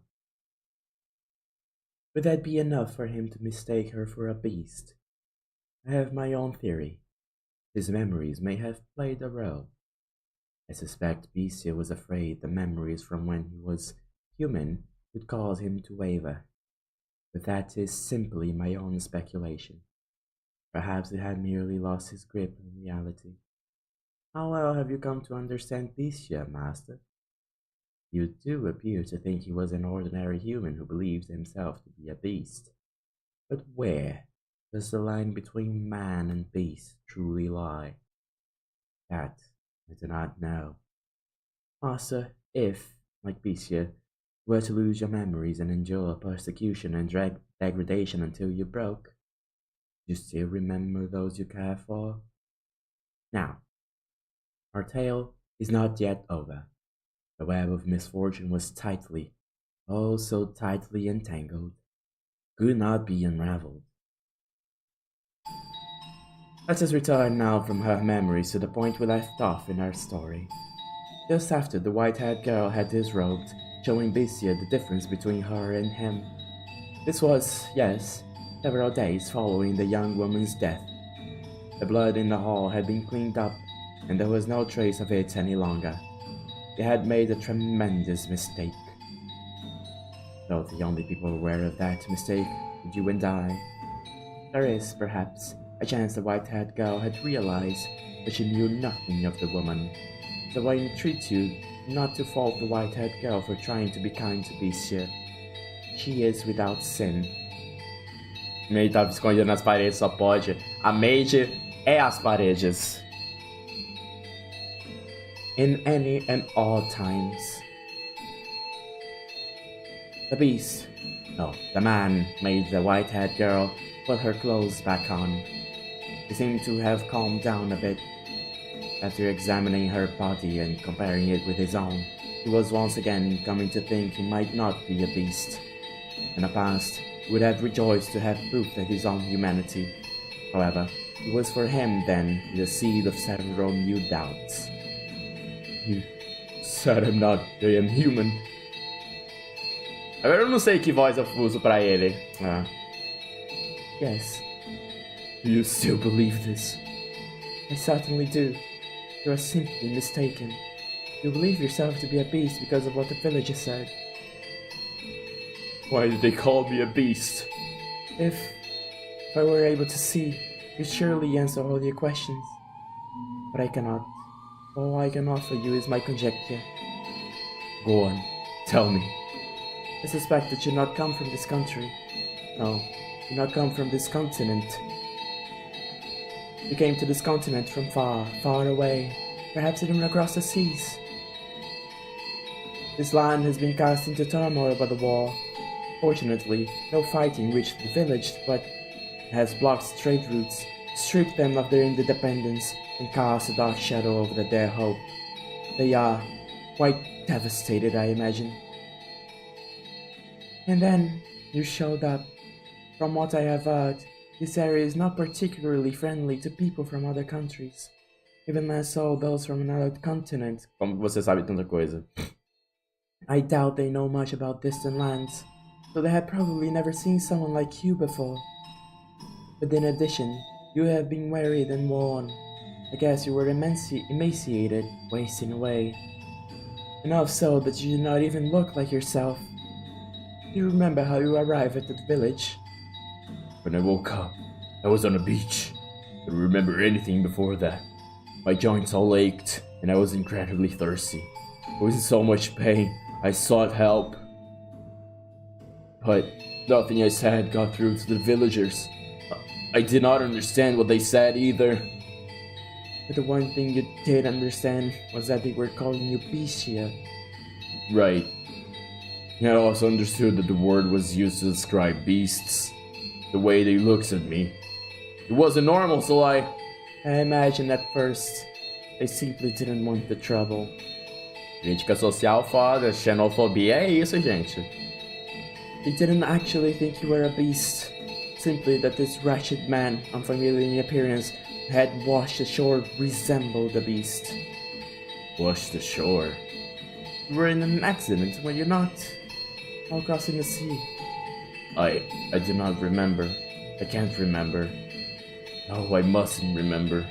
Would that be enough for him to mistake her for a beast? I have my own theory. His memories may have played a role. I suspect Bissia was afraid the memories from when he was human would cause him to waver. But that is simply my own speculation. Perhaps it had merely lost his grip on reality. How well have you come to understand Bissia, master? You do appear to think he was an ordinary human who believed himself to be a beast. But where does the line between man and beast truly lie? That I do not know. Master, if, like Bissia, you were to lose your memories and endure persecution and degradation until you broke, you still remember those you care for? Now, our tale is not yet over. The web of misfortune was tightly, oh so tightly entangled, could not be unraveled. Let us return now from her memories to the point we left off in our story. Just after the white-haired girl had disrobed, showing Bissia the difference between her and him. This was, yes, several days following the young woman's death. The blood in the hall had been cleaned up, and there was no trace of it any longer. They had made a tremendous mistake. Though the only people aware of that mistake were you and I. There is, perhaps, a chance the white-haired girl had realized that she knew nothing of the woman. So I entreat you not to fault the white-haired girl for trying to be kind to Bissia. She is without sin. Ele tava escondido nas paredes, só pode. A Mage é as paredes. In any and all times. The beast, no, the man made the white-haired girl put her clothes back on. He seemed to have calmed down a bit. After examining her body and comparing it with his own, he was once again coming to think he might not be a beast. In the past, he would have rejoiced to have proof of his own humanity. However, it was for him then the seed of several new doubts. You said I'm not, I am human. Agora eu não sei que voz eu uso pra ele. Ah. Yes. Do you still believe this? I certainly do. You are simply mistaken. You believe yourself to be a beast because of what the villagers said. Why did they call me a beast? If I were able to see, you'd surely answer all your questions. But I cannot. All I can offer you is my conjecture. Go on, tell me. I suspect that you not come from this country. No, you not come from this continent. You came to this continent from far, far away, perhaps even across the seas. This land has been cast into turmoil by the war. Fortunately, no fighting reached the village, but it has blocked trade routes, stripped them of their independence, and cast a dark shadow over their hope. They are quite devastated, I imagine. And then you showed up. From what I have heard, this area is not particularly friendly to people from other countries, even less so those from another continent. Como você sabe tanta coisa? I doubt they know much about distant lands, so they had probably never seen someone like you before. But in addition, you have been wearied and worn. I guess you were emaciated, wasting away. Enough so that you do not even look like yourself. You remember how you arrived at the village? When I woke up, I was on a beach. I don't remember anything before that. My joints all ached, and I was incredibly thirsty. I was in so much pain, I sought help. but nothing I said got through to the villagers. I did not understand what they said either. But the one thing you did understand was that they were calling you Bisha. Right. I also understood that the word was used to describe beasts. The way they looked at me. It wasn't normal, so I imagined at first they simply didn't want the trouble. Crítica social foda, xenofobia é isso, gente. They didn't actually think you were a beast. Simply that this wretched man, unfamiliar in appearance, had washed ashore resembled a beast. Washed ashore? You were in an accident, were you not? While crossing the sea. I do not remember. I can't remember. No, I mustn't remember.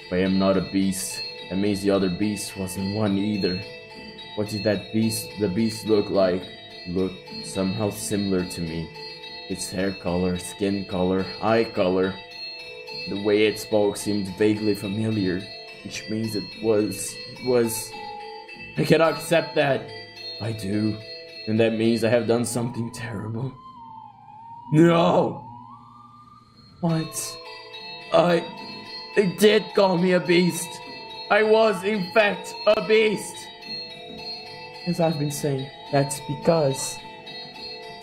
If I am not a beast, that means the other beast wasn't one either. What did the beast look like? Looked somehow similar to me. Its hair color, skin color, eye color. The way it spoke seemed vaguely familiar, which means it was... I cannot accept that. I do, and that means I have done something terrible. No! What? They did call me a beast. I was, in fact, a beast. As I've been saying, that's because...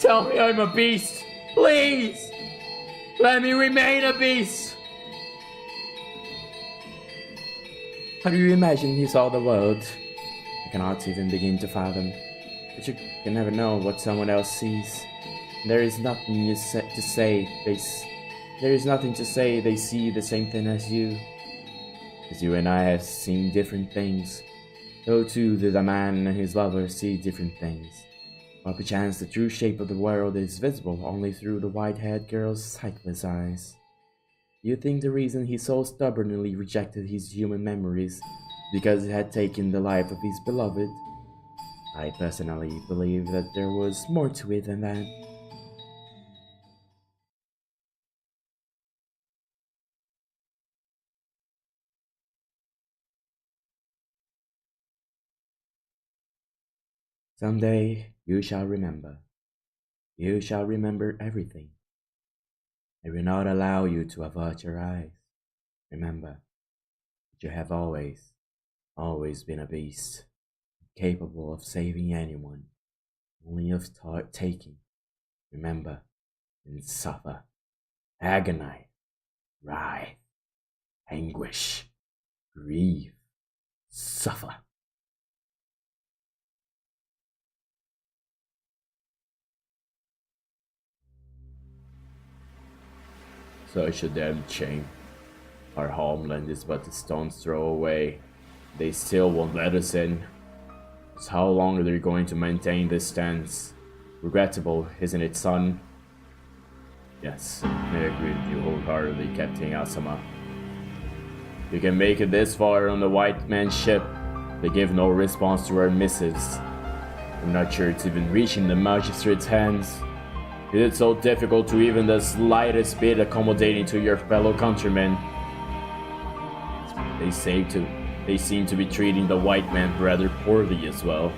Tell me I'm a beast, please! Let me remain a beast! How do you imagine he saw the world? I cannot even begin to fathom. But you can never know what someone else sees. There is nothing to say they see the same thing as you. As you and I have seen different things, so too did a man and his lover see different things. Or perchance the true shape of the world is visible only through the white-haired girl's sightless eyes. Do you think the reason he so stubbornly rejected his human memories because it had taken the life of his beloved? I personally believe that there was more to it than that. Someday you shall remember. You shall remember everything. I will not allow you to avert your eyes. Remember that you have always been a beast, capable of saving anyone, only of taking. Remember and suffer, agonize, writhe, anguish, grieve, suffer. Such a damn shame. Our homeland is but a stone's throw away. They still won't let us in. Just how long are they going to maintain this stance? Regrettable, isn't it, son? Yes, I agree with you wholeheartedly, Captain Asama. You can make it this far on the white man's ship. They give no response to our missives. I'm not sure it's even reaching the magistrate's hands. Is it so difficult to even the slightest bit accommodating to your fellow countrymen? They seem to be treating the white man rather poorly as well.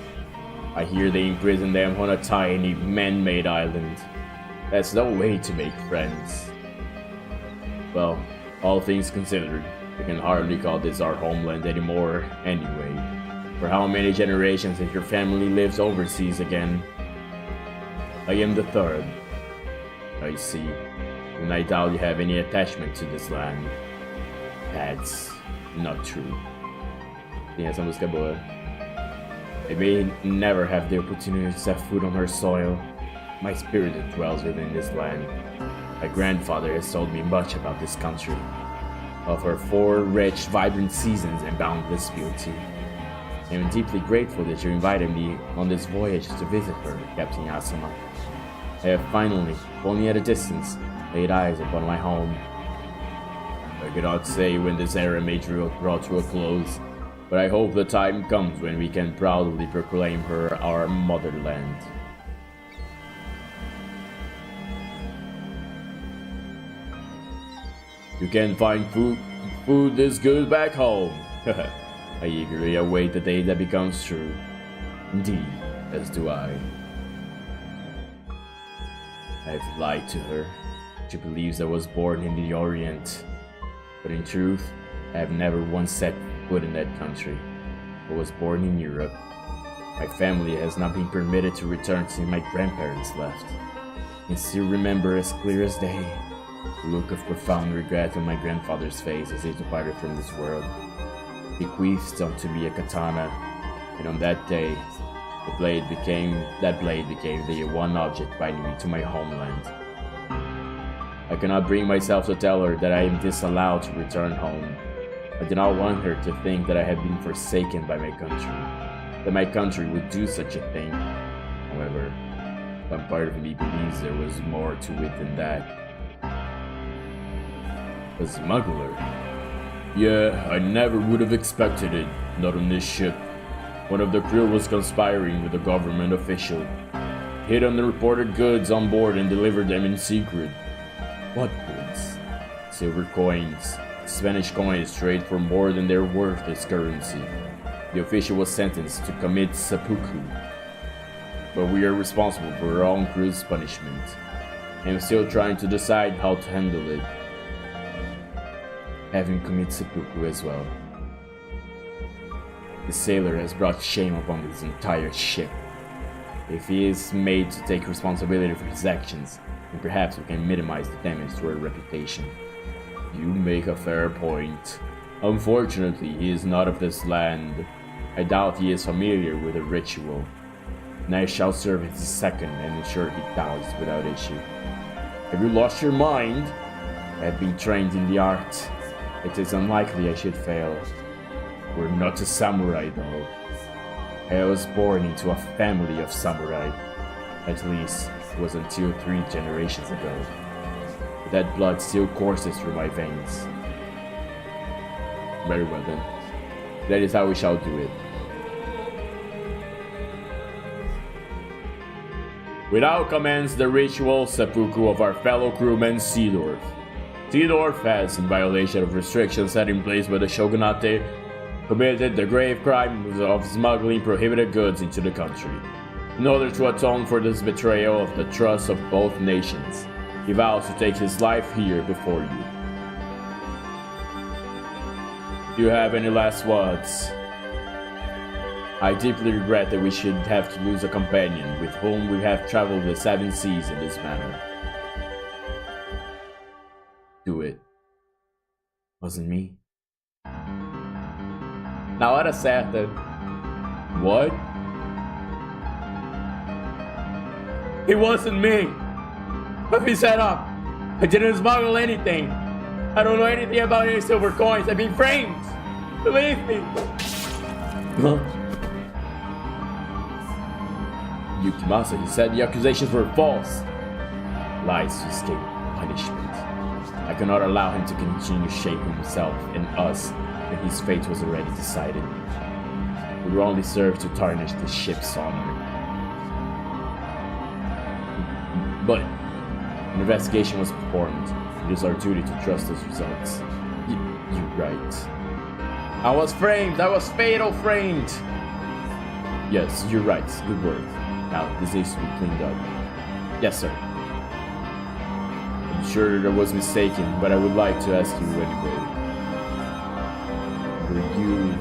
I hear they imprison them on a tiny man-made island. That's no way to make friends. Well, all things considered, we can hardly call this our homeland anymore anyway. For how many generations has your family lived overseas again? I am the third. I see. And I doubt you have any attachment to this land. That's not true. Sim, essa música é boa. I may never have the opportunity to set foot on her soil. My spirit dwells within this land. My grandfather has told me much about this country, of her 4 rich, vibrant seasons and boundless beauty. I am deeply grateful that you invited me on this voyage to visit her, Captain Asama. I have finally, only at a distance, laid eyes upon my home. I cannot say when this era may draw to a close, but I hope the time comes when we can proudly proclaim her our motherland. You can find food this good back home. I eagerly await the day that becomes true. Indeed, as do I. I've lied to her. She believes I was born in the Orient. But in truth, I have never once set foot in that country. I was born in Europe. My family has not been permitted to return since my grandparents left. I can still remember as clear as day the look of profound regret on my grandfather's face as he departed from this world. He bequeathed unto me a katana, and on that day, that blade became the one object binding me to my homeland. I cannot bring myself to tell her that I am disallowed to return home. I do not want her to think that I have been forsaken by my country, that my country would do such a thing. However, one part of me believes there was more to it than that. A smuggler? Yeah, I never would have expected it, not on this ship. One of the crew was conspiring with a government official. Hid unreported goods on board and delivered them in secret. What goods? Silver coins. Spanish coins trade for more than their worth as currency. The official was sentenced to commit seppuku. But we are responsible for our own crew's punishment. I am still trying to decide how to handle it. Having committed seppuku as well. The sailor has brought shame upon this entire ship. If he is made to take responsibility for his actions, then perhaps we can minimize the damage to our reputation. You make a fair point. Unfortunately, he is not of this land. I doubt he is familiar with the ritual. And I shall serve as his second and ensure he dies without issue. Have you lost your mind? I have been trained in the art. It is unlikely I should fail. We're not a samurai though. I was born into a family of samurai. At least, it was until 3 generations ago. But that blood still courses through my veins. Very well then. That is how we shall do it. We now commence the ritual seppuku of our fellow crewman Seedorf. Seedorf has, in violation of restrictions set in place by the shogunate, committed the grave crime of smuggling prohibited goods into the country. In order to atone for this betrayal of the trust of both nations, he vows to take his life here before you. Do you have any last words? I deeply regret that we should have to lose a companion with whom we have traveled the 7 seas in this manner. Do it. Wasn't me. Na hora certa. What? It wasn't me. But me set up. I didn't smuggle anything. I don't know anything about any silver coins. I've been framed. Believe me. Huh? Yukimasa, he said the accusations were false. Lies to escape punishment. I cannot allow him to continue shaming himself and us when his fate was already decided. It would only serve to tarnish the ship's honor. But an investigation was performed. It is our duty to trust those results. You're right. I was framed! I was fatal framed! Yes, you're right. Good word. Now, this needs to be cleaned up. Yes, sir. I'm sure I was mistaken, but I would like to ask you anyway. Were you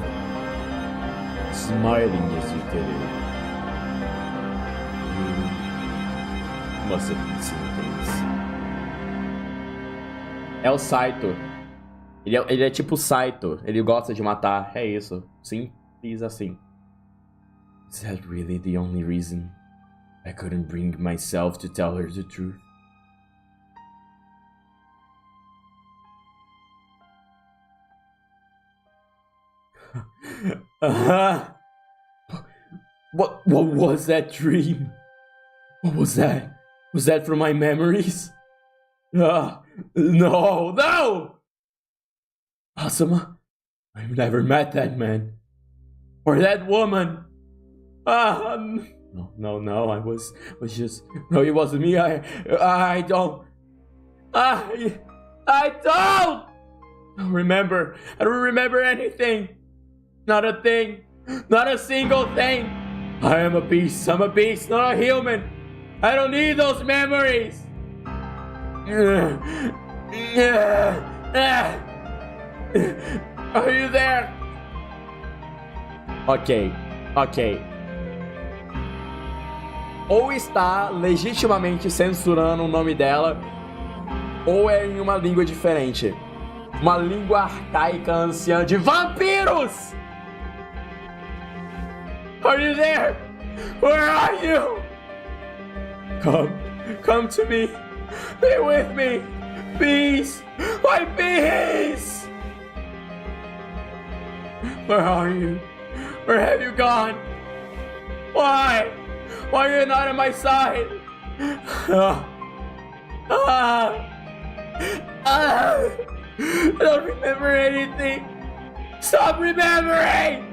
smiling as you did it? You must have been seeing things. É o Saito. Ele é tipo o Saito. Ele gosta de matar. É isso. Simples assim. Is that really the only reason I couldn't bring myself to tell her the truth? What was that dream? What was that? Was that from my memories? No! Asuma, I've never met that man. Or that woman. No, I was just... No, it wasn't me. I don't remember. I don't remember anything. Not a thing. Not a single thing. I am a beast. I'm a beast, not a human. I don't need those memories. Are you there? Ok. Ou está legitimamente censurando o nome dela, ou é em uma língua diferente. Uma língua arcaica anciã de vampiros! Are you there? Where are you? Come to me. Be with me. Peace. My peace. Where are you? Where have you gone? Why? Why are you not on my side? I don't remember anything. Stop remembering!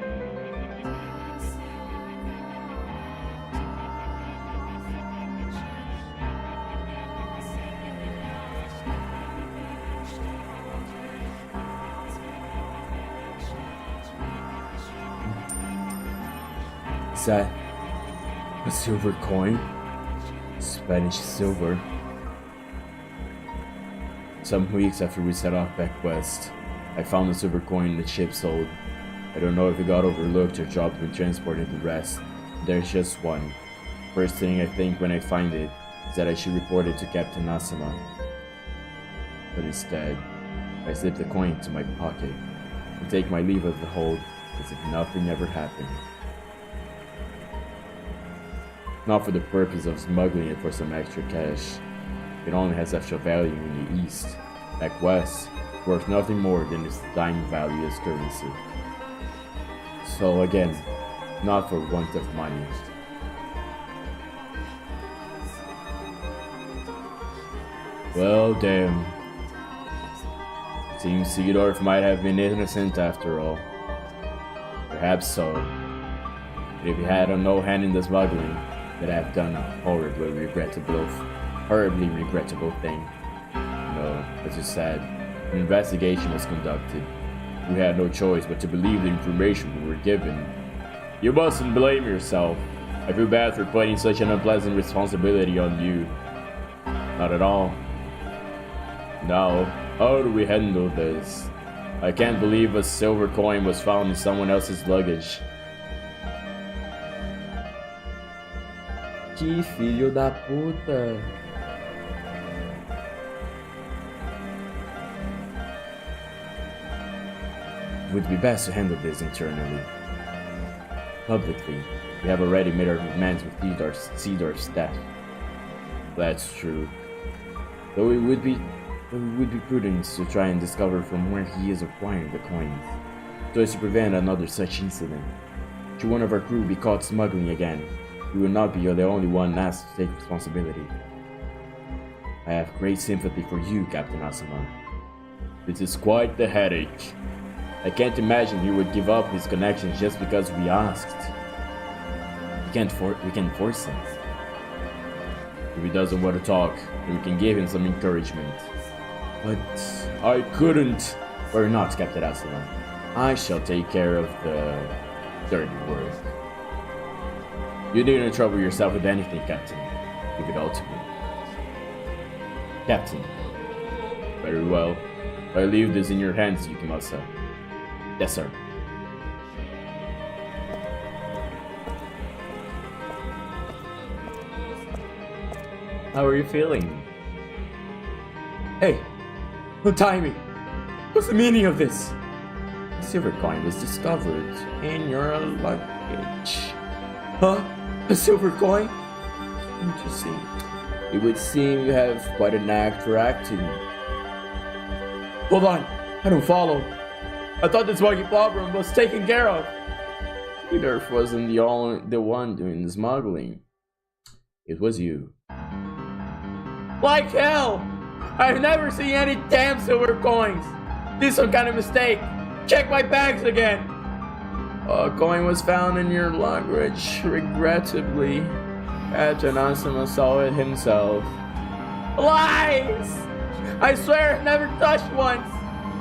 Is that a silver coin? Spanish silver. Some weeks after we set off back west, I found the silver coin the ship sold. I don't know if it got overlooked or dropped when transporting the rest. There's just one. First thing I think when I find it is that I should report it to Captain Asama. But instead, I slip the coin into my pocket and take my leave of the hold as if nothing ever happened. Not for the purpose of smuggling it for some extra cash. It only has extra value in the east. Back west, worth nothing more than its time value as currency. So again, not for want of money. Well, damn. Seems Seedorf might have been innocent after all. Perhaps so. But if he had no hand in the smuggling, that I have done a horribly regrettable thing. No, as you said, an investigation was conducted. We had no choice but to believe the information we were given. You mustn't blame yourself. I feel bad for putting such an unpleasant responsibility on you. Not at all. Now, how do we handle this? I can't believe a silver coin was found in someone else's luggage. Que filho da puta. It would be best to handle this internally. Publicly, we have already made our demands with Seedorf's death. That's true. Though it would be prudent to try and discover from where he is acquiring the coins, so as to prevent another such incident. Should one of our crew be caught smuggling again, we will not be the only one asked to take responsibility. I have great sympathy for you, Captain Asama. This is quite the headache. I can't imagine he would give up his connections just because we asked. We can't force him. If he doesn't want to talk, then we can give him some encouragement. But I couldn't. Or not, Captain Asama. I shall take care of the dirty work. You needn't trouble yourself with anything, Captain. Give it all to me. Captain. Very well. I leave this in your hands, Yukimasa. Yes, sir. How are you feeling? Hey, untie me. What's the meaning of this? A silver coin was discovered in your luggage. Huh? A silver coin? Interesting. It would seem you have quite a knack for acting. Hold on, I don't follow. I thought this monkey problem was taken care of. Seedorf wasn't the one doing the smuggling. It was you. Like hell! I've never seen any damn silver coins. This is some kind of mistake. Check my bags again. A coin was found in your luggage, regrettably. Captain Asama saw it himself. Lies! I swear I never touched one.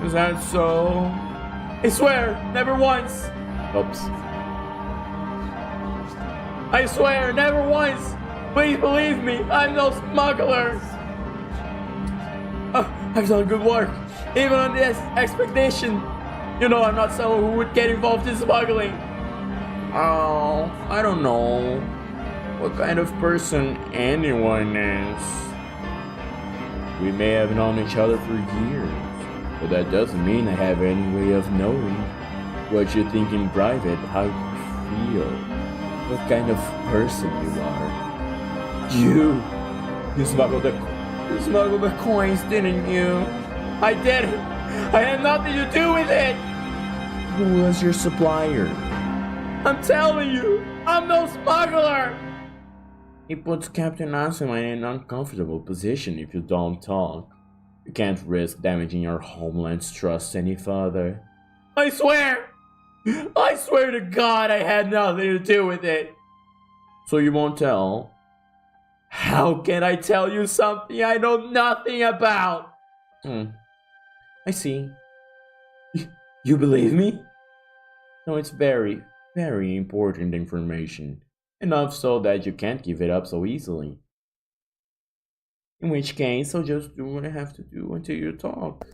Is that so? I swear, never once. Oops. I swear, never once. Please believe me, I'm no smuggler. I've done good work, even on this expedition. You know, I'm not someone who would get involved in smuggling. Oh, I don't know what kind of person anyone is. We may have known each other for years, but that doesn't mean I have any way of knowing what you think in private, how you feel, what kind of person you are. You smuggled the coins, didn't you? I didn't. I had nothing to do with it. Who was your supplier? I'm telling you, I'm no smuggler. It puts Captain Asuma in an uncomfortable position if you don't talk. You can't risk damaging your homeland's trust any further. I swear to God I had nothing to do with it. So you won't tell? How can I tell you something I know nothing about? I see. You believe me? No, it's very, very important information. Enough so that you can't give it up so easily. In which case, I'll just do what I have to do until you talk.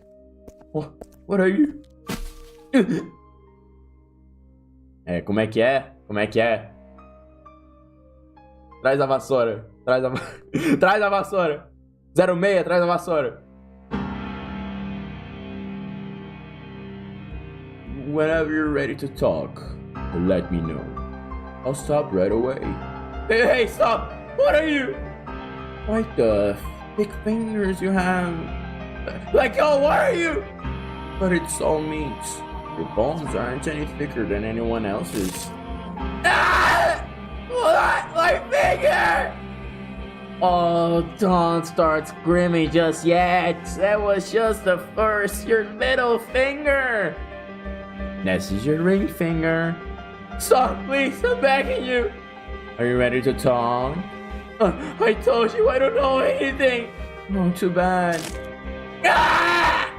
What are you? Como é que é? Como é que é? Traz a vassoura. Traz a vassoura. 06, traz a vassoura. Whenever you're ready to talk, let me know. I'll stop right away. Hey, stop! What are you? Quite the thick fingers you have. Let go, what are you? But it's all meat. Your bones aren't any thicker than anyone else's. Ah! My finger! Oh, don't start screaming just yet. That was just the first, your little finger. This is your ring finger. Stop, please, I'm begging you. Are you ready to talk? I told you I don't know anything. Oh, too bad. Ah!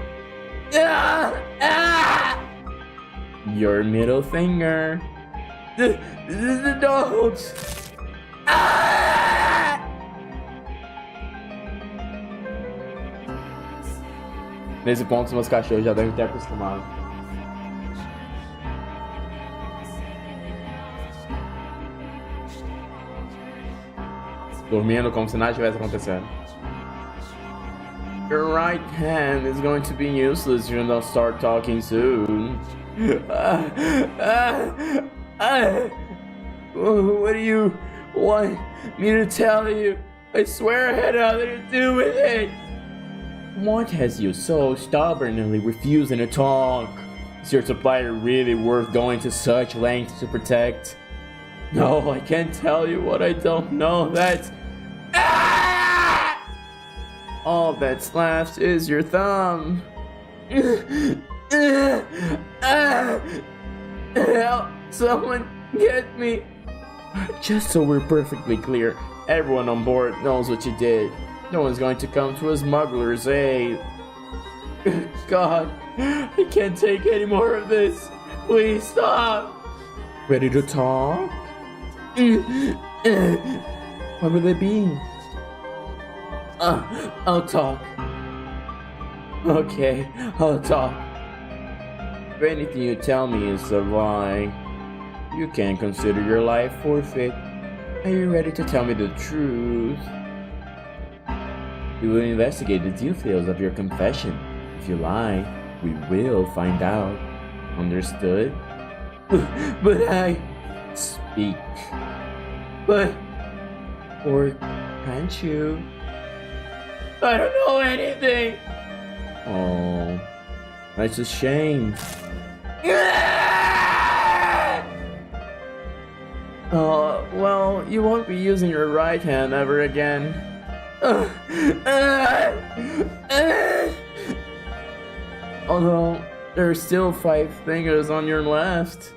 Ah! Ah! Your middle finger. Don't. Ah! Nesse ponto, os meus cachorros já devem ter acostumado. Dormindo como se nada tivesse acontecendo. Your right hand is going to be useless if you don't start talking soon. What do you want me to tell you? I swear I had nothing to do with it. What has you so stubbornly refusing to talk? Is your supplier really worth going to such lengths to protect? No, I can't tell you what I don't know. That's... Ah! All that's left is your thumb. Help! Someone get me! Just so we're perfectly clear, everyone on board knows what you did. No one's going to come to a smuggler's aid. God, I can't take any more of this. Please stop. Ready to talk? What will it be? I'll talk. Okay, I'll talk. If anything you tell me is a lie, you can consider your life forfeit. Are you ready to tell me the truth? We will investigate the details of your confession. If you lie, we will find out. Understood? But I... Speak. But... Or can't you? I don't know anything! Oh... That's a shame. Well, you won't be using your right hand ever again. Although, there are still 5 fingers on your left.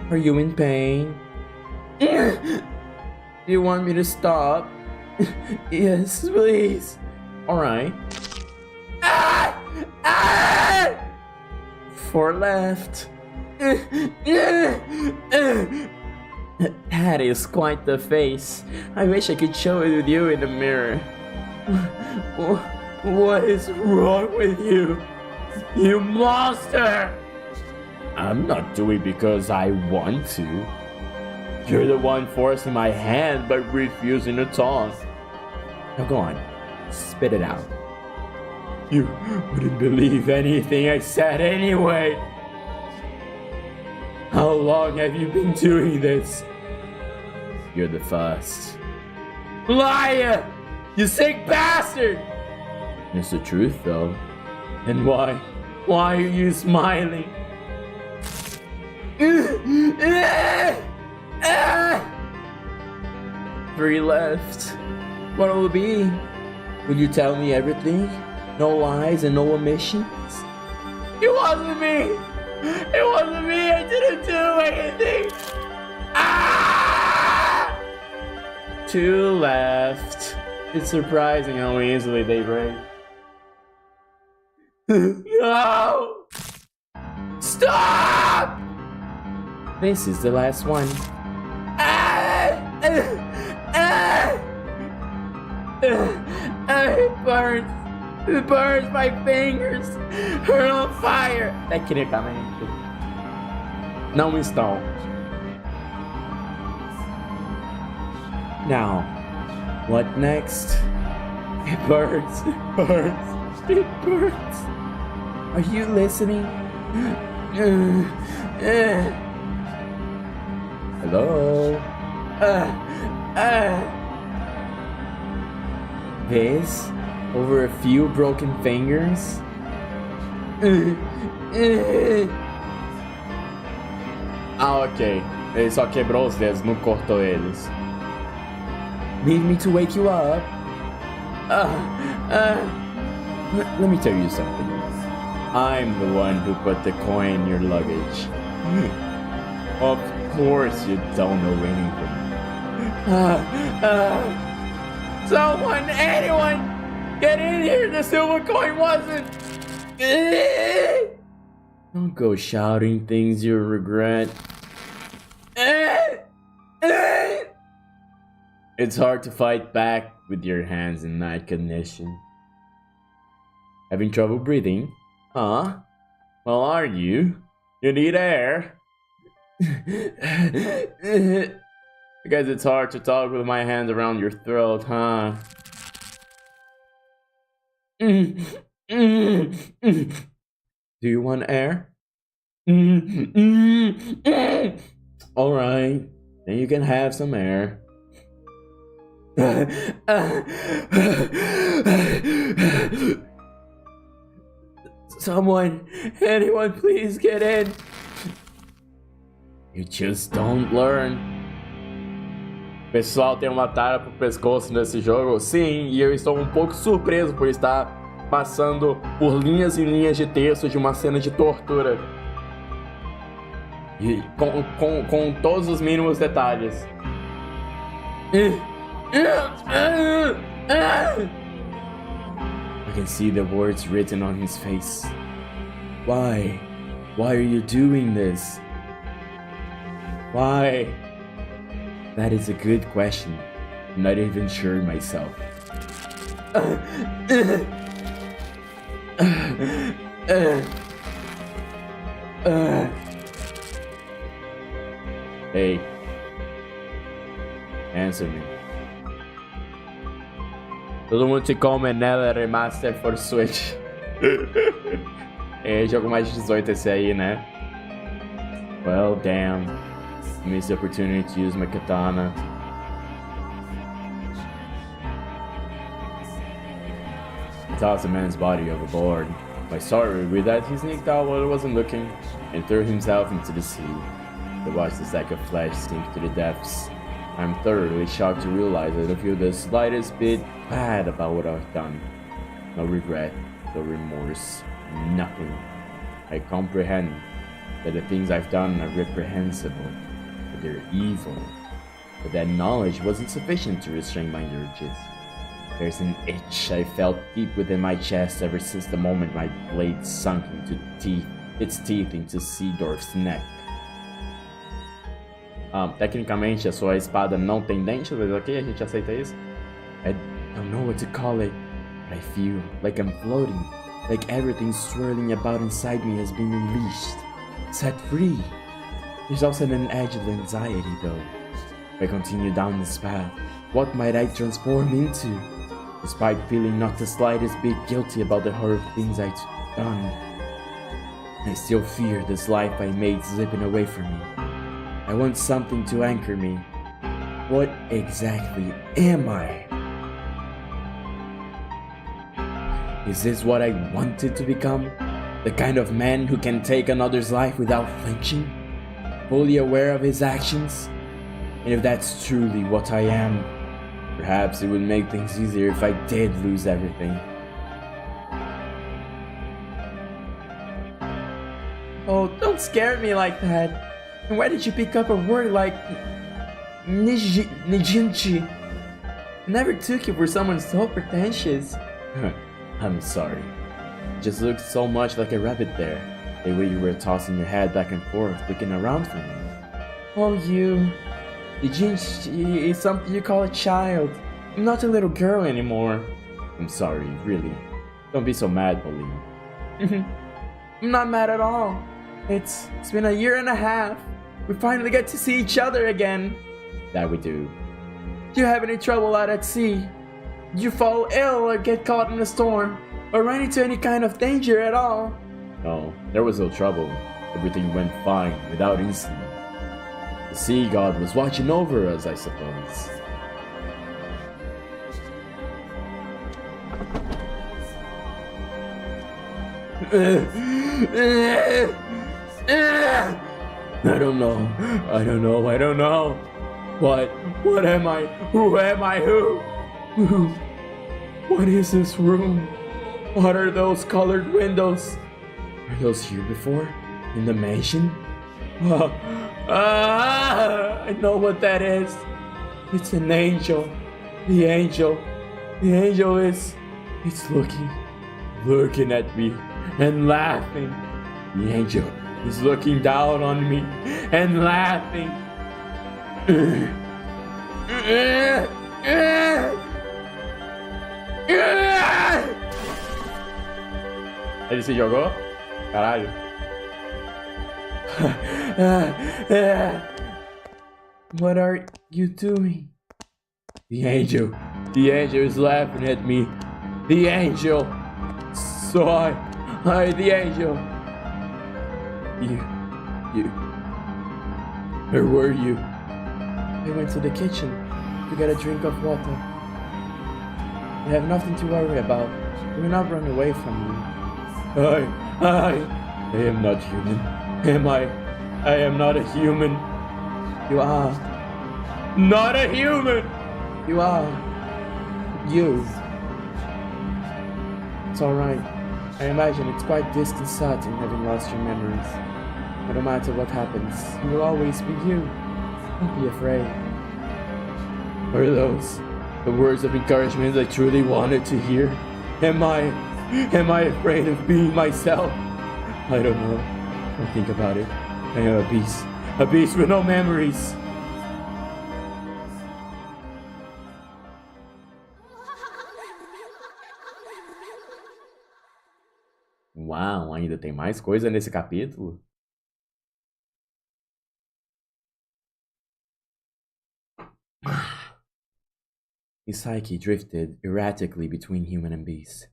Are you in pain? Do you want me to stop? Yes, please. Alright. 4 left. That is quite the face. I wish I could show it with you in the mirror. What is wrong with you? You monster! I'm not doing it because I want to. You're the one forcing my hand but refusing to talk. Now go on, spit it out. You wouldn't believe anything I said anyway. How long have you been doing this? You're the first. Liar! You sick bastard! It's the truth though. And why? Why are you smiling? 3 left. What will it be? Will you tell me everything? No lies and no omissions? It wasn't me! It wasn't me! I didn't do anything! 2 left. It's surprising how easily they break. No! Stop! This is the last one. It burns. It burns my fingers. They're on fire. Tecnicamente. Não estão. Now, what next? It burns. It burns. It burns. Are you listening? Hello? This? Over a few broken fingers? Ah, ok. Ele só quebrou os dedos, não cortou eles. Need me to wake you up? Let me tell you something. I'm the one who put the coin in your luggage. Of course you don't know anything. Someone, anyone, get in here! The silver coin wasn't! Don't go shouting things you'll regret. It's hard to fight back with your hands in that condition. Having trouble breathing? Huh? Well, are you? You need air? I guess it's hard to talk with my hands around your throat, huh? Do you want air? Alright, then you can have some air. Someone, anyone, please get in. You just don't learn. Pessoal, tem uma tara pro pescoço nesse jogo? Sim, e eu estou um pouco surpreso por estar passando por linhas e linhas de texto de uma cena de tortura. E com todos os mínimos detalhes. I can see the words written on his face. Why? Why are you doing this? Why? That is a good question. I'm not even sure myself. Hey. Answer me. Todo mundo te come nela Remaster for Switch. É jogo mais de 18 esse aí, né? Well, damn. Missed the opportunity to use my katana. I tossed the man's body overboard. My sorry with that, he sneaked out while I wasn't looking and threw himself into the sea. I watched the sack of flesh sink to the depths. I'm thoroughly shocked to realize I don't feel the slightest bit bad about what I've done. No regret, no remorse, nothing. I comprehend that the things I've done are reprehensible, that they're evil, but that knowledge wasn't sufficient to restrain my urges. There's an itch I felt deep within my chest ever since the moment my blade sunk into its teeth into Seedorf's neck. Tecnicamente a sua espada não tem dentes, mas ok, a gente aceita isso. I don't know what to call it. I feel like I'm floating, like everything swirling about inside me has been released, set free. There's also an edge of anxiety though. If I continue down this path, what might I transform into? Despite feeling not the slightest bit guilty about the horrible things I've done, I still fear this life I made slipping away from me. I want something to anchor me. What exactly am I? Is this what I wanted to become? The kind of man who can take another's life without flinching? Fully aware of his actions? And if that's truly what I am, perhaps it would make things easier if I did lose everything. Oh, don't scare me like that. And why did you pick up a word like Nijinchi? I never took you for someone so pretentious. I'm sorry. You just looked so much like a rabbit there. The way you were tossing your head back and forth, looking around for me. Oh, you. Nijinchi is something you call a child. I'm not a little girl anymore. I'm sorry, really. Don't be so mad, Pauline. I'm not mad at all. It's been a year and a half. We finally get to see each other again. That we do. Do you have any trouble out at sea? Did you fall ill or get caught in a storm? Or run into any kind of danger at all? No, there was no trouble. Everything went fine, without incident. The sea god was watching over us, I suppose. I don't know. What am I? Who am I? Who? What is this room? What are those colored windows? Were those here before? In the mansion? I know what that is. It's an angel. The angel is... It's looking at me and laughing. The angel is looking down on me and laughing. Ele se jogou? Caralho. What are you doing? The angel is laughing at me. The angel. So the angel. You. Where were you? I went to the kitchen to get a drink of water. You have nothing to worry about. We will not run away from you. I am not human. Am I? I am not a human. You are. Not a human! You are. You. It's alright. I imagine it's quite disconcerting having lost your memories. But no matter what happens, you will always be you. Don't be afraid. Were those the words of encouragement I truly wanted to hear? Am I afraid of being myself? I don't know. Don't think about it. I am a beast with no memories. Uau, ainda tem mais coisa nesse capítulo? His psyche drifted erratically between human and beast.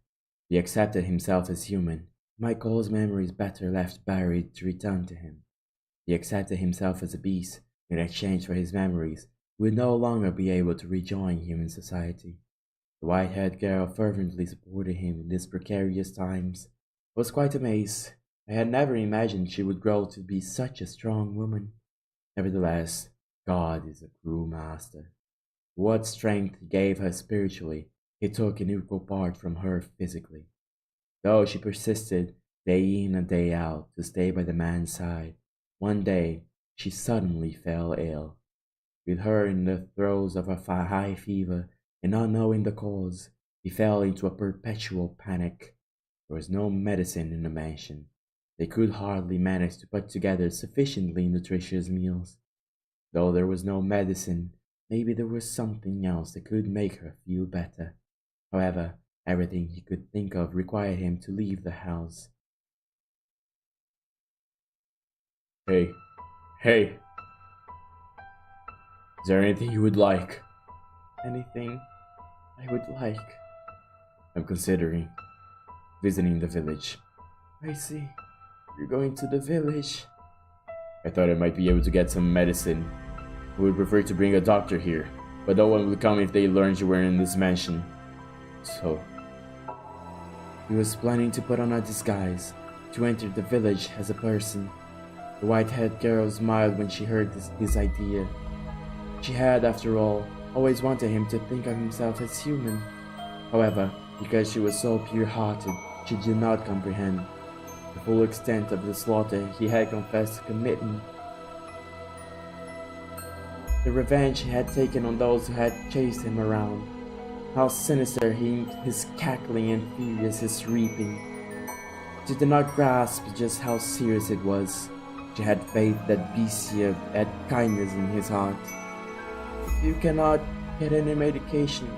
He accepted himself as human. Michael's memories better left buried to return to him. He accepted himself as a beast. In exchange for his memories, he would no longer be able to rejoin human society. The white-haired girl fervently supported him in these precarious times. I was quite amazed. I had never imagined she would grow to be such a strong woman. Nevertheless, God is a cruel master. What strength he gave her spiritually, he took in equal part from her physically. Though she persisted day in and day out to stay by the man's side, one day she suddenly fell ill. With her in the throes of a high fever and not knowing the cause, he fell into a perpetual panic. There was no medicine in the mansion. They could hardly manage to put together sufficiently nutritious meals. Though there was no medicine, maybe there was something else that could make her feel better. However, Everything he could think of required him to leave the house. Hey. Hey. Is there anything you would like? Anything I would like. I'm considering visiting the village. I see. You're going to the village. I thought I might be able to get some medicine. I would prefer to bring a doctor here, but no one would come if they learned you were in this mansion. So, he was planning to put on a disguise, to enter the village as a person. The white-haired girl smiled when she heard his idea. She had, after all, always wanted him to think of himself as human. However, because she was so pure-hearted, she did not comprehend the full extent of the slaughter he had confessed to committing. The revenge he had taken on those who had chased him around. How sinister his cackling and furious his reaping. She did not grasp just how serious it was. She had faith that Becia had kindness in his heart. If you cannot get any medication,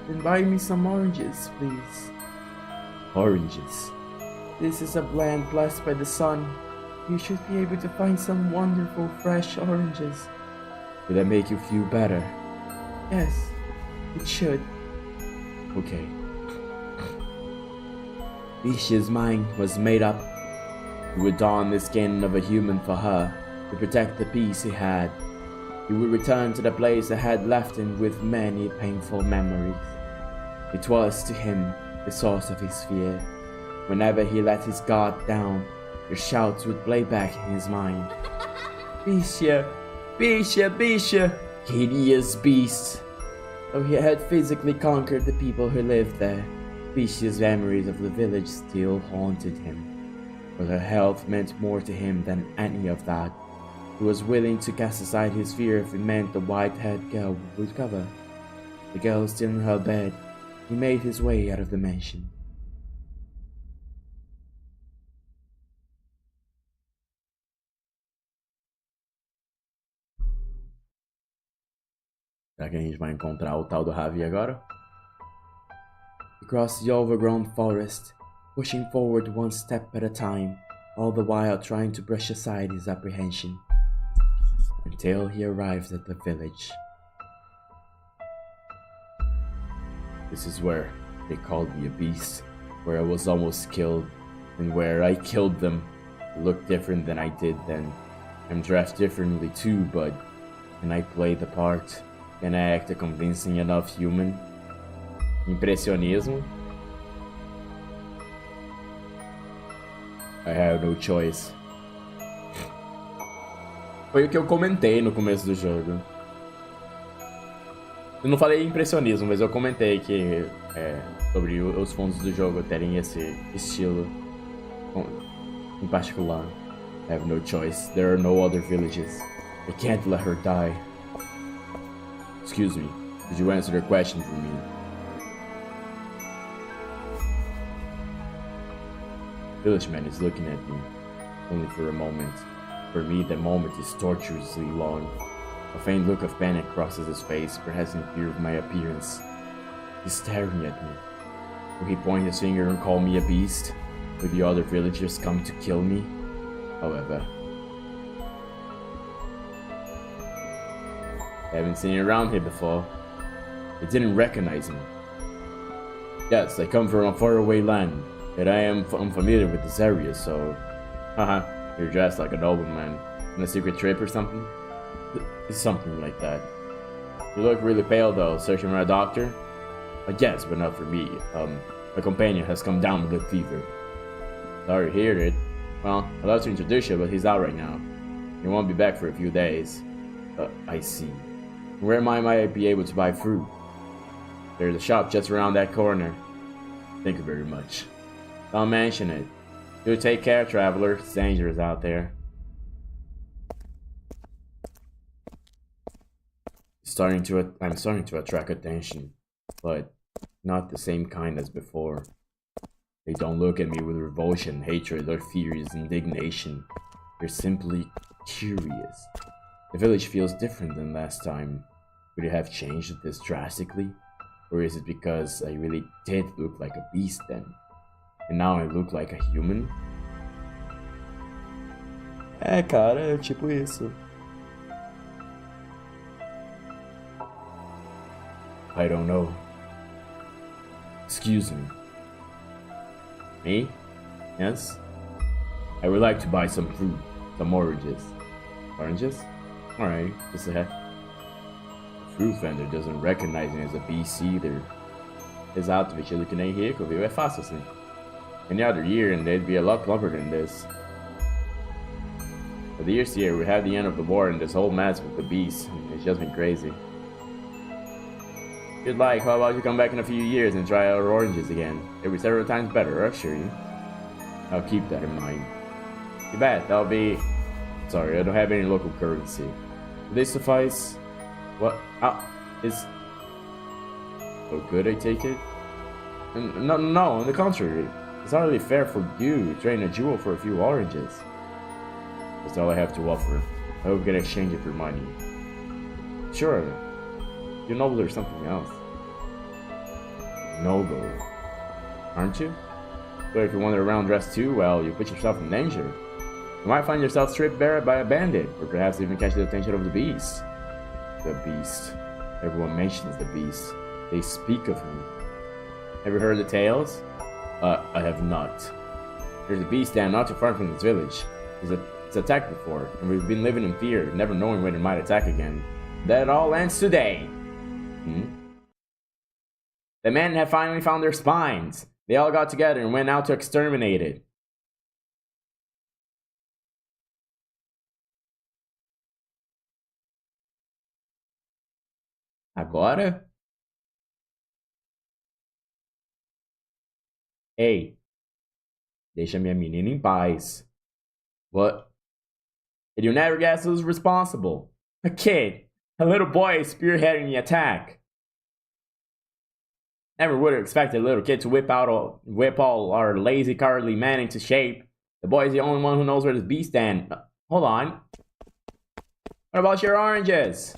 then buy me some oranges, please. Oranges? This is a land blessed by the sun. You should be able to find some wonderful fresh oranges. Will that make you feel better? Yes, it should. Okay. Bicia's mind was made up. He would don the skin of a human for her, to protect the peace he had. He would return to the place that had left him with many painful memories. It was to him the source of his fear. Whenever he let his guard down, the shouts would play back in his mind. Bicia! Bicia! Bicia! Hideous beast! Though he had physically conquered the people who lived there, Bicia's memories of the village still haunted him. But her health meant more to him than any of that. He was willing to cast aside his fear if it meant the white-haired girl would recover. The girl was still in her bed. He made his way out of the mansion. Será que a gente vai encontrar o tal do Javi agora? He crossed the overgrown forest, pushing forward one step at a time, all the while trying to brush aside his apprehension, until he arrived at the village. This is where they called me a beast, where I was almost killed, and where I killed them. I look different than I did then. I'm dressed differently too, but can I play the part? Can I act a convincing enough human? Impressionismo? I have no choice. Foi o que eu comentei no começo do jogo. Eu não falei impressionismo, mas eu comentei que sobre os fundos do jogo terem esse estilo em particular. I have no choice. There are no other villages. I can't let her die. Excuse me, could you answer the question for me? Village man is looking at me, only for a moment. For me, the moment is torturously long. A faint look of panic crosses his face, perhaps in fear of my appearance. He's staring at me. Will he point his finger and call me a beast? Will the other villagers come to kill me? However, I haven't seen you around here before. I didn't recognize me. Yes, I come from a faraway land, and I am unfamiliar with this area, so... Haha, you're dressed like a nobleman. On a secret trip or something? Something like that. You look really pale though, searching for a doctor? Yes, but not for me. My companion has come down with a fever. Sorry to hear it. Well, I'd love to introduce you, but he's out right now. He won't be back for a few days. I see. Where might I be able to buy fruit? There's a shop just around that corner. Thank you very much. Don't mention it. You take care, traveler. It's dangerous out there. I'm starting to attract attention, but not the same kind as before. They don't look at me with revulsion, hatred, or furious indignation. They're simply curious. The village feels different than last time. Would it have changed this drastically? Or is it because I really did look like a beast then? And now I look like a human? É, cara, é tipo isso. I don't know. Excuse me. Me? Yes? I would like to buy some fruit. Some oranges. Oranges? Alright, just a heck. The fruit vendor doesn't recognize me as a beast either. Exato, vestido que nem rico, viu? É fácil assim. Any other year and they'd be a lot longer than this. For the years here, we had the end of the war and this whole mess with the beast. It's just been crazy. If you'd like, how about you come back in a few years and try our oranges again? They'll be several times better, I assure you. I'll keep that in mind. You bet, that'll be... Sorry, I don't have any local currency. Will they suffice? What? Is... Oh, good, I take it? No, on the contrary. It's hardly fair for you to trade a jewel for a few oranges. That's all I have to offer. I hope we can exchange it for money. Sure. You're noble or something else. Noble. Aren't you? But if you wander around dressed too well, you put yourself in danger. You might find yourself stripped bare by a bandit, or perhaps even catch the attention of the beast. The beast. Everyone mentions the beast. They speak of him. Have you heard the tales? I have not. There's a beast stand not too far from this village. It's attacked before, and we've been living in fear, never knowing when it might attack again. That all ends today. The men have finally found their spines. They all got together and went out to exterminate it. Agora? Ei, deixa minha menina em paz. What? Did you never guess who's responsible? A kid. A little boy spearheading the attack. Never would have expected a little kid to whip all our lazy, cowardly men into shape. The boy is the only one who knows where this beast stands. Hold on. What about your oranges?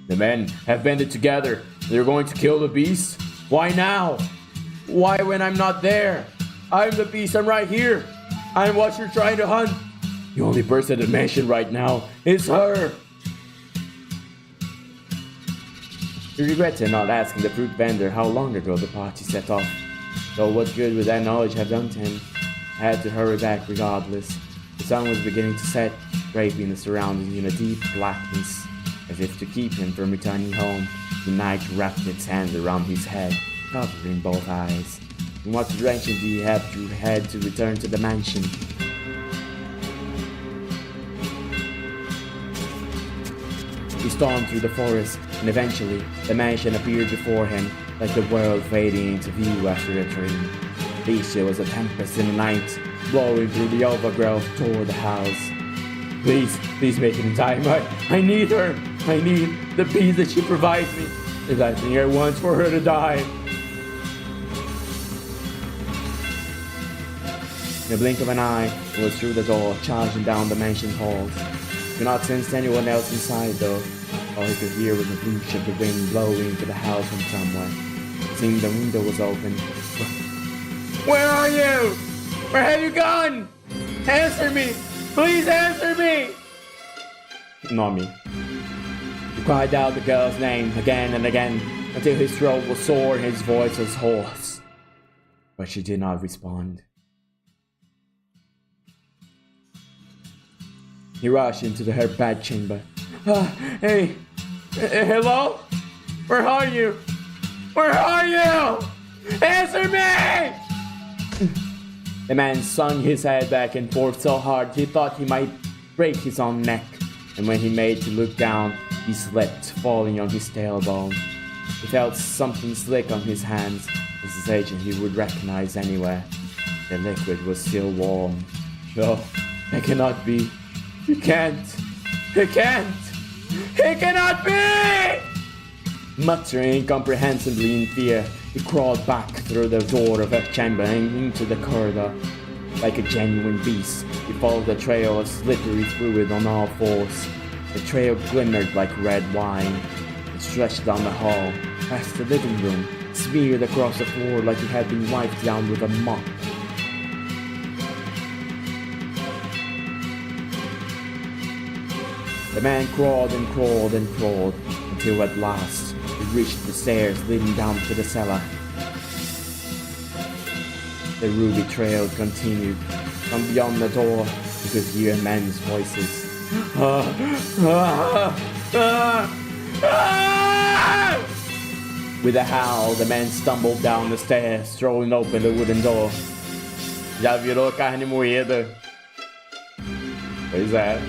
The men have banded together. They're going to kill the beast? Why now? Why when I'm not there? I'm the beast, I'm right here. I'm what you're trying to hunt. The only person to mention right now is her. He regretted not asking the fruit vendor how long ago the party set off. Though what good would that knowledge have done to him? I had to hurry back regardless. The sun was beginning to set, draping the surroundings in a deep blackness. As if to keep him from returning home, the night wrapped its hand around his head, covering both eyes. In what direction did he have to head to return to the mansion? He stormed through the forest, and eventually, the mansion appeared before him, like the world fading into view after a dream. There was a tempest in the night, blowing through the overgrowth toward the house. Please make it in time. I need her. I need the peace that she provides me. There's nothing I want for her to die. In a blink of an eye, he was through the door, charging down the mansion halls. He could not sense anyone else inside, though. All he could hear was the whoosh of the wind blowing into the house from somewhere. It seemed the window was open. Where are you? Where have you gone? Answer me! Please answer me! Nome. He cried out the girl's name again and again until his throat was sore and his voice was hoarse. But she did not respond. He rushed into her bedchamber. Hey, hello? Where are you? Where are you? Answer me! The man swung his head back and forth so hard he thought he might break his own neck. And when he made to look down, he slipped, falling on his tailbone. He felt something slick on his hands, a sensation he would recognize anywhere. The liquid was still warm. No, that cannot be. It can't. It can't. It cannot be! Muttering incomprehensibly in fear, he crawled back through the door of her chamber and into the corridor. Like a genuine beast, he followed the trail of slippery fluid on all fours. The trail glimmered like red wine. It stretched down the hall, past the living room, smeared across the floor like it had been wiped down with a mop. The man crawled and crawled and crawled until at last he reached the stairs leading down to the cellar. The ruby trail continued. From beyond the door, you could hear men's voices. With a howl, the man stumbled down the stairs, throwing open the wooden door. Já virou carne moída. Pois é.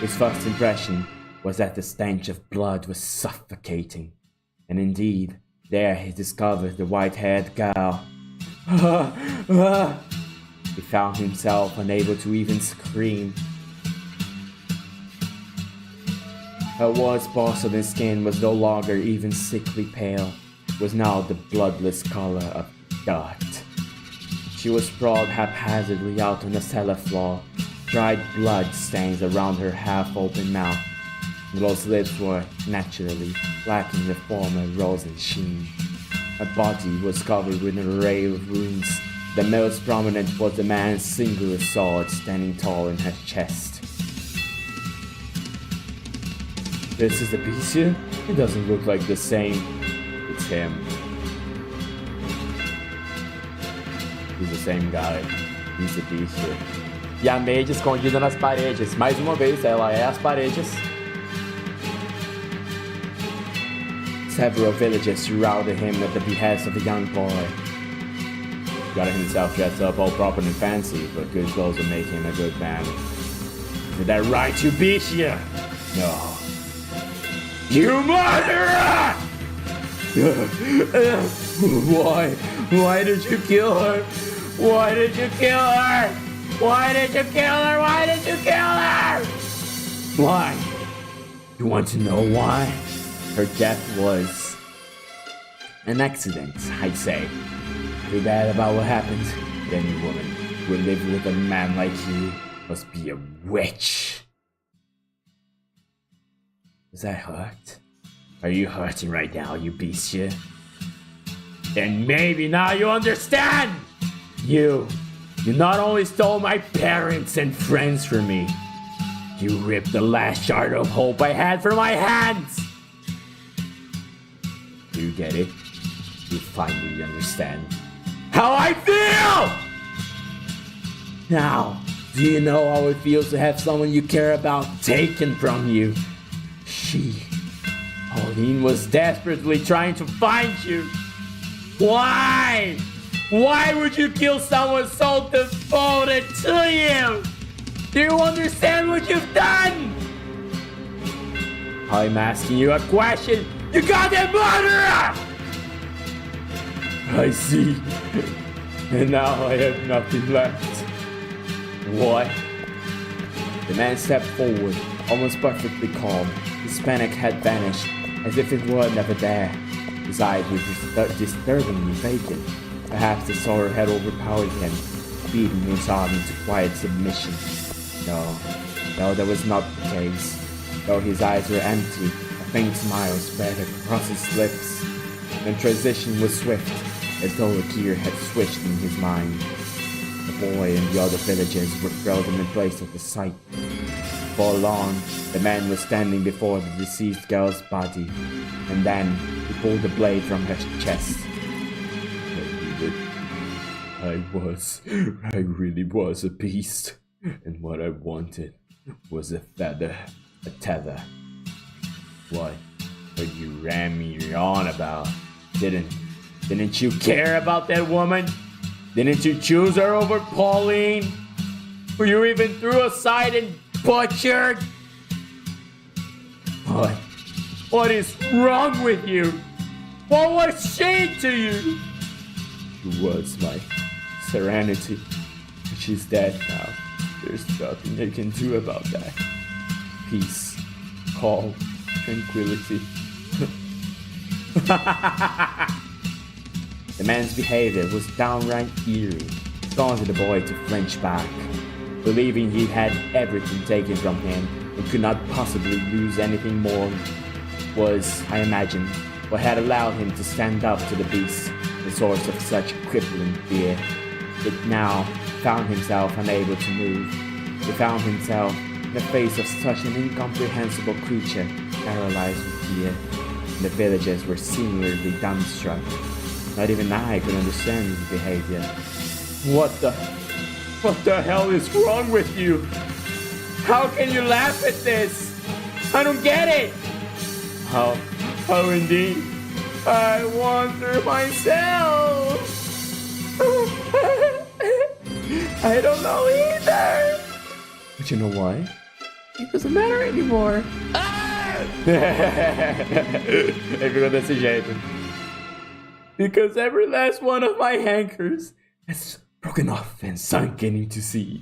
His first impression was that the stench of blood was suffocating. And indeed, there he discovered the white-haired girl. He found himself unable to even scream. Her once porcelain skin was no longer even sickly pale. It was now the bloodless color of dirt. She was sprawled haphazardly out on the cellar floor, dried blood stains around her half-open mouth. Those lips were, naturally, lacking the former rosy sheen. Her body was covered with an array of wounds. The most prominent was the man's singular sword standing tall in her chest. This is the beast here? It doesn't look like the same. It's him. He's the same guy. He's the beast here. E a maid escondida nas paredes. Mais uma vez, ela é as paredes. Several villagers surrounded him at the behest of the young boy. Got himself dressed up all proper and fancy, but good clothes will make him a good man. Is that right, you beast here? No. You murderer! Why did you kill her? Why did you kill her? Why did you kill her? Why did you kill her? Why? You want to know why? Her death was an accident, I'd say. Too bad about what happened. Any woman who would live with a man like you must be a witch. Does that hurt? Are you hurting right now, you beastia? Then maybe now you understand! You not only stole my parents and friends from me, you ripped the last shard of hope I had from my hands! Do you get it? You finally understand how I feel! Now, do you know how it feels to have someone you care about taken from you? Pauline was desperately trying to find you. Why? Why would you kill someone so devoted to you? Do you understand what you've done? I'm asking you a question. You goddamn murderer! I see. And now I have nothing left. What? The man stepped forward, almost perfectly calm. His panic had vanished, as if it were never there. His eyes were disturbingly vacant. Perhaps the sorrow had overpowered him, beating his arm into quiet submission. No, that was not the case. Though his eyes were empty, a faint smile spread across his lips. The transition was swift, as though a gear had switched in his mind. The boy and the other villagers were frozen in place at the sight. For long, the man was standing before the deceased girl's body, and then he pulled the blade from her chest. I really was a beast, and what I wanted was a feather, a tether. What you ran me on about? Didn't you care about that woman? Didn't you choose her over Pauline? Who you even threw aside and butchered? What is wrong with you? What was she to you? She was my serenity. She's dead now. There's nothing I can do about that. Peace, calm, tranquility. The man's behavior was downright eerie, causing the boy to flinch back. believing he had everything taken from him and could not possibly lose anything more, was, I imagine, what had allowed him to stand up to the beast, the source of such crippling fear. Yet now found himself unable to move. He found himself in the face of such an incomprehensible creature, paralyzed with fear, and the villagers were singularly dumbstruck. Not even I could understand his behavior. What the hell is wrong with you? How can you laugh at this? I don't get it! Oh indeed. I wonder myself. I don't know either. But you know what? It doesn't matter anymore. Ele ficou desse jeito. Because every last one of my anchors has broken off and sunken into sea.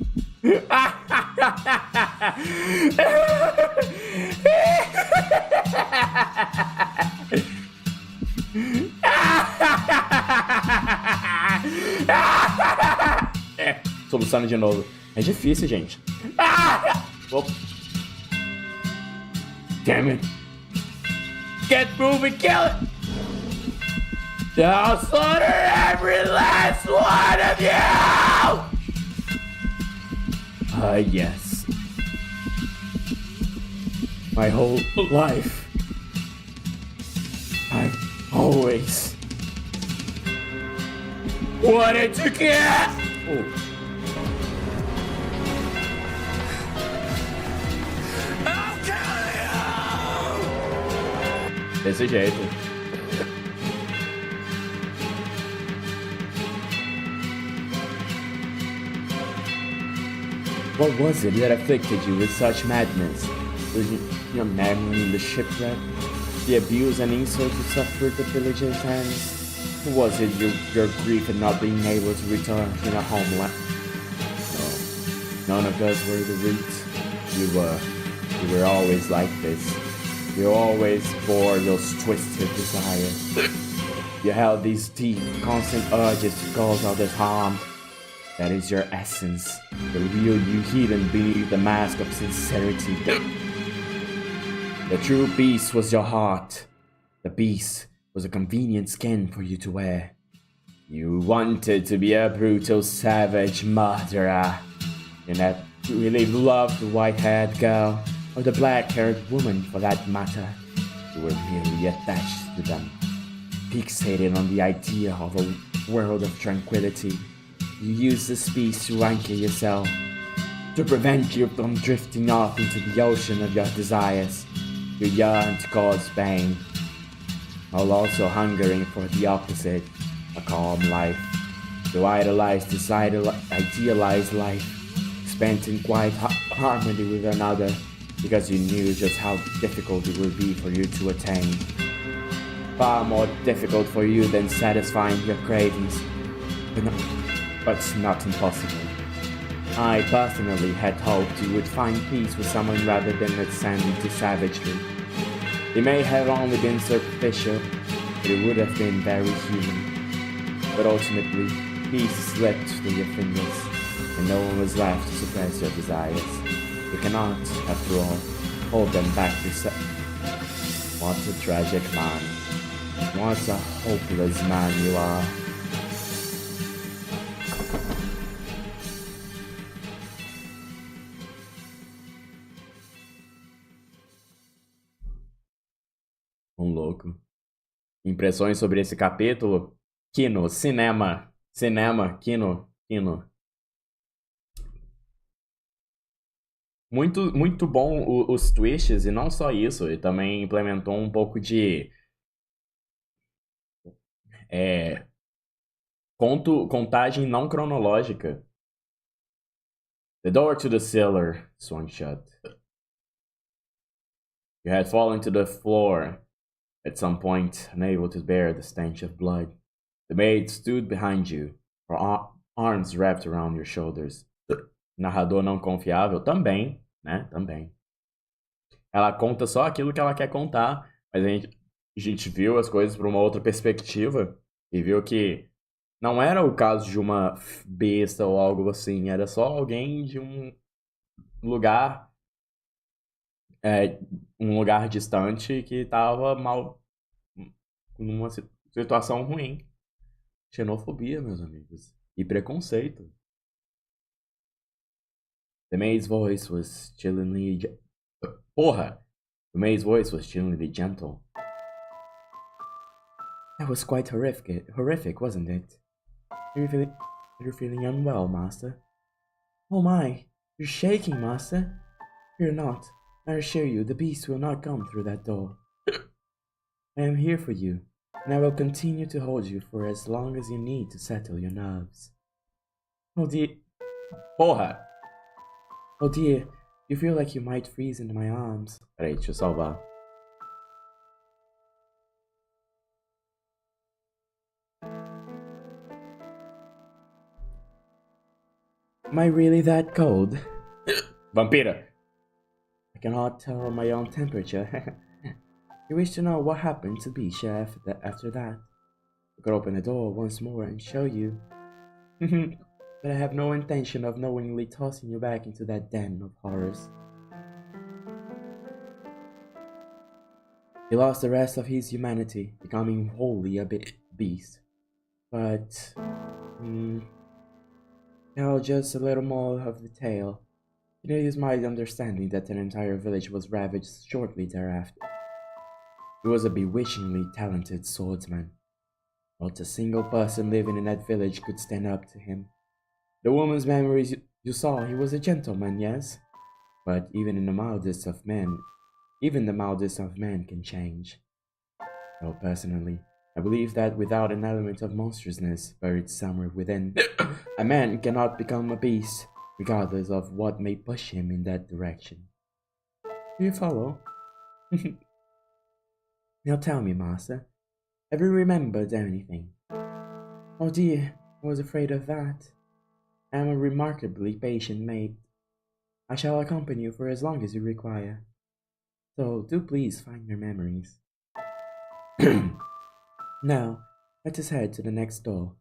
Soluçando de novo. É difícil, gente. Oh. Damn it. Get moving, kill it! I'll slaughter every last one of you! Yes. My whole life, I've always wanted to get... Oh. Desse jeito. What was it that afflicted you with such madness? Was it your memory in the shipwreck? The abuse and insult you suffered the villagers' hands? Or was it your grief at not being able to return to your homeland? No, none of us were the root. You were always like this. You always bore those twisted desires. You held these deep, constant urges to cause others harm. That is your essence, the real you hidden beneath the mask of sincerity. The true beast was your heart. The beast was a convenient skin for you to wear. You wanted to be a brutal, savage murderer. And that you really loved the white-haired girl, or the black-haired woman for that matter. You were merely attached to them, fixated on the idea of a world of tranquility. You used this beast to anchor yourself, to prevent you from drifting off into the ocean of your desires. You yearned to cause pain, while also hungering for the opposite, a calm life. You idolized this idealized life, spent in quiet harmony with another, because you knew just how difficult it would be for you to attain. Far more difficult for you than satisfying your cravings, but not impossible. I personally had hoped you would find peace with someone rather than ascend into savagery. It may have only been superficial, but it would have been very human. But ultimately, peace slipped through your fingers, and no one was left to suppress your desires. You cannot, after all, hold them back yourself. What a tragic man. What a hopeless man you are. Louco. Impressões sobre esse capítulo? Kino, cinema, Kino. Muito bom os twists, e não só isso, ele também implementou um pouco de contagem não cronológica. The door to the cellar swung shut. You had fallen to the floor at some point, unable to bear the stench of blood. The maid stood behind you, her arms wrapped around your shoulders. Narrador não confiável também, né? Também. Ela conta só aquilo que ela quer contar, mas a gente viu as coisas por uma outra perspectiva e viu que Não era o caso de uma besta ou algo assim, era só alguém de lugar, um lugar distante que tava mal, numa situação ruim. Xenofobia, meus amigos. E preconceito. The maid's voice was chillingly... Porra! The maid's voice was chillingly gentle. That was quite horrific, wasn't it? Are you feeling unwell, master? Oh my, you're shaking, master. Fear not. I assure you, the beast will not come through that door. I am here for you, and I will continue to hold you for as long as you need to settle your nerves. Oh dear. Porra! Oh dear, you feel like you might freeze into my arms. Peraí, deixa eu salvar. Am I really that cold? Vampira! I cannot tell my own temperature. You wish to know what happened to Bisha after that? I could open the door once more and show you. But I have no intention of knowingly tossing you back into that den of horrors. He lost the rest of his humanity, becoming wholly a beast. But... now just a little more of the tale. It is my understanding that an entire village was ravaged shortly thereafter. He was a bewitchingly talented swordsman. Not a single person living in that village could stand up to him. The woman's memories you saw, he was a gentleman, yes? But even the mildest of men can change. Well, personally, I believe that without an element of monstrousness buried somewhere within, a man cannot become a beast, regardless of what may push him in that direction. Do you follow? Now tell me, master, have you remembered anything? Oh dear, I was afraid of that. I am a remarkably patient maid. I shall accompany you for as long as you require. So do please find your memories. Now, let us head to the next door.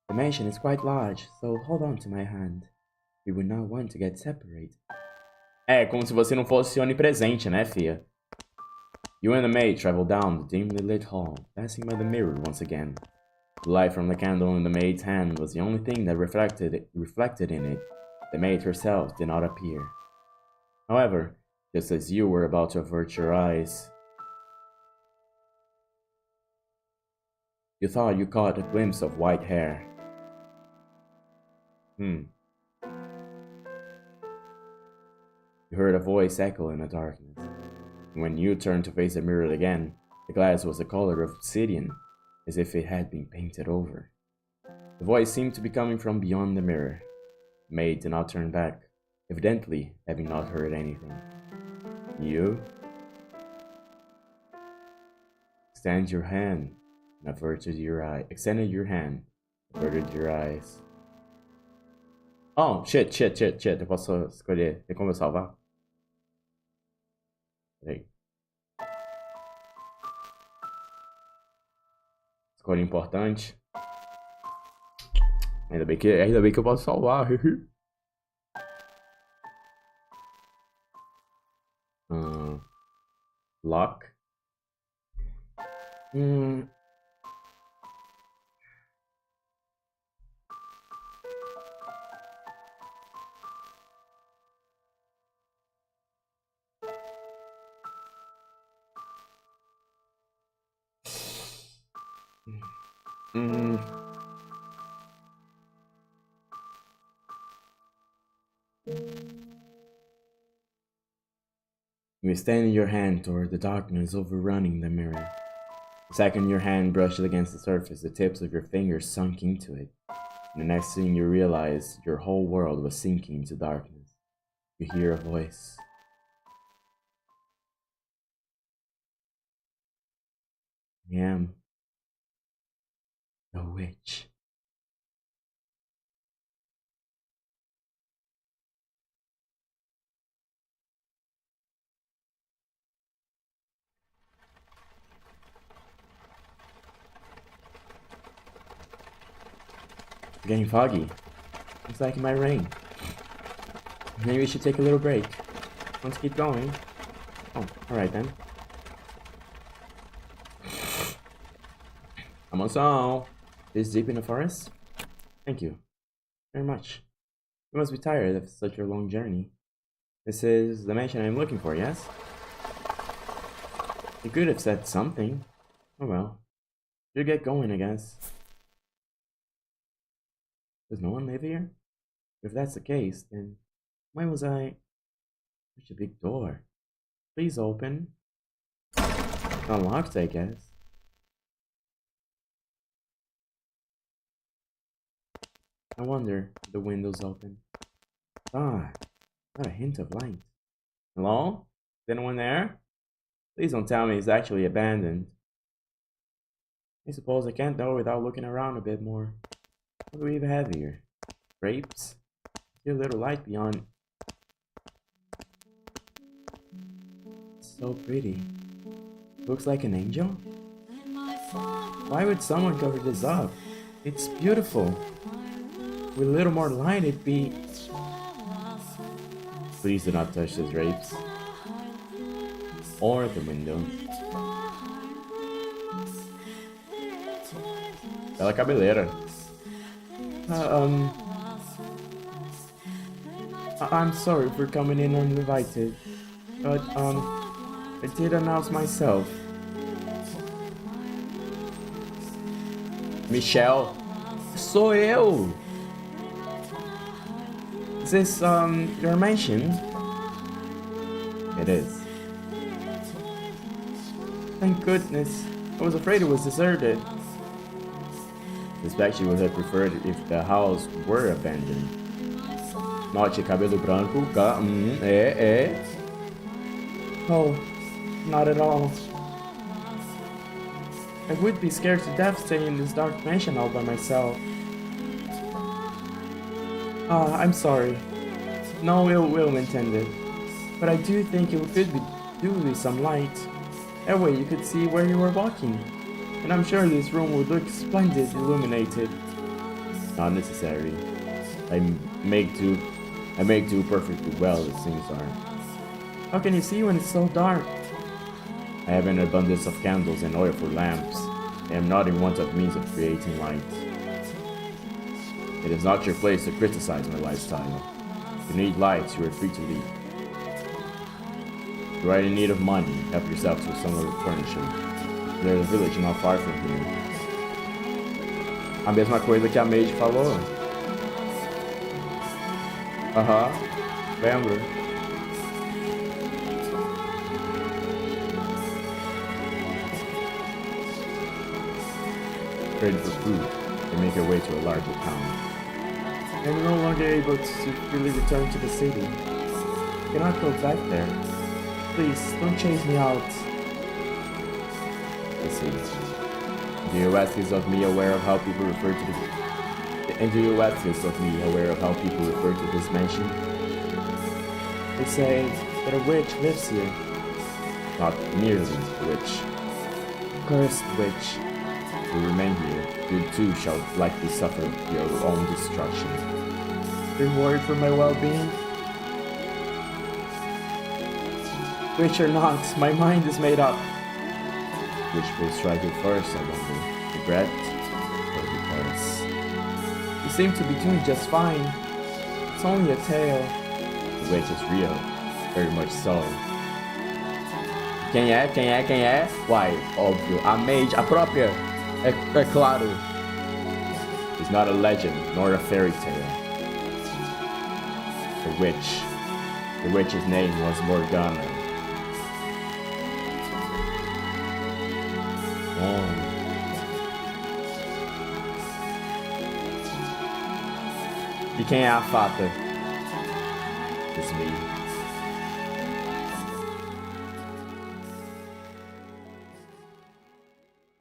The mansion is quite large, so hold on to my hand. We would not want to get separated. É, como se você não fosse onipresente, né, fia? You and the maid travel down the dimly lit hall, passing by the mirror once again. The light from the candle in the maid's hand was the only thing that reflected in it. The maid herself did not appear. However, just as you were about to avert your eyes, you thought you caught a glimpse of white hair. You heard a voice echo in the darkness. When you turned to face the mirror again, the glass was the color of obsidian, as if it had been painted over. The voice seemed to be coming from beyond the mirror. The maid did not turn back, evidently having not heard anything. You? Extended your hand, averted your eyes. Oh, shit. Eu posso escolher. Tem como eu salvar? Peraí. Escolha importante. Ainda bem que eu posso salvar. Lock. You extended your hand toward the darkness overrunning the mirror. The second your hand brushed against the surface, the tips of your fingers sunk into it. And the next thing you realized, your whole world was sinking into darkness. You hear a voice. I am a witch. Getting foggy. Looks like it might rain. Maybe we should take a little break. Let's keep going. Oh, alright then. Almost all. This deep in the forest? Thank you very much. You must be tired of such a long journey. This is the mansion I'm looking for, yes? You could have said something. Oh well. You get going, I guess. Does no one live here? If that's the case, then why was I... Such a big door. Please open. It's unlocked, I guess. I wonder if the window's open. Ah, not a hint of light. Hello? Is anyone there? Please don't tell me it's actually abandoned. I suppose I can't know without looking around a bit more. What do we even have here? Grapes? See a little light beyond. So pretty. Looks like an angel? Why would someone cover this up? It's beautiful. With a little more light, it'd be... Please do not touch the drapes. Or the window. Bela cabeleira. I'm sorry for coming in uninvited, but I did announce myself. Michelle. Sou eu! Is this, your mansion? It is. Thank goodness. I was afraid it was deserted. This actually would have preferred if the house were abandoned. Note, cabelo branco, Oh, not at all. I would be scared to death staying in this dark mansion all by myself. I'm sorry. No ill will intended. But I do think it could be some light. That way you could see where you were walking. And I'm sure this room would look splendid illuminated. Not necessary. I make do perfectly well, as things are. How can you see when it's so dark? I have an abundance of candles and oil for lamps. I am not in want of means of creating light. It is not your place to criticize my lifestyle. If you need light, you are free to leave. If you are in need of money, help yourself to some other furniture. There is a village not far from here. A mesma coisa que a Maid falou. Aham, lembro. Trade for food and make your way to a larger town. I'm no longer able to really return to the city. I cannot go back there. Please, don't chase me out. Do you ask this of me aware of how people refer to this? And do you ask this of me aware of how people refer to this mansion? They say that a witch lives here. Not merely a witch. Cursed witch. If you remain here, you too shall likely suffer your own destruction. You're worried for my well-being? Witch or not, my mind is made up. Which will strike you first, I wonder? Regret or remorse? You seem to be doing just fine. It's only a tale. The witch is real. Very much so. Quem é? Uai, óbvio. A Maid, a própria. É claro. It's not a legend, nor a fairy tale. The witch's name was Morgana. E quem é a Fata? It's me.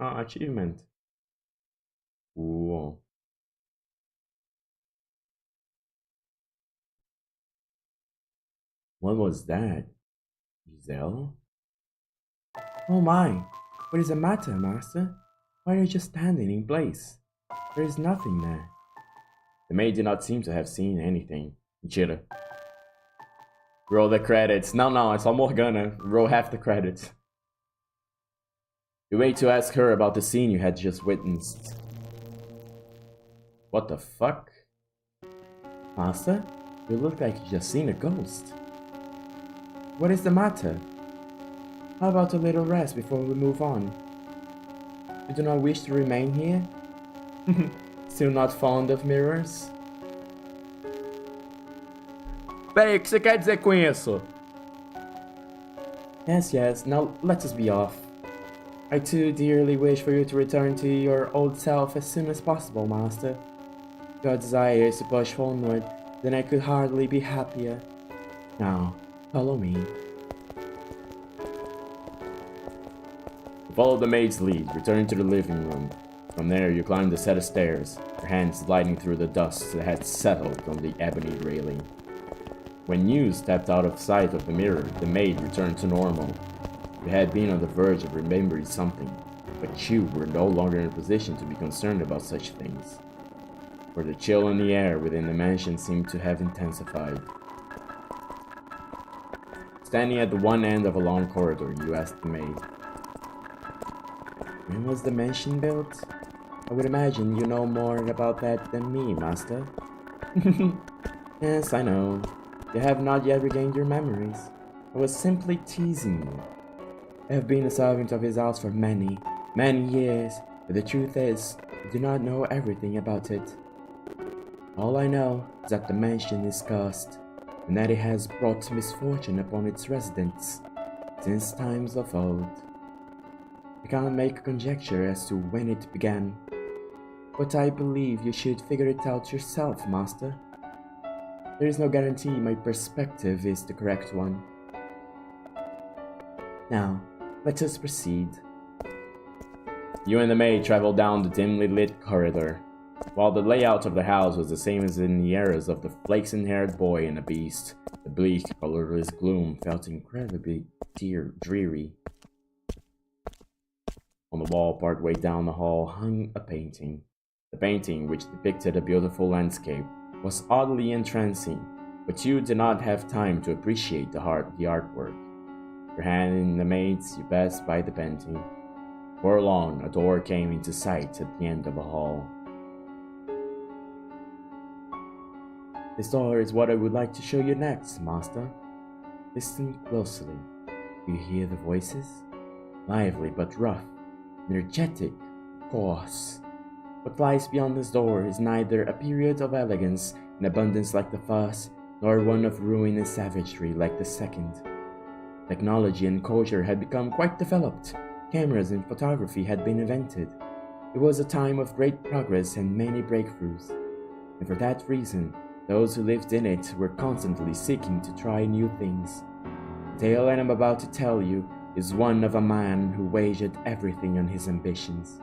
Achievement. Cool. What was that? Giselle? Oh my! What is the matter, master? Why are you just standing in place? There is nothing there. The maid did not seem to have seen anything. Mentira. Roll the credits. No, it's all Morgana. Roll half the credits. You wait to ask her about the scene you had just witnessed. What the fuck? Master, you look like you just seen a ghost. What is the matter? How about a little rest before we move on? You do not wish to remain here? Still not fond of mirrors? Peraí, o que você quer dizer com isso? Yes, now let us be off. I too dearly wish for you to return to your old self as soon as possible, Master. If your desire is to push onward, then I could hardly be happier. Now, follow me. You follow the maid's lead, returning to the living room. From there, you climbed a set of stairs, your hands sliding through the dust that had settled on the ebony railing. When you stepped out of sight of the mirror, the maid returned to normal. You had been on the verge of remembering something, but you were no longer in a position to be concerned about such things. For the chill in the air within the mansion seemed to have intensified. Standing at the one end of a long corridor, you asked the maid, When was the mansion built? I would imagine you know more about that than me, Master. Yes, I know. You have not yet regained your memories. I was simply teasing you. I have been a servant of his house for many years, but the truth is, I do not know everything about it. All I know is that the mansion is cursed, and that it has brought misfortune upon its residents since times of old. I can't make a conjecture as to when it began, but I believe you should figure it out yourself, Master. There is no guarantee my perspective is the correct one. Now, let us proceed. You and the maid traveled down the dimly lit corridor. While the layout of the house was the same as in the eras of the flaxen-haired boy and the beast, the bleak, colorless gloom felt incredibly dreary. On the wall partway down the hall hung a painting. The painting, which depicted a beautiful landscape, was oddly entrancing, but you did not have time to appreciate the artwork. Your hand in the maid's, you passed by the painting. Before long, a door came into sight at the end of a hall. This door is what I would like to show you next, Master. Listen closely. Do you hear the voices? Lively but rough, energetic, coarse. What lies beyond this door is neither a period of elegance and abundance like the first, nor one of ruin and savagery like the second. Technology and culture had become quite developed. Cameras and photography had been invented. It was a time of great progress and many breakthroughs. And for that reason, those who lived in it were constantly seeking to try new things. The tale I am about to tell you is one of a man who wagered everything on his ambitions.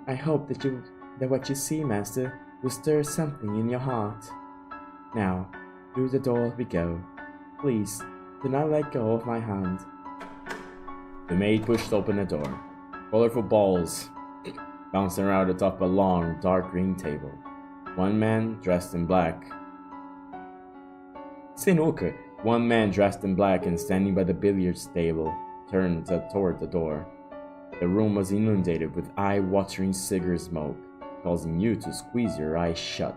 I hope that what you see, Master, will stir something in your heart. Now, through the door we go. Please, do not let go of my hand. The maid pushed open the door. Colorful balls bounced around the top of a long, dark green table. One man dressed in black. Sinuca. One man dressed in black and standing by the billiards table turned toward the door. The room was inundated with eye-watering cigar smoke, causing you to squeeze your eyes shut.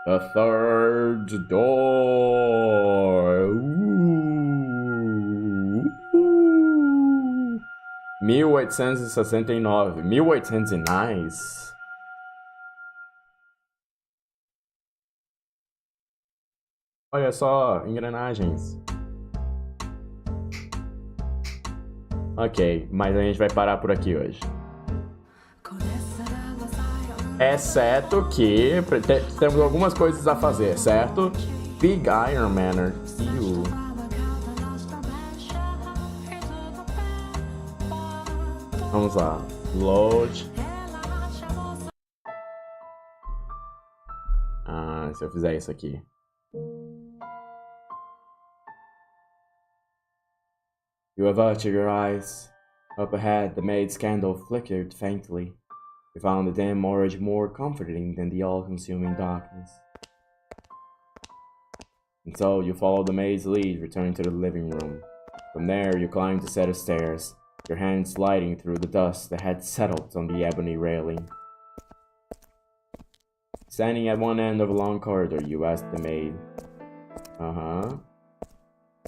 The third door. Ooh. 1869. 1800 nice. Olha só, engrenagens. Ok, mas a gente vai parar por aqui hoje. Exceto que temos algumas coisas a fazer, certo? Big Iron Manor. Vamos lá. Load. Se eu fizer isso aqui. You avert your eyes. Up ahead, the maid's candle flickered faintly. We found the dim orange more comforting than the all-consuming darkness. And so you followed the maid's lead, returning to the living room. From there, you climbed a set of stairs, your hands sliding through the dust that had settled on the ebony railing. Standing at one end of a long corridor, you asked the maid. Uh-huh.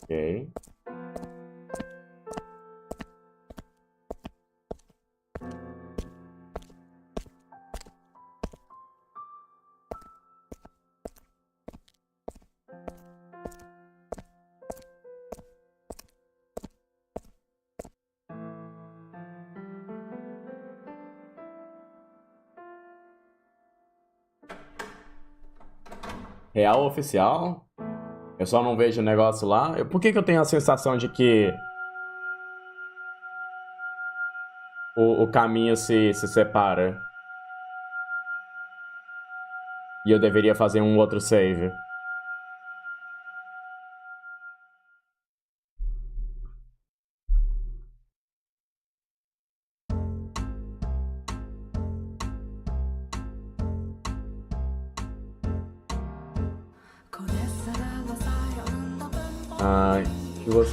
Okay. Real oficial? Eu só não vejo o negócio lá. Por que eu tenho a sensação de que o caminho se separa? E eu deveria fazer um outro save.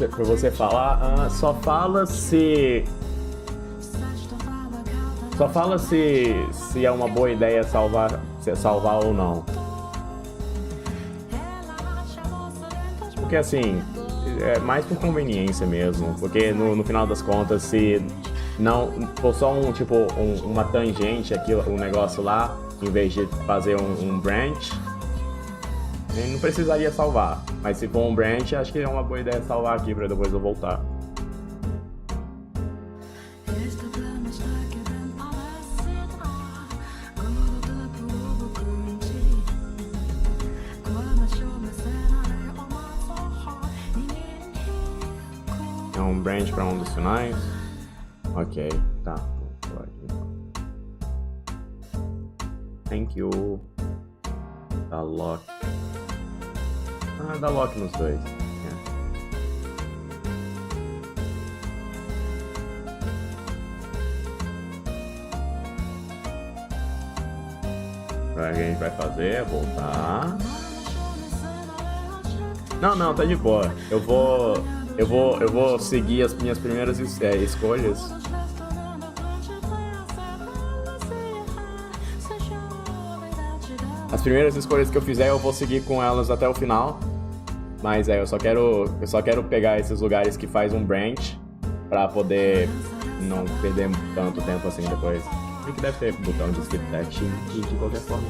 Pra você falar, só fala se é uma boa ideia salvar ou não. Porque assim, é mais por conveniência mesmo, porque no final das contas, se não for só uma tangente aqui, um negócio lá, em vez de fazer um branch, não precisaria salvar. Mas se for um branch, acho que é uma boa ideia salvar aqui pra depois eu voltar. É um branch pra um dos finais? Ok, tá. Thank you. Dá lock. Dá lock nos dois. Agora o que a gente vai fazer é voltar. Não, tá de boa. Eu vou seguir as minhas primeiras escolhas. As primeiras escolhas que eu fizer, eu vou seguir com elas até o final. Mas eu só quero pegar esses lugares que faz um branch pra poder não perder tanto tempo assim depois. E que deve ter botão de skip that de qualquer forma.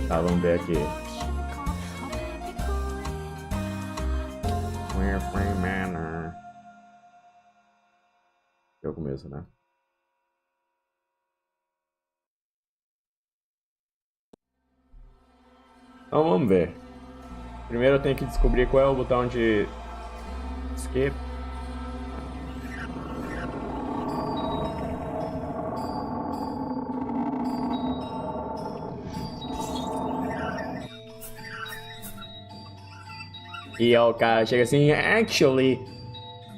Tá, vamos ver aqui. Manor. Eu começo, né? Então vamos ver. Primeiro eu tenho que descobrir qual é o botão de skip. E ó, o cara chega assim, actually,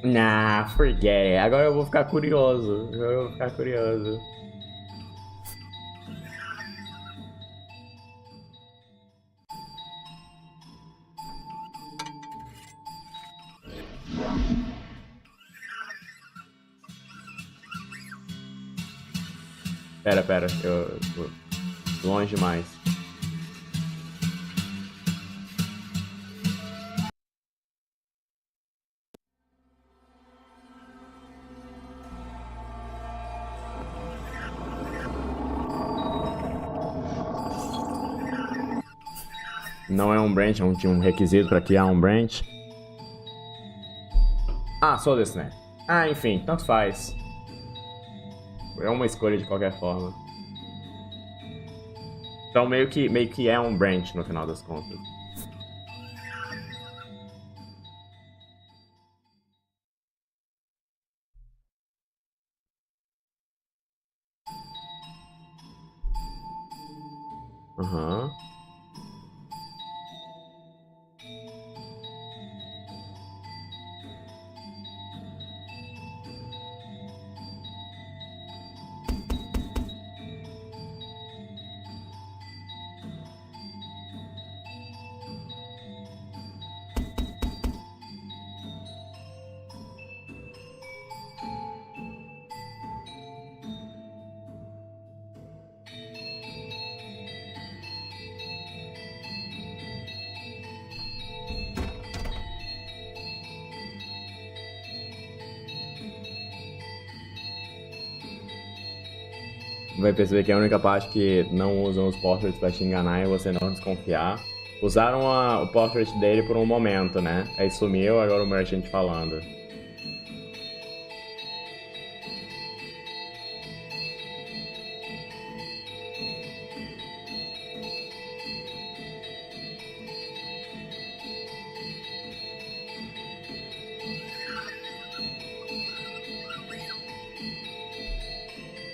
nah, forget it. Agora eu vou ficar curioso. Pera, eu longe demais. Não é um branch, não tinha um requisito para criar um branch. Sou desse, né? Enfim, tanto faz. É uma escolha de qualquer forma. Então meio que é um branch no final das contas. Aham. vai perceber que a única parte que não usam os portraits pra te enganar é você não desconfiar. Usaram o portrait dele por um momento, né? Aí sumiu, agora o merchant falando.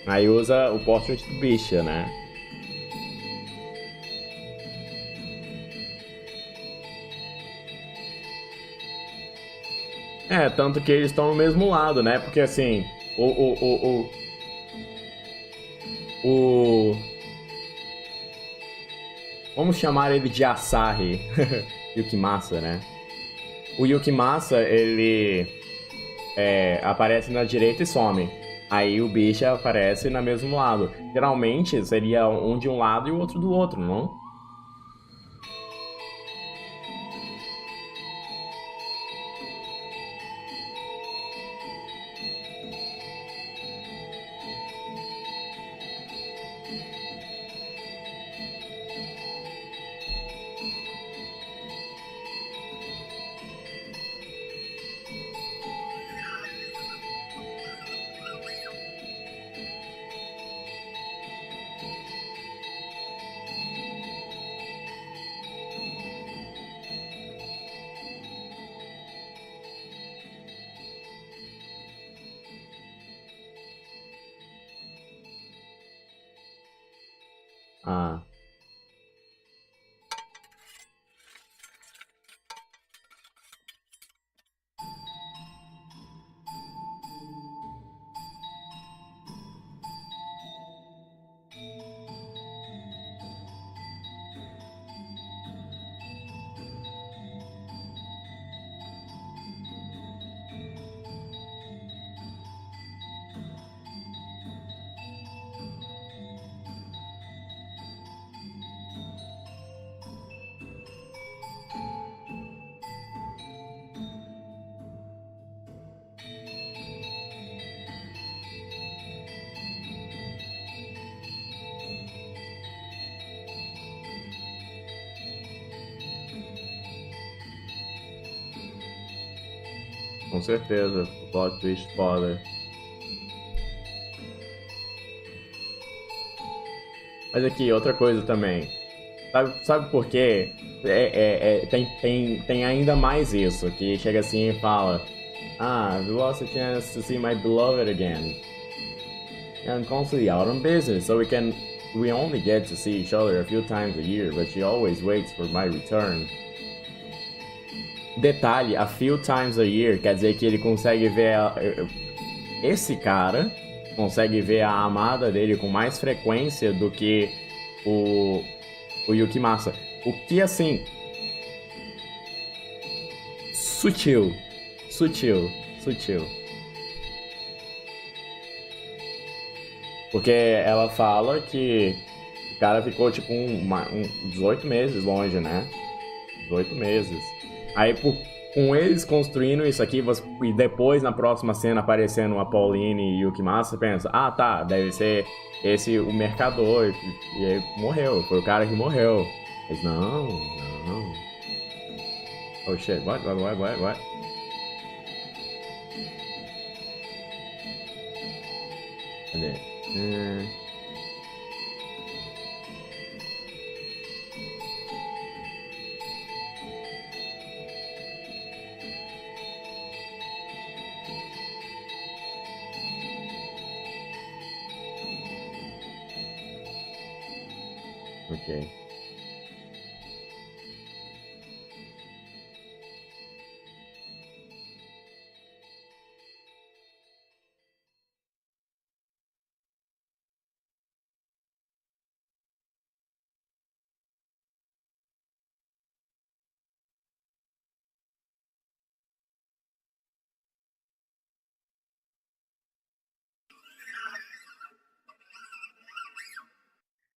Aí usa o portrait do bicho, né? É, tanto que eles estão no mesmo lado, né? Porque assim, o vamos chamar ele de Asahi, Yukimasa, né? O Yukimasa, ele aparece na direita e some. Aí o bicho aparece no mesmo lado. Geralmente seria um de um lado e o outro do outro, não? Ah. Com certeza, plot twist foda. Mas aqui, outra coisa também. Sabe por quê? Tem ainda mais isso, que chega assim e fala: Ah, we lost a chance to see my beloved again. I'm constantly out on business, so we only get to see each other a few times a year, but she always waits for my return. Detalhe, a few times a year quer dizer que ele consegue ver esse cara consegue ver a amada dele com mais frequência do que o Yukimasa. O que, assim, sutil. Porque ela fala que o cara ficou tipo 18 meses longe, né? 18 meses. Aí com eles construindo isso aqui, e depois na próxima cena aparecendo a Pauline e o Yukimasa, você pensa, ah tá, deve ser esse o mercador. E aí morreu, foi o cara que morreu. Mas não. Oh shit, what? Cadê? Ok.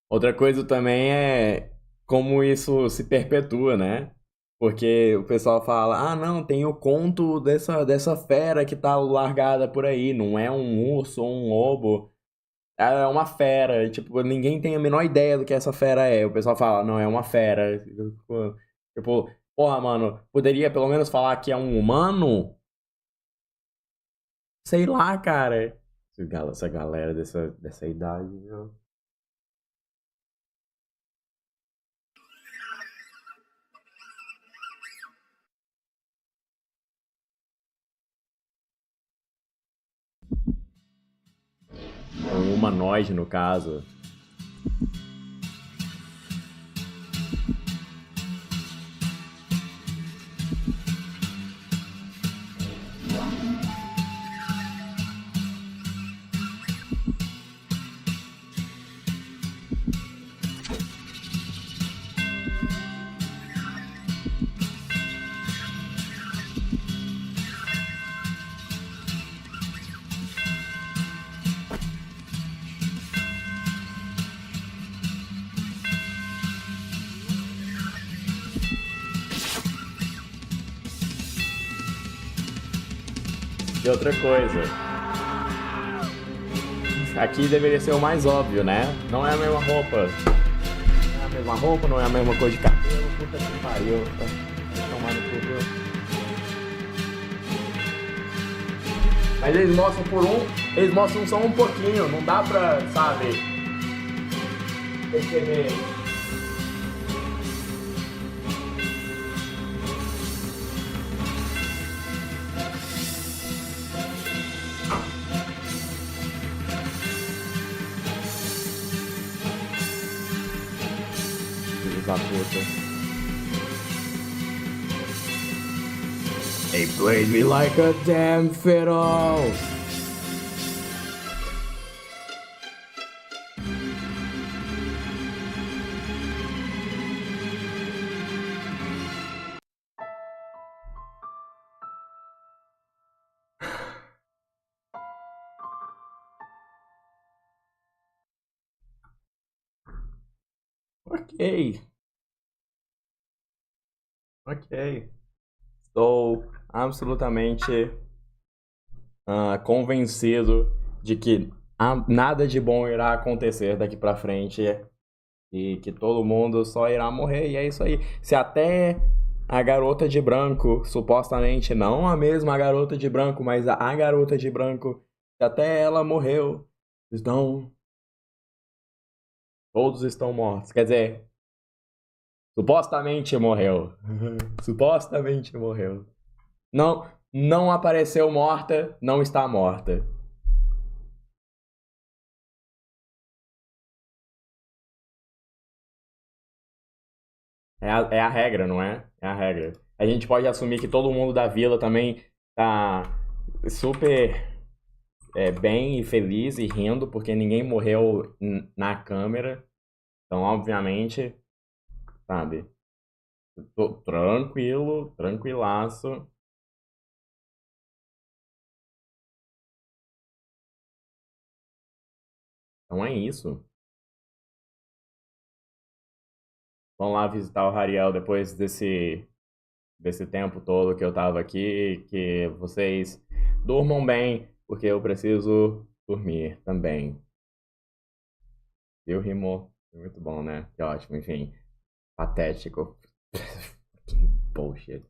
Outra coisa também é como isso se perpetua, né? Porque o pessoal fala, ah não, tem o conto dessa fera que tá largada por aí, não é um urso ou um lobo. É uma fera. E, tipo, ninguém tem a menor ideia do que essa fera é. O pessoal fala, não, é uma fera. Tipo, porra, mano, poderia pelo menos falar que é um humano? Sei lá, cara. Essa galera dessa idade, viu? Um humanoide, no caso. E outra coisa. Aqui deveria ser o mais óbvio, né? Não é a mesma roupa. Não é a mesma roupa, não é a mesma cor de cabelo. Puta que pariu. Tomar no cu, viu? Mas eles mostram eles mostram só um pouquinho. Não dá pra, sabe, perceber. Da puta. They played me like a damn fiddle. Ok. Ok. Estou absolutamente convencido de que nada de bom irá acontecer daqui pra frente e que todo mundo só irá morrer. E é isso aí. Se até a garota de branco, supostamente não a mesma garota de branco, mas a garota de branco, se até ela morreu, todos estão mortos. Quer dizer, supostamente morreu. Supostamente morreu. Não apareceu morta, não está morta. É a regra, não é? É a regra. A gente pode assumir que todo mundo da vila também tá super bem e feliz e rindo, porque ninguém morreu na câmera. Então, obviamente, sabe? Tô tranquilo, tranquilaço. Então é isso. Vamos lá visitar o Rariel depois desse tempo todo que eu tava aqui. Que vocês durmam bem, porque eu preciso dormir também. Viu, rimou? Muito bom, né? Que ótimo, enfim. Patético. Bullshit.